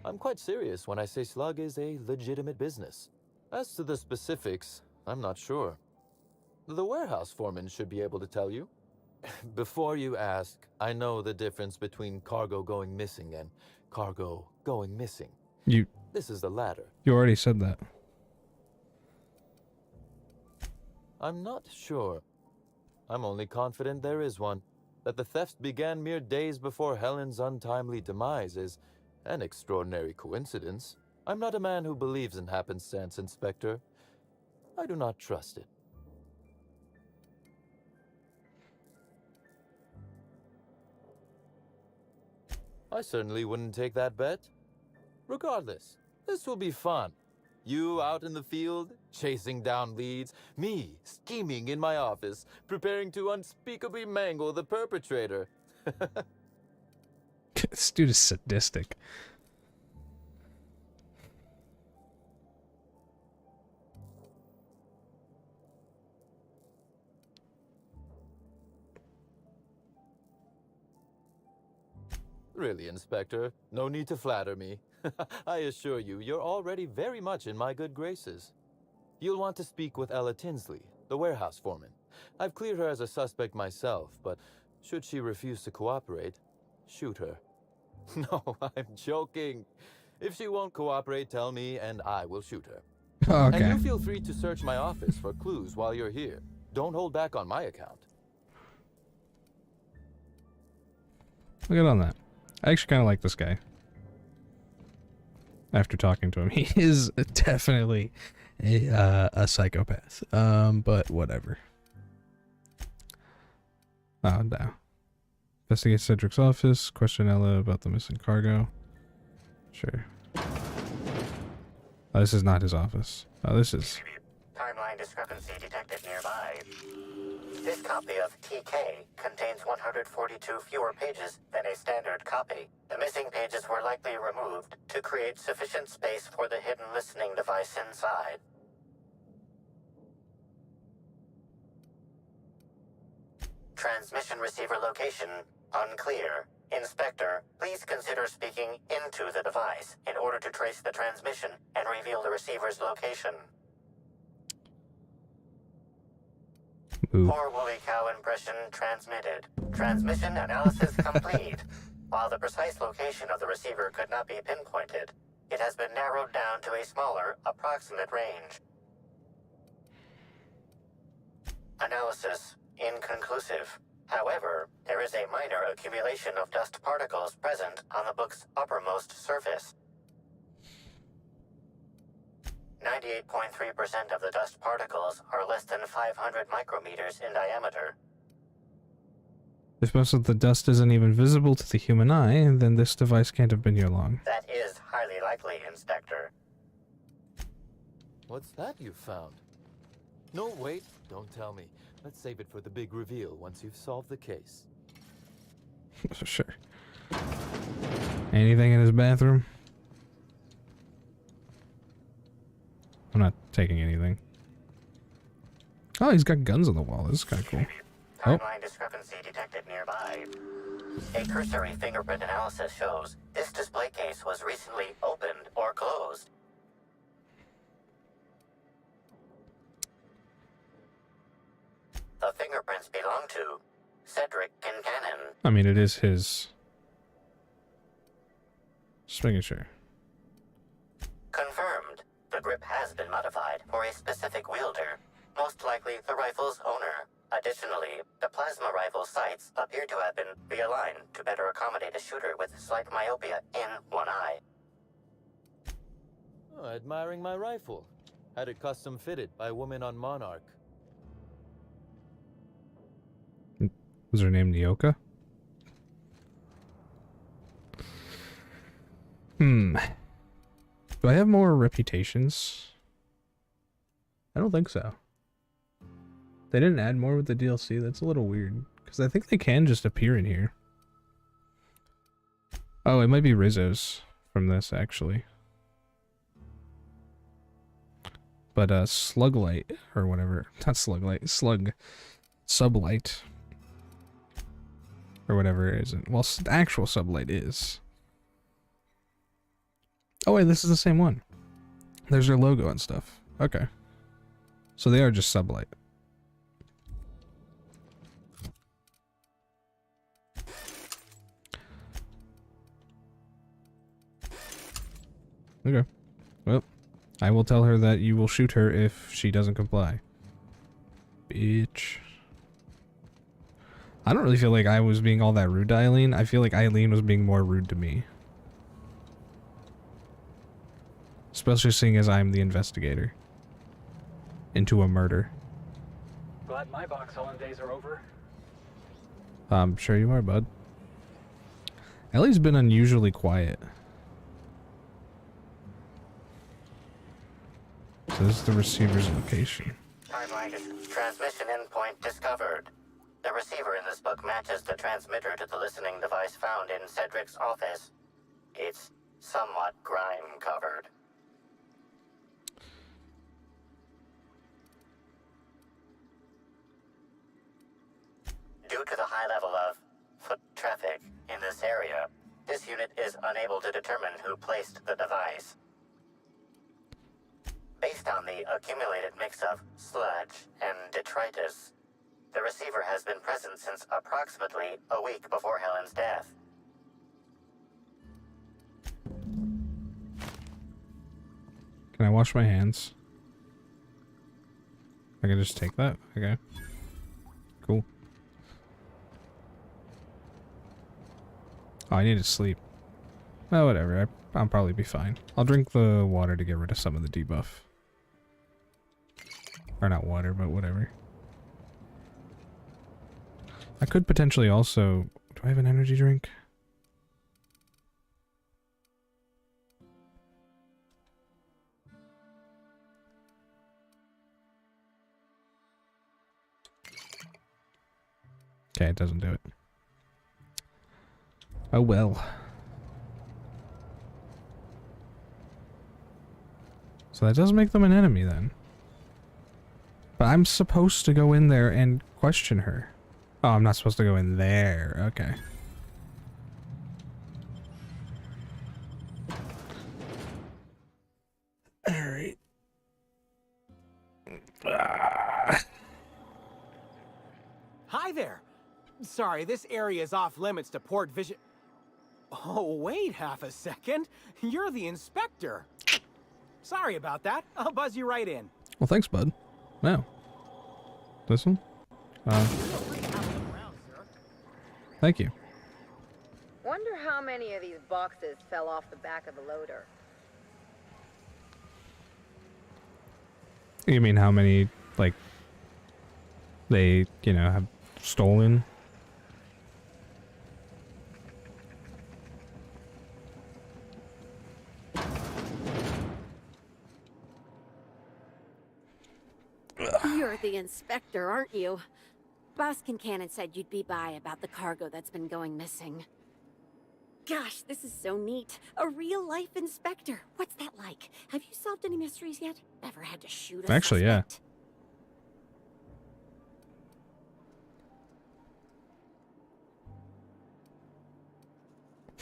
I'm quite serious when I say Slug is a legitimate business. As to the specifics, I'm not sure. The warehouse foreman should be able to tell you. Before you ask, I know the difference between cargo going missing and cargo going missing. This is the latter. You already said that. I'm not sure. I'm only confident there is one. That the thefts began mere days before Helen's untimely demise is an extraordinary coincidence. I'm not a man who believes in happenstance, Inspector. I do not trust it. I certainly wouldn't take that bet. Regardless, this will be fun. You out in the field, chasing down leads. Me, scheming in my office, preparing to unspeakably mangle the perpetrator. This dude is sadistic. Really, Inspector, no need to flatter me. I assure you, you're already very much in my good graces. You'll want to speak with Ella Tinsley, the warehouse foreman. I've cleared her as a suspect myself, but should she refuse to cooperate, shoot her. No, I'm joking. If she won't cooperate, tell me and I will shoot her. Okay. And you feel free to search my office for clues while you're here. Don't hold back on my account. Look on that. I actually kind of like this guy. After talking to him, he is definitely a psychopath. But whatever. Oh no. Investigate Cedric's office. Question Ella about the missing cargo. Sure. Oh, this is not his office. Oh, this is. Timeline discrepancy detected nearby. This copy of TK contains 142 fewer pages than a standard copy. The missing pages were likely removed to create sufficient space for the hidden listening device inside. Transmission receiver location unclear. Inspector, please consider speaking into the device in order to trace the transmission and reveal the receiver's location. Ooh. Poor woolly cow impression transmitted. Transmission analysis complete. While the precise location of the receiver could not be pinpointed, it has been narrowed down to a smaller, approximate range. Analysis inconclusive. However, there is a minor accumulation of dust particles present on the book's uppermost surface. 98.3% of the dust particles are less than 500 micrometers in diameter. If most of the dust isn't even visible to the human eye, then this device can't have been here long. That is highly likely, Inspector. What's that you found? No, wait, don't tell me. Let's save it for the big reveal once you've solved the case. Sure. Anything in his bathroom? I'm not taking anything. Oh, he's got guns on the wall. This is kind of cool. Oh. Timeline discrepancy detected nearby. A cursory fingerprint analysis shows this display case was recently opened or closed. The fingerprints belong to Cedric Kincannon. I mean, it is his. Just making sure. Confirmed. The grip has been modified for a specific wielder, most likely the rifle's owner. Additionally, the plasma rifle sights appear to have been realigned to better accommodate a shooter with slight myopia in one eye. Oh, admiring my rifle. Had it custom fitted by a woman on Monarch. Was her name Nyoka? Do I have more reputations? I don't think so. They didn't add more with the DLC. That's a little weird. Because I think they can just appear in here. Oh, it might be Rizzo's from this, actually. But, Sluglight, or whatever. Not Sluglight, Sublight. Or whatever it isn't. Well, the actual Sublight is. Oh wait, this is the same one. There's their logo and stuff. Okay. So they are just Sublight. Okay. Well, I will tell her that you will shoot her if she doesn't comply. Bitch. I don't really feel like I was being all that rude to Eileen. I feel like Eileen was being more rude to me. Especially seeing as I'm the investigator. Into a murder. Glad my box hauling days are over. I'm sure you are, bud. Ellie's been unusually quiet. So this is the receiver's location. Timeline transmission endpoint discovered. The receiver in this book matches the transmitter to the listening device found in Cedric's office. It's somewhat grime-covered. Due to the high level of foot traffic in this area, this placed the device. Based on the accumulated mix of sludge and detritus, the receiver has been present since approximately a week before Helen's death. Can I wash my hands? I can just take that? Okay. Cool. Oh, I need to sleep. Well, whatever. I'll probably be fine. I'll drink the water to get rid of some of the debuff. Or not water, but whatever. I could potentially also... Do I have an energy drink? Okay, it doesn't do it. Oh well. So that does make them an enemy then. But I'm supposed to go in there and question her. Oh, I'm not supposed to go in there. Okay. Alright. Hi there. Sorry, this area is off limits to port vision. Oh, wait half a second. You're the inspector. Sorry about that. I'll buzz you right in. Well, thanks, bud. Wow. This one? Thank you. Wonder how many of these boxes fell off the back of the loader. You mean how many, like, they, you know, have stolen? You're the inspector, aren't you? Boss Kincannon said you'd be by about the cargo that's been going missing. Gosh, this is so neat. A real-life inspector. What's that like? Have you solved any mysteries yet? Ever had to shoot a Actually, suspect?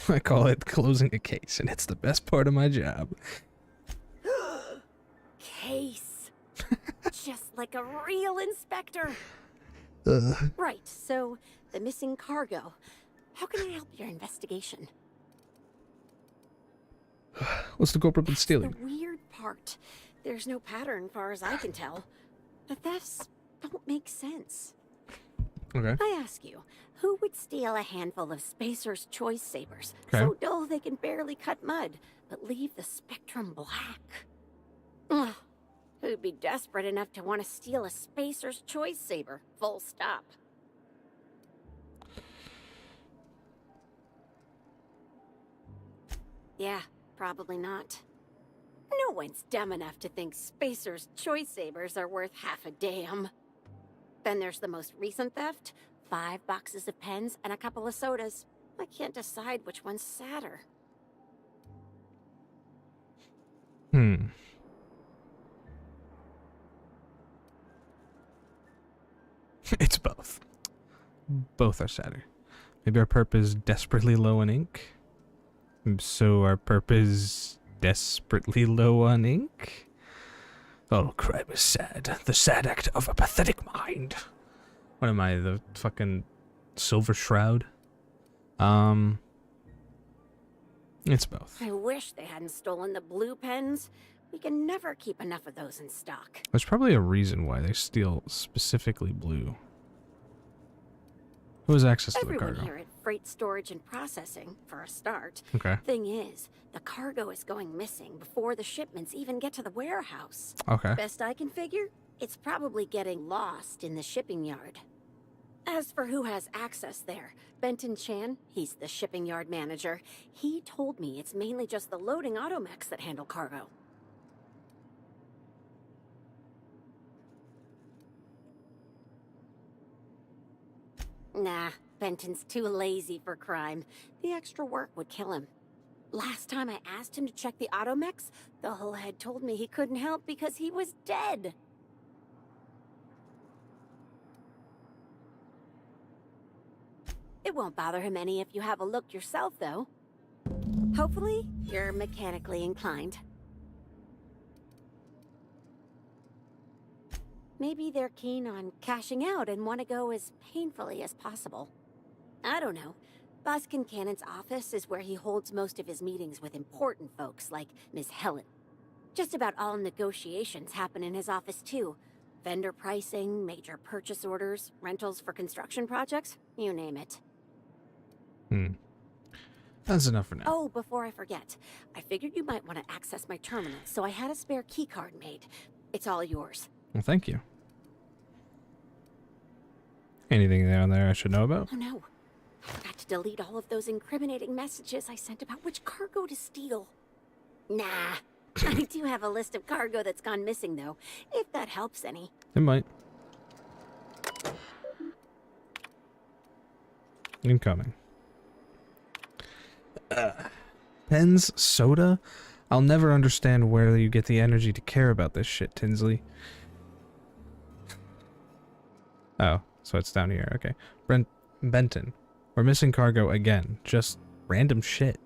Yeah. I call it closing a case, and it's the best part of my job. Case. Just like a real inspector. Right, so the missing cargo. How can I help your investigation? What's the culprit been stealing? The weird part. There's no pattern far as I can tell. The thefts don't make sense. Okay. I ask you, who would steal a handful of Spacer's Choice Sabers? Okay. So dull they can barely cut mud, but leave the spectrum black. Ugh. Who'd be desperate enough to want to steal a Spacer's Choice Saber? Full stop. Yeah, probably not. No one's dumb enough to think Spacer's Choice Sabers are worth half a damn. Then there's the most recent theft. 5 boxes of pens and a couple of sodas. I can't decide which one's sadder. It's both. Both are sadder. Maybe our perp is desperately low on ink. So our perp is desperately low on ink. Oh, crime is sad. The sad act of a pathetic mind. What am I, the fucking Silver Shroud? It's both. I wish they hadn't stolen the blue pens. We can never keep enough of those in stock. There's probably a reason why they steal specifically blue. Who has access to the Everyone cargo? here at Freight Storage and Processing, for a start. Okay. Thing is, the cargo is going missing before the shipments even get to the warehouse. Okay. Best I can figure, it's probably getting lost in the shipping yard. As for who has access there, Benton Chan, he's the shipping yard manager, he told me it's mainly just the loading automechs that handle cargo. Nah, Benton's too lazy for crime. The extra work would kill him. Last time I asked him to check the automechs, the whole head told me he couldn't help because he was dead. It won't bother him any if you have a look yourself, though. Hopefully, you're mechanically inclined. Maybe they're keen on cashing out and want to go as painfully as possible. I don't know. Boss Kincannon's office is where he holds most of his meetings with important folks like Miss Helen. Just about all negotiations happen in his office too. Vendor pricing, major purchase orders, rentals for construction projects, you name it. That's enough for now. Oh, before I forget, I figured you might want to access my terminal, so I had a spare keycard made. It's all yours. Well, thank you. Anything down there I should know about? Oh no. I forgot to delete all of those incriminating messages I sent about which cargo to steal. Nah. I do have a list of cargo that's gone missing, though, if that helps any. It might. Incoming. Pens, soda? I'll never understand where you get the energy to care about this shit, Tinsley. Oh, so it's down here. Okay. Benton. We're missing cargo again. Just random shit.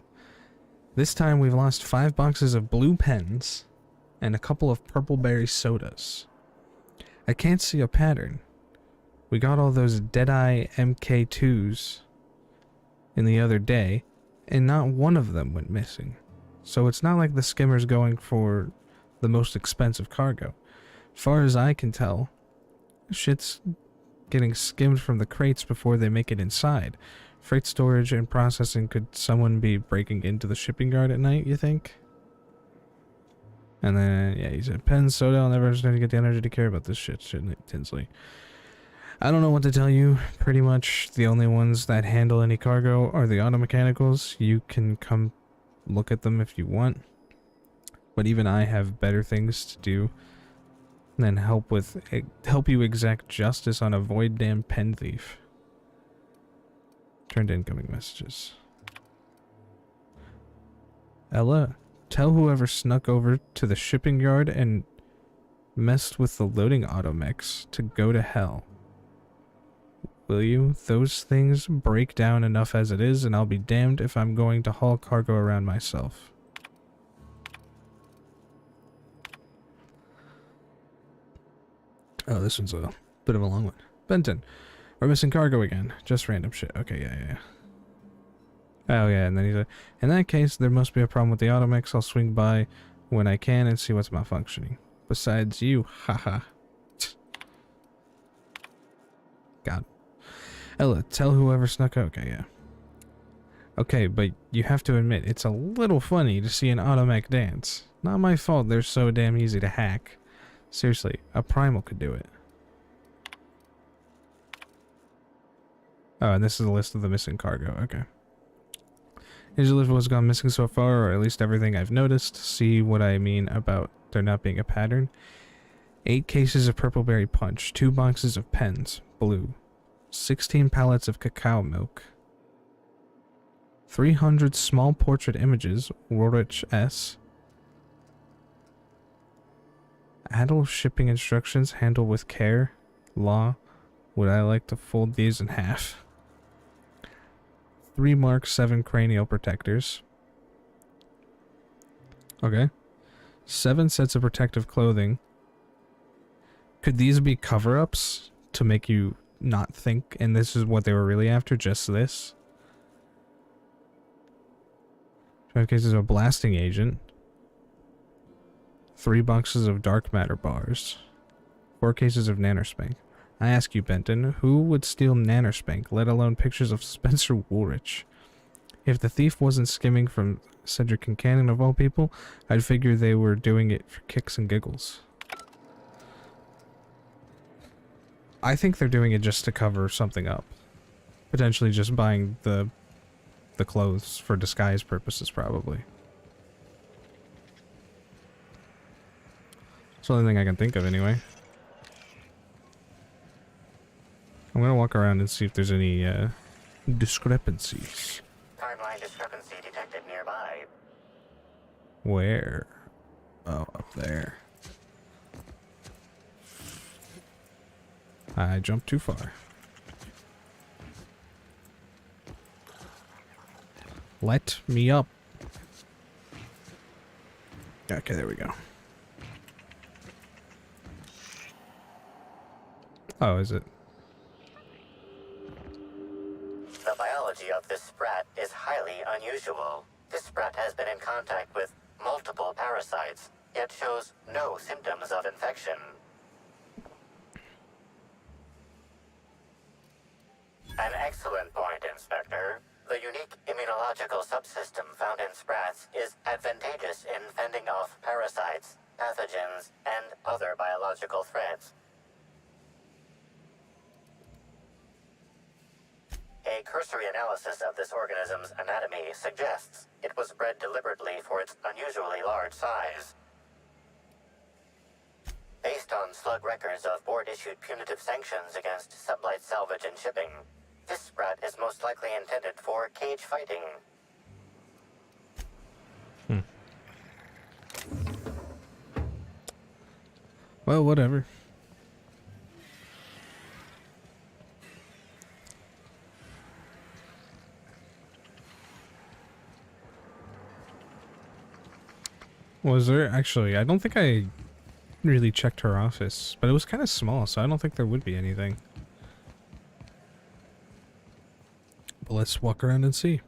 This time we've lost 5 boxes of blue pens and a couple of purple berry sodas. I can't see a pattern. We got all those Deadeye MK2s in the other day, and not one of them went missing. So it's not like the skimmer's going for the most expensive cargo. Far as I can tell, shit's getting skimmed from the crates before they make it inside. Freight storage and processing, could someone be breaking into the shipping yard at night, you think? And then, yeah, he said, Pen, soda, I'll never understand to get the energy to care about this shit, shouldn't it, Tinsley? I don't know what to tell you. Pretty much the only ones that handle any cargo are the auto mechanicals. You can come look at them if you want. But even I have better things to do than help you exact justice on a void damn pen thief. Turned incoming messages. Ella, tell whoever snuck over to the shipping yard and messed with the loading automechs to go to hell. Will you? Those things break down enough as it is, and I'll be damned if I'm going to haul cargo around myself. Oh, this one's a bit of a long one. Benton, we're missing cargo again. Just random shit. Okay, yeah. Oh, yeah, and then he said, in that case, there must be a problem with the automechs. I'll swing by when I can and see what's malfunctioning. Besides you, haha. God. Ella, tell whoever snuck out. Okay, yeah. Okay, but you have to admit, it's a little funny to see an automech dance. Not my fault they're so damn easy to hack. Seriously, a primal could do it. Oh, and this is a list of the missing cargo. Okay. Here's a list of what's gone missing so far, or at least everything I've noticed. See what I mean about there not being a pattern. 8 cases of purple berry punch, 2 boxes of pens, blue, 16 pallets of cacao milk, 300 small portrait images, Woolrich S. Adult shipping instructions, handle with care. Law, would I like to fold these in half? 3 Mark 7 cranial protectors. Okay. 7 sets of protective clothing. Could these be cover-ups to make you not think, and this is what they were really after, just this? 5 cases of blasting agent. 3 boxes of dark matter bars. 4 cases of nanospank. I ask you, Benton, who would steal nanospank, let alone pictures of Spencer Woolrich? If the thief wasn't skimming from Cedric Kincannon of all people, I'd figure they were doing it for kicks and giggles. I think they're doing it just to cover something up. Potentially just buying the clothes for disguise purposes, probably. It's the only thing I can think of, anyway. I'm gonna walk around and see if there's any discrepancies. Timeline discrepancy detected nearby. Where? Oh, up there. I jumped too far. Let me up. Okay, there we go. Oh, is it? The biology of this sprat is highly unusual. This sprat has been in contact with multiple parasites, yet shows no symptoms of infection. An excellent point, Inspector. The unique immunological subsystem found in sprats is advantageous in fending off parasites, pathogens, and other biological threats. A cursory analysis of this organism's anatomy suggests it was bred deliberately for its unusually large size. Based on slug records of board-issued punitive sanctions against sublight salvage and shipping, this sprat is most likely intended for cage fighting. Well, whatever. Was there actually? I don't think I really checked her office, but it was kind of small, so I don't think there would be anything. But let's walk around and see.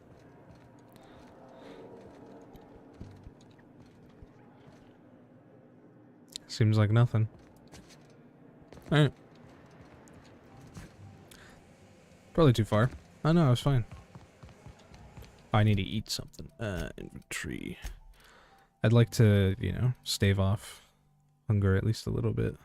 Seems like nothing. Alright. Probably too far. Oh no, I was fine. I need to eat something. Inventory. I'd like to, you know, stave off hunger at least a little bit.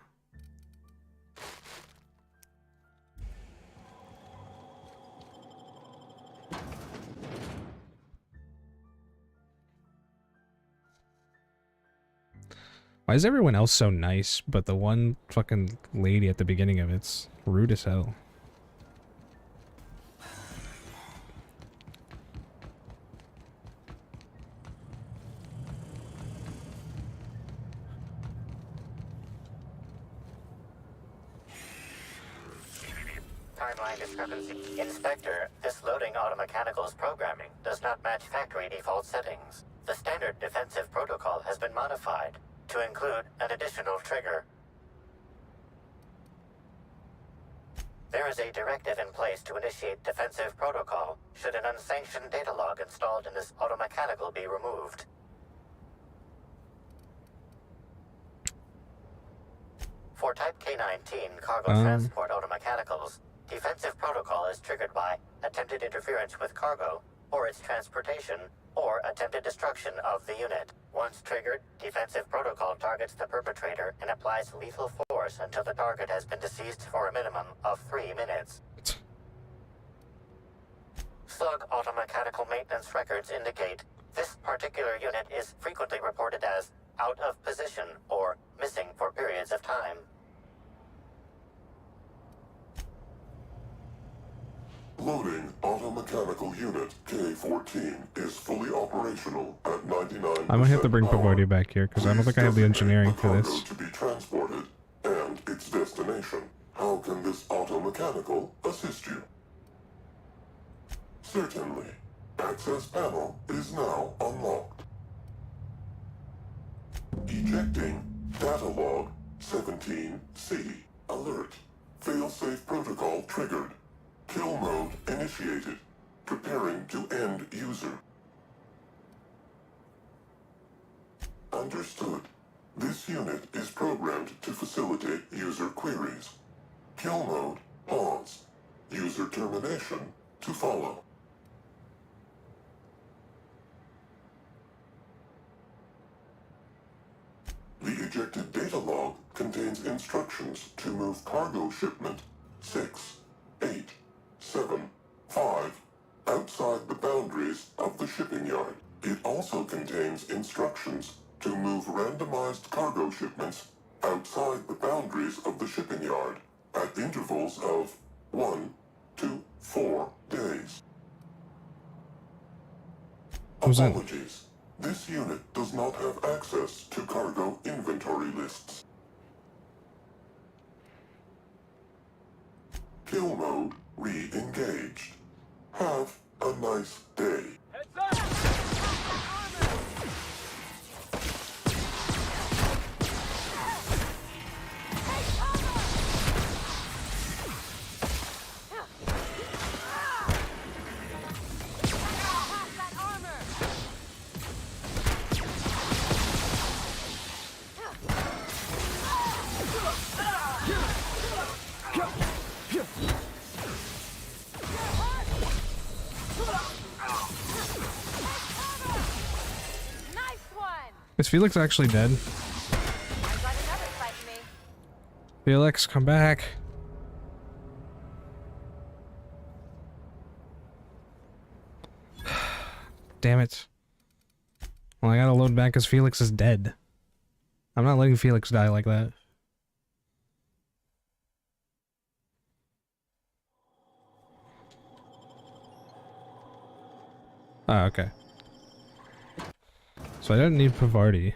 Why is everyone else so nice, but the one fucking lady at the beginning of it's rude as hell? Timeline discrepancy. Inspector, this loading automechanical's programming does not match factory default settings. The standard defensive protocol has been modified to include an additional trigger. There is a directive in place to initiate defensive protocol should an unsanctioned data log installed in this automechanical be removed. For Type K-19 cargo transport automechanicals, defensive protocol is triggered by attempted interference with cargo, or its transportation, or attempted destruction of the unit. Once triggered, defensive protocol targets the perpetrator and applies lethal force until the target has been deceased for a minimum of 3 minutes. Slug automechanical maintenance records indicate this particular unit is frequently reported as out of position or missing for periods of time. Loading automechanical unit K-14 is fully operational at 99%. I might have to bring Pavodia back here because I don't think I have the engineering for this. To be transported and its destination. How can this automechanical assist you? Certainly. Access panel is now unlocked. Ejecting data log 17C. Alert. Failsafe protocol triggered. Kill mode initiated. Preparing to end user. Understood. This unit is programmed to facilitate user queries. Kill mode pause. User termination to follow. The ejected data log contains instructions to move cargo shipment 6, 8, 7, 5 outside the boundaries of the shipping yard. It also contains instructions to move randomized cargo shipments outside the boundaries of the shipping yard at intervals of 1 to 4 days. Apologies. This unit does not have access to cargo inventory lists. Kill mode re-engaged. Have a nice day. Is Felix actually dead? Felix, come back. Damn it. Well, I gotta load back because Felix is dead. I'm not letting Felix die like that. Oh, okay. So I don't need Pavarti.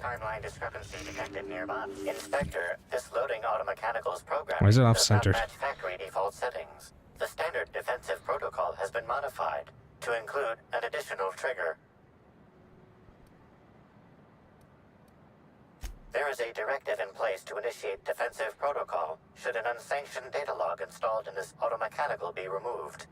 Timeline discrepancy detected nearby. Inspector, this loading automechanicals program Why is it does not off-centered? match factory default settings. The standard defensive protocol has been modified to include an additional trigger. There is a directive in place to initiate defensive protocol should an unsanctioned data log installed in this automechanical be removed.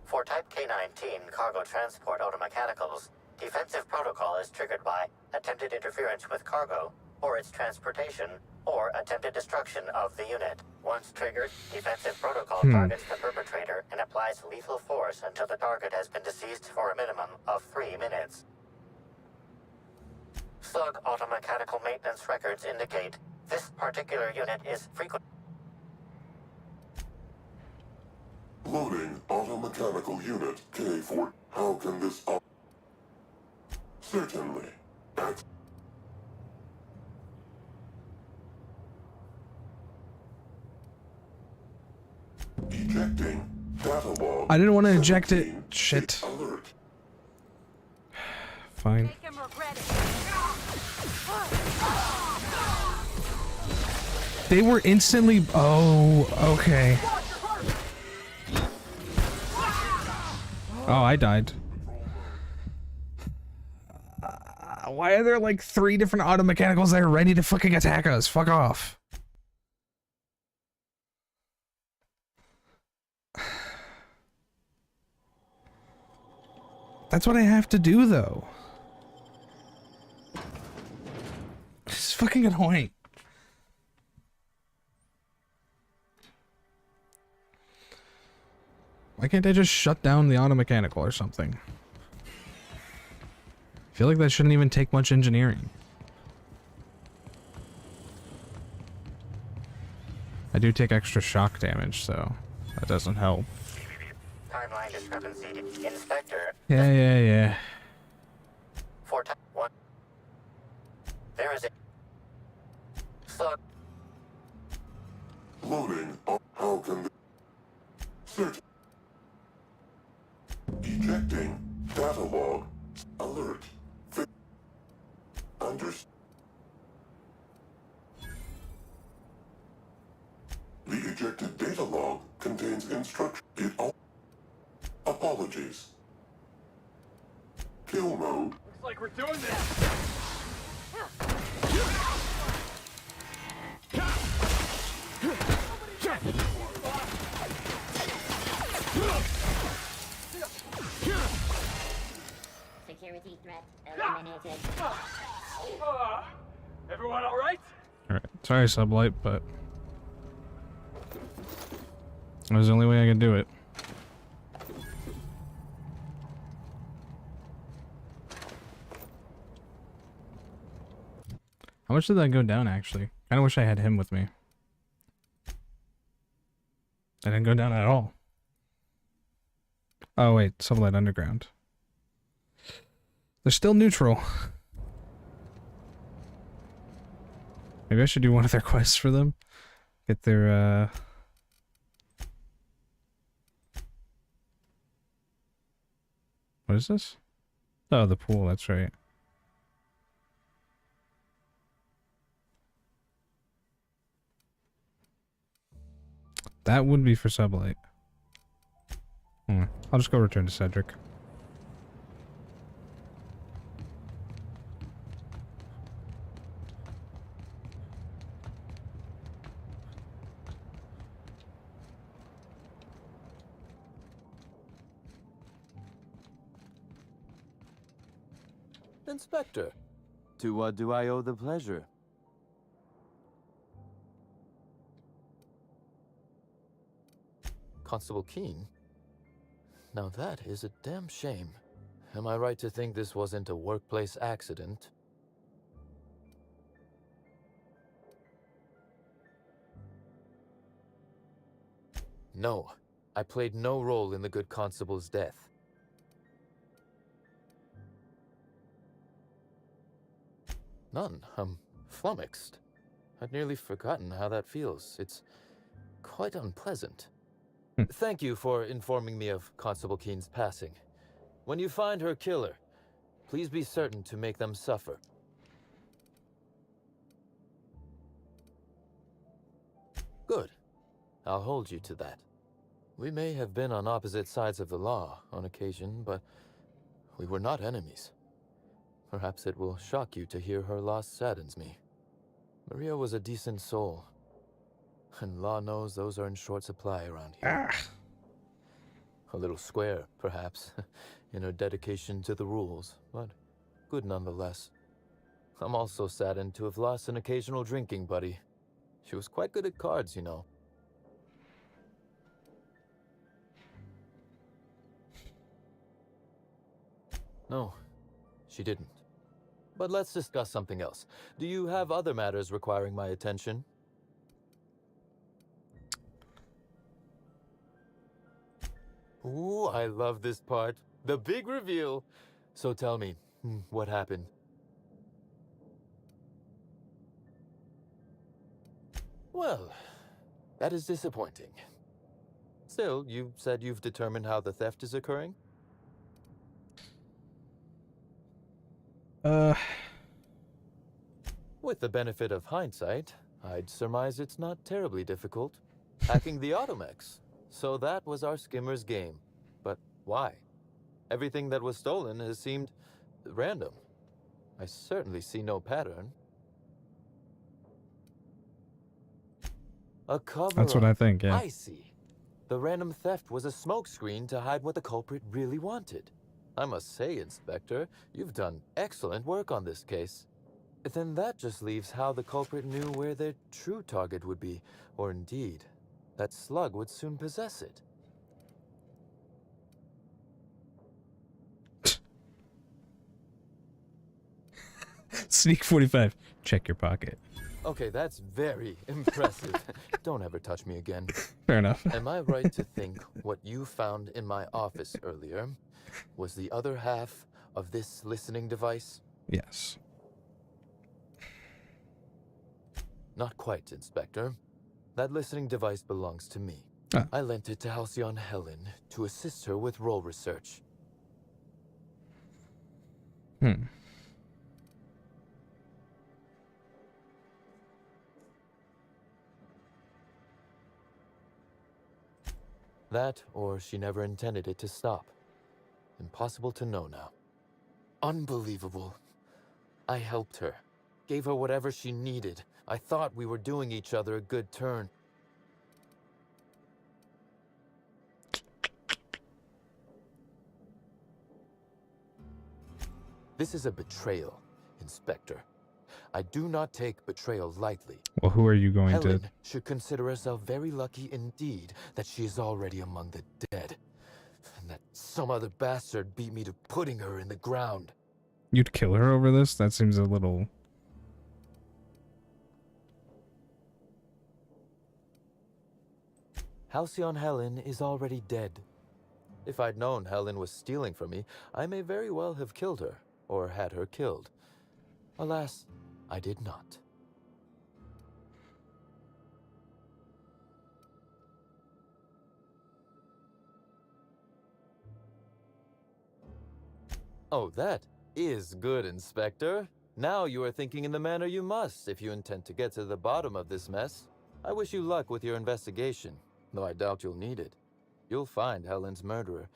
For Type K-19 cargo transport automechanicals, defensive protocol is triggered by attempted interference with cargo, or its transportation, or attempted destruction of the unit. Once triggered, defensive protocol targets the perpetrator and applies lethal force until the target has been deceased for a minimum of 3 minutes. Slug automechanical maintenance records indicate this particular unit is frequent. Loading automechanical unit K4. How can this Certainly. Ejecting data log. I didn't want to eject it. Shit. Alert. Fine. They were instantly. Oh, okay. Oh, I died. Why are there like 3 different automechanicals that are ready to fucking attack us? Fuck off. That's what I have to do, though. This is fucking annoying. Why can't I just shut down the automechanical or something? I feel like that shouldn't even take much engineering. I do take extra shock damage, so that doesn't help. Timeline discrepancy. Inspector. Yeah. For type 1. There is a slug. Loading. How can the Certain. Ejecting data log. Alert. The ejected data log contains instruction. Apologies. Kill mode. Looks like we're doing this. Security threat eliminated. Everyone all right? Alright. Sorry, Sublight, but that was the only way I could do it. How much did that go down, actually? I kinda wish I had him with me. That didn't go down at all. Oh wait, Sublight Underground. They're still neutral. Maybe I should do one of their quests for them. Get their, What is this? Oh, the pool, that's right. That would be for Sublight. I'll just go return to Cedric. Inspector, to what do I owe the pleasure? Constable Keene? Now that is a damn shame. Am I right to think this wasn't a workplace accident? No, I played no role in the good constable's death. None. I'm flummoxed. I'd nearly forgotten how that feels. It's quite unpleasant. Thank you for informing me of Constable Keene's passing. When you find her killer, please be certain to make them suffer. Good. I'll hold you to that. We may have been on opposite sides of the law on occasion, but we were not enemies. Perhaps it will shock you to hear her loss saddens me. Maria was a decent soul, and law knows those are in short supply around here. A little square, perhaps, in her dedication to the rules, but good nonetheless. I'm also saddened to have lost an occasional drinking buddy. She was quite good at cards, you know. No, she didn't. But let's discuss something else. Do you have other matters requiring my attention? Ooh, I love this part. The big reveal. So tell me, what happened? Well, that is disappointing. Still, you said you've determined how the theft is occurring? With the benefit of hindsight, I'd surmise it's not terribly difficult. Hacking the Automex. So that was our skimmer's game. But why? Everything that was stolen has seemed random. I certainly see no pattern. A cover-up. That's what I think, yeah. I see. The random theft was a smokescreen to hide what the culprit really wanted. I must say, Inspector, you've done excellent work on this case. Then that just leaves how the culprit knew where their true target would be, or indeed, that Slug would soon possess it. Sneak 45. Check your pocket. Okay, that's very impressive. Don't ever touch me again. Fair enough. Am I right to think what you found in my office earlier was the other half of this listening device? Yes. Not quite, Inspector. That listening device belongs to me. Ah. I lent it to Halcyon Helen to assist her with role research. That, or she never intended it to stop. Impossible to know now. Unbelievable. I helped her. Gave her whatever she needed. I thought we were doing each other a good turn. This is a betrayal, Inspector. I do not take betrayal lightly. Well, who are you going Helen to... should consider herself very lucky indeed that she is already among the dead. And that some other bastard beat me to putting her in the ground. You'd kill her over this? That seems a little... Halcyon Helen is already dead. If I'd known Helen was stealing from me, I may very well have killed her, or had her killed. Alas, I did not. Oh, that is good, Inspector. Now you are thinking in the manner you must if you intend to get to the bottom of this mess. I wish you luck with your investigation, though I doubt you'll need it. You'll find Helen's murderer.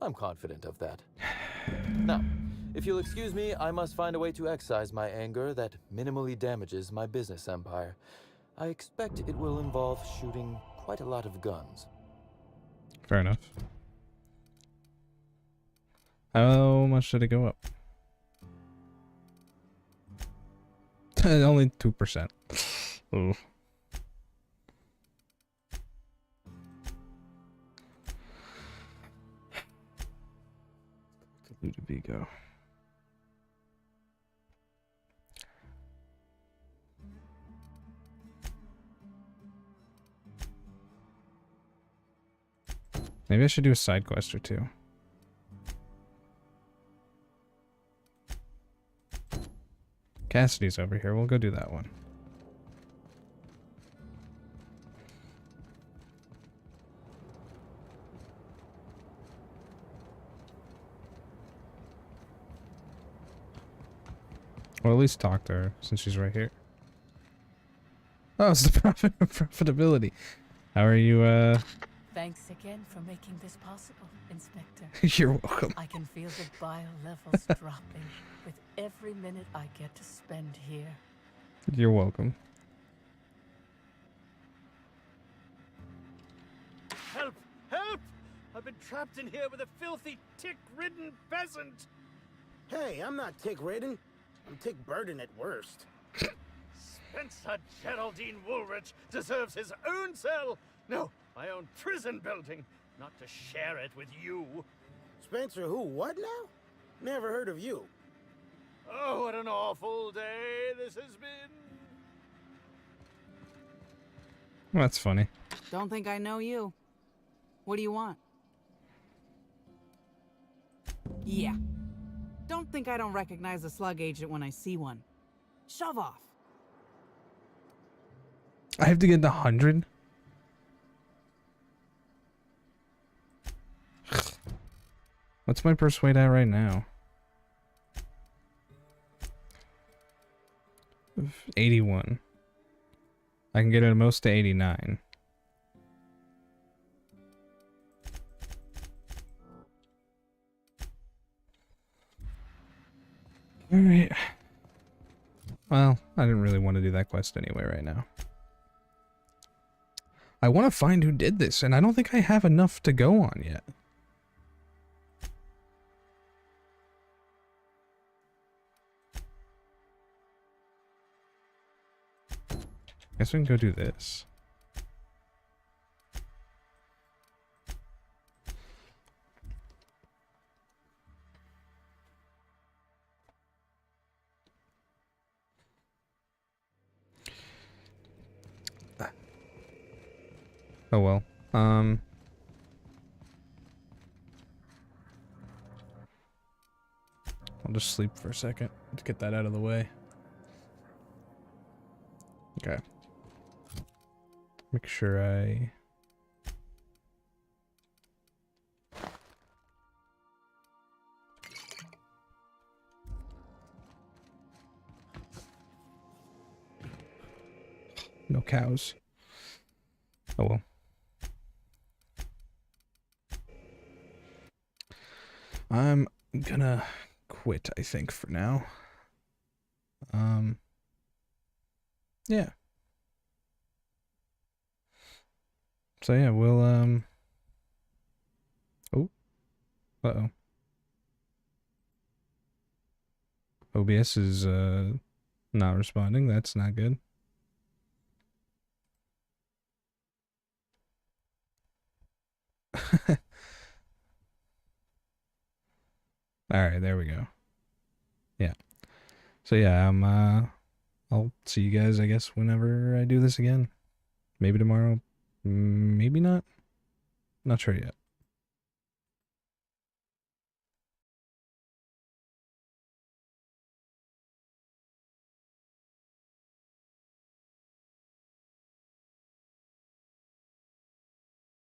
I'm confident of that. Now, if you'll excuse me, I must find a way to excise my anger that minimally damages my business empire. I expect it will involve shooting quite a lot of guns. Fair enough. How much did it go up? Only 2%. Ooh. Ludovico. Maybe I should do a side quest or two. Cassidy's over here. We'll go do that one. Or at least talk to her since she's right here. Oh, it's the profitability. How are you, Thanks again for making this possible, Inspector. You're welcome. I can feel the bio levels dropping with every minute I get to spend here. You're welcome. Help! Help! I've been trapped in here with a filthy, tick-ridden peasant! Hey, I'm not tick-ridden. I'm tick-burden at worst. Spencer Geraldine Woolrich deserves his own cell! No, my own prison building, not to share it with you. Spencer who? What now? Never heard of you. Oh, what an awful day this has been. That's funny. Don't think I know you. What do you want? Yeah. Don't think I don't recognize a slug agent when I see one. Shove off. I have to get to 100? What's my persuade at right now? 81. I can get it at most to 89. Alright. Well, I didn't really want to do that quest anyway right now. I want to find who did this, and I don't think I have enough to go on yet. Guess we can go do this. Oh well. I'll just sleep for a second to get that out of the way. Okay. Make sure I... No cows. Oh well. I'm gonna quit, I think, for now. Yeah. So yeah, we'll, oh. Uh-oh. OBS is, not responding. That's not good. Alright, there we go. Yeah. So yeah, I'll see you guys, I guess, whenever I do this again. Maybe tomorrow. Maybe not. Not sure yet.